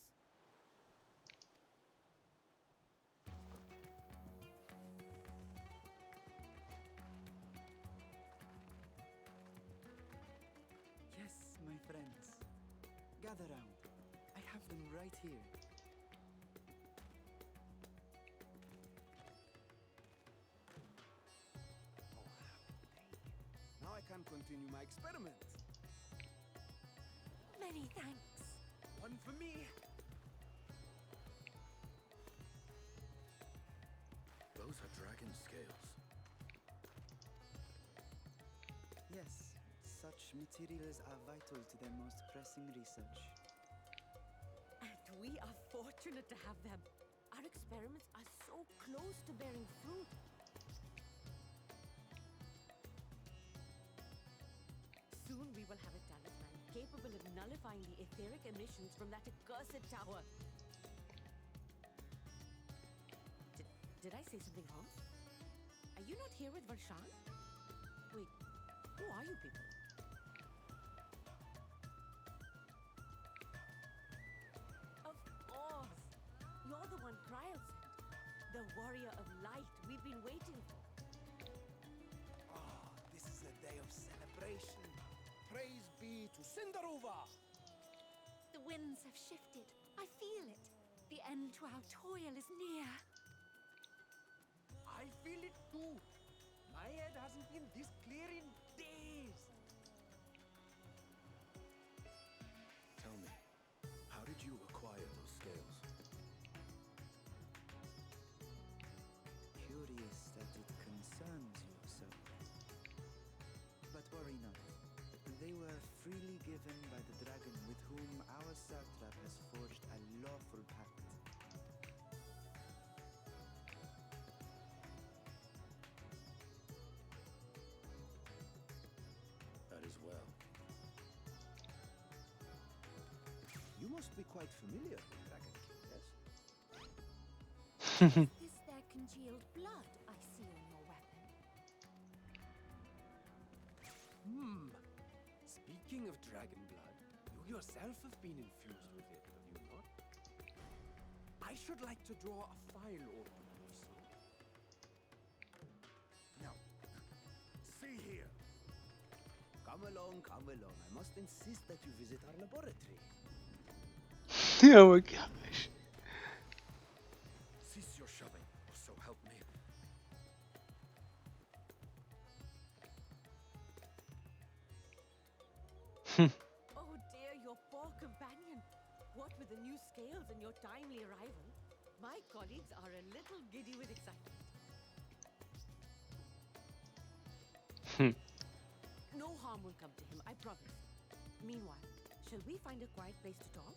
Yes, my friends. Gather round. I have them right here. Now I can continue my experiment. Many thanks. One for me. Those are dragon scales. Yes, such materials are vital to their most pressing research. And we are fortunate to have them. Our experiments are so close to bearing fruit. Soon we will have a talisman capable of nullifying the etheric emissions from that accursed tower. Did I say something wrong? Are you not here with Varshan? Wait, who are you people? Of course! You're the one Kryl sent. The warrior of light we've been waiting for. This is a day of celebration. Praise be to Cinderova! The winds have shifted. I feel it. The end to our toil is near. I feel it too. My head hasn't been this clear in days. Tell me, how did you acquire those scales? Curious that it concerns you so. But worry not. They were freely given by the dragon with whom our satrap has forged a lawful pact. That is well. You must be quite familiar with Dragon King, yes? Is this their congealed blood I see on your weapon? Speaking of dragon blood, you yourself have been infused with it, have you not? I should like to draw a file open also. Now, see here. Come along, come along. I must insist that you visit our laboratory. Oh my gosh. Cease your shoving, or so help me. Oh dear, your poor companion. What with the new scales and your timely arrival, my colleagues are a little giddy with excitement. No harm will come to him, I promise. Meanwhile, shall we find a quiet place to talk?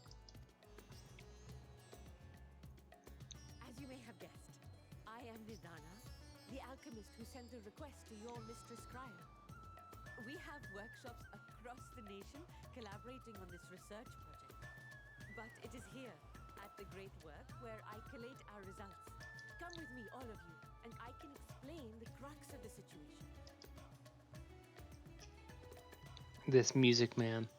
As you may have guessed, I am Nidana, the alchemist who sent the request to your mistress Kryl. We have workshops across the nation collaborating on this research project. But it is here, at the Great Work, where I collate our results. Come with me, all of you, and I can explain the crux of the situation. This music man.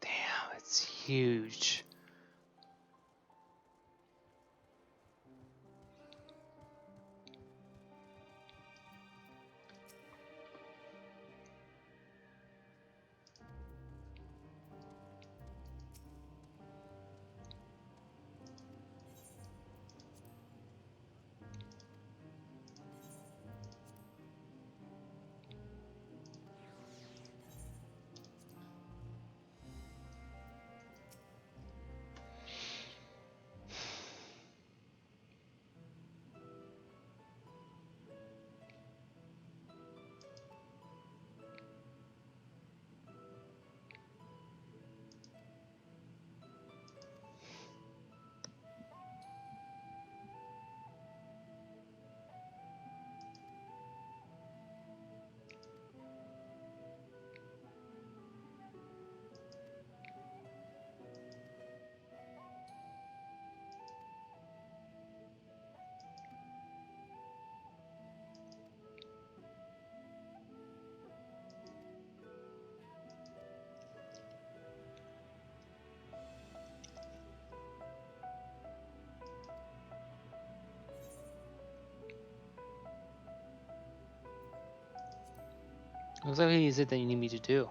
Damn, it's huge. What exactly is it that you need me to do?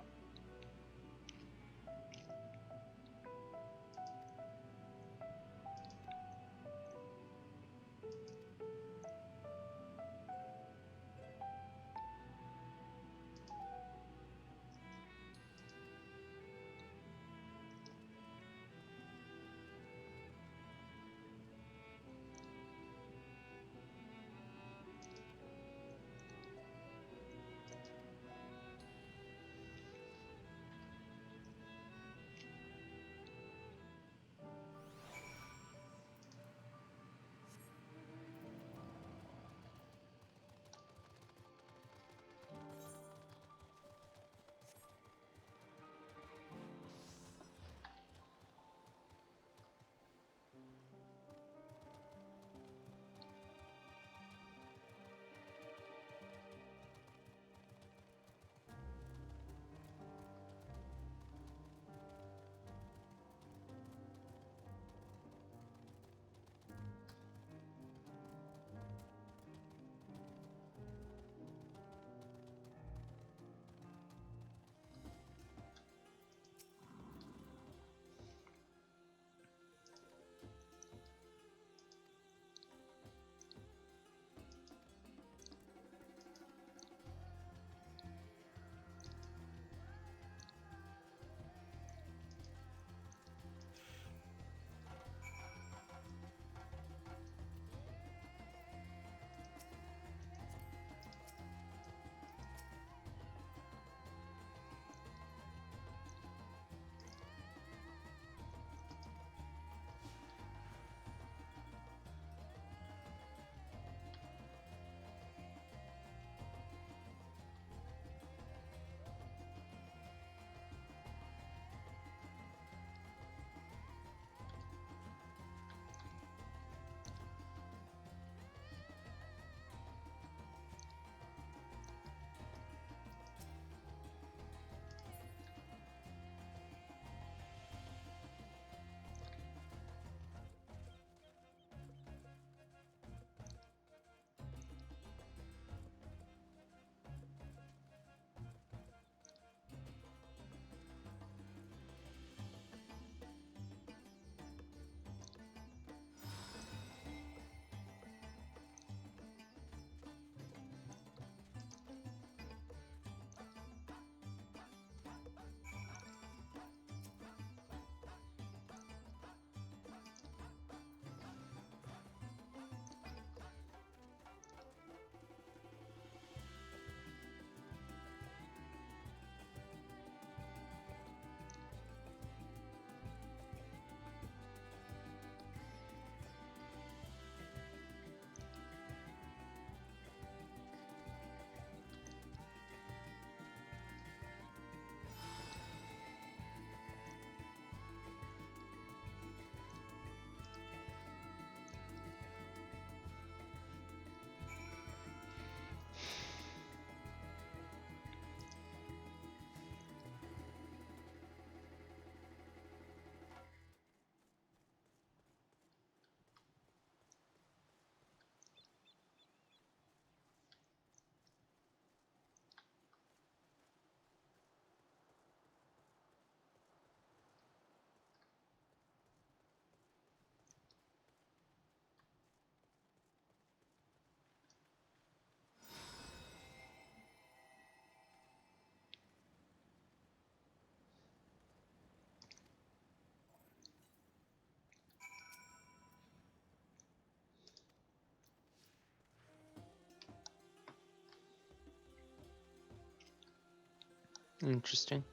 Interesting.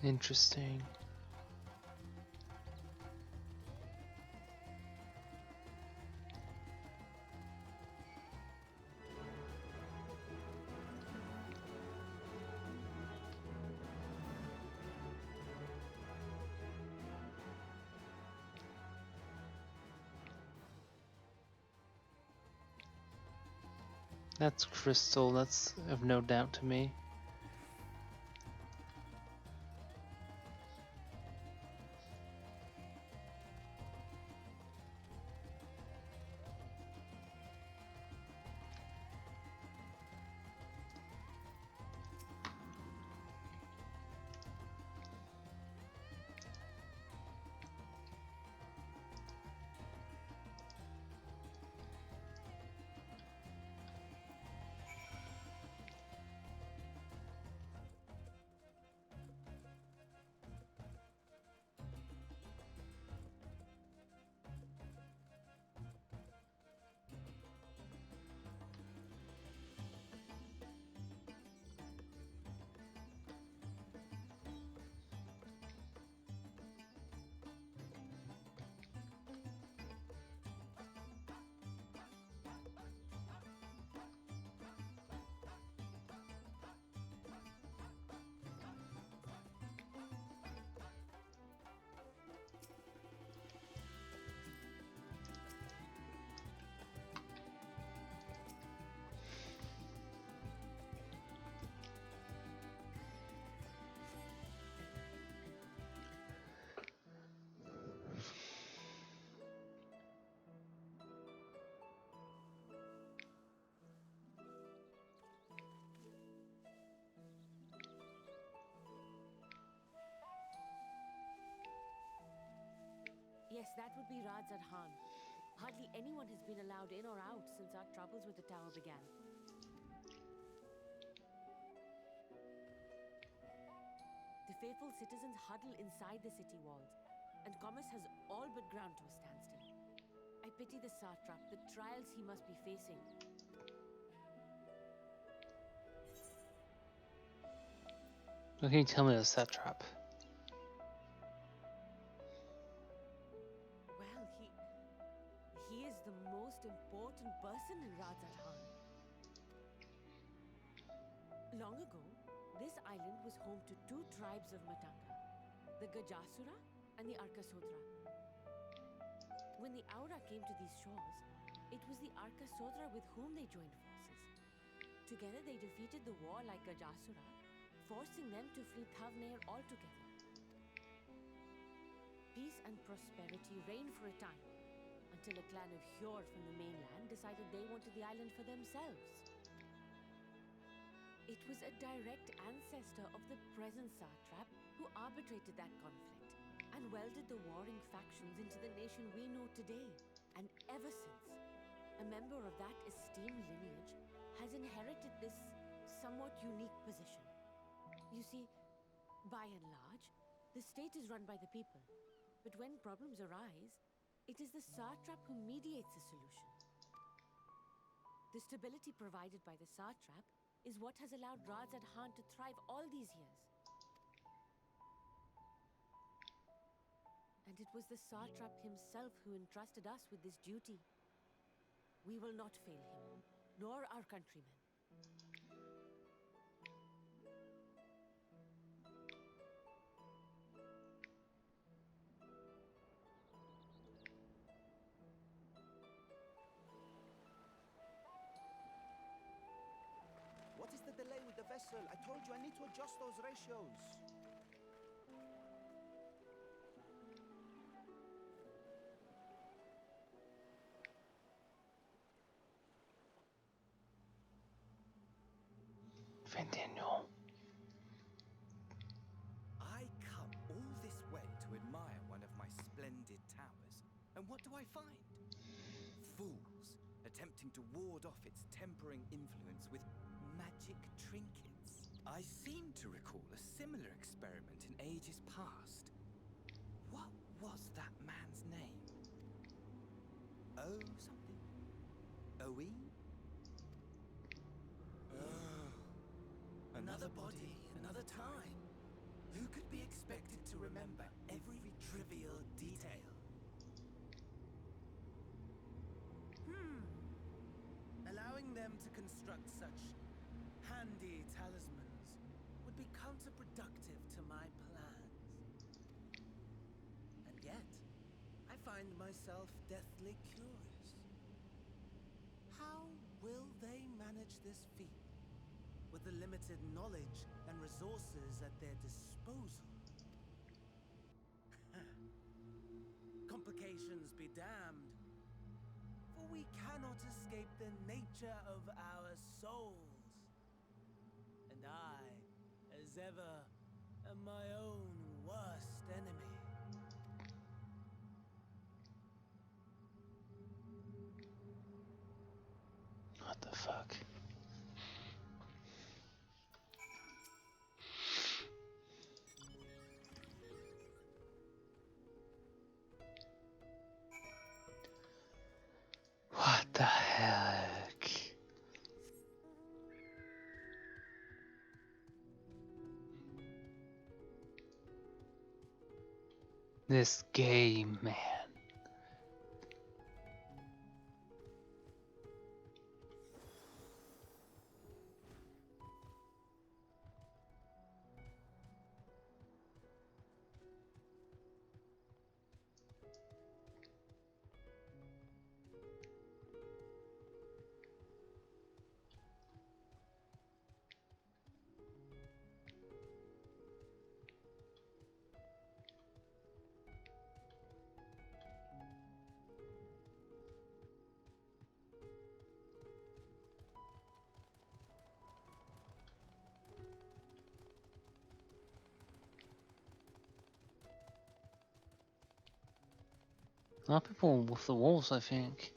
Interesting. That's crystal, that's of no doubt to me. Yes, that would be Radzad Khan. Hardly anyone has been allowed in or out since our troubles with the tower began. The faithful citizens huddle inside the city walls, and commerce has all but ground to a standstill. I pity the satrap, the trials he must be facing. What can you tell me of the satrap? Well, he is the most important person in Radzad Khan. Long ago, this island was home to two tribes of Matanga, the Gajasura and the Arkasodra. When the Aura came to these shores, it was the Arkasodra with whom they joined forces. Together they defeated the warlike Gajasura, forcing them to flee Thavnair altogether. Peace and prosperity reigned for a time, until a clan of Hjord from the mainland decided they wanted the island for themselves. It was a direct ancestor of the present satrap who arbitrated that conflict and welded the warring factions into the nation we know today. And ever since, a member of that esteemed lineage has inherited this somewhat unique position. You see, by and large, the state is run by the people. But when problems arise, it is the satrap who mediates a solution. The stability provided by the satrap is what has allowed Radzad Khan to thrive all these years. And it was the satrap himself who entrusted us with this duty. We will not fail him, nor our countrymen. What is the delay with the vessel? I told you I need to adjust those ratios. Daniel. I come all this way to admire one of my splendid towers, and what do I find? Fools attempting to ward off its tempering influence with magic trinkets. I seem to recall a similar experiment in ages past. What was that man's name? Oh, something? Oe? Another body, another time. Who could be construct such handy talismans would be counterproductive to my plans. And yet, I find myself deathly curious. How will they manage this feat with the limited knowledge and resources at their disposal? Complications be damned, for we cannot escape the nature of our souls. And I, as ever, am my own worst enemy. What the fuck? What the heck? This game, man. A lot of people with the wolves, I think.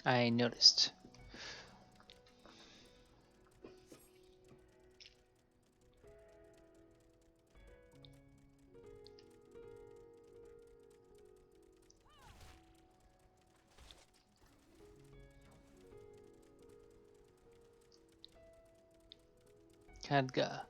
I noticed. Khadga.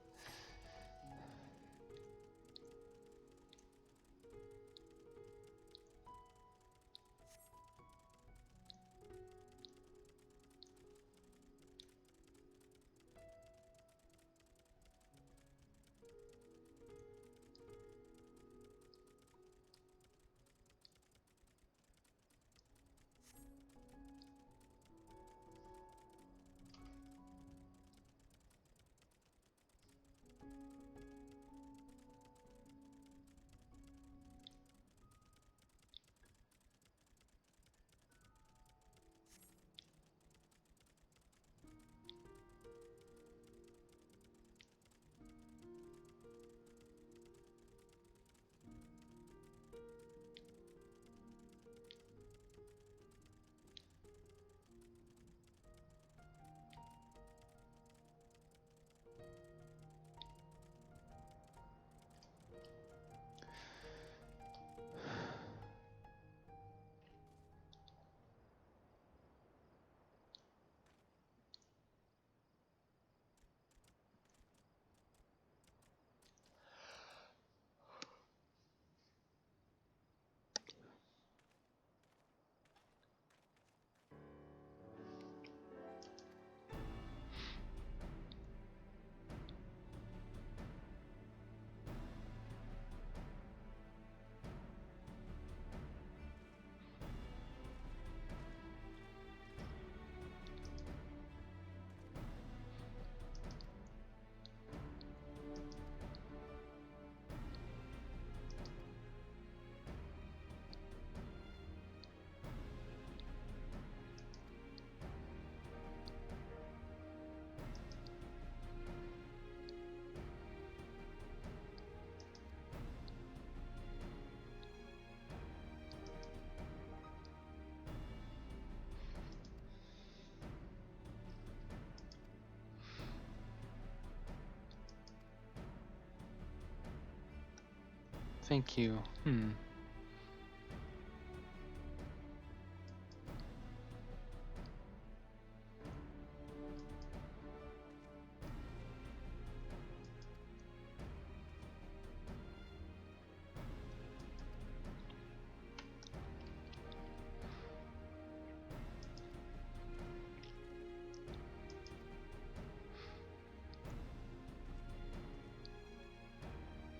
Thank you.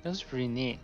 That was pretty neat.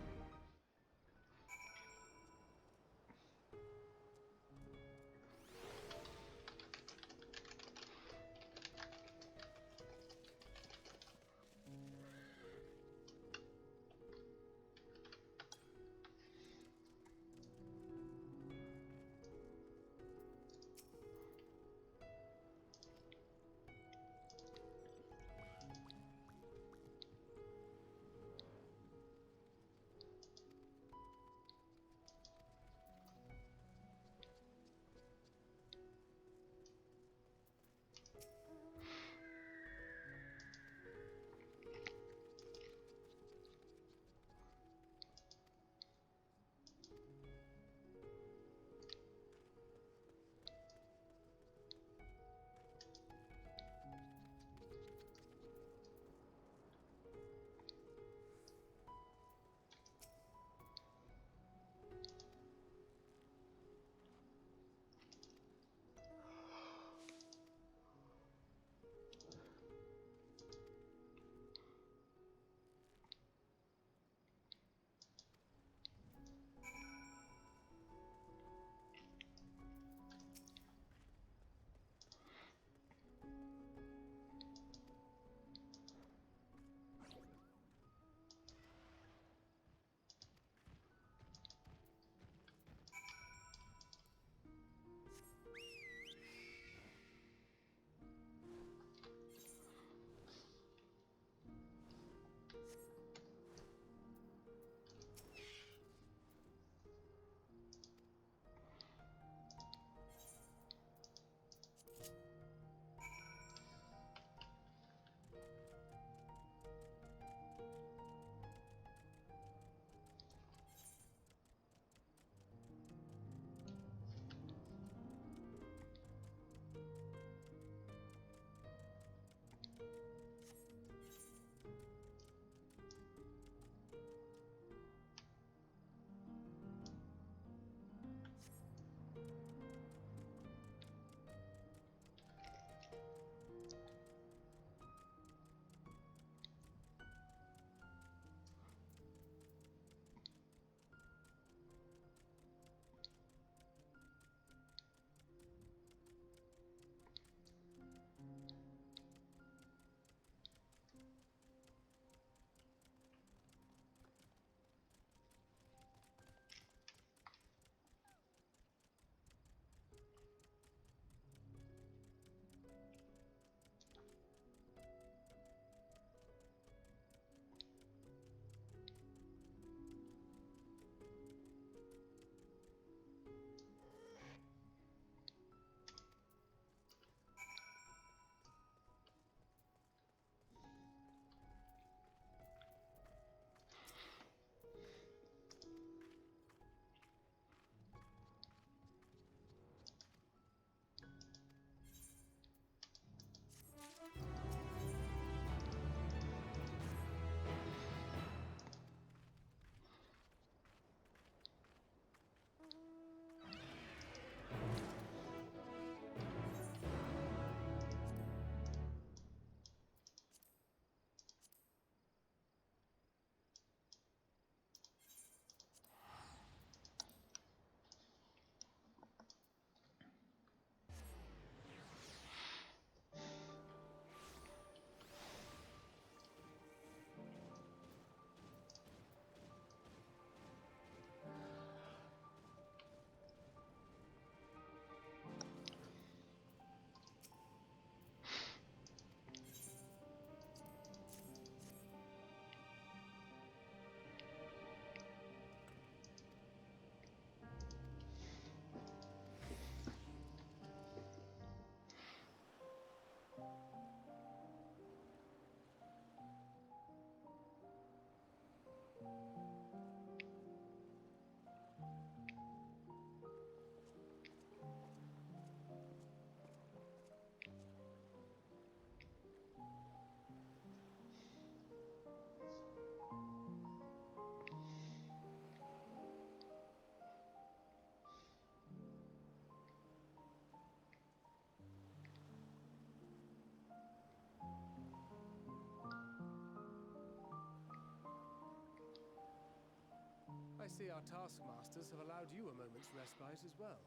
I see our taskmasters have allowed you a moment's respite as well.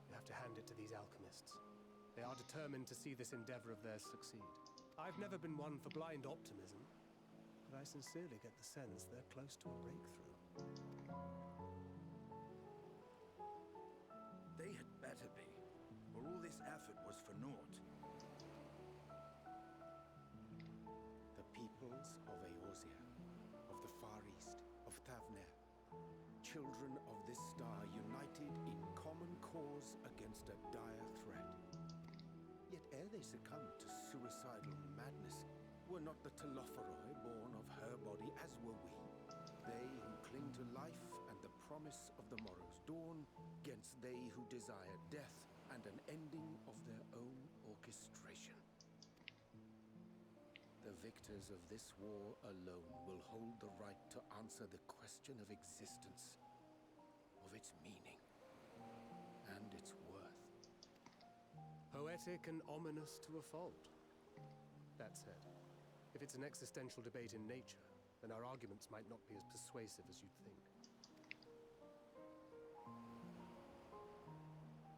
You have to hand it to these alchemists. They are determined to see this endeavor of theirs succeed. I've never been one for blind optimism, but I sincerely get the sense they're close to a breakthrough. They had better be, or all this effort was for naught. The peoples of Eorzea, of the Far East, of Thavner, children of this star united in common cause against a dire threat. Yet ere they succumbed to suicidal madness, were not the Telophoroi born of her body as were we? They who cling to life and the promise of the morrow's dawn, against they who desire death and an ending of their own orchestration. The victors of this war alone will hold the right to answer the question of existence, of its meaning, and its worth. Poetic and ominous to a fault. That said, if it's an existential debate in nature, then our arguments might not be as persuasive as you'd think.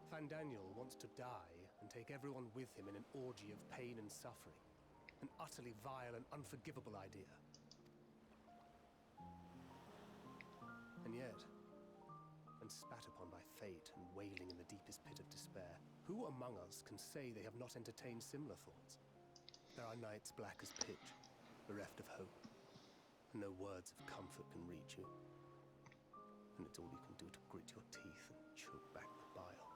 Fandaniel wants to die and take everyone with him in an orgy of pain and suffering. An utterly vile and unforgivable idea. And yet, when spat upon by fate and wailing in the deepest pit of despair, who among us can say they have not entertained similar thoughts? There are nights black as pitch, bereft of hope, and no words of comfort can reach you. And it's all you can do to grit your teeth and choke back the bile.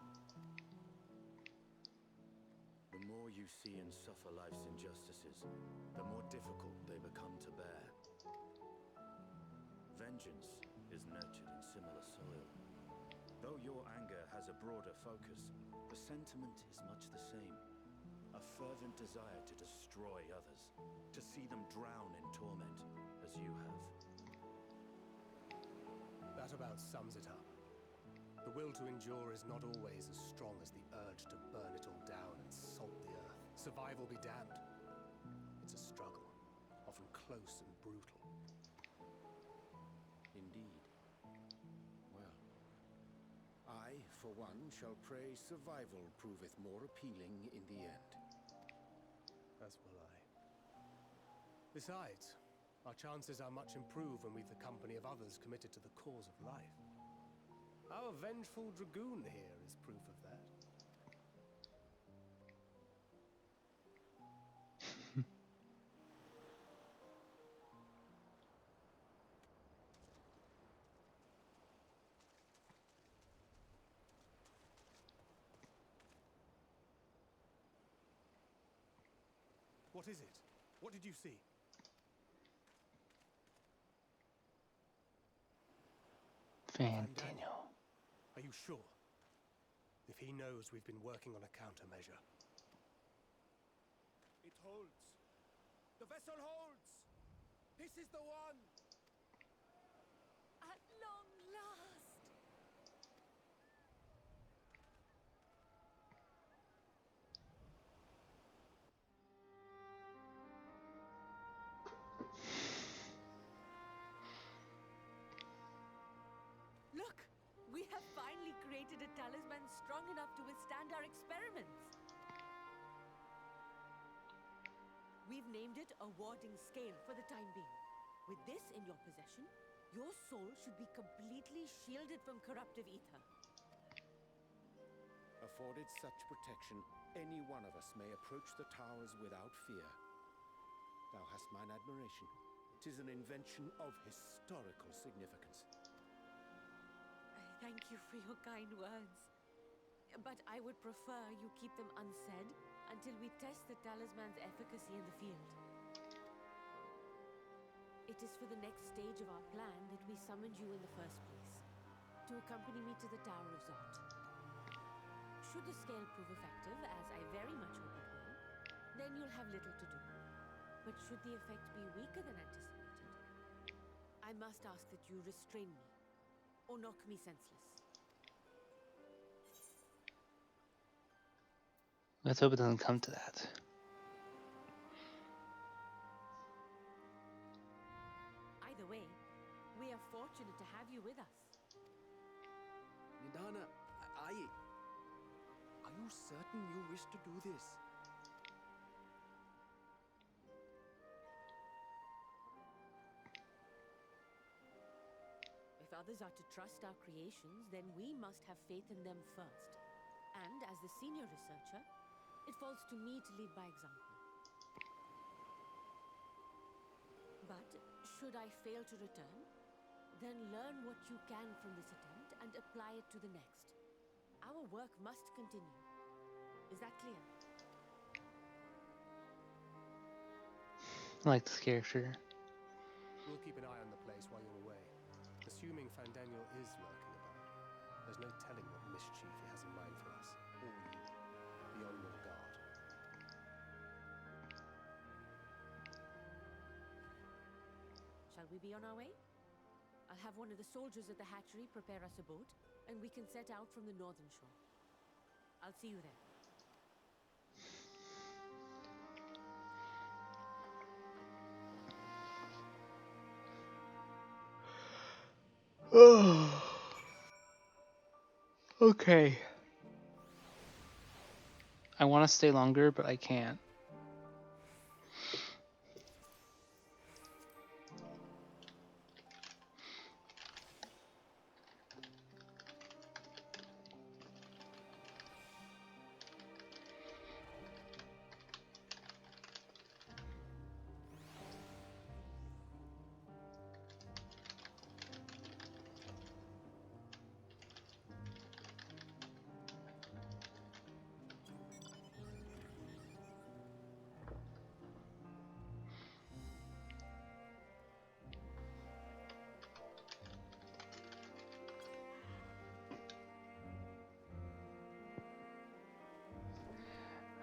The more you see and suffer life's injustices, the more difficult they become to bear. Vengeance is nurtured in similar soil. Though your anger has a broader focus, the sentiment is much the same. A fervent desire to destroy others, to see them drown in torment, as you have. That about sums it up. The will to endure is not always as strong as the urge to burn it all down and salt the earth. Survival be damned. It's a struggle, often close and brutal. Indeed. Well, I, for one, shall pray survival proveth more appealing in the end. As will I. Besides, our chances are much improved when we've the company of others committed to the cause of life. Our vengeful dragoon here is proof of that. What is it? What did you see? Fandaniel. Are you sure? If he knows we've been working on a countermeasure. It holds. The vessel holds! This is the one! At long last! Look! We have finally created a talisman strong enough to withstand our experiments! We've named it a warding scale for the time being. With this in your possession, your soul should be completely shielded from corruptive ether. Afforded such protection, any one of us may approach the towers without fear. Thou hast mine admiration. 'Tis an invention of historical significance. Thank you for your kind words. But I would prefer you keep them unsaid until we test the talisman's efficacy in the field. It is for the next stage of our plan that we summoned you in the first place, to accompany me to the Tower of Zot. Should the scale prove effective, as I very much hope it will, then you'll have little to do. But should the effect be weaker than anticipated, I must ask that you restrain me, or knock me senseless. Let's hope it doesn't come to that. way, we are fortunate to have you with us. Nidana, are you certain you wish to do this? If others are to trust our creations, then we must have faith in them first. And as the senior researcher, it falls to me to lead by example. But should I fail to return, then learn what you can from this attempt and apply it to the next. Our work must continue. Is that clear? I like this character. We'll keep an eye on the place while you're away. Assuming Fandaniel is lurking about, there's no telling what mischief he has in mind for us, or you. Be on your guard. Shall we be on our way? I'll have one of the soldiers at the hatchery prepare us a boat, and we can set out from the northern shore. I'll see you there. Okay. I want to stay longer, but I can't.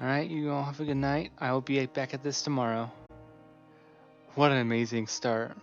Alright, you all have a good night. I will be back at this tomorrow. What an amazing start.